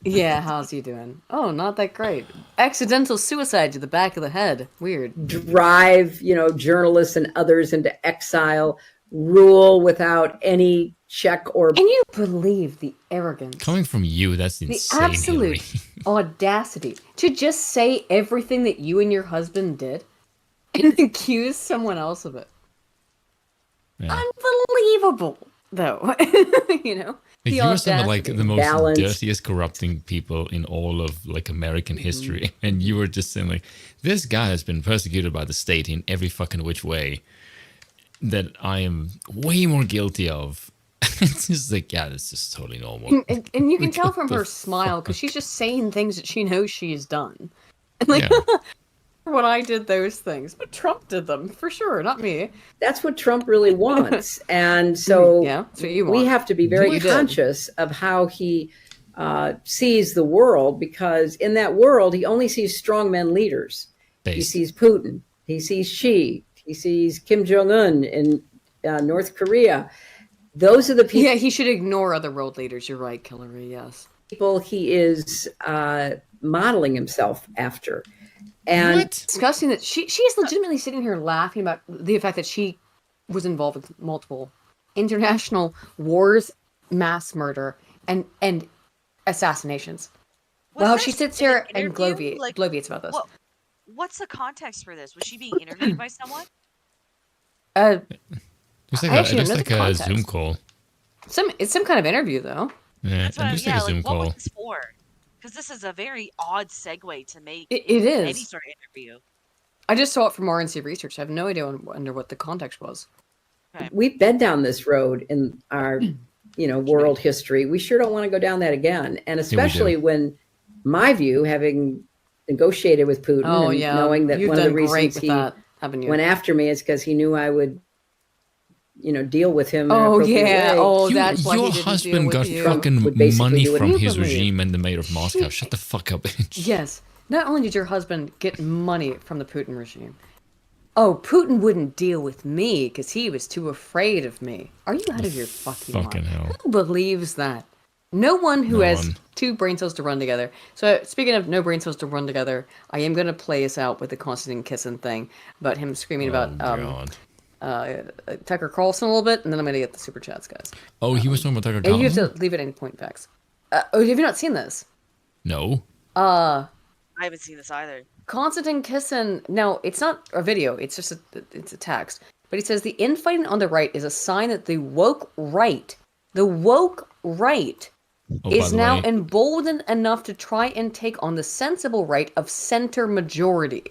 Yeah, how's he doing? Oh, not that great. Accidental suicide to the back of the head. Weird. Drive, journalists and others into exile, rule without any check or... Can you believe the arrogance? Coming from you, that's The insane, absolute Hillary. audacity to just say everything that you and your husband did and accuse someone else of it. Yeah. Unbelievable, though. You are some of the most Balance. dirtiest, corrupting people in all of American history, and you were just saying this guy has been persecuted by the state in every fucking which way that I am way more guilty of. It's just that's just totally normal. And you can tell from her smile because she's just saying things that she knows she's done. And when I did those things, but Trump did them for sure, not me. That's what Trump really wants. And so that's what you we want. have to be very conscious of how he sees the world, because in that world, he only sees strongmen leaders. He sees Putin. He sees Xi. He sees Kim Jong-un in North Korea. Those are the people. Yeah, he should ignore other world leaders. You're right, Hillary. Yes. People he is modeling himself after. And discussing that she is legitimately sitting here laughing about the fact that she was involved with multiple international wars, mass murder, and assassinations. Well, she sits here and bloviates about this. What's the context for this? Was she being interviewed by someone? It's I actually don't know like the a context. Zoom call. It's some kind of interview, though. Yeah, it looks like a Zoom what call. was this for? Because this is a very odd segue to make It in is. any sort of interview. I just saw it from RNC Research. I have no idea under what the context was. Okay. We've been down this road in our, world history. We sure don't want to go down that again. And especially when my view, having negotiated with Putin and knowing that You've one of the done great reasons with he that, haven't you? went after me is because he knew I would, deal with him. in an Oh, appropriate yeah. way. Oh, that's why he Your didn't husband deal got with you. fucking would basically money do what from he his believed. regime and the mayor of Moscow. Shut the fuck up, bitch. Yes. Not only did your husband get money from the Putin regime, Putin wouldn't deal with me because he was too afraid of me. Are you out of your fucking mind? Hell. Who believes that? No one who No has one. two brain cells to run together. So speaking of no brain cells to run together, I am going to play us out with the Constantine Kissin thing about him screaming about Tucker Carlson a little bit, and then I'm going to get the super chats, guys. Oh, he was talking about Tucker And you have Carlson? to leave it any point facts. Have you not seen this? No. I haven't seen this either. Constantine Kissin. No, it's not a video. It's just it's a text. But he says the infighting on the right is a sign that the woke right is now emboldened enough to try and take on the sensible right of center majority.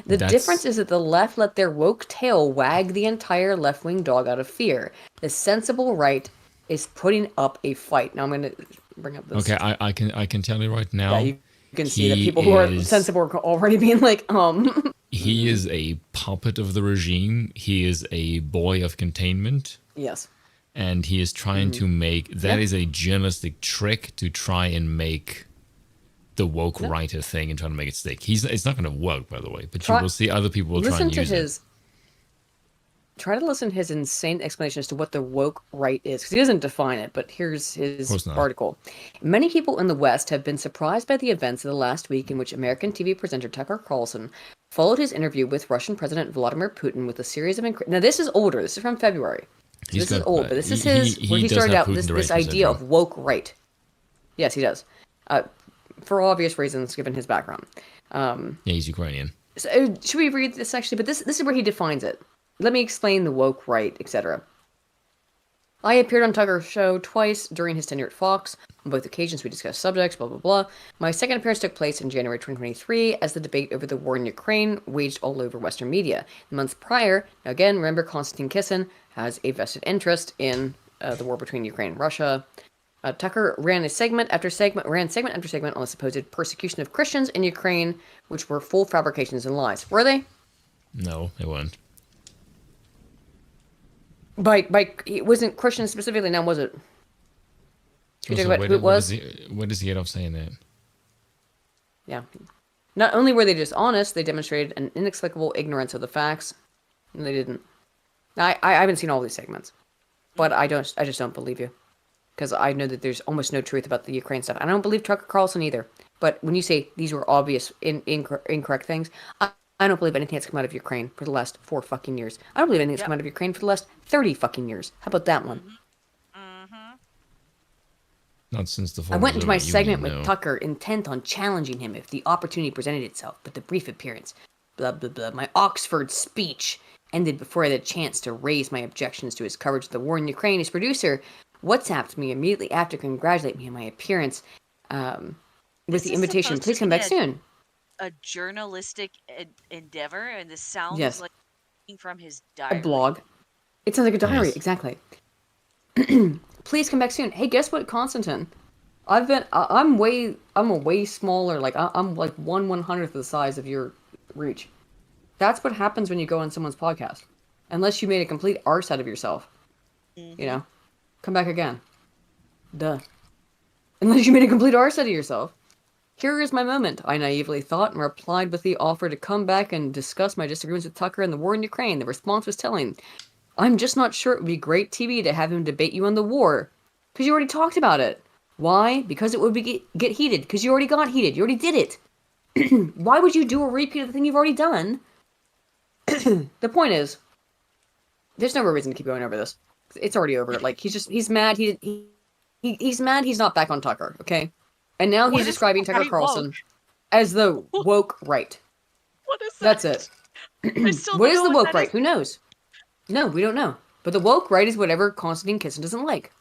The difference is that the left let their woke tail wag the entire left-wing dog out of fear. The sensible right is putting up a fight. Now I'm going to bring up this. Okay, I can tell you right now. Yeah, you can see that people who are sensible are already being like, He is a puppet of the regime. He is a boy of containment. Yes. And he is trying to make... That is a journalistic trick to try and make the woke right a thing and trying to make it stick. It's not going to work, by the way. But you will see other people will try and use it. Try to listen to his insane explanation as to what the woke right is, because he doesn't define it, but here's his article. Many people in the West have been surprised by the events of the last week in which American TV presenter Tucker Carlson followed his interview with Russian President Vladimir Putin with a series of... Now, this is older. This is from February. So this is old, but this is where he started out with this idea of woke right. Yes, he does. For obvious reasons, given his background. Yeah, he's Ukrainian. So, should we read this, actually? But this is where he defines it. Let me explain the woke right, etc. I appeared on Tucker's show twice during his tenure at Fox. On both occasions, we discussed subjects, blah, blah, blah. My second appearance took place in January 2023 as the debate over the war in Ukraine waged all over Western media. The months prior, now again, remember Konstantin Kissin has a vested interest in the war between Ukraine and Russia. Tucker ran segment after segment on the supposed persecution of Christians in Ukraine, which were full fabrications and lies. Were they? No, they weren't. It wasn't Christian specifically, now was it? Can you Also, talk about who it was? Where does he get off saying that? Yeah. Not only were they dishonest, they demonstrated an inexplicable ignorance of the facts. And they didn't. I haven't seen all these segments, but I just don't believe you, because I know that there's almost no truth about the Ukraine stuff. I don't believe Tucker Carlson either. But when you say these were obvious incorrect things, I don't believe anything that's come out of Ukraine for the last 4 fucking years. I don't believe anything that's come out of Ukraine for the last 30 fucking years. How about that one? Not since the I went into my segment with Tucker, intent on challenging him if the opportunity presented itself, but the brief appearance, blah, blah, blah, my Oxford speech ended before I had a chance to raise my objections to his coverage of the war in Ukraine. His producer WhatsApped me immediately after to congratulate me on my appearance with the invitation, please come back soon. A journalistic endeavor, and this sounds like from his A diary. blog. It sounds like a diary, Yes. exactly. Please come back soon. Hey, guess what, Constantine? I'm a way smaller. Like I'm like 1/100th of the size of your reach. That's what happens when you go on someone's podcast. Unless you made a complete arse out of yourself. You know, come back again. Duh. Unless you made a complete arse out of yourself. Here is my moment, I naively thought, and replied with the offer to come back and discuss my disagreements with Tucker and the war in Ukraine. The response was telling. I'm just not sure it would be great TV to have him debate you on the war. Because you already talked about it. Why? Because it would get heated. Because you already got heated. You already did it. Why would you do a repeat of the thing you've already done? The point is, there's no reason to keep going over this. It's already over. Like, he's mad. He's mad he's not back on Tucker, okay? And now he's describing Tucker Carlson as the woke right. What is that? That's it. I still What don't is know the what woke that right? is. Who knows? No, we don't know. But the woke right is whatever Constantine Kitson doesn't like.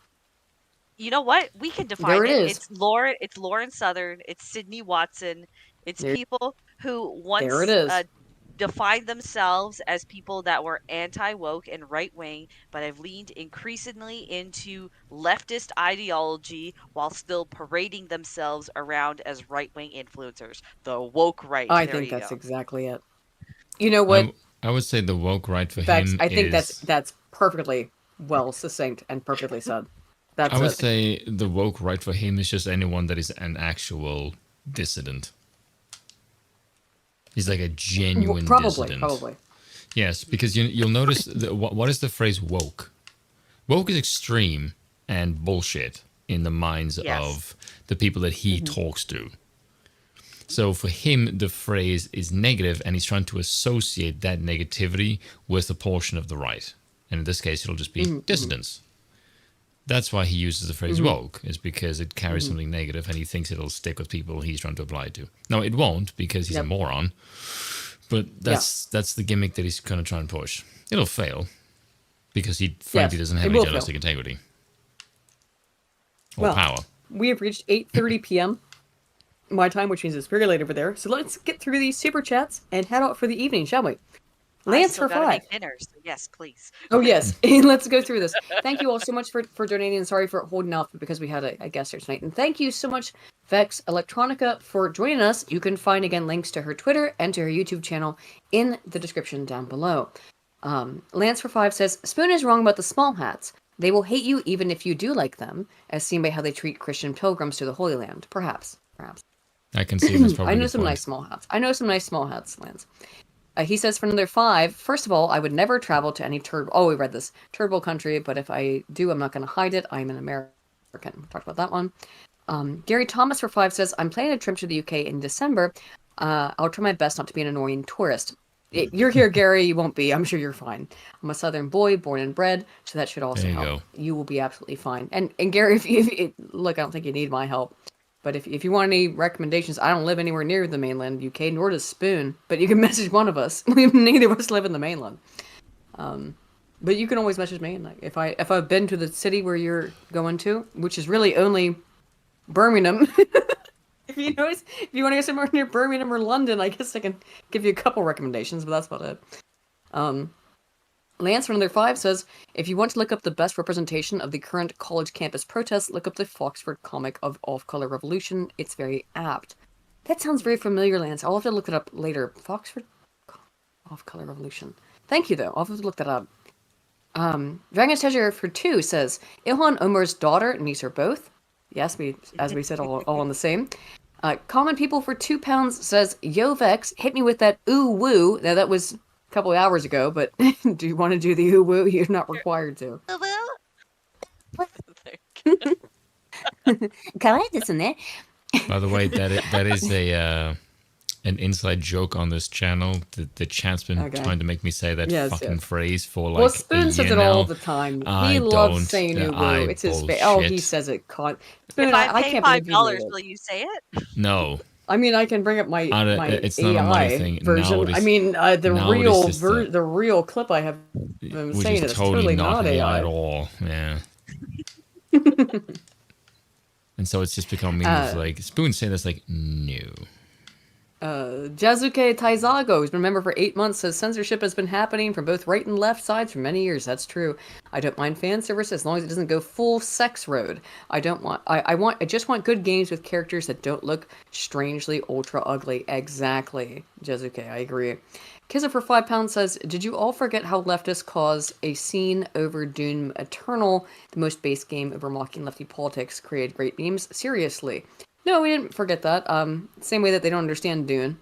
You know what? We can define There it it. is. It's Lauren Southern. It's Sydney Watson. It's people who There it once is. defined themselves as people that were anti-woke and right-wing, but have leaned increasingly into leftist ideology while still parading themselves around as right-wing influencers. The woke right. I There think you that's go. exactly it. You know what? I would say the woke right for Bex, him I think is. that's perfectly well succinct and perfectly said. That's I would it. say the woke right for him is just anyone that is an actual dissident. He's like a genuine dissident. Probably. Yes, because you'll notice what is the phrase woke? Woke is extreme and bullshit in the minds of the people that he talks to. So for him, the phrase is negative, and he's trying to associate that negativity with a portion of the right. And in this case, it'll just be dissidents. That's why he uses the phrase woke, is because it carries something negative, and he thinks it'll stick with people he's trying to apply it to. No, it won't, because he's a moron. But that's the gimmick that he's going to try and push. It'll fail, because he frankly doesn't have any journalistic integrity or power. We have reached 8:30 p.m. my time, which means it's very late over there. So let's get through these super chats and head out for the evening, shall we? Lance for 5. Make dinner, so yes, please. Oh yes, let's go through this. Thank you all so much for donating, and sorry for holding off because we had a guest here tonight. And thank you so much, Vex Electronica, for joining us. You can find again links to her Twitter and to her YouTube channel in the description down below. Lance for 5 says Spoon is wrong about the small hats. They will hate you even if you do like them, as seen by how they treat Christian pilgrims to the Holy Land. Perhaps. I can see this probably. I know some nice small hats. Lance. He says for another 5, first of all, I would never travel to any we read this. Third world country, but if I do, I'm not going to hide it. I'm an American. We talked about that one. Gary Thomas for 5 says, I'm planning a trip to the UK in December. I'll try my best not to be an annoying tourist. You're here, Gary. You won't be. I'm sure you're fine. I'm a Southern boy, born and bred, so that should also help. You will be absolutely fine. And Gary, if look, I don't think you need my help. But if you want any recommendations, I don't live anywhere near the mainland UK, nor does Spoon. But you can message one of us. Neither of us live in the mainland. But you can always message me. And if I've been to the city where you're going to, which is really only Birmingham. If you want to go somewhere near Birmingham or London, I guess I can give you a couple recommendations. But that's about it. Lance from another 5 says, if you want to look up the best representation of the current college campus protests, look up the Foxford comic of Off-Color Revolution. It's very apt. That sounds very familiar, Lance. I'll have to look it up later. Foxford Off-Color Revolution. Thank you, though. I'll have to look that up. Dragon's Treasure for 2 says, Ilhan Omar's daughter, niece or both. Yes, as we said, all on the same. Common People for £2 says, Yo Vex, hit me with that ooh woo. Now that was couple of hours ago, but do you want to do the ooh woo? You're not required to. By the way, that is an inside joke on this channel. The chat's been trying to make me say that phrase for like Spoon says it all the time. He loves saying ooh woo. It's his face. Oh, he says it. Spoon, if I pay $5, will you say it? No. I mean, I can bring up my it's AI not a money thing. version. I mean, the real clip I have been saying is it's totally not AI at all. Yeah. And so it's just become memes like Spoon saying this like no. Jazuke Taizago, remember for 8 months, says censorship has been happening from both right and left sides for many years. That's true. I don't mind fan service as long as it doesn't go full sex road. I just want good games with characters that don't look strangely ultra ugly. Exactly, Jazuke, I agree. Kizza for £5 says, did you all forget how leftists cause a scene over Doom Eternal, the most base game over mocking lefty politics, created great memes? Seriously. No, we didn't forget that. Same way that they don't understand Dune.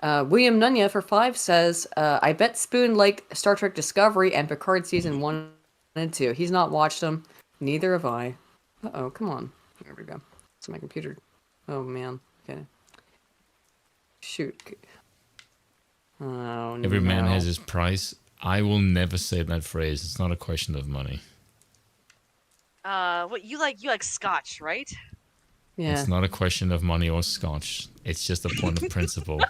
William Nunya for 5 says, I bet Spoon liked Star Trek Discovery and Picard Season 1 and 2. He's not watched them. Neither have I. Uh-oh, come on. There we go. It's my computer. Oh, man. Okay. Shoot. Oh, Every man no. has his price. I will never say that phrase. It's not a question of money. What you like scotch, right? Yeah. It's not a question of money or scotch. It's just a point of principle.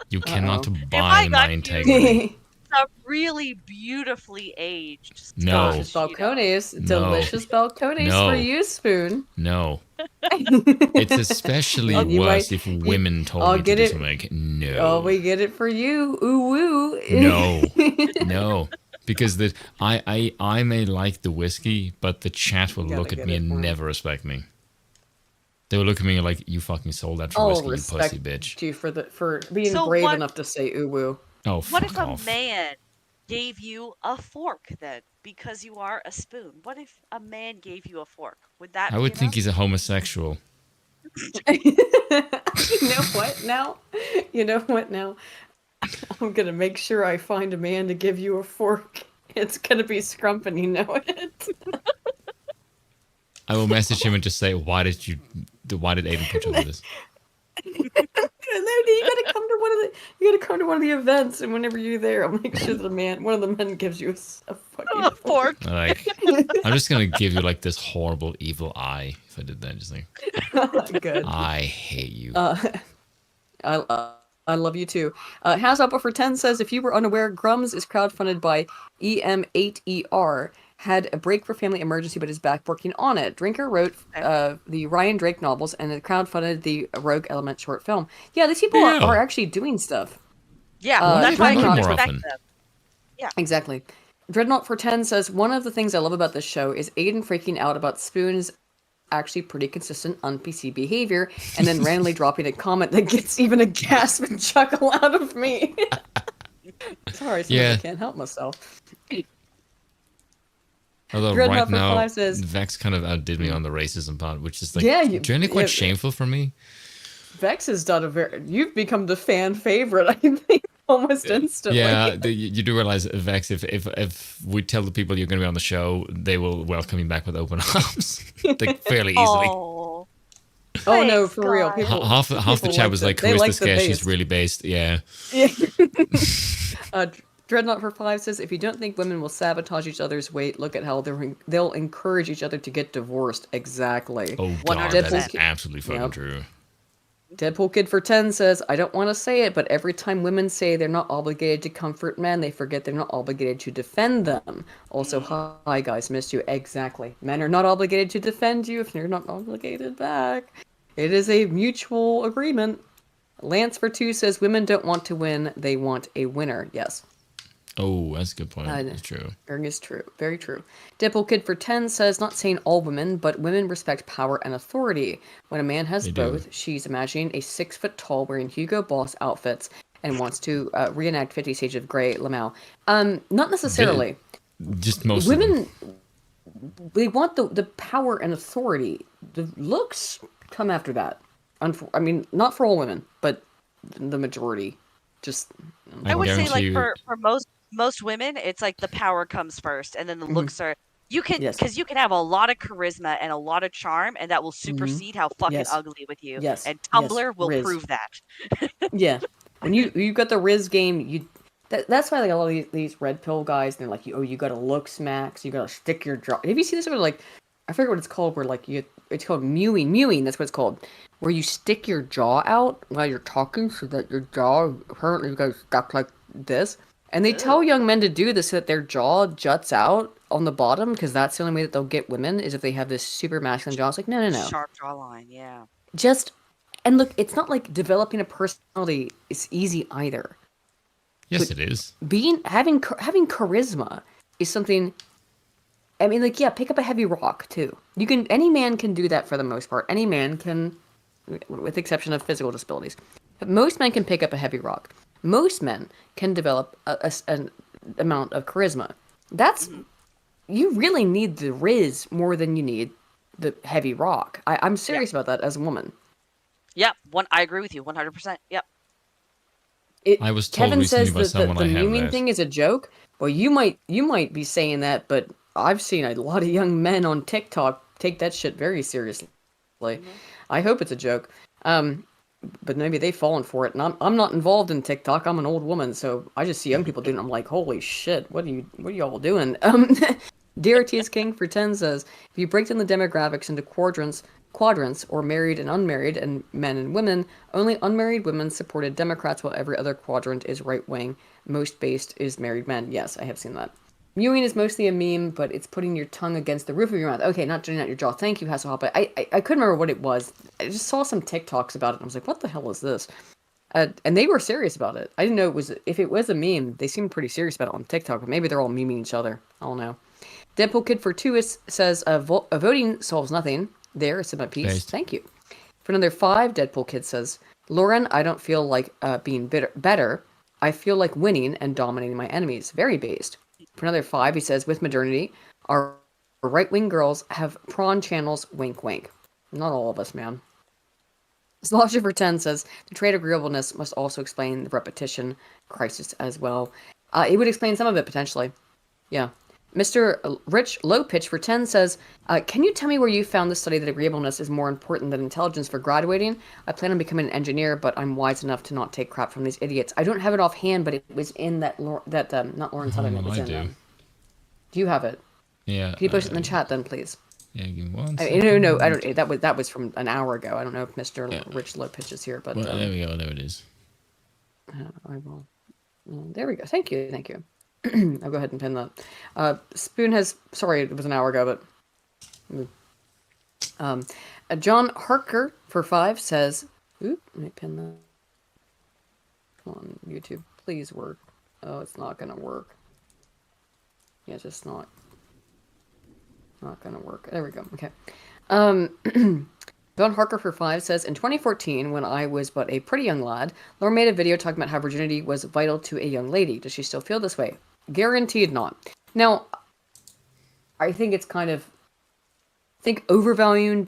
You cannot If buy I my got integrity. a really beautifully aged No. Delicious balcones. No. Delicious balcones No. for you, Spoon. No. It's especially And you worse might- if women told I'll me to get do it- something. No. Oh, we get it for you. Ooh woo. No. No. Because I may like the whiskey, but the chat will Gotta look at get me it and for 'em. never respect me. They will look at me like, you fucking sold that for I'll whiskey, you respect pussy bitch. you for being So brave what- enough to say ooh woo. Oh, What fuck if off. a man gave you a fork then? Because you are a spoon. What if a man gave you a fork? Would that I be would think enough? he's a homosexual. You know what now? You know what now? I'm gonna make sure I find a man to give you a fork. It's gonna be Scrump, and you know it. I will message him and just say, why did Aiden put you with this? And then you gotta come to one of the events, and whenever you're there, I'll make sure that one of the men gives you a fucking fork. Like, I'm just gonna give you like this horrible evil eye if I did that. Just like, Good. I hate you. I love you too. Has Up for 10 says, if you were unaware, Grums is crowdfunded by EM8ER. Had a break for family emergency, but is back working on it. Drinker wrote the Ryan Drake novels and it crowdfunded the Rogue Element short film. Yeah, these people are actually doing stuff. Yeah, that's why why I Dreadnought can for respect them. Yeah. Exactly. Dreadnought for 10 says, one of the things I love about this show is Aiden freaking out about Spoon's actually pretty consistent un-PC behavior, and then randomly dropping a comment that gets even a gasp and chuckle out of me. Sorry, I can't help myself. Although Dreadnought right for now, 5 says, Vex kind of outdid me on the racism part, which is like generally quite shameful for me. Vex has done you've become the fan favorite, I think, almost instantly. Yeah, you do realize, Vex, if we tell the people you're going to be on the show, they will welcome you back with open arms, like fairly easily. Oh, no, for real. People, half the chat was like, "Who is this guy? She's really based." Yeah. Dreadnought for 5 says, if you don't think women will sabotage each other's weight, look at how they'll encourage each other to get divorced. Exactly. Oh god, that's absolutely fucking true. Deadpool Kid for 10 says, I don't want to say it, but every time women say they're not obligated to comfort men, they forget they're not obligated to defend them. Also, hi guys, missed you. Exactly. Men are not obligated to defend you if you're not obligated back. It is a mutual agreement. Lance for 2 says, women don't want to win, they want a winner. Yes. Oh, that's a good point. That's true. It's true. Very true. Deadpool Kid for 10 says, not saying all women, but women respect power and authority. When a man has both, she's imagining a 6 foot tall wearing Hugo Boss outfits and wants to reenact 50 Shades of Grey Lamau. Not necessarily. Just most women, they want the power and authority. The looks come after that. I mean, not for all women, but the majority. Just I would say, like, for most women, it's like the power comes first, and then the looks are you can because you can have a lot of charisma and a lot of charm, and that will supersede how fucking ugly with you. Yes. And Tumblr will Riz. prove that. Yeah, when you got the Riz game, that's why like a lot of these red pill guys, they're like, oh, you got to look smacks, you got to stick your jaw. Have you seen this? Where like, I forget what it's called. Where like it's called mewing. That's what it's called. Where you stick your jaw out while you're talking, so that your jaw apparently goes stuck like this. And they tell young men to do this so that their jaw juts out on the bottom, because that's the only way that they'll get women, is if they have this super masculine jaw. It's like, no. Sharp jawline, yeah. And look, it's not like developing a personality is easy either. Yes, it is. Having charisma is something. I mean, like, yeah, pick up a heavy rock too. Any man can do that for the most part. Any man can, with the exception of physical disabilities, but most men can pick up a heavy rock. Most men can develop an amount of charisma. You really need the Riz more than you need the heavy rock. I'm serious about that as a woman. Yep, I agree with you 100%. Yep. I was told Kevin recently says by that someone the I have mewing that. thing is a joke. Well, you might be saying that, but I've seen a lot of young men on TikTok take that shit very seriously. I hope it's a joke. but maybe they've fallen for it. And I'm not involved in TikTok. I'm an old woman, so I just see young people doing it. I'm like, holy shit, what are y'all doing? DRT is King for 10 says, if you break down the demographics into quadrants or married and unmarried and men and women, only unmarried women supported Democrats while every other quadrant is right wing. Most based is married men. Yes, I have seen that. Mewing is mostly a meme, but it's putting your tongue against the roof of your mouth. Okay, not jutting out your jaw. Thank you, Hasselhoff. But I couldn't remember what it was. I just saw some TikToks about it, and I was like, what the hell is this? And they were serious about it. I didn't know if it was a meme. They seemed pretty serious about it on TikTok, but maybe they're all memeing each other. I don't know. Deadpool Kid for 2 says, voting solves nothing. There, it's about peace. Based. Thank you. For another 5, Deadpool Kid says, Lauren, I don't feel like being better. I feel like winning and dominating my enemies. Very based. For another 5, he says, with modernity, our right-wing girls have prawn channels, wink wink. Not all of us, man. Slosher for 10 says, the trait of agreeableness must also explain the repetition crisis as well. It would explain some of it, potentially. Yeah. Mr. Rich Low Pitch for 10 says, can you tell me where you found the study that agreeableness is more important than intelligence for graduating? I plan on becoming an engineer, but I'm wise enough to not take crap from these idiots. I don't have it offhand, but it was in that not Lauren Southern. It was in. Do you have it? Yeah. Can you post it in the chat then, please? Yeah, give me one. No, I don't. That was from an hour ago. I don't know if Mr. Rich Low Pitch is here, but Well, there we go. There it is. I will. There we go. Thank you. I'll go ahead and pin that. Spoon has. Sorry, it was an hour ago, but. John Harker for 5 says, "Oop, let me pin that. Come on, YouTube, please work. Oh, it's not gonna work. Yeah, it's just not gonna work. There we go. Okay. John Harker for 5 says, in 2014, when I was but a pretty young lad, Laura made a video talking about how virginity was vital to a young lady. Does she still feel this way? Guaranteed not. Now, I think it's kind of, overvaluing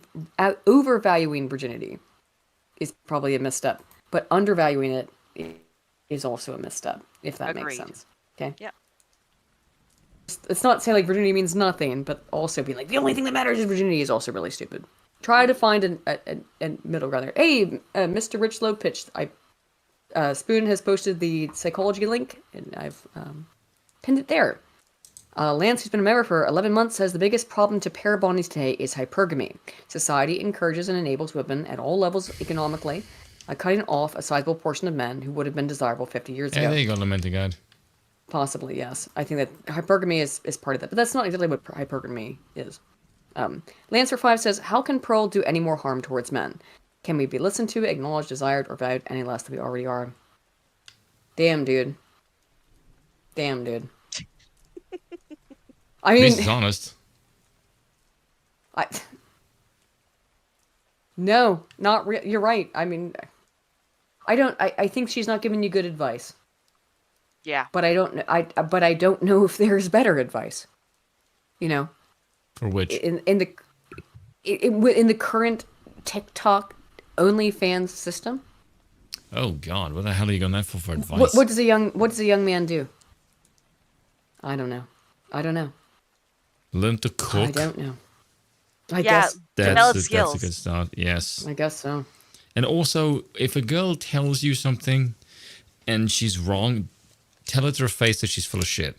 virginity is probably a misstep, but undervaluing it is also a misstep, if that makes sense. Okay? Yeah. It's not saying like virginity means nothing, but also being like the only thing that matters is virginity is also really stupid. Try to find a middle ground there. Hey, Mr. Rich Low Pitch, Spoon has posted the psychology link, and I've pinned it there. Lance, who's been a member for 11 months, says the biggest problem to pair bonding today is hypergamy. Society encourages and enables women at all levels economically, cutting off a sizable portion of men who would have been desirable 50 years ago. Yeah, there you go, Lamenting God. Possibly, yes. I think that hypergamy is part of that, but that's not exactly what hypergamy is. Lancer 5 says, how can Pearl do any more harm towards men? Can we be listened to, acknowledged, desired, or valued any less than we already are? Damn, dude. I mean, This is honest. No, not real. You're right. I mean, I think she's not giving you good advice. Yeah. But I don't know if there's better advice. You know. For which? In the current TikTok OnlyFans system. Oh God, what the hell are you going that for advice? What does a young man do? I don't know. Learn to cook. I don't know. I guess develop That's skills. a good start. Yes. I guess so. And also, if a girl tells you something and she's wrong, tell her to her face that she's full of shit.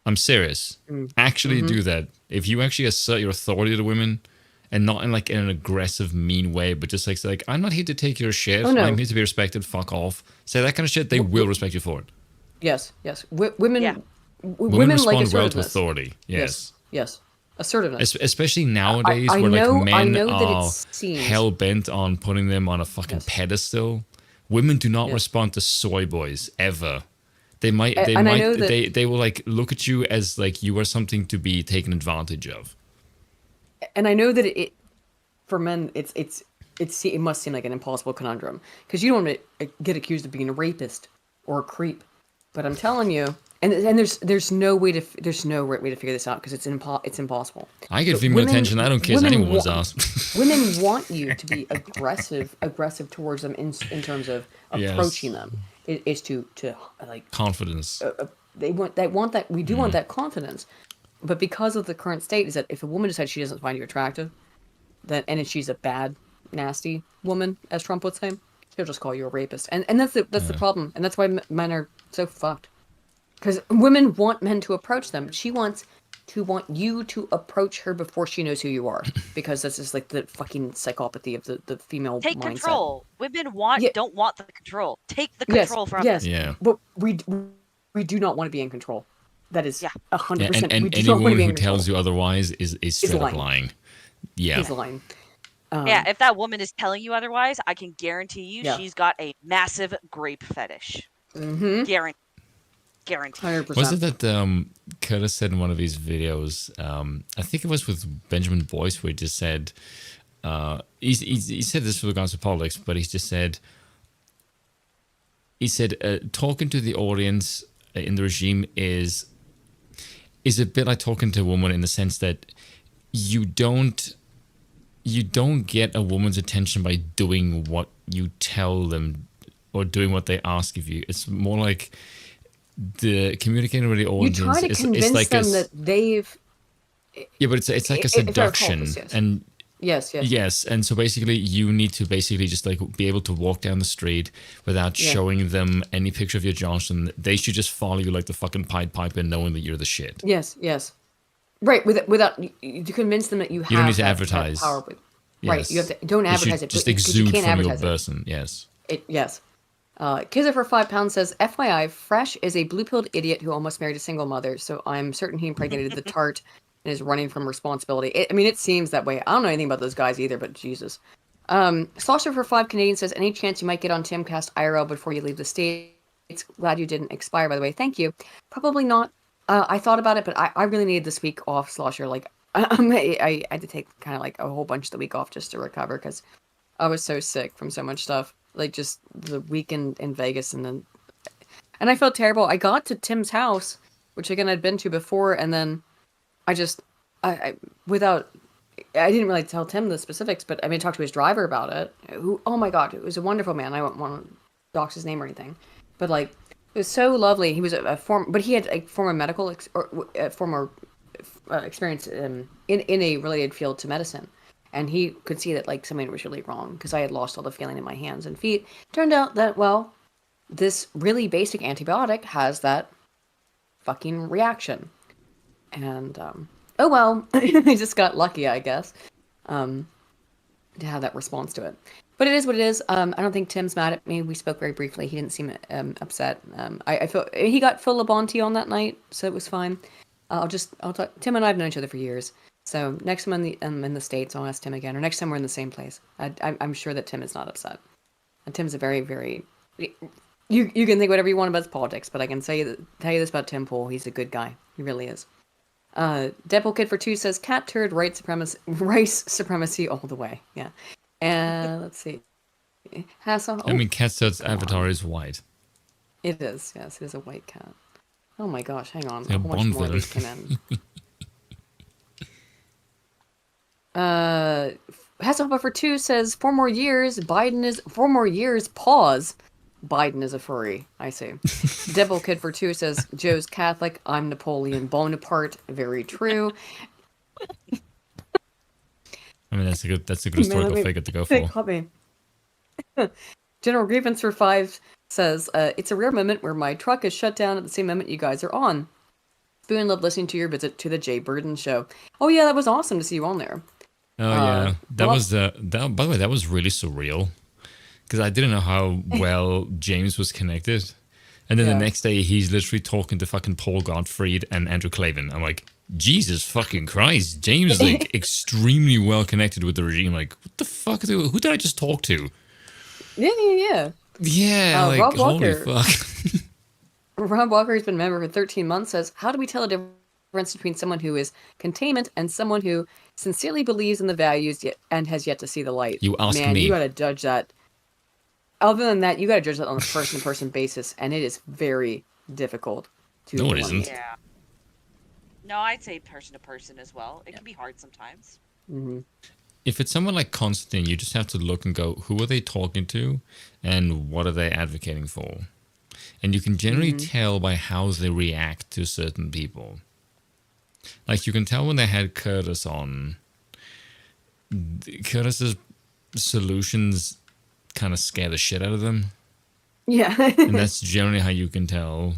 I'm serious. Actually do that. If you actually assert your authority to women, and not in like in an aggressive, mean way, but just like I'm not here to take your shit. Oh, no. I'm here to be respected. Fuck off. Say that kind of shit. They will respect you for it. Yes. Women. Yeah. Women respond like well to assertiveness. authority. Yes. Assertiveness. Especially nowadays, I where know men that are it seems- hell bent on putting them on a fucking pedestal. Women do not respond to soy boys ever. They might. They And I might. know that- They will like look at you as like you are something to be taken advantage of. And I know that it for men, it must seem like an impossible conundrum because you don't want to get accused of being a rapist or a creep. But I'm telling you, and there's no right way to figure this out because it's impossible. I get But female attention. I don't kiss anyone's ass. Women want you to be aggressive towards them in terms of approaching them. Is to like confidence. They want that. We do want that confidence, but because of the current state, is that if a woman decides she doesn't find you attractive, and she's a bad nasty woman, as Trump would say, he'll just call you a rapist. And that's the problem. And that's why men are so fucked. Because women want men to approach them. She wants you to approach her before she knows who you are. Because this is like the fucking psychopathy of the female Take mindset. control. Women don't want the control. Take the Yes, control from yes. them. Yeah. But we do not want to be in control. That is 100%. And we do any not want to woman be who in control. tells you otherwise is straight up lying. Yeah. He's lying. Yeah, if that woman is telling you otherwise, I can guarantee you Yeah. she's got a massive grape fetish. Mm-hmm. Guarantee. 100%. Was it that Curtis said in one of his videos? I think it was with Benjamin Boyce, where he just said, he said this with regards to politics, but he just said, talking to the audience in the regime is a bit like talking to a woman in the sense that you don't get a woman's attention by doing what you tell them or doing what they ask of you. It's more like the communicating with the audience. You try to convince like them that they've... Yeah, but it's like a seduction. Yes. And Yes. And so basically you need to just like be able to walk down the street without showing them any picture of your Johnson. They should just follow you like the fucking Pied Piper, knowing that you're the shit. Yes. Right, without to convince them that you have You don't need to that advertise. power. Yes. Right, you have to don't advertise it. Just because exude you can't from your advertise person. Yes. Yes. Kizza for £5 says, FYI, Fresh is a blue-pilled idiot who almost married a single mother, so I'm certain he impregnated the tart and is running from responsibility. It seems that way. I don't know anything about those guys either, but Jesus. Slosher for 5 Canadian says, any chance you might get on Timcast IRL before you leave the States? Glad you didn't expire, by the way. Thank you. Probably not. I thought about it, but I really needed this week off, Slosher. Like, I had to take kind of like a whole bunch of the week off just to recover because I was so sick from so much stuff. Like just the weekend in Vegas and I felt terrible. I got to Tim's house, which again I'd been to before, and then I didn't really tell Tim the specifics, but I talked to his driver about it. Who, oh my god, it was a wonderful man. I don't want to dox his name or anything, but like it was so lovely. He was but he had a former medical experience in a related field to medicine. And he could see that like something was really wrong because I had lost all the feeling in my hands and feet. Turned out that, well, this really basic antibiotic has that fucking reaction. And, oh well, I just got lucky, I guess, to have that response to it. But it is what it is. I don't think Tim's mad at me. We spoke very briefly. He didn't seem upset. I feel he got full Labonte on that night, so it was fine. I'll talk. Tim and I have known each other for years. So next time I'm in the States, I'll ask Tim again. Or next time we're in the same place. I'm sure that Tim is not upset. And Tim's a very, very... You can think whatever you want about his politics, but I can tell you this about Tim Pool. He's a good guy. He really is. Deadpool Kid for 2 says, cat turd, rice supremacy all the way. Yeah. And let's see. Hassel. Oh, Cat Turd's avatar is white. It is. Yes, it is a white cat. Oh my gosh, hang on. It's a Bond more of villain. these came in. Hasselhoff for 2 says 4 more years. 4 more years. Pause. Biden is a furry. I see. Devil Kid for 2 says Joe's Catholic. I'm Napoleon Bonaparte. Very true. That's a good historical figure to go for. General Grievance for 5 says it's a rare moment where my truck is shut down at the same moment you guys are on. Spoon loved listening to your visit to the Jay Burden show. Oh yeah, that was awesome to see you on there. Oh yeah, that was by the way, that was really surreal because I didn't know how well James was connected, and then the next day he's literally talking to fucking Paul Gottfried and Andrew Clavin. I'm like, Jesus fucking Christ, James is like extremely well connected with the regime. Like, what the fuck? Who did I just talk to? Yeah. Yeah, like Rob holy Walker. fuck. Rob Walker has been a member for 13 months. Says, how do we tell a difference between someone who is containment and someone who sincerely believes in the values and has yet to see the light? You ask Man, me. you got to judge that. Other than that, you got to judge that on a person-to-person basis, and it is very difficult to. No, it isn't. Yeah. No, I'd say person to person as well. It can be hard sometimes. Mm-hmm. If it's someone like Constantine, you just have to look and go, who are they talking to, and what are they advocating for? And you can generally tell by how they react to certain people. Like, you can tell when they had Curtis on. Curtis is solutions kind of scare the shit out of them. Yeah. And that's generally how you can tell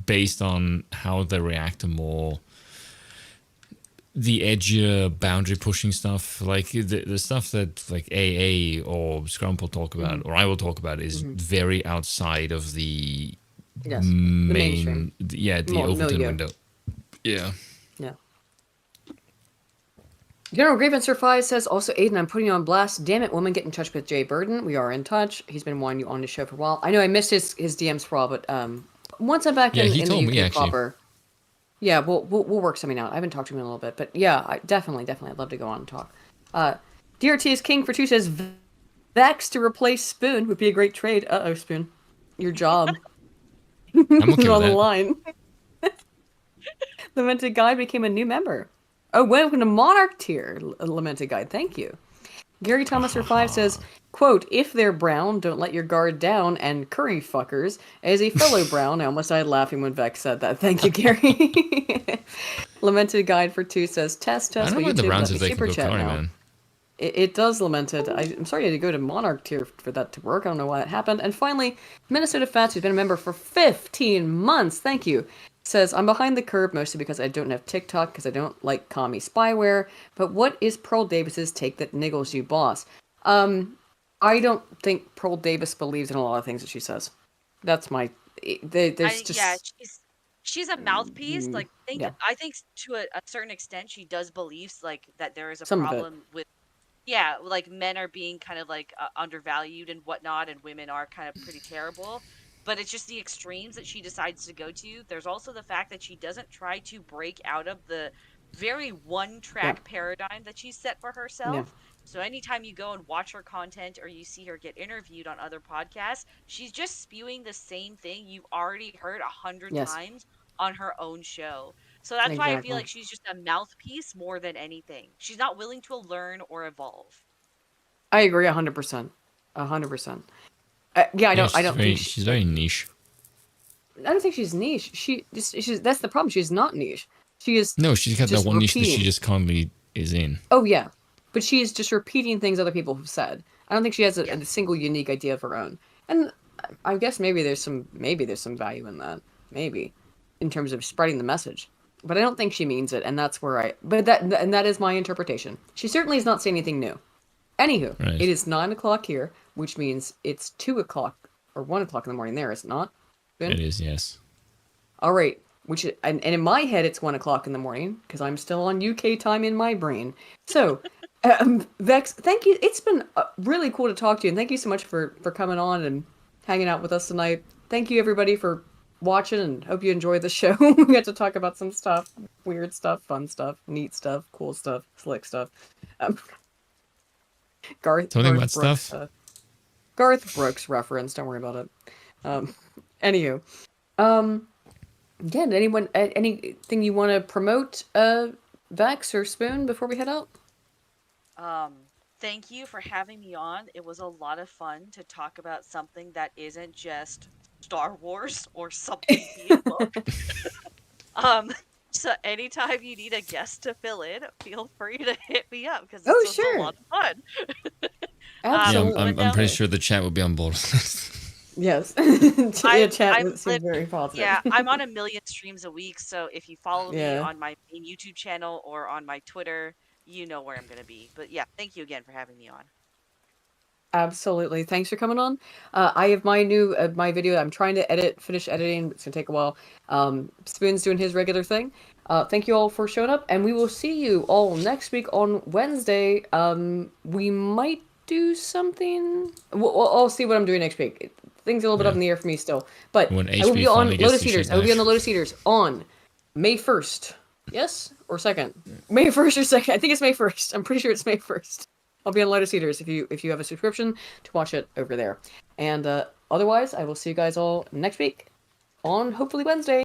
based on how they react to more the edgier boundary pushing stuff, like the stuff that like AA or Scrump will talk about, or I will talk about, is very outside of the main, the Overton window. Yeah. Yeah. General Grievancer 5 says, also, Aiden, I'm putting you on blast. Damn it, woman, get in touch with Jay Burden. We are in touch. He's been wanting you on the show for a while. I know I missed his DMs for a while, but once I'm back in he told the me, UK proper, yeah, we'll work something out. I haven't talked to him in a little bit, but yeah, definitely, I'd love to go on and talk. DRT is King for 2 says, Vex to replace Spoon would be a great trade. Uh-oh, Spoon. Your job. I'm okay on with the that. line. Lamented Guide became a new member. Oh, welcome to Monarch tier, Lamented Guide. Thank you. Gary Thomas 5 says, quote, if they're brown, don't let your guard down, and curry fuckers. As a fellow brown, I almost died laughing when Vex said that. Thank you, Gary. Lamented Guide for 2 says, test. I don't know what why the YouTube Browns let if me they can super go chat curry, now. man. It does, Lamented. I'm sorry you had to go to Monarch tier for that to work. I don't know why that happened. And finally, Minnesota Fats, who's been a member for 15 months. Thank you. Says, I'm behind the curve mostly because I don't have TikTok because I don't like commie spyware. But what is Pearl Davis's take that niggles you, boss? I don't think Pearl Davis believes in a lot of things that she says. That's my... There's just... Yeah, she's a mouthpiece. Like, yeah. I think to a certain extent she does believe like that there is a Some of it. problem with, yeah, like men are being kind of like undervalued and whatnot, and women are kind of pretty terrible. But it's just the extremes that she decides to go to. There's also the fact that she doesn't try to break out of the very one-track paradigm that she's set for herself. Yeah. So anytime you go and watch her content or you see her get interviewed on other podcasts, she's just spewing the same thing you've already heard 100 times on her own show. So that's why I feel like she's just a mouthpiece more than anything. She's not willing to learn or evolve. I agree 100%. 100%. Yeah, I don't think she's very niche. I don't think she's niche. She's that's the problem. She's not niche. She is. No, she's got that one niche that repeating. she just constantly is in. Oh yeah, but she is just repeating things other people have said. I don't think she has a single unique idea of her own. And I guess maybe there's some value in that. Maybe in terms of spreading the message. But I don't think she means it, and that's where that is my interpretation. She certainly is not saying anything new. Anywho, It is 9 o'clock here, which means it's 2 o'clock or 1 o'clock in the morning there, is it not? Ben? It is, yes. All right, and in my head it's 1 o'clock in the morning because I'm still on UK time in my brain. So, Vex, thank you. It's been really cool to talk to you, and thank you so much for coming on and hanging out with us tonight. Thank you everybody for watching, and hope you enjoyed the show. We got to talk about some stuff, weird stuff, fun stuff, neat stuff, cool stuff, slick stuff. Garth Brooks reference. Don't worry about it. Anywho, yeah. Anyone, anything you want to promote, Vex or Spoon, before we head out? Thank you for having me on. It was a lot of fun to talk about something that isn't just Star Wars or something beautiful. So anytime you need a guest to fill in, feel free to hit me up because this was a lot of fun. Absolutely. I'm pretty sure the chat will be on board. Yes. Chat seems very positive. Yeah, I'm on 1 million streams a week, so if you follow me on my main YouTube channel or on my Twitter, you know where I'm going to be. But yeah, thank you again for having me on. Absolutely. Thanks for coming on. I have my new my video. I'm trying to finish editing. It's gonna take a while. Spoon's doing his regular thing. Thank you all for showing up, and we will see you all next week on Wednesday. We might do something. I'll see what I'm doing next week. Things are a little bit up in the air for me still, but when I will be on Lotus Eaters. I will be on the Lotus Eaters on May 1st. Yes, or 2nd? May 1st or 2nd? I think it's May 1st. I'm pretty sure it's May 1st. I'll be on Lotus Eaters if you have a subscription to watch it over there. And otherwise, I will see you guys all next week on hopefully Wednesday.